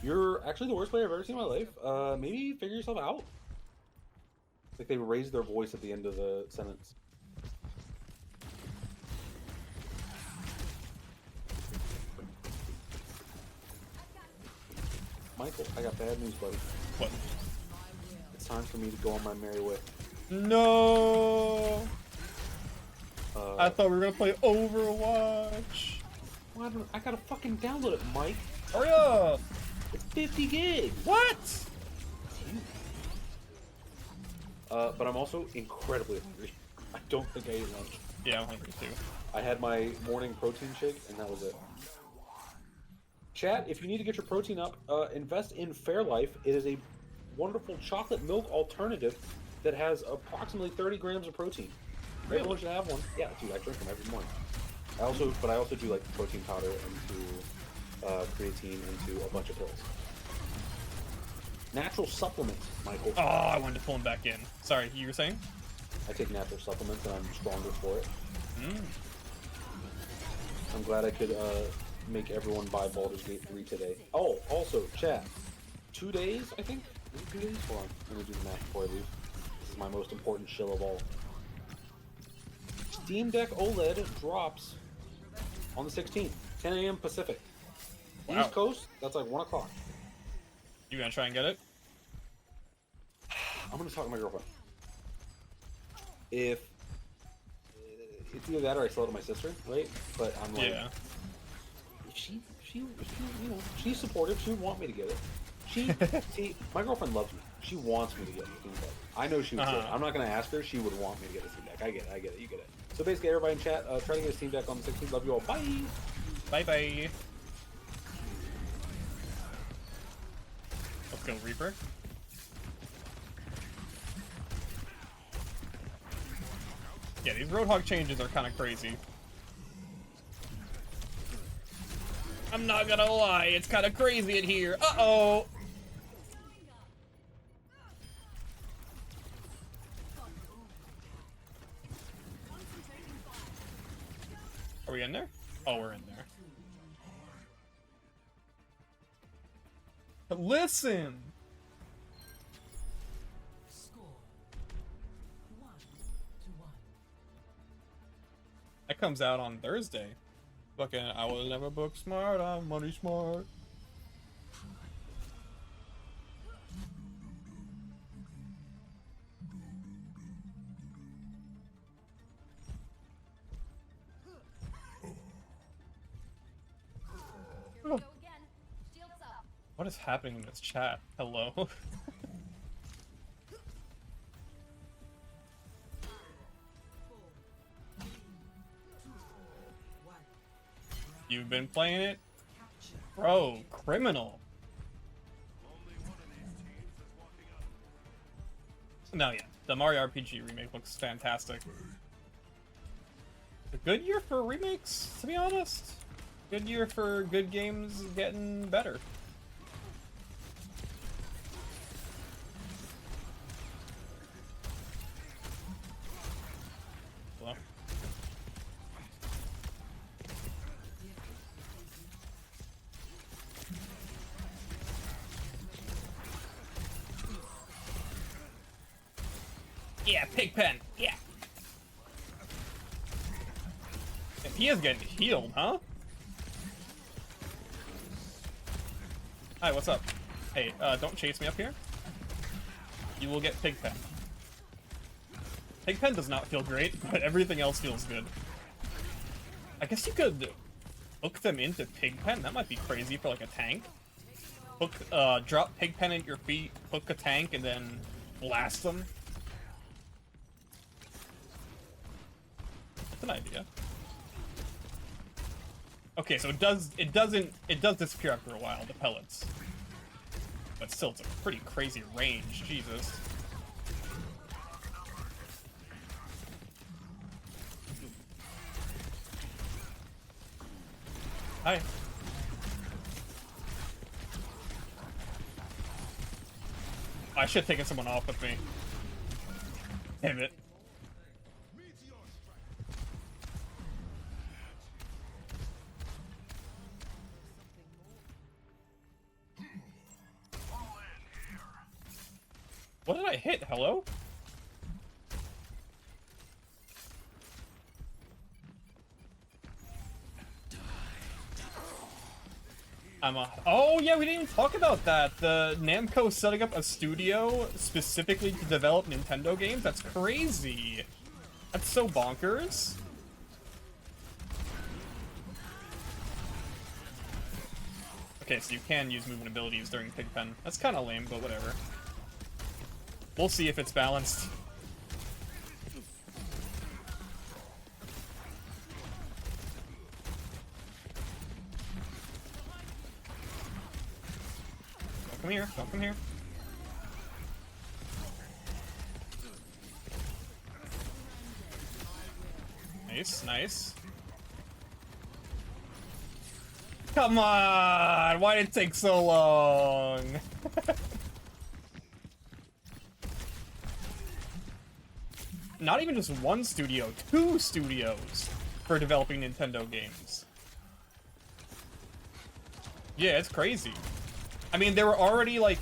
You're actually the worst player I've ever seen in my life. Maybe figure yourself out. Like they raise their voice at the end of the sentence. Michael, I got bad news, buddy. What? It's time for me to go on my merry way. No! I thought we were gonna play Overwatch. Well, I gotta fucking download it, Mike. Hurry up! It's 50 gigs. What? But I'm also incredibly hungry. I don't think I ate lunch. Yeah, I'm hungry too. I had my morning protein shake, and that was it. Chat, if you need to get your protein up, invest in Fairlife. It is a wonderful chocolate milk alternative that has approximately 30 grams of protein. Really? Everyone should have one. Yeah, dude, I drink them every morning. I also do like protein powder into creatine into a bunch of pills. Natural supplements, Michael. Oh, I wanted to pull him back in. Sorry, you were saying? I take natural supplements and I'm stronger for it. Mm. I'm glad I could make everyone buy Baldur's Gate 3 today. Oh, also, chat. 2 days, I think? Is it 2 days? Hold on, let me do the math before I leave. This is my most important shill of all. Steam Deck OLED drops on the 16th, 10 a.m. Pacific. Wow. East Coast, that's like 1 o'clock. You gonna try and get it? I'm gonna talk to my girlfriend. If it's either that or I sell it to my sister, right? But I'm like, yeah. If she, you know, she's supportive. She would want me to get it. See, my girlfriend loves me. She wants me to get the Steam Deck. I know she would say it. I'm not gonna ask her. She would want me to get a Steam Deck. I get it. You get it. So basically, everybody in chat, try to get a Steam Deck on the 16th. Love you all. Bye. Bye bye. Let's go, Reaper. Yeah, these Roadhog changes are kind of crazy. I'm not gonna lie, it's kind of crazy in here. Uh-oh! Are we in there? Oh, we're in there. Listen! That comes out on Thursday. Fucking, I will never book smart, I'm money smart. What is happening in this chat? Hello? You've been playing it? Bro, criminal. No, yeah. The Mario RPG remake looks fantastic. A good year for remakes, to be honest. Good year for good games getting better. Hello? Yeah, Pigpen. Yeah. And he is getting healed, huh? Hi, what's up? Hey, don't chase me up here. You will get Pigpen. Pigpen does not feel great, but everything else feels good. I guess you could hook them into Pigpen. That might be crazy for like a tank. Hook, drop Pigpen at your feet, hook a tank, and then blast them. That's an idea. Okay, so it does disappear after a while, the pellets. But still, it's a pretty crazy range, Jesus. Hi. I should have taken someone off with me. Damn it. What did I hit? Hello? Oh yeah, we didn't even talk about that. The Namco setting up a studio specifically to develop Nintendo games. That's crazy. That's so bonkers. Okay, so you can use movement abilities during Pigpen. That's kind of lame, but whatever. We'll see if it's balanced. Don't come here, don't come here. Nice, nice. Come on! Why did it take so long? Not even just one studio, 2 studios for developing Nintendo games. Yeah, it's crazy. I mean, there were already, like,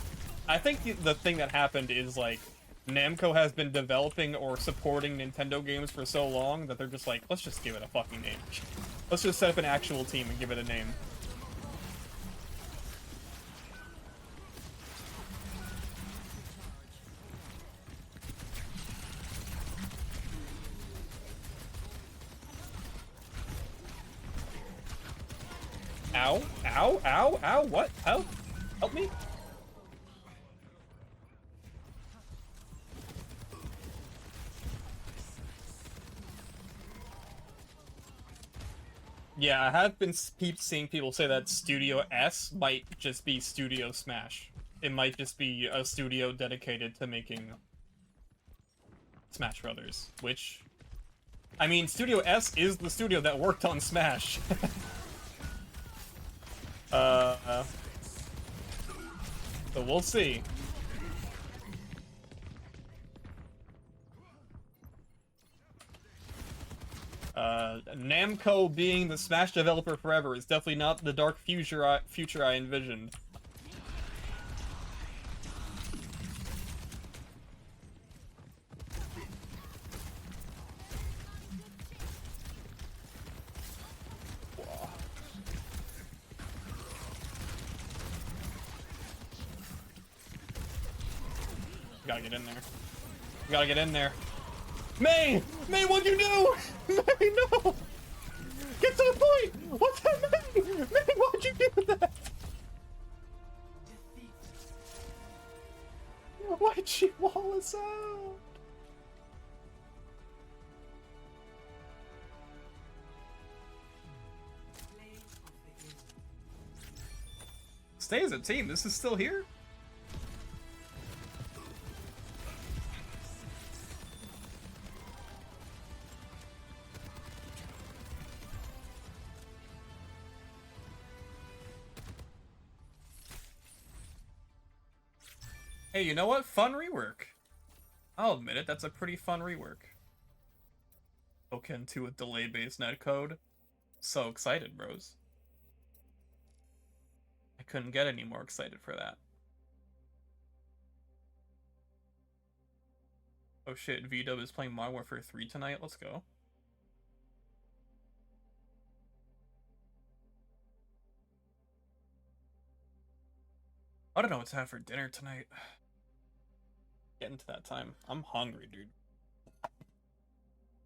I think the thing that happened is, like, Namco has been developing or supporting Nintendo games for so long that they're just like, let's just give it a fucking name. Let's just set up an actual team and give it a name. Ow, ow, ow, ow, what? Help? Help me? Yeah, I have been seeing people say that Studio S might just be Studio Smash. It might just be a studio dedicated to making Smash Brothers, which... I mean, Studio S is the studio that worked on Smash. So we'll see. Namco being the Smash developer forever is definitely not the dark future I envisioned. Gotta get in there. Gotta get in there. May! May, what'd you do? May, no! Get to the point! What's that, May? May, why'd you do that? Why'd she wall us out? Stay as a team, this is still here? Hey, you know what? Fun rework. I'll admit it, that's a pretty fun rework. Akin to a delay-based netcode. So excited, bros. I couldn't get any more excited for that. Oh shit, VW is playing Modern Warfare 3 tonight, let's go. I don't know what to have for dinner tonight. Getting to that time. I'm hungry, dude.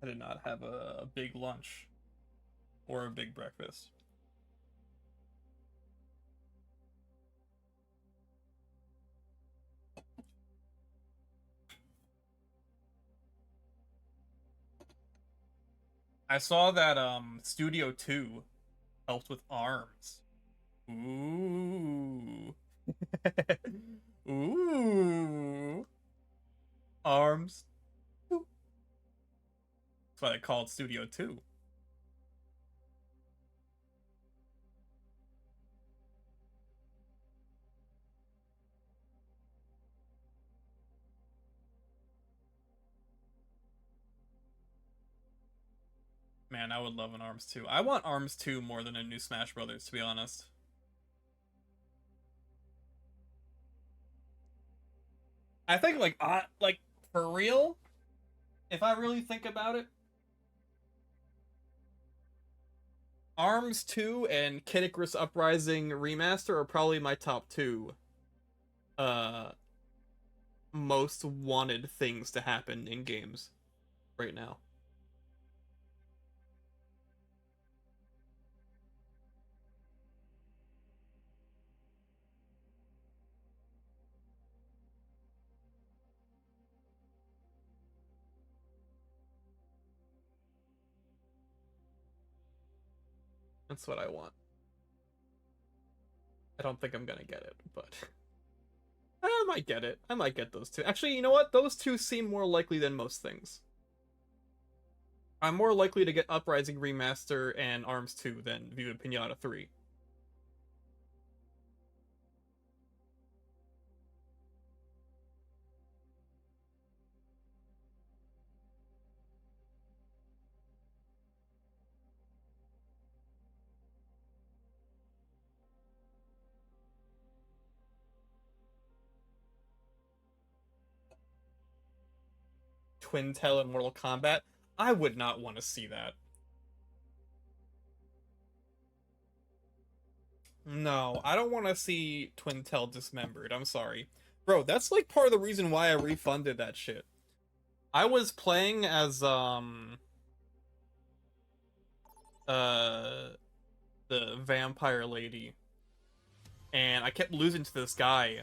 I did not have a big lunch or a big breakfast. I saw that Studio 2 helped with ARMS. Ooh. Ooh. ARMS. That's why they call it Studio 2. Man, I would love an ARMS 2. I want ARMS 2 more than a new Smash Brothers, to be honest. I think, like, for real, if I really think about it, ARMS 2 and Kid Icarus Uprising Remaster are probably my top two most wanted things to happen in games right now. That's what I want. I don't think I'm gonna get it, but I might get it. I might get those two. Actually, you know what? Those two seem more likely than most things. I'm more likely to get Uprising Remaster and ARMS 2 than Viva Pinata 3. Twin Tail in Mortal Kombat, I would not want to see that. No, I don't want to see Twin Tail dismembered. I'm sorry. Bro, that's like part of the reason why I refunded that shit. I was playing as the vampire lady, and I kept losing to this guy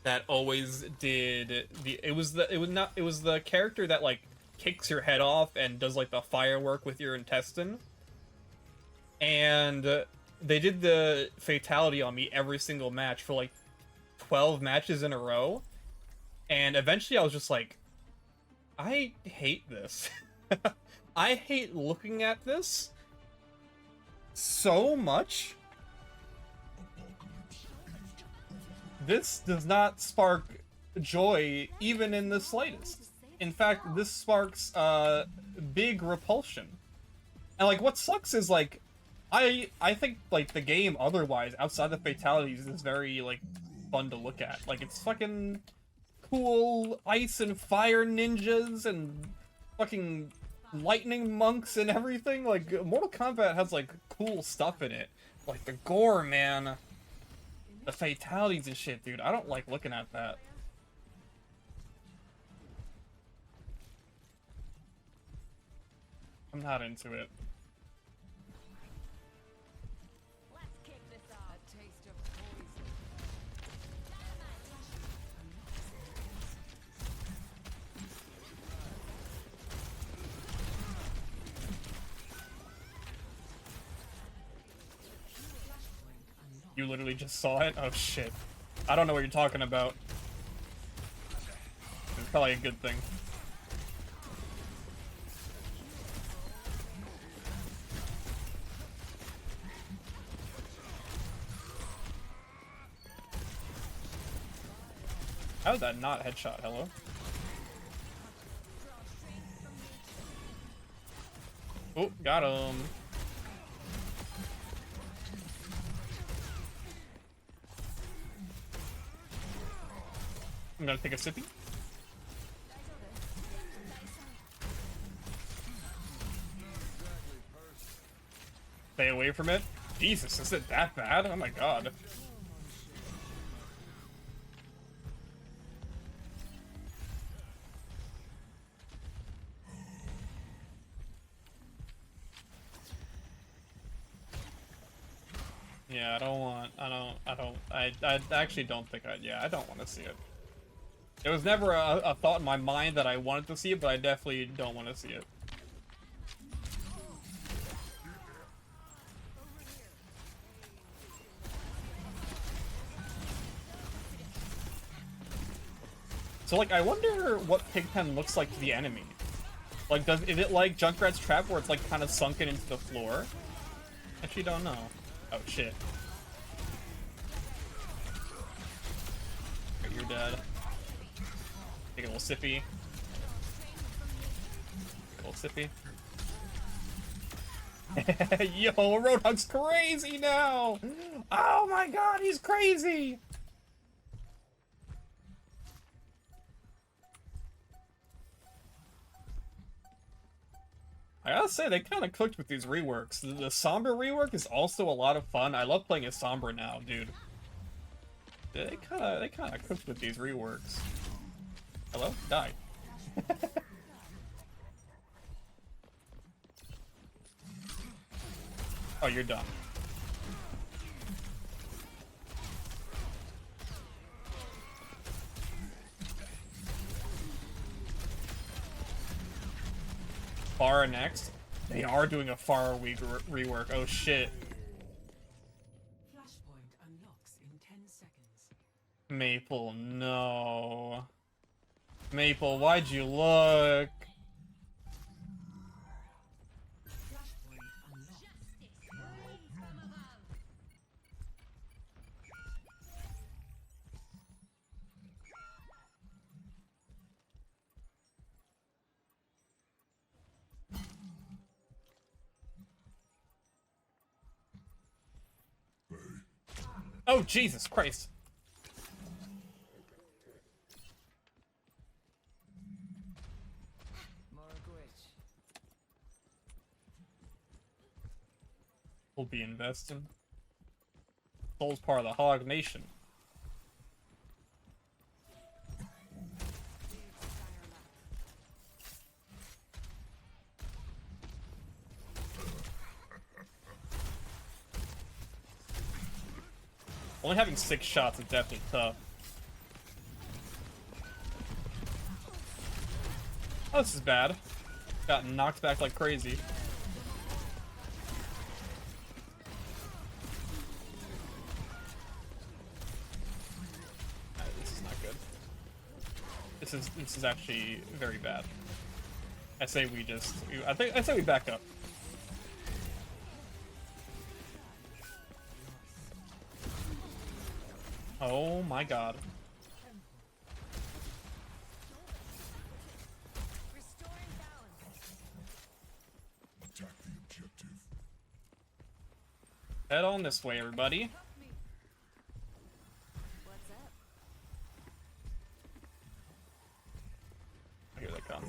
that always did it was the character that like kicks your head off and does like the firework with your intestine. And they did the fatality on me every single match for like 12 matches in a row. And eventually I was just like, I hate this. I hate looking at this so much. This does not spark joy even in the slightest. In fact, this sparks big repulsion. And like what sucks is like I think like the game otherwise outside the fatalities is very like fun to look at. Like it's fucking cool ice and fire ninjas and fucking lightning monks and everything. Like Mortal Kombat has like cool stuff in it. Like the gore, man. The fatalities and shit, dude. I don't like looking at that. I'm not into it. Let's kick this off. A taste of poison. You literally just saw it? Oh shit. I don't know what you're talking about. It's probably a good thing. How did that not headshot? Hello? Oh, got him. I'm gonna take a sippy. Stay away from it. Jesus, is it that bad? Oh my god. Yeah, I actually don't think I don't want to see it. It was never a thought in my mind that I wanted to see it, but I definitely don't want to see it. So, like, I wonder what Pigpen looks like to the enemy. Like, is it like Junkrat's Trap, where it's, like, kind of sunken into the floor? Actually, don't know. Oh, shit. Okay, you're dead. Take a little sippy. Take a little sippy. Yo, Roadhog's crazy now! Oh my god, he's crazy! I gotta say, they kind of cooked with these reworks. The Sombra rework is also a lot of fun. I love playing as Sombra now, dude. They kind of cooked with these reworks. Hello? Die. Oh, you're done. Pharah next. They are doing a Pharah rework. Oh shit. Flashpoint unlocks in 10 seconds. Maple, no. Maple, why'd you look? Oh, Jesus Christ. We'll be investing. Soul's part of the Hog Nation. Only having 6 shots is definitely tough. Oh, this is bad. Got knocked back like crazy. This is not good. This is actually very bad. I say we just. I say we back up. Oh my god. Attack the objective. Head on this way, everybody. Here they come.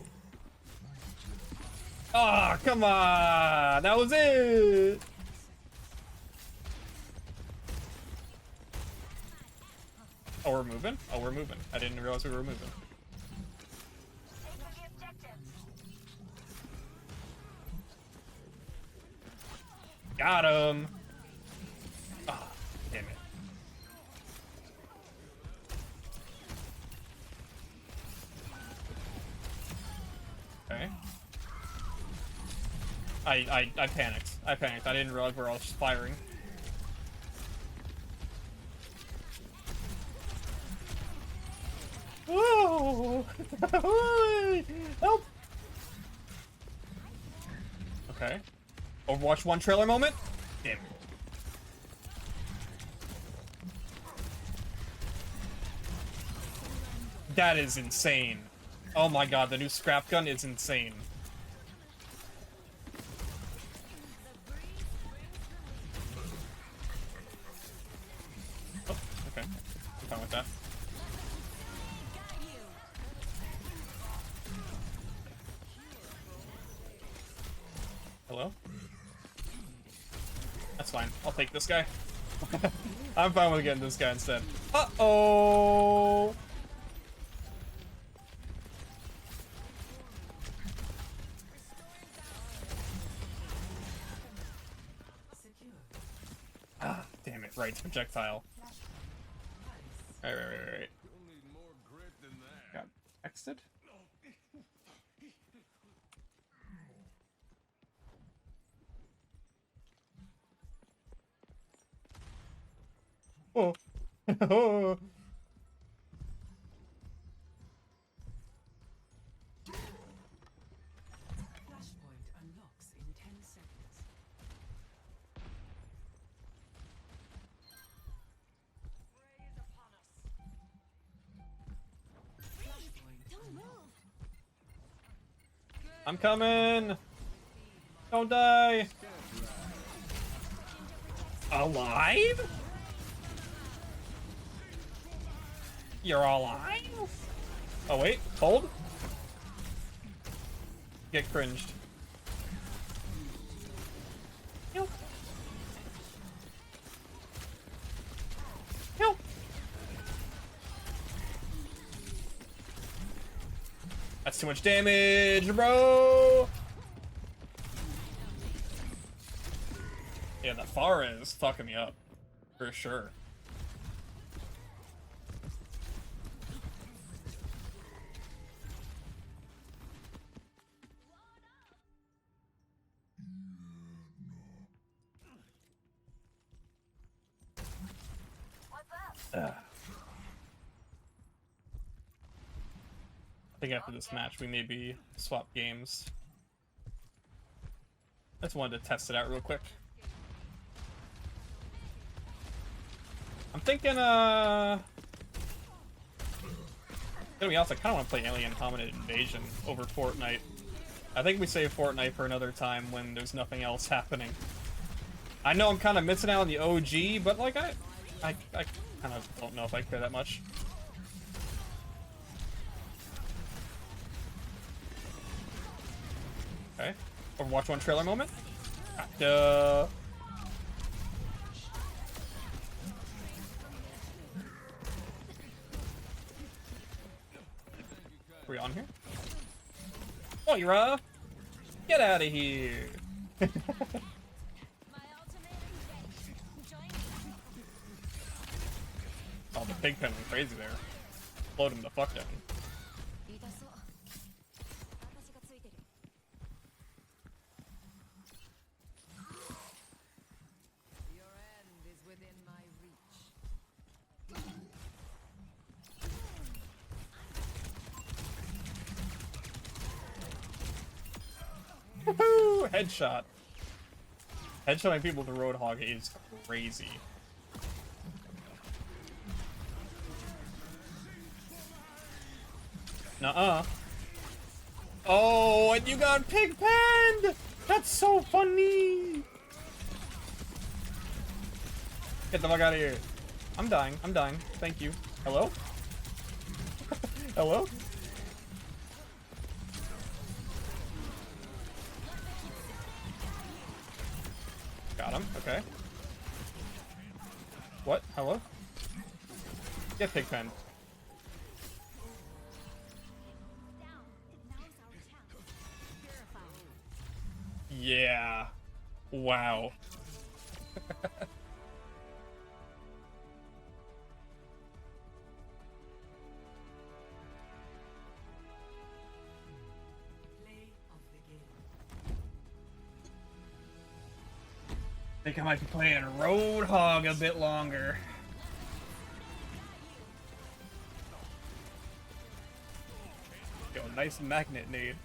Ah, oh, come on! That was it! Oh, we're moving? Oh, we're moving. I didn't realize we were moving. Got him! Ah, oh, damn it. Okay. I panicked. I panicked. I didn't realize we were all just firing. Whoa! Help! Okay. Overwatch 1 trailer moment? Damn. That is insane. Oh my god, the new scrap gun is insane. Oh, okay. I'm fine with that. Hello? That's fine. I'll take this guy. I'm fine with getting this guy instead. Uh-oh! Ah, damn it. Right, projectile. Right. Got exited? Oh. Oh. Flashpoint unlocks in 10 seconds. Don't move. I'm coming! Don't die! Alive? You're alive? Oh wait, hold. Get cringed. Help. Help. That's too much damage, bro! Yeah, that Pharah is fucking me up. For sure. I think after this match we maybe swap games. I just wanted to test it out real quick. I'm thinking, gonna be honest, I kinda wanna play Alien Hominid Invasion over Fortnite. I think we save Fortnite for another time when there's nothing else happening. I know I'm kinda missing out on the OG, but like I kind of don't know if I care that much. Okay. Overwatch 1 trailer moment. we on here? Moira! Get out of here! Oh, the pig pen went crazy there. Explode him the fuck down. Woohoo! Headshot. Headshotting people with a Roadhog is crazy. Nuh-uh. Oh, and you got pig penned! That's so funny! Get the fuck out of here. I'm dying. I'm dying. Thank you. Hello? Hello? Got him. Okay. What? Hello? Get pig penned. Yeah. Wow. I think I might be playing Roadhog a bit longer. Yo, nice magnet nade.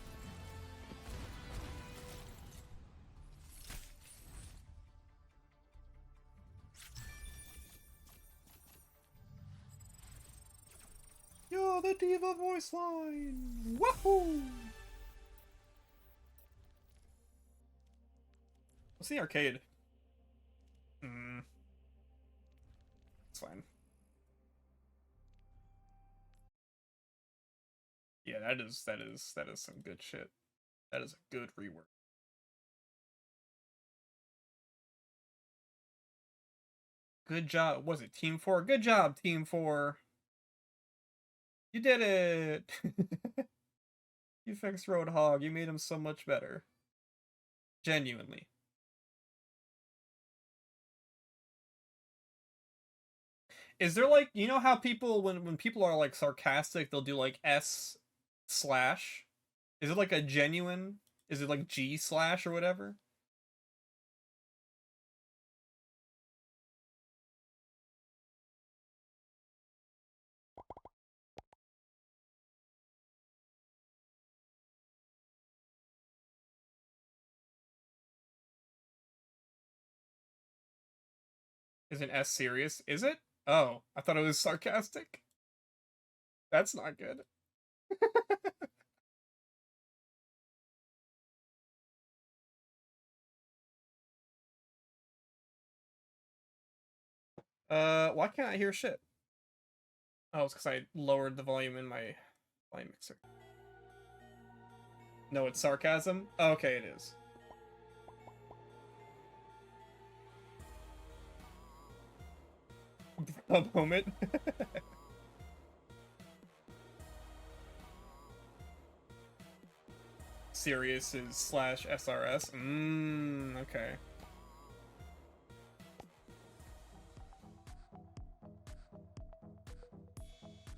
Yo, the diva voice line! Wahoo! What's the arcade? It's fine. Yeah, that is some good shit. That is a good rework. Good job. Was it Team 4? Good job, Team 4. You did it. You fixed Roadhog. You made him so much better. Genuinely. Is there like, you know how people, when people are like sarcastic, they'll do like S/? Is it like a genuine? Is it like G/ or whatever? Is an S serious? Is it? Oh, I thought it was sarcastic. That's not good. Why can't I hear shit? Oh, it's because I lowered the volume in my volume mixer. No, it's sarcasm? Oh, okay, it is. A moment. Serious is /SRS. Okay.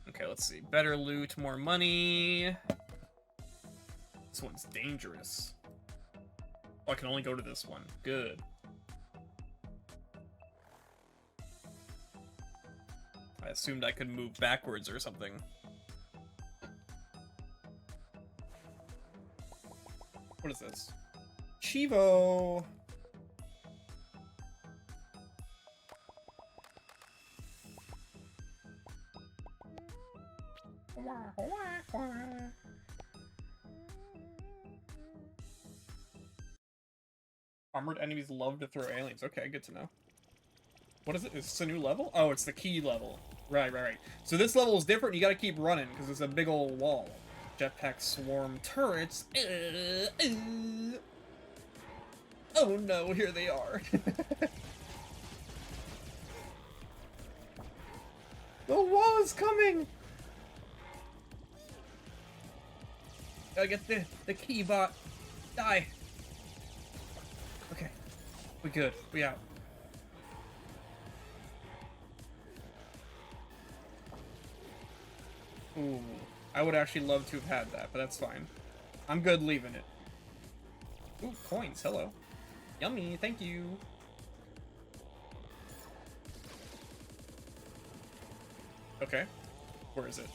Okay, let's see. Better loot, more money. This one's dangerous. Oh, I can only go to this one. Good. I assumed I could move backwards or something. What is this? Chivo! Armored enemies love to throw aliens. Okay, good to know. What is it? Is this a new level? Oh, it's the key level. Right. So this level is different. You gotta keep running because it's a big old wall. Jetpack swarm turrets. Oh no, here they are. The wall is coming! Gotta get the key bot. Die. Okay. We good. We out. Ooh. I would actually love to have had that, but that's fine. I'm good leaving it. Ooh, coins. Hello. Yummy. Thank you. Okay. Where is it?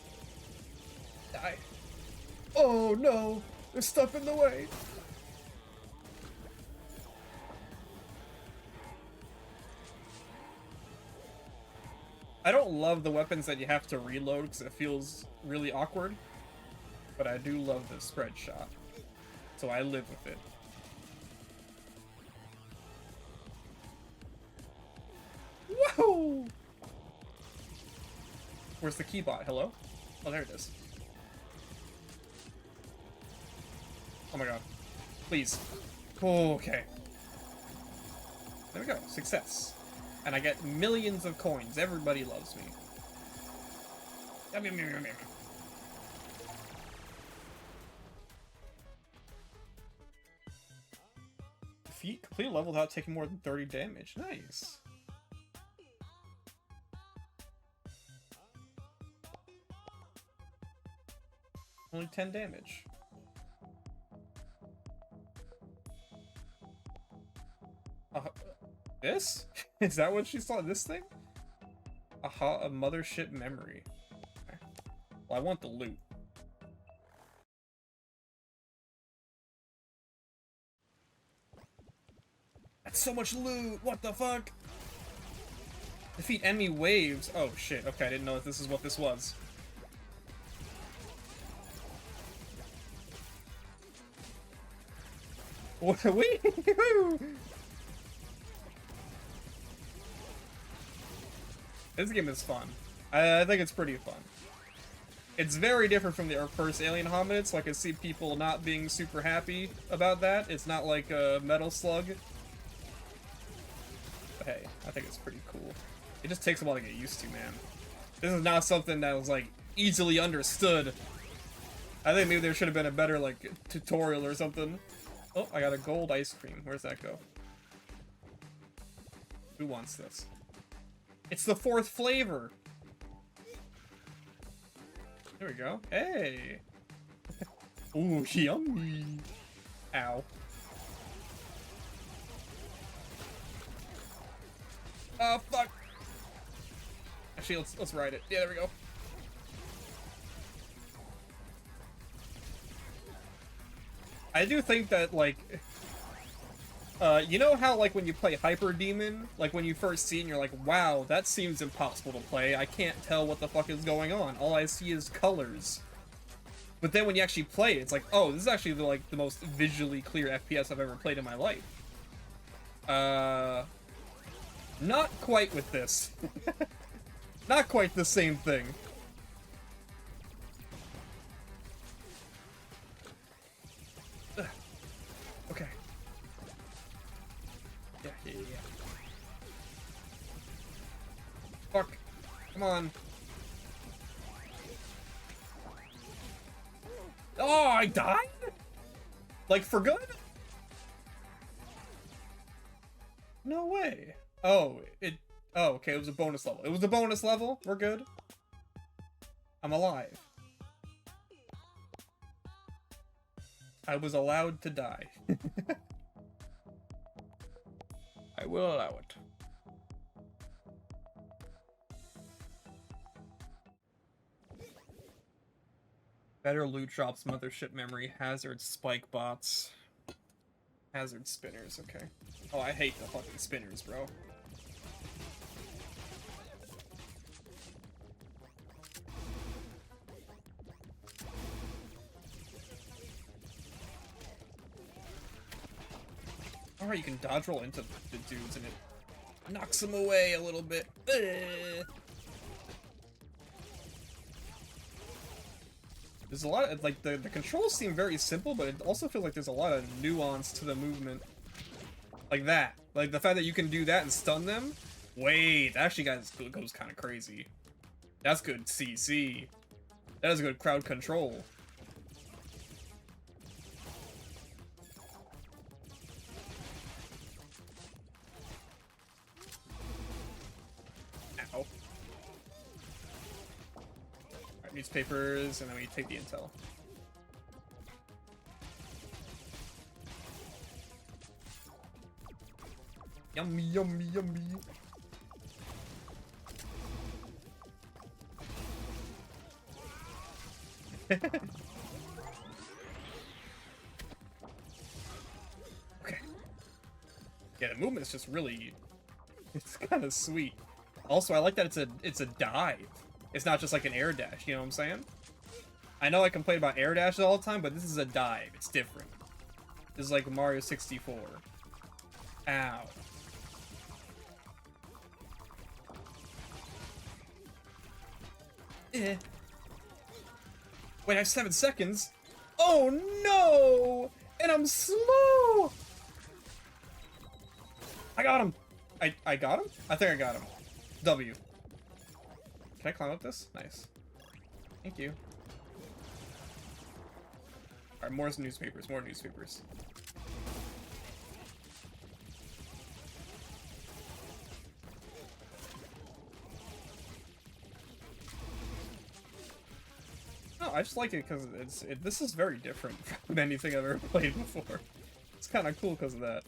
Die. Oh no! There's stuff in the way! I don't love the weapons that you have to reload because it feels really awkward. But I do love the spread shot. So I live with it. Whoa! Where's the keybot? Hello? Oh, there it is. Oh my god. Please. Oh, okay. There we go. Success. And I get millions of coins. Everybody loves me. Yum, yum, yum, yum, yum. Defeat complete level without taking more than 30 damage. Nice. Only 10 damage. This? Is that what she saw? This thing? Aha, a mothership memory. Okay. Well, I want the loot. That's so much loot! What the fuck? Defeat enemy waves. Oh shit, okay, I didn't know that this is what this was. Wee! This game is fun. I think it's pretty fun. It's very different from the first Alien Hominid, so I can see people not being super happy about that. It's not like a Metal Slug. But hey, I think it's pretty cool. It just takes a while to get used to, man. This is not something that was, like, easily understood. I think maybe there should have been a better, like, tutorial or something. Oh, I got a gold ice cream. Where's that go? Who wants this? It's the 4th flavor! There we go. Hey! Ooh, yummy! Ow. Oh, fuck! Actually, let's ride it. Yeah, there we go. I do think that, like... you know how, like, when you play Hyper Demon, like, when you first see it and you're like, wow, that seems impossible to play. I can't tell what the fuck is going on. All I see is colors. But then when you actually play it, it's like, oh, this is actually, the most visually clear FPS I've ever played in my life. Not quite with this. Not quite the same thing. Ugh. Okay. Yeah. Fuck. Come on. Oh, I died? Like, for good? No way. Oh, okay, it was a bonus level. It was a bonus level? We're good. I'm alive. I was allowed to die. I will allow it. Better loot drops, mothership memory, hazard, spike bots. Hazard spinners, okay. Oh, I hate the fucking spinners, bro. Alright, you can dodge roll into the dudes and it knocks them away a little bit. There's a lot of, like, the controls seem very simple, but it also feels like there's a lot of nuance to the movement. Like that. Like, the fact that you can do that and stun them? Wait, that actually goes kind of crazy. That's good CC. That is good crowd control. newspapers, and then we take the intel. Yummy, yummy, yummy. Okay. Yeah, the movement is just really, it's kind of sweet. Also, I like that it's a dive. It's not just like an air dash, you know what I'm saying? I know I complain about air dashes all the time, but this is a dive. It's different. This is like Mario 64. Ow. Eh. Wait, I have 7 seconds? Oh no! And I'm slow! I got him! I got him? I think I got him. W. Can I climb up this? Nice. Thank you. Alright, more newspapers, more newspapers. No, I just like it because this is very different from anything I've ever played before. It's kind of cool because of that.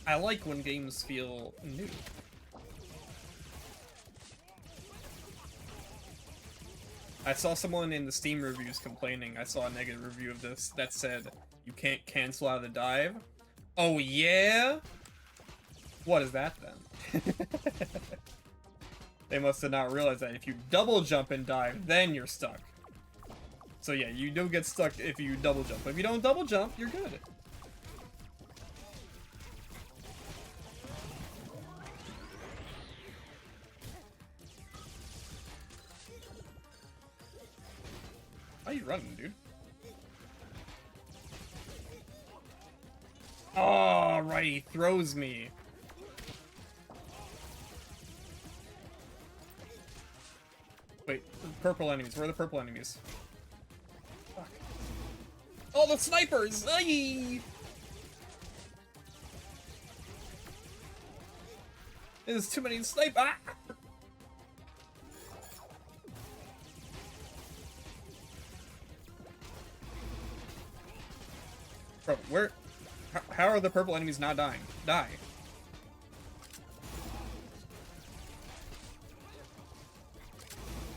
I like when games feel new. I saw someone in the Steam reviews complaining. I saw a negative review of this that said, you can't cancel out of the dive. Oh yeah? What is that then? They must have not realized that if you double jump and dive, then you're stuck. So yeah, you do get stuck if you double jump. But if you don't double jump, you're good. Why are you running, dude? Oh, right, he throws me. Wait, purple enemies. Where are the purple enemies? Fuck. Oh, the snipers! Aye! There's too many snipers! Ah! Bro, where? How are the purple enemies not dying? Die.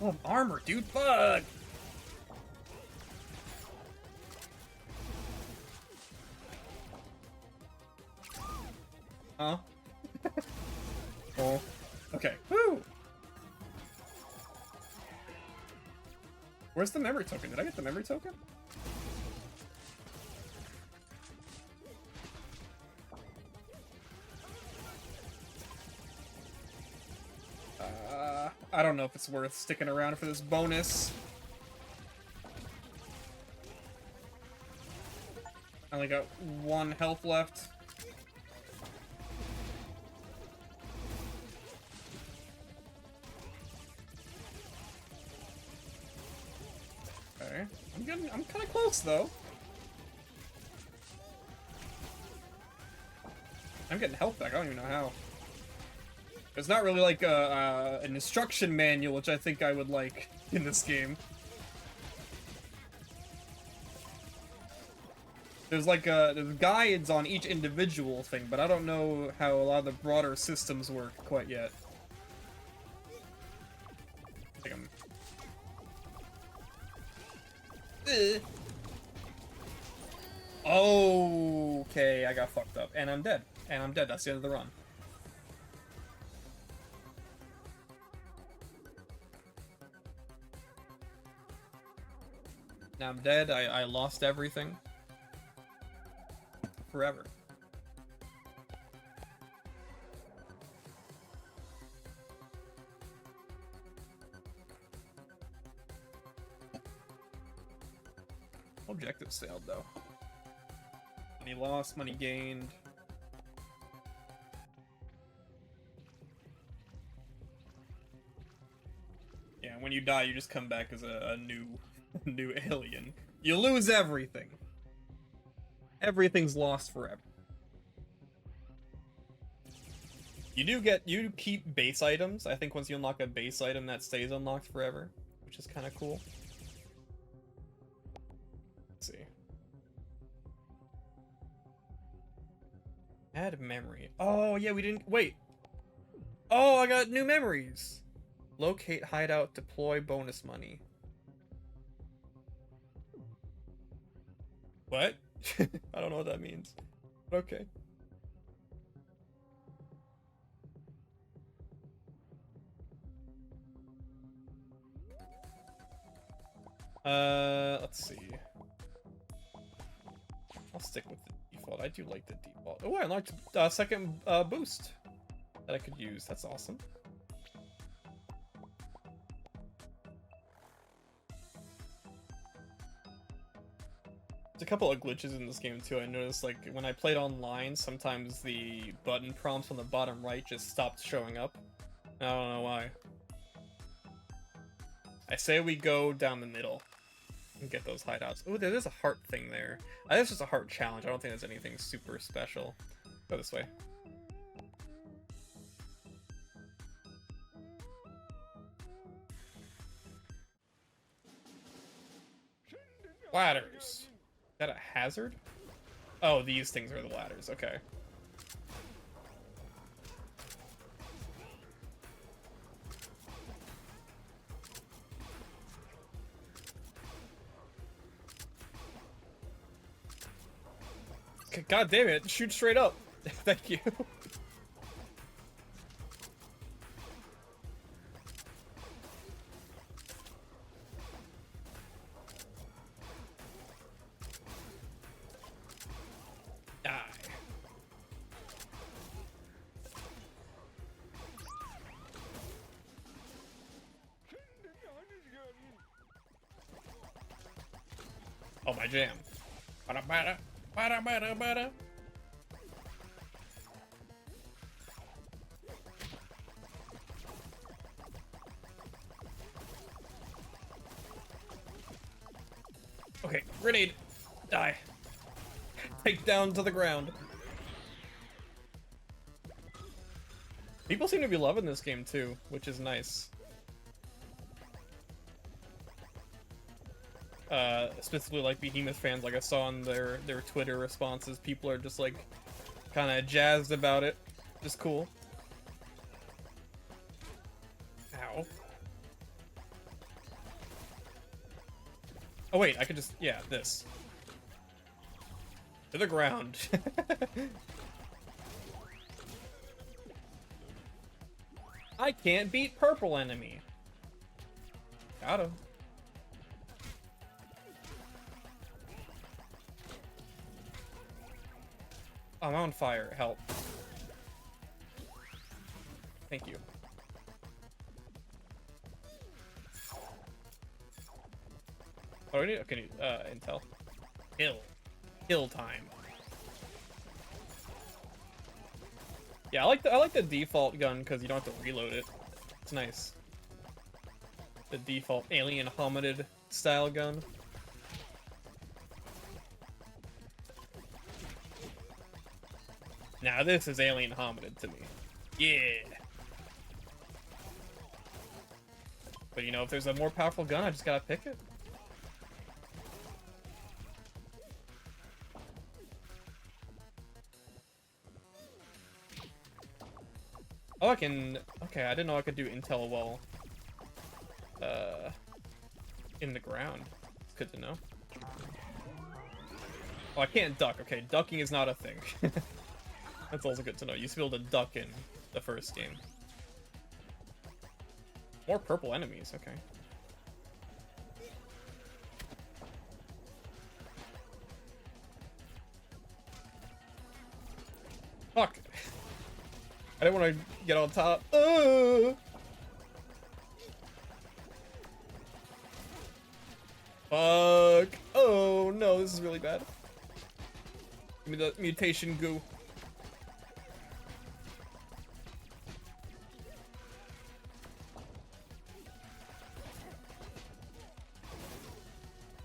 Oh, armor, dude. Fuck. Huh? Oh. Okay. Woo! Where's the memory token? Did I get the memory token? I don't know if it's worth sticking around for this bonus. I only got 1 health left. Okay. I'm kind of close though. I'm getting health back. I don't even know how. It's not really like an instruction manual, which I think I would like in this game. There's like there's guides on each individual thing, but I don't know how a lot of the broader systems work quite yet. I think I'm... Okay, I got fucked up. And I'm dead. And I'm dead. That's the end of the run. Now I'm dead. I lost everything. Forever. Objective failed though. Money lost, money gained. Yeah, when you die, you just come back as a new alien. You lose everything. Everything's lost forever. You keep base items. I think once you unlock a base item, that stays unlocked forever, which is kind of cool. Let's see. Add memory. Oh yeah, we didn't wait. Oh, I got new memories. Locate hideout, deploy bonus money. What? I don't know what that means. But okay. Let's see. I'll stick with the default. I do like the default. Oh, I unlocked a second boost that I could use. That's awesome. There's a couple of glitches in this game too. I noticed, like, when I played online, sometimes the button prompts on the bottom right just stopped showing up. I don't know why. I say we go down the middle and get those hideouts. Oh, there's a heart thing there. I think it's just a heart challenge. I don't think there's anything super special. Go this way. Ladders. Is that a hazard? Oh, these things are the ladders. Okay. God damn it, shoot straight up. Thank you. Die. Oh, my jam. Bada. Okay, grenade. Die. Take down to the ground. People seem to be loving this game too, which is nice. Specifically like Behemoth fans, like I saw on their Twitter responses, people are just like kind of jazzed about it. Just cool. Ow. Oh wait, I could just, yeah, this. To the ground. I can't beat purple enemy. Got him. I'm on fire. Help. Thank you. Oh, we need, okay, intel. Kill time. Yeah, I like the default gun because you don't have to reload it. It's nice. The default alien hominid style gun. Now this is alien hominid to me. Yeah. But you know, if there's a more powerful gun, I just gotta pick it. Oh, I can... Okay, I didn't know I could do intel while... in the ground. It's good to know. Oh, I can't duck. Okay, ducking is not a thing. That's also good to know. You used to be able to duck in the first game. More purple enemies, okay. Fuck! I didn't want to get on top. Fuck! Oh no, this is really bad. Give me the mutation goo.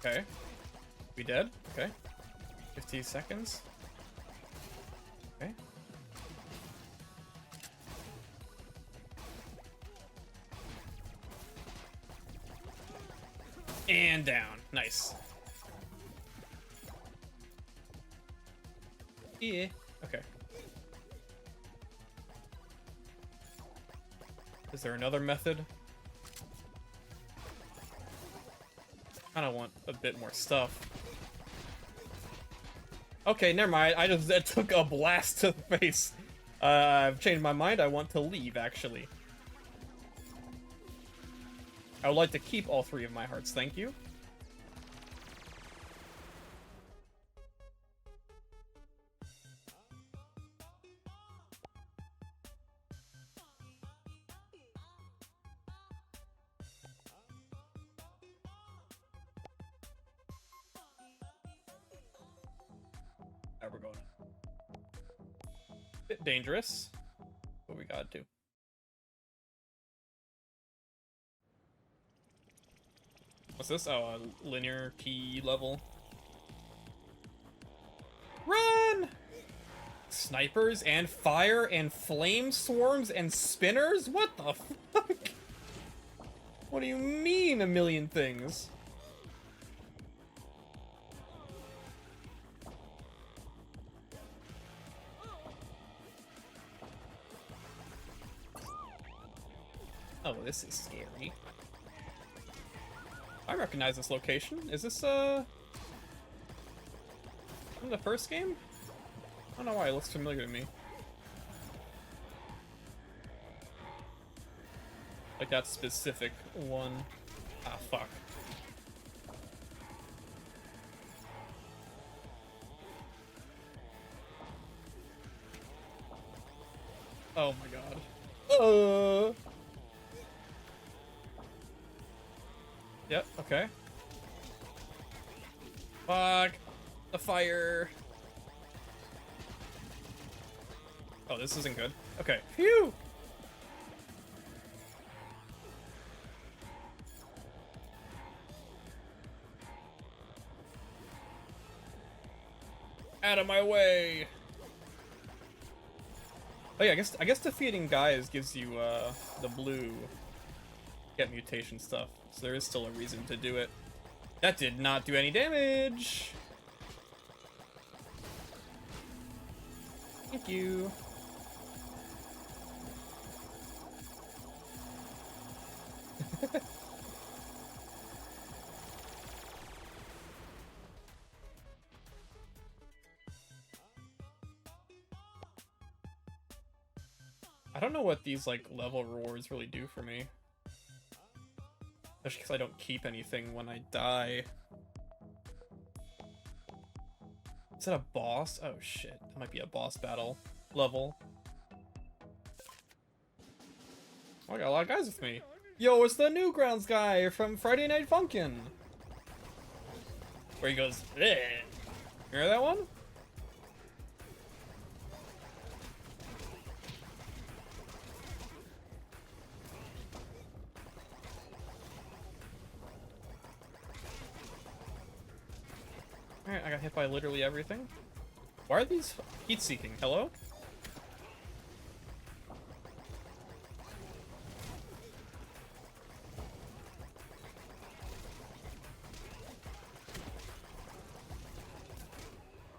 Okay. We dead? Okay. 15 seconds. Okay. And down. Nice. Yeah. Okay. Is there another method? I kind of want a bit more stuff. Okay, never mind. That took a blast to the face. I've changed my mind. I want to leave, actually. I would like to keep all 3 of my hearts, thank you. There we're going. Bit dangerous. What we gotta do. What's this? Oh, a linear key level. Run! Snipers and fire and flame swarms and spinners? What the fuck? What do you mean a million things? Oh, this is scary. I recognize this location. Is this, from the first game? I don't know why it looks familiar to me. Like that specific one. Ah, fuck. Oh my god. Yep, okay. Fuck. The fire. Oh, this isn't good. Okay. Phew! Out of my way! Oh yeah, I guess defeating guys gives you, the blue get mutation stuff. So there is still a reason to do it. That did not do any damage! Thank you. I don't know what these, like, level rewards really do for me. Especially because I don't keep anything when I die. Is that a boss? Oh shit, that might be a boss battle level. Oh, I got a lot of guys with me. Yo, it's the Newgrounds guy from Friday Night Funkin'. Where he goes, bleh. You hear that one? Alright, I got hit by literally everything. Why are these heat-seeking? Hello?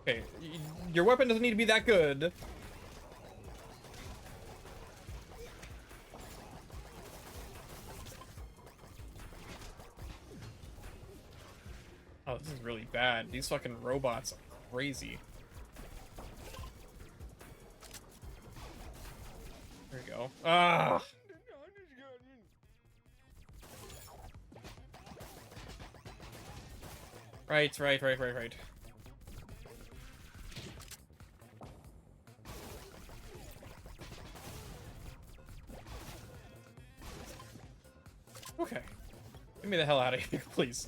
Okay, your weapon doesn't need to be that good. Oh, this is really bad. These fucking robots are crazy. There we go. Ah! Right. Okay. Get me the hell out of here, please.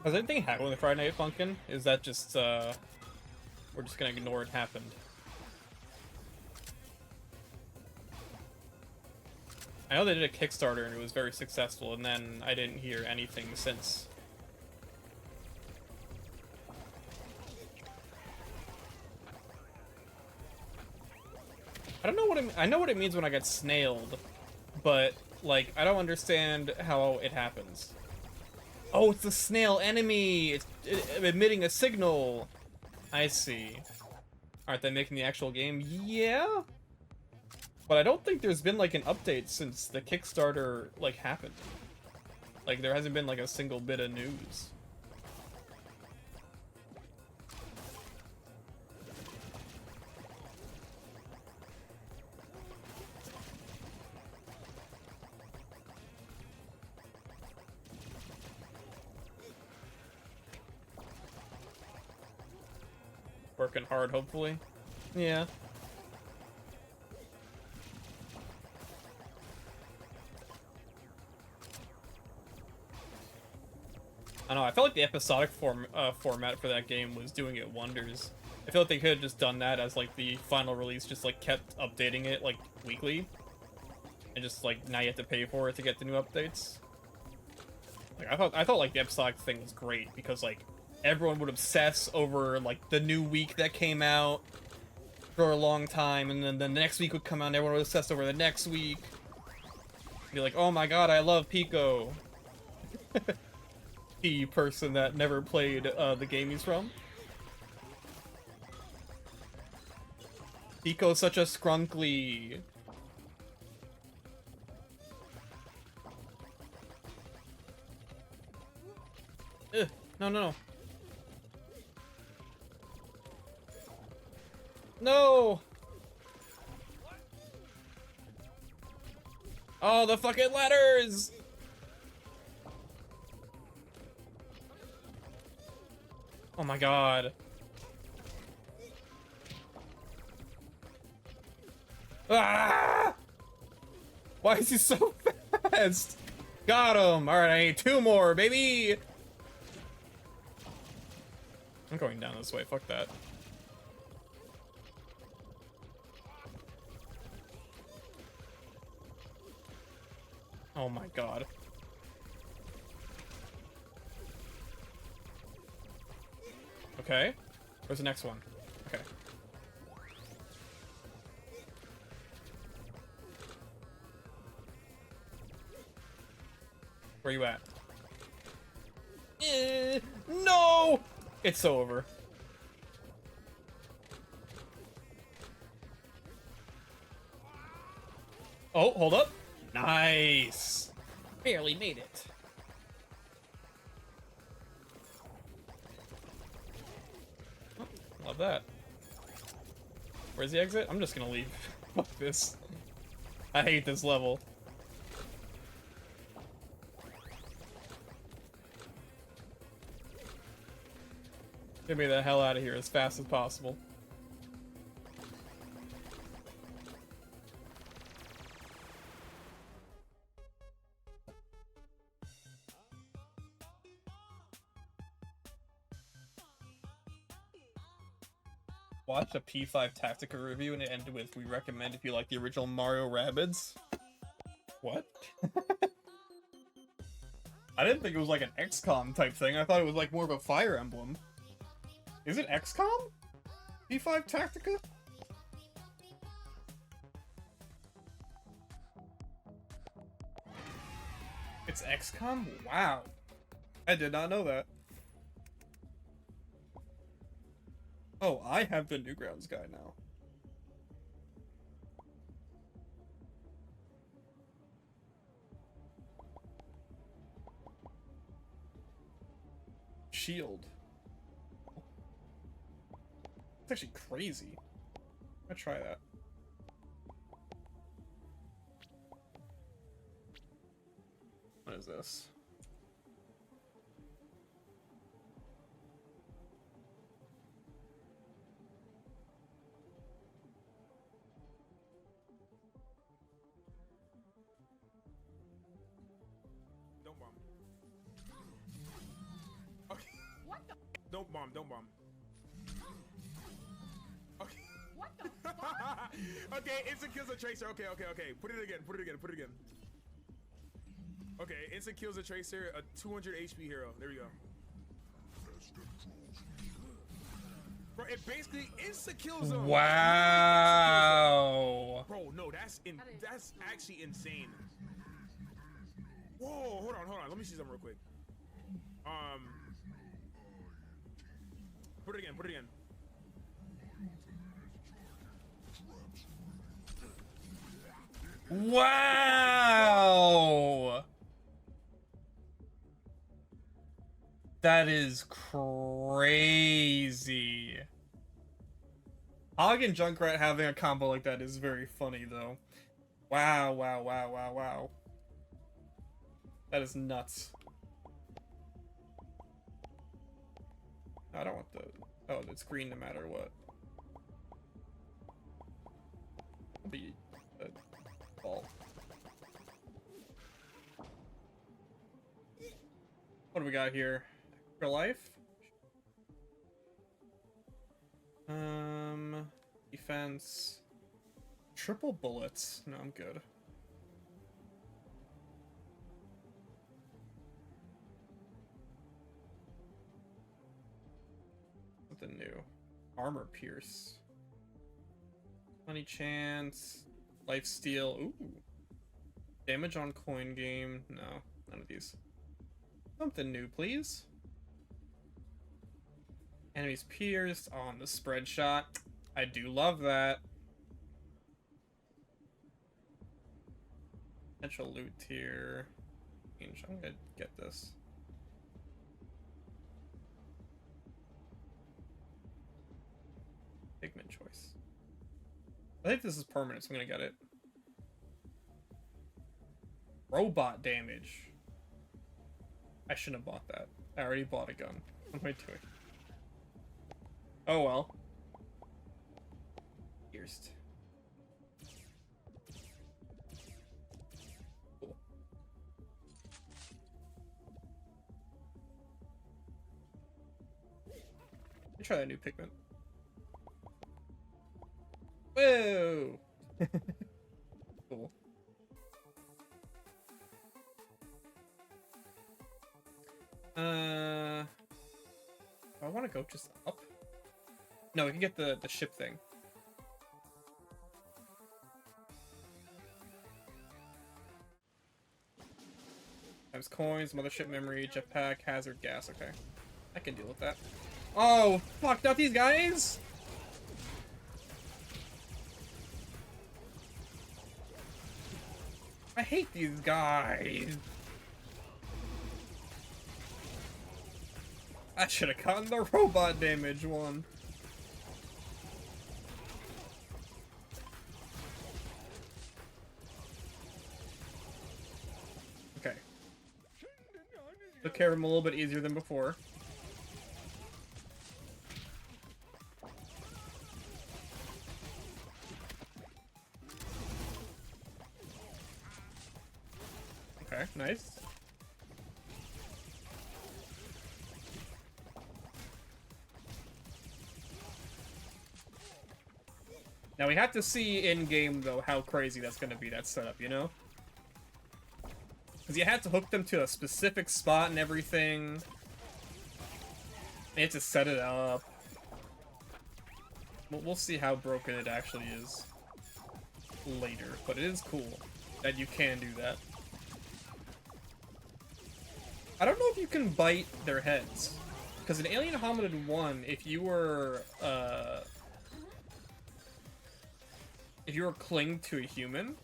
Has anything happened with Friday Night Funkin'? Is that just, we're just gonna ignore it happened? I know they did a Kickstarter and it was very successful, and then I didn't hear anything since. I don't know what I know what it means when I get snailed, but like I don't understand how it happens. Oh, it's the snail enemy. It's emitting a signal. I see. Aren't they making the actual game? Yeah. But I don't think there's been like an update since the Kickstarter like happened. Like there hasn't been like a single bit of news. Working hard, hopefully. Yeah. I don't know, I felt like the episodic format for that game was doing it wonders. I feel like they could have just done that as like the final release, just like kept updating it like weekly. And just like now you have to pay for it to get the new updates. Like I thought like the episodic thing was great because like everyone would obsess over like the new week that came out for a long time, and then the next week would come out and everyone would obsess over the next week. Be like, oh my god, I love Pico. The person that never played the game he's from. Pico's such a scrunkly. Ugh, no, no, no. No! Oh, the fucking letters! Oh my god. Ah! Why is he so fast? Got him! Alright, I need 2 more, baby! I'm going down this way, fuck that. Oh my god. Okay. Where's the next one? Okay. Where you at? No! It's so over. Oh, hold up. Nice. Barely made it. Oh, love that. Where's the exit? I'm just gonna leave. Fuck this. I hate this level. Get me the hell out of here as fast as possible. Watched a P5 Tactica review and it ended with, "We recommend if you like the original Mario Rabbids." What? I didn't think it was like an XCOM type thing. I thought it was like more of a Fire Emblem. Is it XCOM? P5 Tactica? It's XCOM? Wow. I did not know that. Oh, I have the Newgrounds guy now. Shield. It's actually crazy. I'm gonna try that. What is this? Don't bomb. Okay. What the? Don't bomb, don't bomb. Okay. What the fuck? Okay, instant kills a tracer. Okay. Put it again. Okay, instant kills a tracer, a 200 HP hero. There we go. Bro, it basically is a kill zone. Wow. Bro, no, that's actually insane. Whoa, hold on. Let me see something real quick. Put it again. Wow. That is crazy. Hog and Junkrat having a combo like that is very funny, though. Wow. That is nuts. I don't want the... Oh, it's green no matter what. Be a ball. What do we got here? For life? Defense. Triple bullets. No, I'm good. Something new. Armor pierce. Money chance. Life steal. Ooh. Damage on coin game. No, none of these. Something new, please. Enemies pierced on the spread shot. I do love that. Potential loot tier. I'm gonna get this. Pigment choice. I think this is permanent, so I'm gonna get it. Robot damage. I shouldn't have bought that. I already bought a gun. What am I doing? Oh well. Pierced. Cool. Let me try that new pigment. Whoa! Cool. I want to go just up. No, we can get the ship thing. Times coins, mothership memory, jetpack, hazard gas. Okay, I can deal with that. Oh fuck! Not these guys. I hate these guys. I should have gotten the robot damage one. Okay. Took care of him a little bit easier than before. Okay, nice. Now we have to see in-game, though, how crazy that's going to be, that setup, you know? Because you had to hook them to a specific spot and everything. And you have to set it up. We'll see how broken it actually is later, but it is cool that you can do that. I don't know if you can bite their heads. Because in Alien Hominid 1, if you were clinged to a human,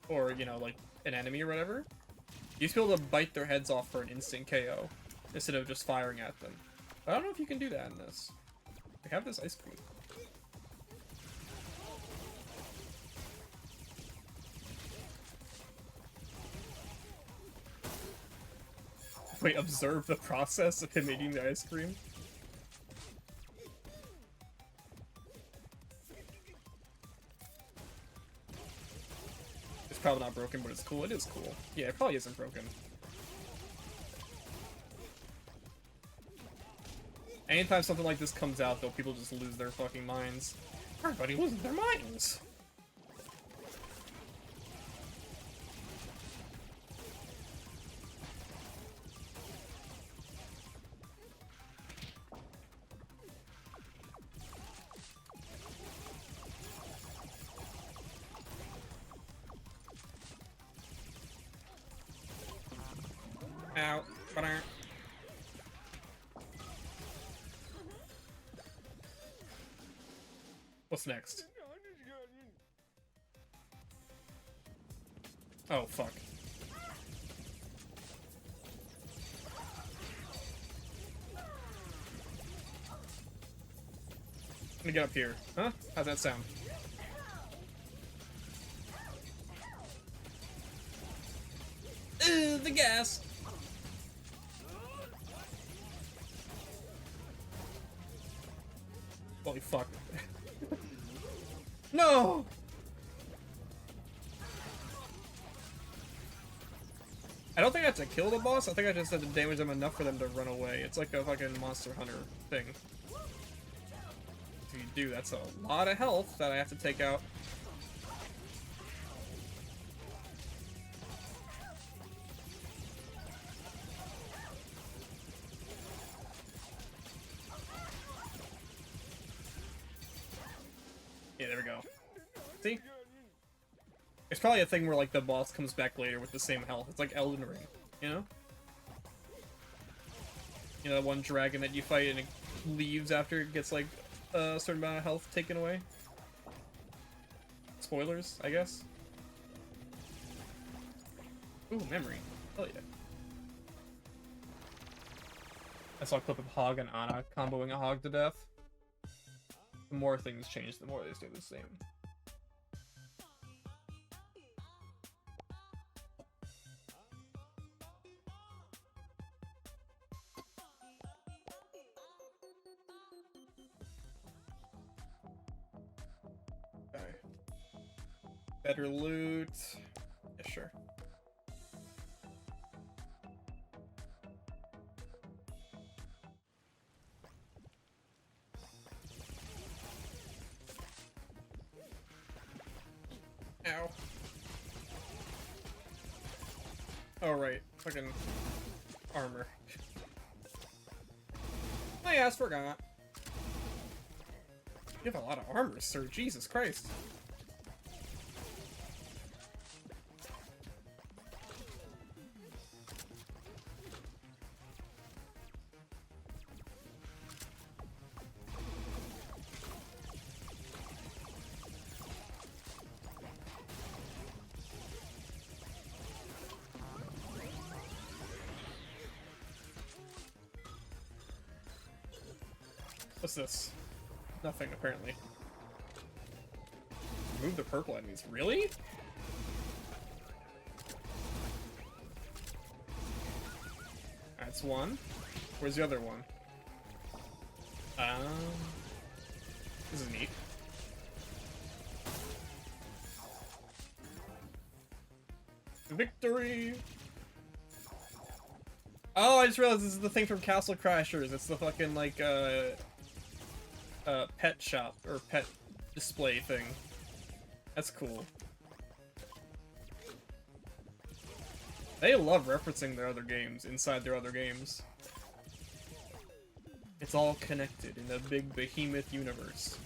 or, you know, like, an enemy or whatever, you used to be able to bite their heads off for an instant KO, instead of just firing at them. I don't know if you can do that in this. We have this ice cream. Wait, observe the process of him eating the ice cream? It's probably not broken, but it's cool. It is cool. Yeah, it probably isn't broken. Anytime something like this comes out, though, people just lose their fucking minds. Everybody loses their minds! Ow. Ba-da. What's next? Oh, fuck. Let me get up here. Huh? How's that sound? The gas! Holy fuck. No! I don't think I have to kill the boss, I think I just have to damage them enough for them to run away. It's like a fucking Monster Hunter thing. If you do, that's a lot of health that I have to take out. Yeah, there we go. See? It's probably a thing where, like, the boss comes back later with the same health. It's like Elden Ring, you know? You know, that one dragon that you fight and it leaves after it gets, like, a certain amount of health taken away? Spoilers, I guess? Ooh, memory. Hell yeah. I saw a clip of Hog and Ana comboing a Hog to death. The more things change, the more they stay the same. Okay. Better loot. Yeah, sure. Ow. Oh, right. Fucking armor. My ass forgot. You have a lot of armor, sir. Jesus Christ. What's this? Nothing, apparently. Remove the purple enemies. Really? That's one. Where's the other one? This is neat. Victory! Oh, I just realized this is the thing from Castle Crashers. It's the fucking, like, pet shop, or pet display thing. That's cool. They love referencing their other games inside their other games. It's all connected in a big behemoth universe.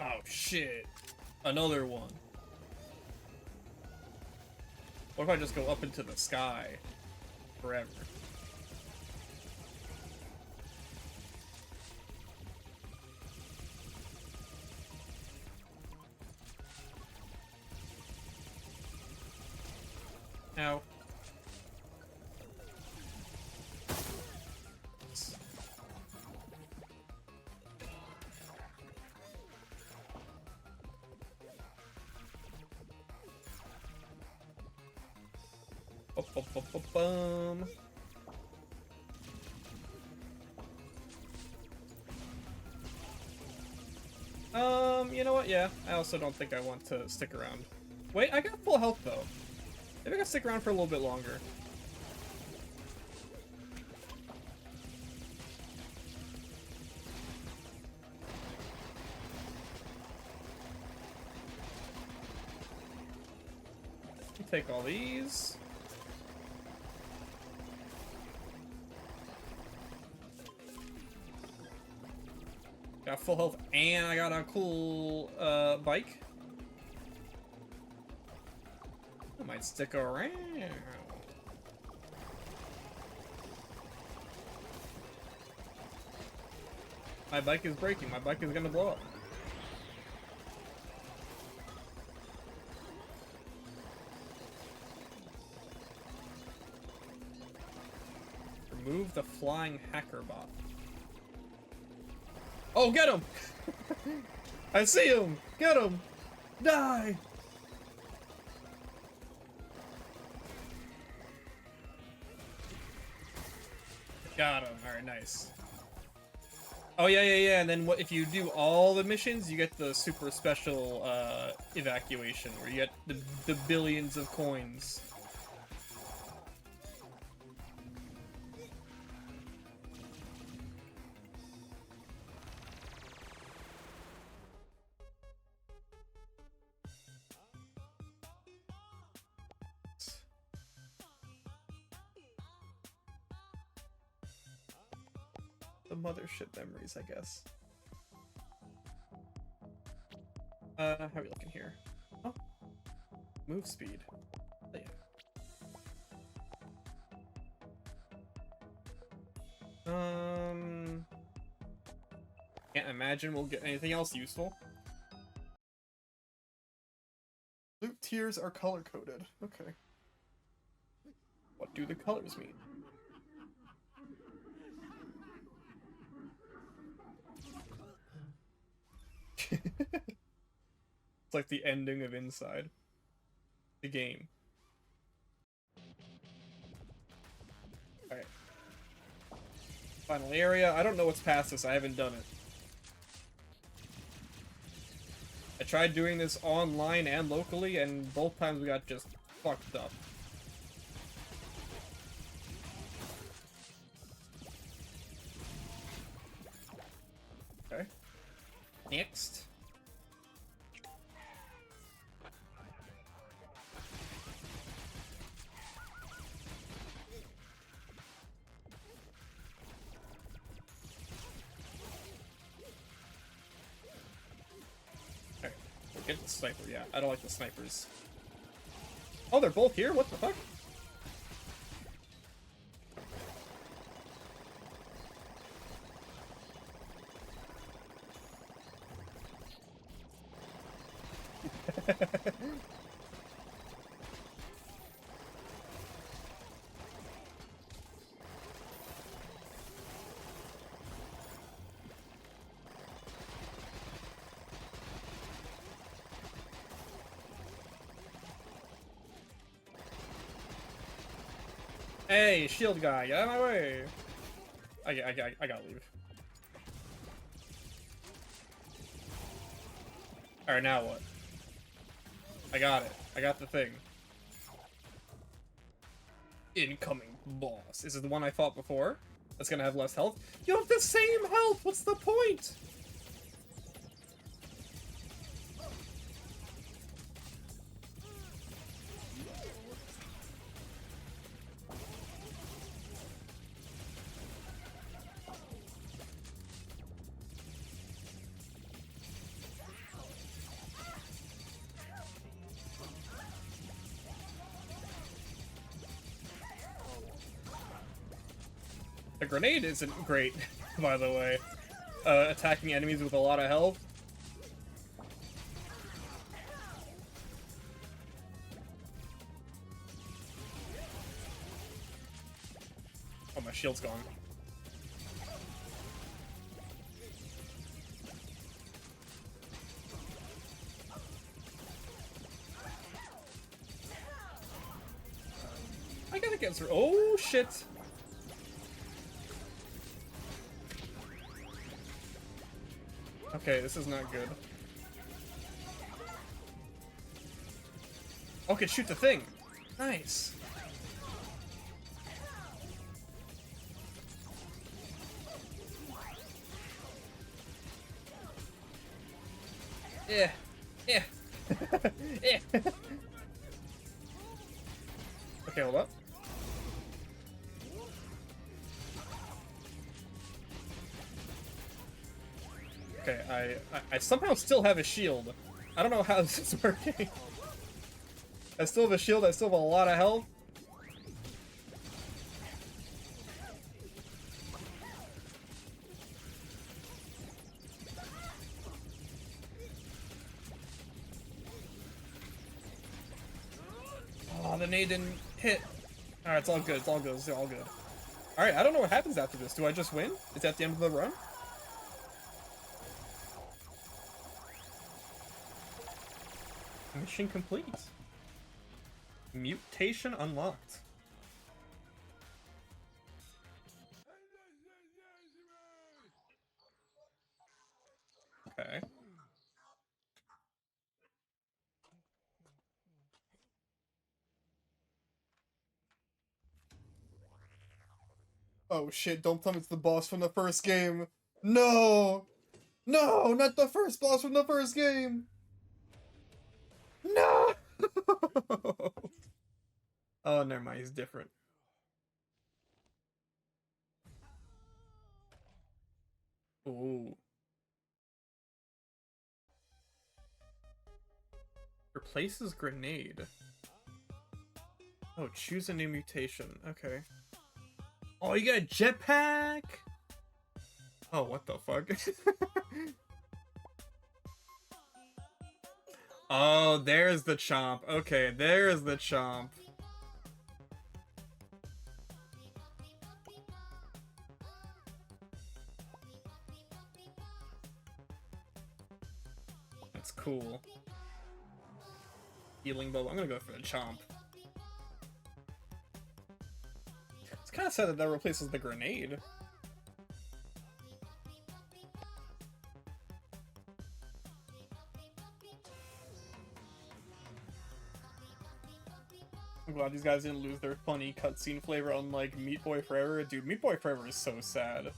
Oh shit. Another one. What if I just go up into the sky forever? Ow. Bum. You know what? Yeah, I also don't think I want to stick around. Wait, I got full health though. Maybe I can stick around for a little bit longer. Take all these. Got full health and I got a cool bike. I might stick around. My bike is breaking. My bike is gonna blow up. Remove the flying hacker bot. Oh, get him! I see him! Get him! Die! Got him. Alright, nice. Oh, yeah. And then what if you do all the missions, you get the super special evacuation, where you get the billions of coins. The mothership memories, I guess. How are we looking here? Oh. Move speed. Oh, yeah. Can't imagine we'll get anything else useful. Loot tiers are color-coded. Okay. What do the colors mean? It's like the ending of Inside the game. Alright. Final area. I don't know what's past this. I haven't done it. I tried doing this online and locally, and both times we got just fucked up. Okay. Next. Get the sniper, yeah. I don't like the snipers. Oh, they're both here? What the fuck? Hey, shield guy, get out of my way! I gotta leave. Alright, now what? I got it. I got the thing. Incoming boss. Is it the one I fought before? That's gonna have less health? You have the same health! What's the point? The grenade isn't great, by the way. Attacking enemies with a lot of health. Oh, my shield's gone. I gotta get through. Oh, shit. Okay, this is not good. Okay, shoot the thing. Nice. Yeah. Yeah. Yeah. Okay, hold up. Okay, I somehow still have a shield. I don't know how this is working. I still have a shield, I still have a lot of health. Oh, the nade didn't hit. Alright, it's all good, it's all good, it's all good. Alright, I don't know what happens after this. Do I just win? Is that the end of the run? Mission complete. Mutation unlocked. Okay. Oh shit, don't tell me it's the boss from the first game. No! No, not the first boss from the first game! No! Oh, never mind, he's different. Ooh. Replaces grenade. Oh, choose a new mutation. Okay. Oh, you got a jetpack? Oh, what the fuck? Oh, there's the chomp. Okay, there's the chomp. That's cool. Healing bubble. I'm gonna go for the chomp. It's kind of sad that that replaces the grenade. I'm glad these guys didn't lose their funny cutscene flavor unlike Meat Boy Forever. Dude, Meat Boy Forever is so sad.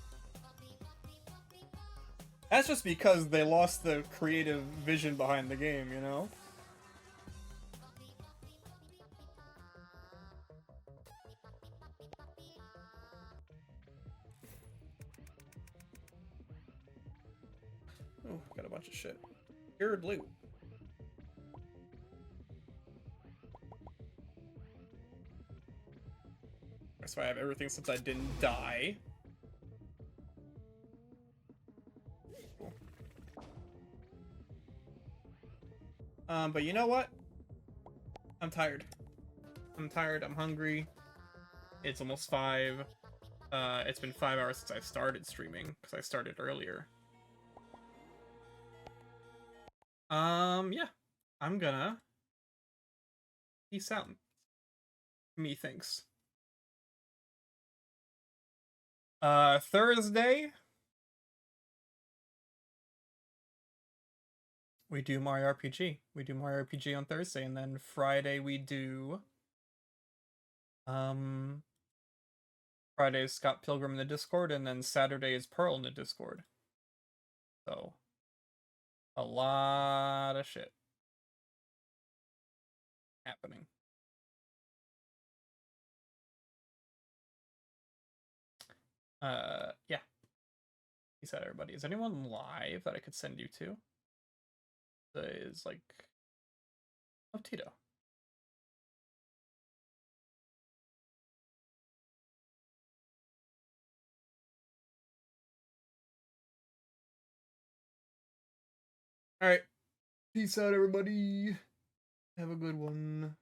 That's just because they lost the creative vision behind the game, you know? Oh, got a bunch of shit. Cured loot. So I have everything since I didn't die. Cool. But you know what? I'm tired. I'm tired, I'm hungry. It's almost 5. It's been 5 hours since I started streaming, because I started earlier. Yeah. I'm gonna peace out. Methinks. Thursday, we do Mario RPG. We do Mario RPG on Thursday, and then Friday we do Friday is Scott Pilgrim in the Discord, and then Saturday is Pearl in the Discord. So a lot of shit happening. Yeah. Peace out, everybody. Is anyone live that I could send you to? Is like, oh, Tito. All right. Peace out, everybody. Have a good one.